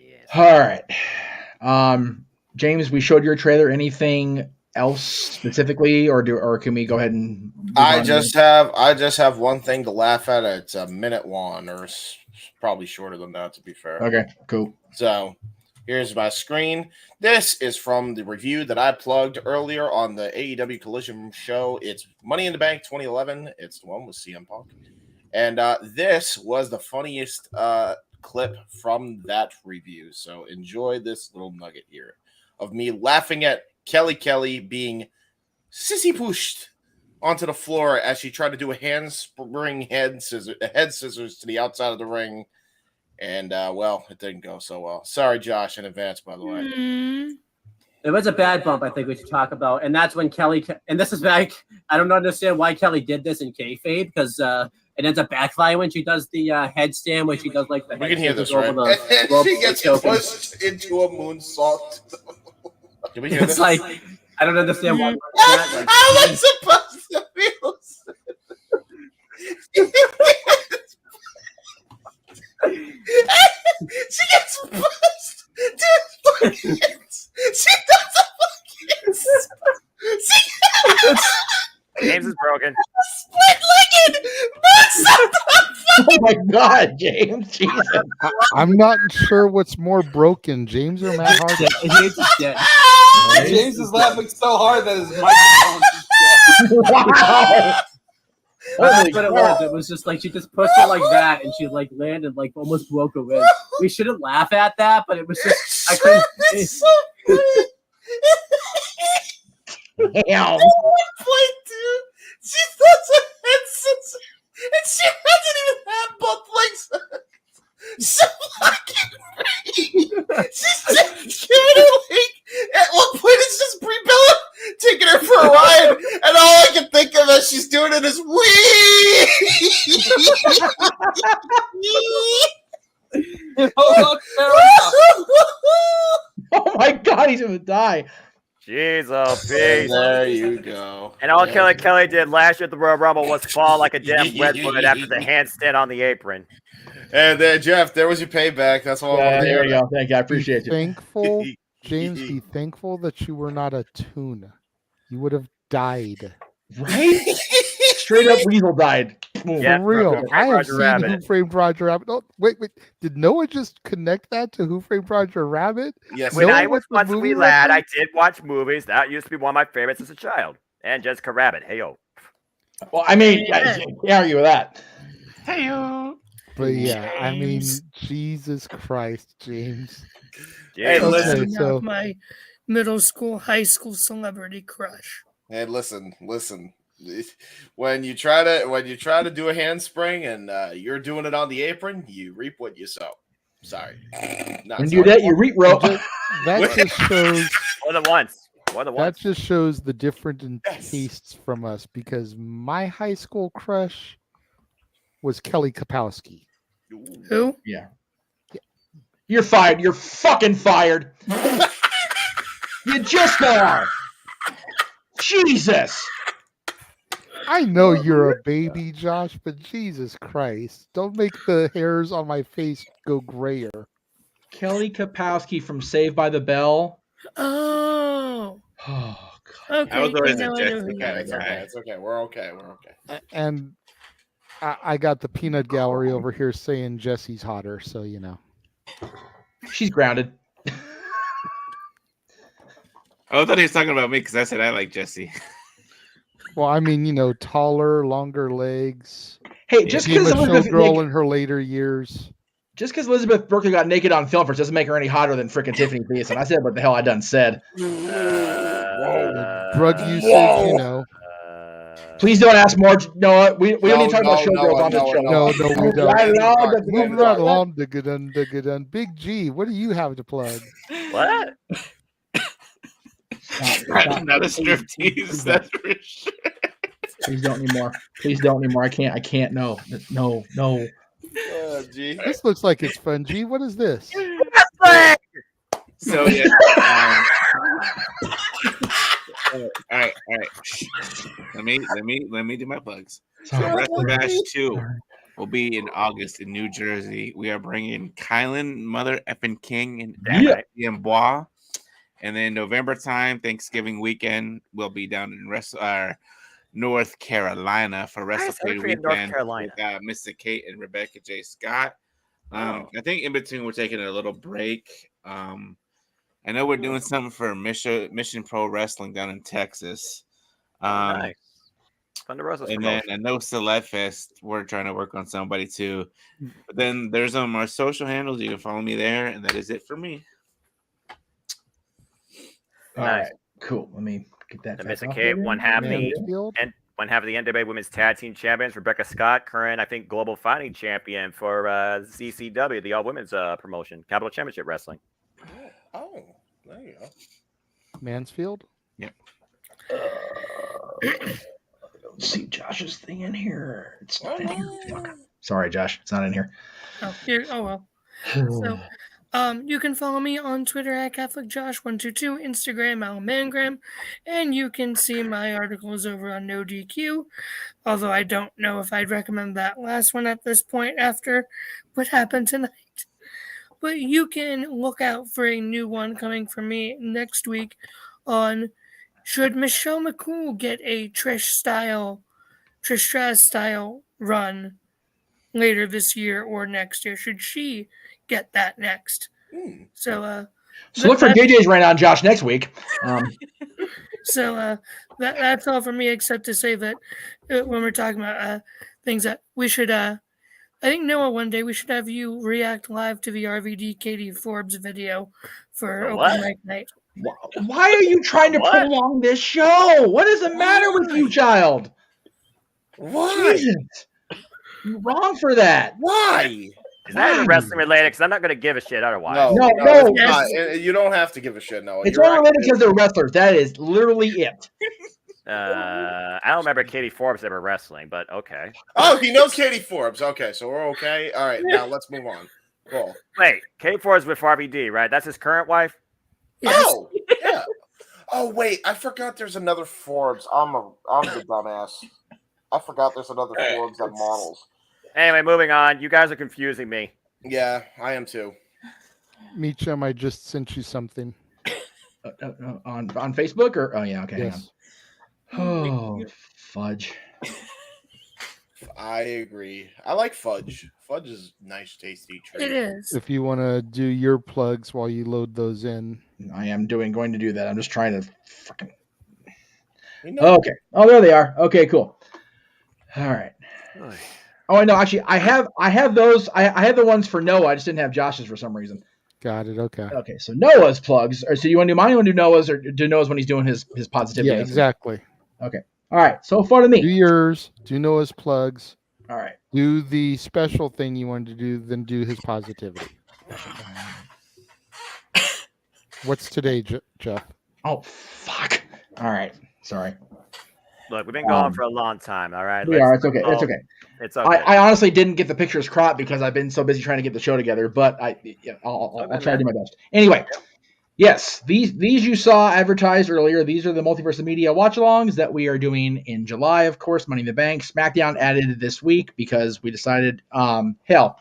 Yes. All right. James, we showed your trailer. Anything else specifically, or can we go ahead and I just have one thing to laugh at. It's a minute one, or probably shorter than that, to be fair. Okay, cool. So Here's my screen. This is from the review that I plugged earlier on the AEW Collision show. It's Money in the Bank 2011. It's the one with CM Punk. And this was the funniest clip from that review. So enjoy this little nugget here of me laughing at Kelly being sissy pushed onto the floor as she tried to do a handspring head scissors to the outside of the ring. And, well, it didn't go so well. Sorry, Josh, in advance, by the way. It was a bad bump, I think we should talk about. And that's when Kelly, and this is back, I don't understand why Kelly did this in kayfabe, because it ends up backfiring when she does the headstand, when she does like the We can hear this, right? And she gets pushed into a moonsault. Can we hear this? It's like, I don't understand why. How am I supposed to feel? She gets pushed to fucking. She does a fucking. James is broken. Split-legged moonsault. Oh my God, James! Jesus. I'm not sure what's more broken, James or Matt Hardy. James is dead. James is laughing so hard that his microphone is dead. Wow. That's what it was. It was just like she just pushed it like that, and she like landed like almost broke a rib. We shouldn't laugh at that, but it was just I couldn't. It's so funny. Damn. She does a head scissors, and she doesn't even have both legs. So fucking free. She's just giving her leg. At one point, it's just Brie Bella taking her for a ride, and all I can think of as she's doing it is wee. Oh my God, he's gonna die. Jeez, oh, peace. There you go. And all Kelly did last year at the Royal Rumble was fall like a damn red-footed after the handstand on the apron. And then, Jeff, there was your payback. That's all. Yeah, there you go. Thank you. I appreciate you. Thankful, James, be thankful that you were not a tuna. You would have died. Right? Straight up weasel died. Yeah, for real. I have seen Rabbit. Who Framed Roger Rabbit. Oh, wait. Did Noah just connect that to Who Framed Roger Rabbit? Yes. When Noah I was with the once a wee movie lad, I reference? did watch movies. That used to be one of my favorites as a child. And Jessica Rabbit. Hey, yo. Well, I mean, I can't argue with that. Hey, yo. But yeah, I mean, Jesus Christ, James. Hey, listen. So my middle school, high school celebrity crush. Hey, listen. When you try to do a handspring and you're doing it on the apron, you reap what you sow. Sorry. When you do that, you reap rope. that just shows. More than once. That just shows the difference in tastes from us, because my high school crush was Kelly Kapowski. Who? Yeah. You're fired. You're fucking fired. You just are. Jesus. I know you're a baby, Josh, but Jesus Christ. Don't make the hairs on my face go grayer. Kelly Kapowski from Saved by the Bell. Oh. Oh, God. Okay. I was always now a I know Jeff. who you are. It's okay. We're okay. And I got the peanut gallery over here saying Jesse's hotter, so you know. She's grounded. I thought he was talking about me because I said I like Jesse. Well, I mean, you know, taller, longer legs. Hey, just because Elizabeth girl in her later years. Just because Elizabeth Berkley got naked on film first doesn't make her any hotter than freaking Tiffany Thiessen. I said what the hell I done said. Drug usage, you know. Please don't ask more. No, we don't need to talk about showgirls on this show. No, we don't. Moving right along, Digga-dun. Big G, what do you have to plug? What? Not a striptease. That's for sure. Please don't anymore. Please don't anymore. I can't. No. Oh, gee. This looks like it's fun. G, what is this? So yeah. All right. Let me do my plugs. So WrestleBash 2 will be in August in New Jersey. We are bringing Kylan, Mother Effin King, and Bois. And then November time, Thanksgiving weekend, we'll be down in North Carolina for WrestleMania weekend North Carolina. with Mr. Kate and Rebecca J. Scott. I think in between we're taking a little break. I know we're doing something for Mission Pro Wrestling down in Texas. Nice. Thunder Rosa's and promotion. then I know Celeb Fest, we're trying to work on somebody too. But then there's my social handles. You can follow me there, and that is it for me. All right, cool. Let me get that. The Missing Kate, one half of the NWA Women's Tag Team Champions, Rebecca Scott, current, I think, Global Fighting Champion for ZCW, the All Women's promotion, Capital Championship Wrestling. Oh, there you go. Mansfield? Yeah. Let's see Josh's thing in here. It's not in here. Fuck. Sorry, Josh. It's not in here. Oh well. So you can follow me on Twitter at CatholicJosh122, Instagram Almangram, and you can see my articles over on No DQ. Although I don't know if I'd recommend that last one at this point after what happened tonight. But you can look out for a new one coming from me next week on should Michelle McCool get a Trish Stratus style run later this year or next year? Should she get that next? So look for JJ's right on Josh next week. So that's all for me, except to say that when we're talking about things that we should, I think, Noah, one day we should have you react live to the RVD Katie Forbes video for Open Mic Night. Why are you trying to prolong this show? What is the matter with you, child? Why? Jesus. You're wrong for that. Why? Is that even wrestling related? Because I'm not going to give a shit otherwise. No. It's not. You don't have to give a shit. No, it's only related because they're wrestlers. That is literally it. I don't remember Katie Forbes ever wrestling, but okay. Oh, he knows Katie Forbes. Okay, so we're okay. All right, now let's move on. Cool. Wait, Katie Forbes with RVD, right? That's his current wife? Yes. Oh, yeah. Oh, wait, I forgot there's another Forbes. I'm the dumbass. I forgot there's another Forbes that models. Anyway, moving on. You guys are confusing me. Yeah, I am too. Meechum, I just sent you something. On Facebook or okay. Yes. Oh, fudge. I agree. I like fudge. Fudge is nice, tasty treat. It is. If you want to do your plugs while you load those in. I am going to do that. I'm just trying to fucking. Okay. Oh, there they are. Okay, cool. All right. Oh, I know. Actually, I have those. I have the ones for Noah. I just didn't have Josh's for some reason. Got it. Okay. Okay. So Noah's plugs. So you want to do mine? You want to do Noah's, or do Noah's when he's doing his positivity? Yeah, exactly. Okay. All right. So far to me. Do yours. Do Noah's plugs. All right. Do the special thing you wanted to do, then do his positivity. What's today, Jeff? Oh, fuck. All right. Sorry. Look, we've been going for a long time, all right? We are. It's okay. It's okay. It's okay. I honestly didn't get the pictures cropped because I've been so busy trying to get the show together, but I'll try to do my best. Anyway, yes, these you saw advertised earlier. These are the Multiverse of Media watch-alongs that we are doing in July, of course. Money in the Bank. SmackDown added this week because we decided, hell,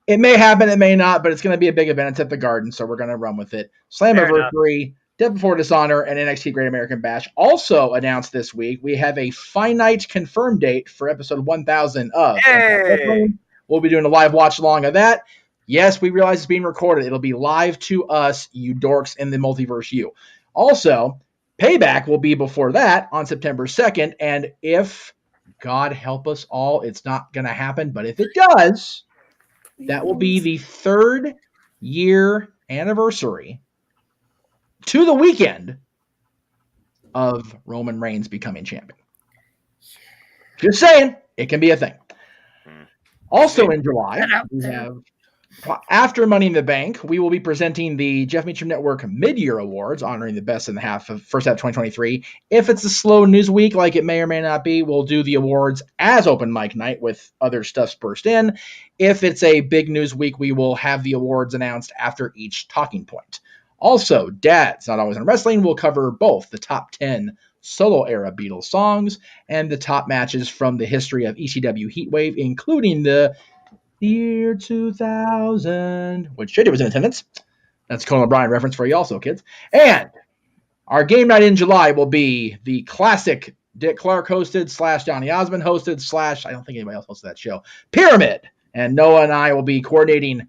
it may happen, it may not, but it's going to be a big event. It's at the Garden, so we're going to run with it. Slammiversary, Death Before Dishonor, and NXT Great American Bash also announced this week. We have a finite confirmed date for episode 1000 of. Hey! We'll be doing a live watch-along of that. Yes, we realize it's being recorded. It'll be live to us, you dorks in the Multiverse U. Also, Payback will be before that on September 2nd, and if, God help us all, it's not going to happen, but if it does, that will be the 3rd year anniversary to the weekend of Roman Reigns becoming champion. Just saying, it can be a thing. Also in July, we have, after Money in the Bank, we will be presenting the Jeff Meacham Network Mid-Year Awards, honoring the best in the first half of 2023. If it's a slow news week, like it may or may not be, we'll do the awards as open mic night with other stuff spurred in. If it's a big news week, we will have the awards announced after each talking point. Also, Dad's Not Always in Wrestling will cover both the top 10 solo-era Beatles songs and the top matches from the history of ECW Heatwave, including the year 2000, which JJ was in attendance. That's a Conan O'Brien reference for you also, kids. And our game night in July will be the classic Dick Clark hosted / Johnny Osmond hosted / I don't think anybody else hosted that show, Pyramid And Noah and I will be coordinating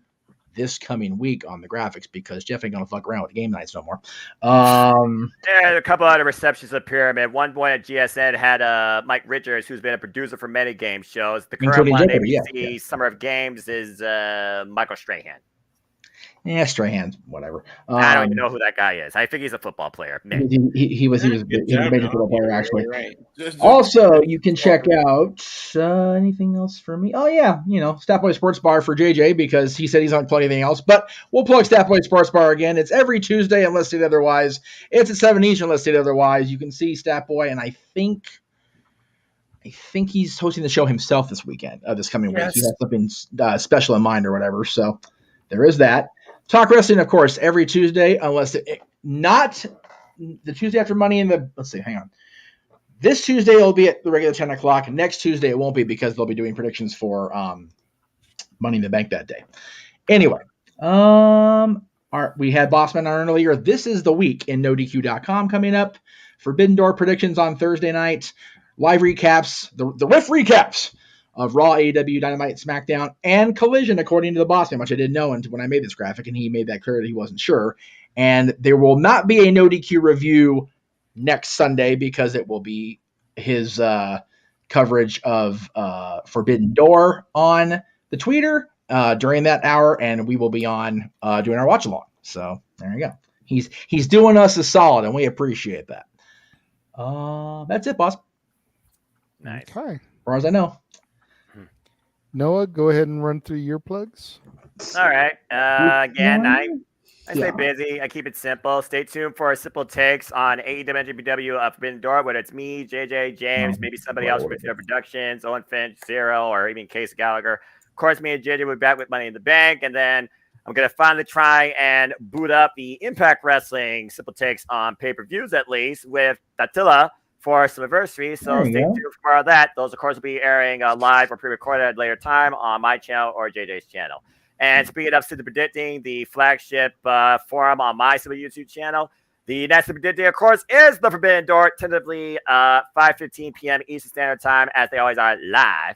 this coming week on the graphics because Jeff ain't gonna fuck around with the game nights no more. Yeah, a couple other receptions of Pyramid. One boy at GSN had Mike Richards, who's been a producer for many game shows. The current Including one on Jeopardy, ABC Summer of Games is Michael Strahan. Yeah, Strahan, whatever. I don't even know who that guy is. I think he's a football player. He was a major football player, actually. Right. Also, you can check out anything else for me. Oh, yeah, Statboy Sports Bar for JJ because he said he's not plugging anything else. But we'll plug Statboy Sports Bar again. It's every Tuesday unless stated otherwise. It's at 7 Eastern unless stated otherwise. You can see Statboy, and I think he's hosting the show himself this weekend, this coming week. He has something special in mind or whatever. So there is that. Talk Wrestling, of course, every Tuesday, unless not the Tuesday after Money in the. Let's see, hang on. This Tuesday it'll be at the regular 10 o'clock. Next Tuesday it won't be because they'll be doing predictions for Money in the Bank that day. Anyway, we had Bossman on earlier. This is the week in NoDQ.com coming up. Forbidden Door predictions on Thursday night. Live recaps, the riff recaps of Raw, AEW, Dynamite, SmackDown, and Collision, according to the Bossman, which I didn't know until when I made this graphic, and he made that clear that he wasn't sure. And there will not be a No DQ review next Sunday because it will be his coverage of Forbidden Door on the Tweeter during that hour, and we will be on doing our watch along. So there you go. He's doing us a solid, and we appreciate that. That's it, boss. Nice. Okay. As far as I know. Noah, go ahead and run through your plugs. All right. Again, I stay busy. I keep it simple. Stay tuned for simple takes on AEW Forbidden Door, whether it's me, JJ, James, maybe somebody else from Material Productions, Owen Finch, Zero, or even Case Gallagher. Of course, me and JJ will be back with Money in the Bank, and then I'm going to finally try and boot up the Impact Wrestling simple takes on pay-per-views, at least, with Attila for some anniversary. So stay tuned for more of that. Those, of course, will be airing live or pre-recorded at a later time on my channel or JJ's channel. And speaking of Super Predicting, the flagship forum on my Super YouTube channel, the next Super Predicting, of course, is the Forbidden Door, tentatively 5:15 p.m. Eastern Standard Time, as they always are live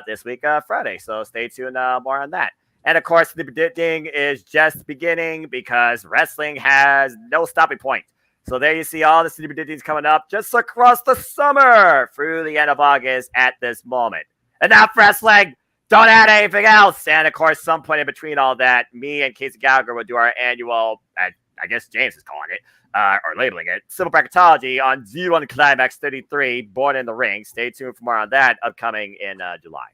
this week, Friday. So stay tuned more on that. And, of course, the Predicting is just beginning because wrestling has no stopping point. So there you see all the City Predictions coming up just across the summer through the end of August at this moment. Enough wrestling. Don't add anything else. And, of course, some point in between all that, me and Casey Gallagher will do our annual, I guess James is calling it, or labeling it, Civil Bracketology on Z1 Climax 33, Born in the Ring. Stay tuned for more on that, upcoming in July.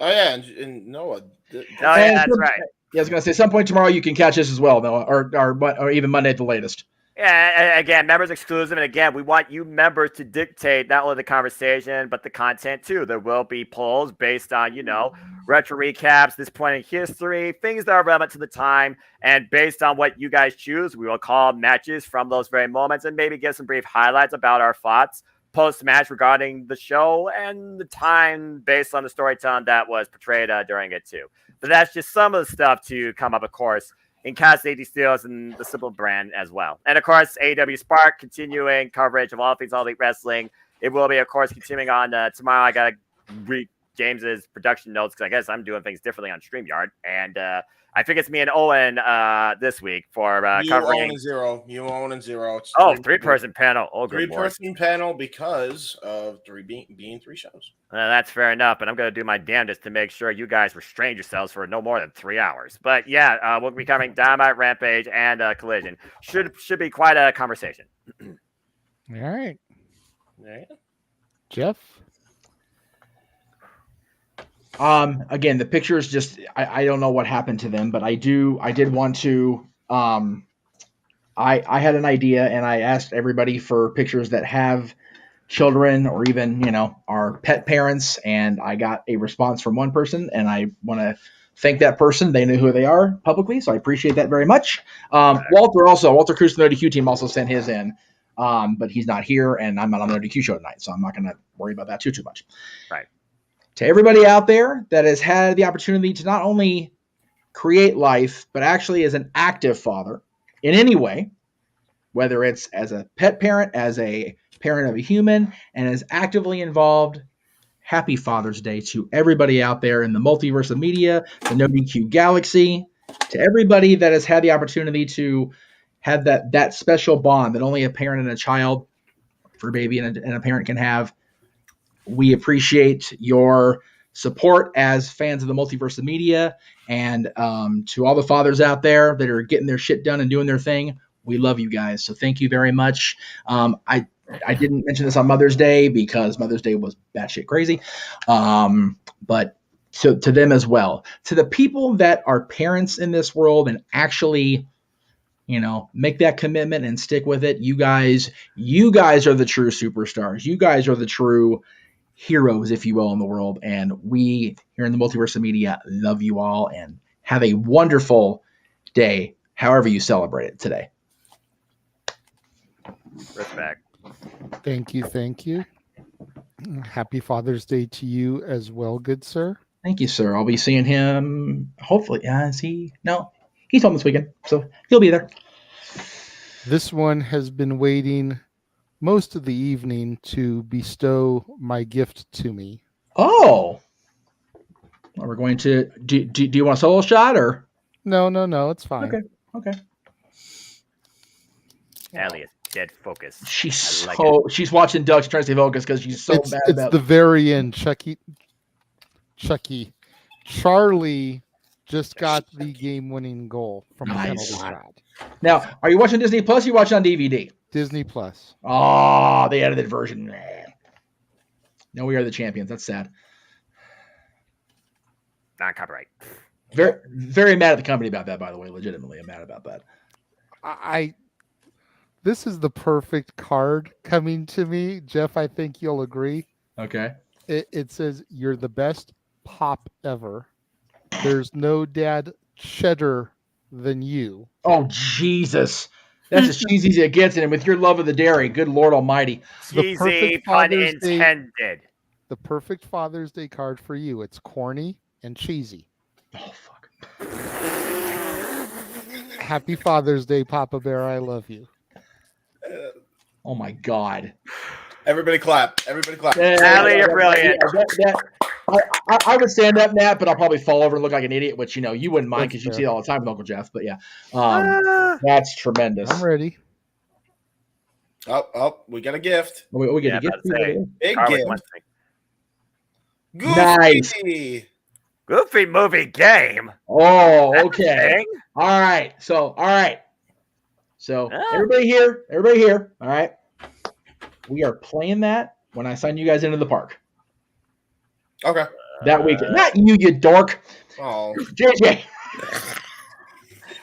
Oh, yeah, and Noah. That's right. Yeah, I was going to say, some point tomorrow you can catch us as well, Noah, or even Monday at the latest. Yeah, again, members exclusive, and again, we want you members to dictate not only the conversation, but the content too. There will be polls based on, retro recaps, this point in history, things that are relevant to the time, and based on what you guys choose, we will call matches from those very moments and maybe give some brief highlights about our thoughts post-match regarding the show and the time based on the storytelling that was portrayed during it too. But that's just some of the stuff to come up, of course, in Cast 80 Steels and the Simple brand as well. And, of course, AEW Spark, continuing coverage of all things All Elite Wrestling. It will be, of course, continuing on tomorrow. I got to read James's production notes because I guess I'm doing things differently on StreamYard. And I think it's me and Owen this week for covering. You own and zero. It's three-person panel. Oh, good Lord. Three-person panel because of being three shows. That's fair enough, but I'm going to do my damnedest to make sure you guys restrain yourselves for no more than 3 hours. But yeah, we'll be covering Dynamite, Rampage, and Collision. Should be quite a conversation. All right. Yeah. Jeff? Again, the pictures just I don't know what happened to them, but I did want to I had an idea and I asked everybody for pictures that have children or even, our pet parents, and I got a response from one person, and I want to thank that person. They knew who they are publicly, so I appreciate that very much. Walter Cruz from the ODQ team also sent his in, but he's not here, and I'm not on the ODQ show tonight, so I'm not going to worry about that too much. Right. To everybody out there that has had the opportunity to not only create life, but actually as an active father in any way, whether it's as a pet parent, as a parent of a human and is actively involved. Happy Father's Day to everybody out there in the multiverse of media, the No DQ galaxy, to everybody that has had the opportunity to have that special bond that only a parent and a child, for a baby and a parent, can have. We appreciate your support as fans of the multiverse of media, and to all the fathers out there that are getting their shit done and doing their thing, we love you guys. So thank you very much. I didn't mention this on Mother's Day because Mother's Day was batshit crazy, but to them as well, to the people that are parents in this world and actually, make that commitment and stick with it. You guys are the true superstars. You guys are the true heroes, if you will, in the world. And we here in the multiverse of media love you all and have a wonderful day, however you celebrate it today. Respect. Thank you. Happy Father's Day to you as well, good sir. Thank you, sir. I'll be seeing him hopefully. Is he? No, he's home this weekend, so he'll be there. This one has been waiting most of the evening to bestow my gift to me. Oh, well, we're going to. Do you want a solo shot or? No, it's fine. Okay. Elliot, dead focus. She's watching Doug. She's trying to stay focused because she's so bad it's about the very end. Charlie just got the game-winning goal from a penalty shot. Now, are you watching Disney Plus? Or you watching on DVD? Disney Plus. Oh, the edited version. No, we are the champions. That's sad. Non-copyright. Very, very mad at the company about that. By the way, legitimately, I'm mad about that. This is the perfect card coming to me, Jeff. I think you'll agree. Okay. It says you're the best pop ever. There's no dad cheddar than you. Oh, Jesus. That's as cheesy as it gets. And with your love of the dairy, good Lord Almighty. Cheesy, pun intended. The perfect Father's Day card for you. It's corny and cheesy. Oh, fuck. Happy Father's Day, Papa Bear. I love you. Oh, my God. Everybody clap. Natalie, you're brilliant. I would stand up, Nat, but I'll probably fall over and look like an idiot, which, you wouldn't mind because you see it all the time with Uncle Jeff. But, yeah, that's tremendous. I'm ready. Oh, we got a gift. We get a gift. Big gift. Goofy. Nice. Goofy movie game. Oh, okay. All right. So everybody here. All right. We are playing that when I sign you guys into the park. Okay. That weekend. Not you dork. Oh. JJ.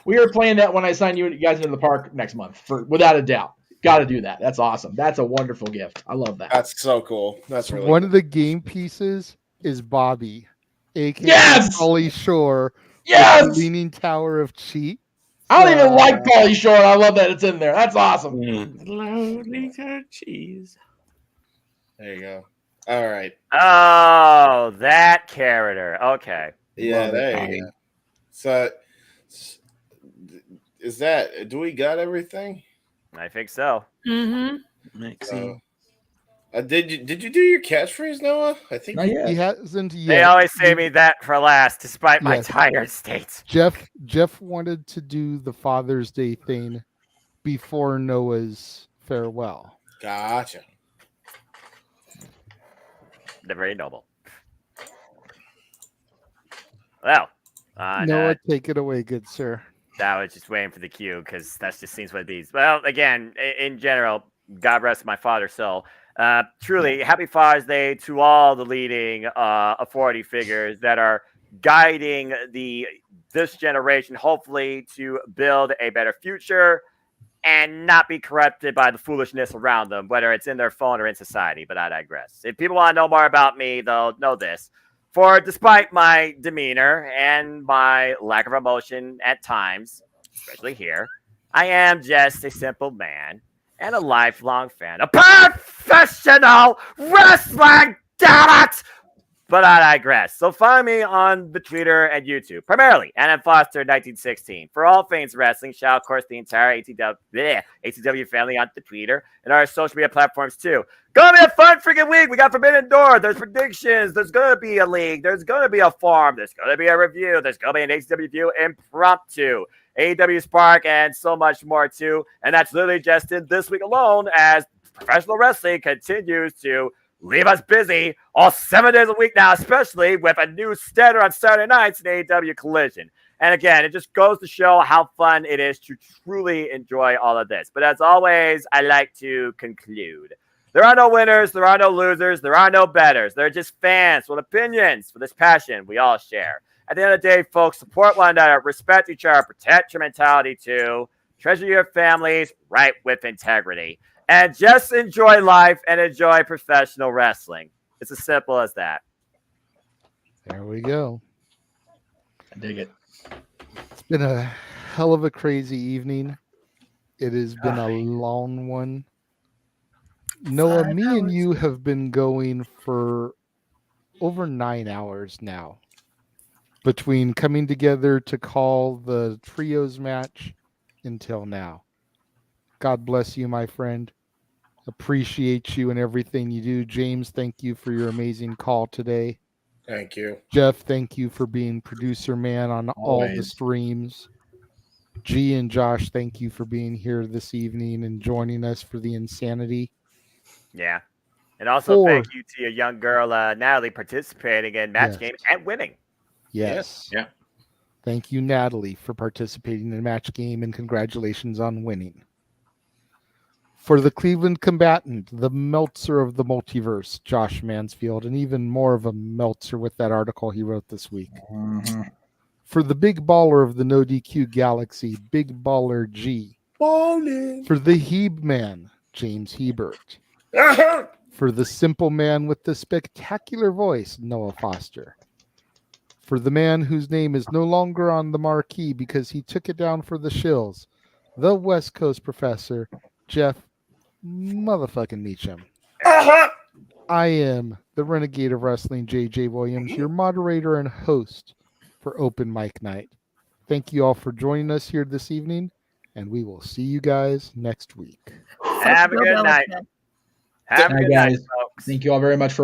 We are playing that when I sign you guys into the park next month, without a doubt. Got to do that. That's awesome. That's a wonderful gift. I love that. That's so cool. That's really one cool. of the game pieces is Bobby, aka Pauly Shore. Yes. The Leaning Tower of Cheat. I don't even like Pauly Shore. I love that it's in there. That's awesome. Lonely cheese. There you go. All right. Oh, that character. Okay. Yeah, there you go. So, do we got everything? I think so. Mm-hmm. Did you do your catchphrase, Noah? I think he hasn't yet. They always say me that for last, despite my tired state. Jeff wanted to do the Father's Day thing before Noah's farewell. Gotcha. They're very noble. Well, Noah, take it away, good sir. I was just waiting for the cue because that just seems what it is. Well, again, in general, God rest my father's soul. Truly, happy Father's Day to all the leading authority figures that are guiding this generation, hopefully, to build a better future and not be corrupted by the foolishness around them, whether it's in their phone or in society. But I digress. If people want to know more about me, they'll know this. For despite my demeanor and my lack of emotion at times, especially here, I am just a simple man and a lifelong fan of professional wrestling. Damn it! But I digress. So find me on the Twitter and YouTube, primarily NM Foster 1916. For all things wrestling, shout out, of course, the entire ATW family on the Twitter and our social media platforms too. Gonna be a fun freaking week. We got Forbidden Door. There's predictions. There's gonna be a league. There's gonna be a farm. There's gonna be a review. There's gonna be an ATW View impromptu, AEW Spark, and so much more too. And that's literally just in this week alone as professional wrestling continues to leave us busy all 7 days a week now, especially with a new standard on Saturday nights in AEW Collision. And again, it just goes to show how fun it is to truly enjoy all of this. But as always, I like to conclude. There are no winners, there are no losers, there are no betters. They're just fans with opinions for this passion we all share. At the end of the day, folks, support one another, respect each other, protect your mentality too, treasure your families right with integrity. And just enjoy life and enjoy professional wrestling. It's as simple as that. There we go. I dig it. It's been a hell of a crazy evening. It has been a long one. Noah, me and you have been going for over 9 hours now. Between coming together to call the trios match until now. God bless you, my friend. Appreciate you and everything you do. James, thank you for your amazing call today. Thank you. Jeff, thank you for being producer man on all the streams. G and Josh, thank you for being here this evening and joining us for the insanity. Yeah. And also thank you to your young girl, Natalie, participating in Match Game and winning. Yes. Yeah. Thank you, Natalie, for participating in Match Game, and congratulations on winning. For the Cleveland combatant, the Meltzer of the multiverse, Josh Mansfield, and even more of a Meltzer with that article he wrote this week. Mm-hmm. For the big baller of the No DQ galaxy, Big Baller G. Ballin'. For the Heb man, James Hebert. For the simple man with the spectacular voice, Noah Foster. For the man whose name is no longer on the marquee because he took it down for the shills, the West Coast professor, Jeff motherfucking Meacham. I am the Renegade of Wrestling, JJ Williams, your moderator and host for Open Mic Night. Thank you all for joining us here this evening, and we will see you guys next week. Have a good night. Have a good night, folks. Thank you all very much for watching.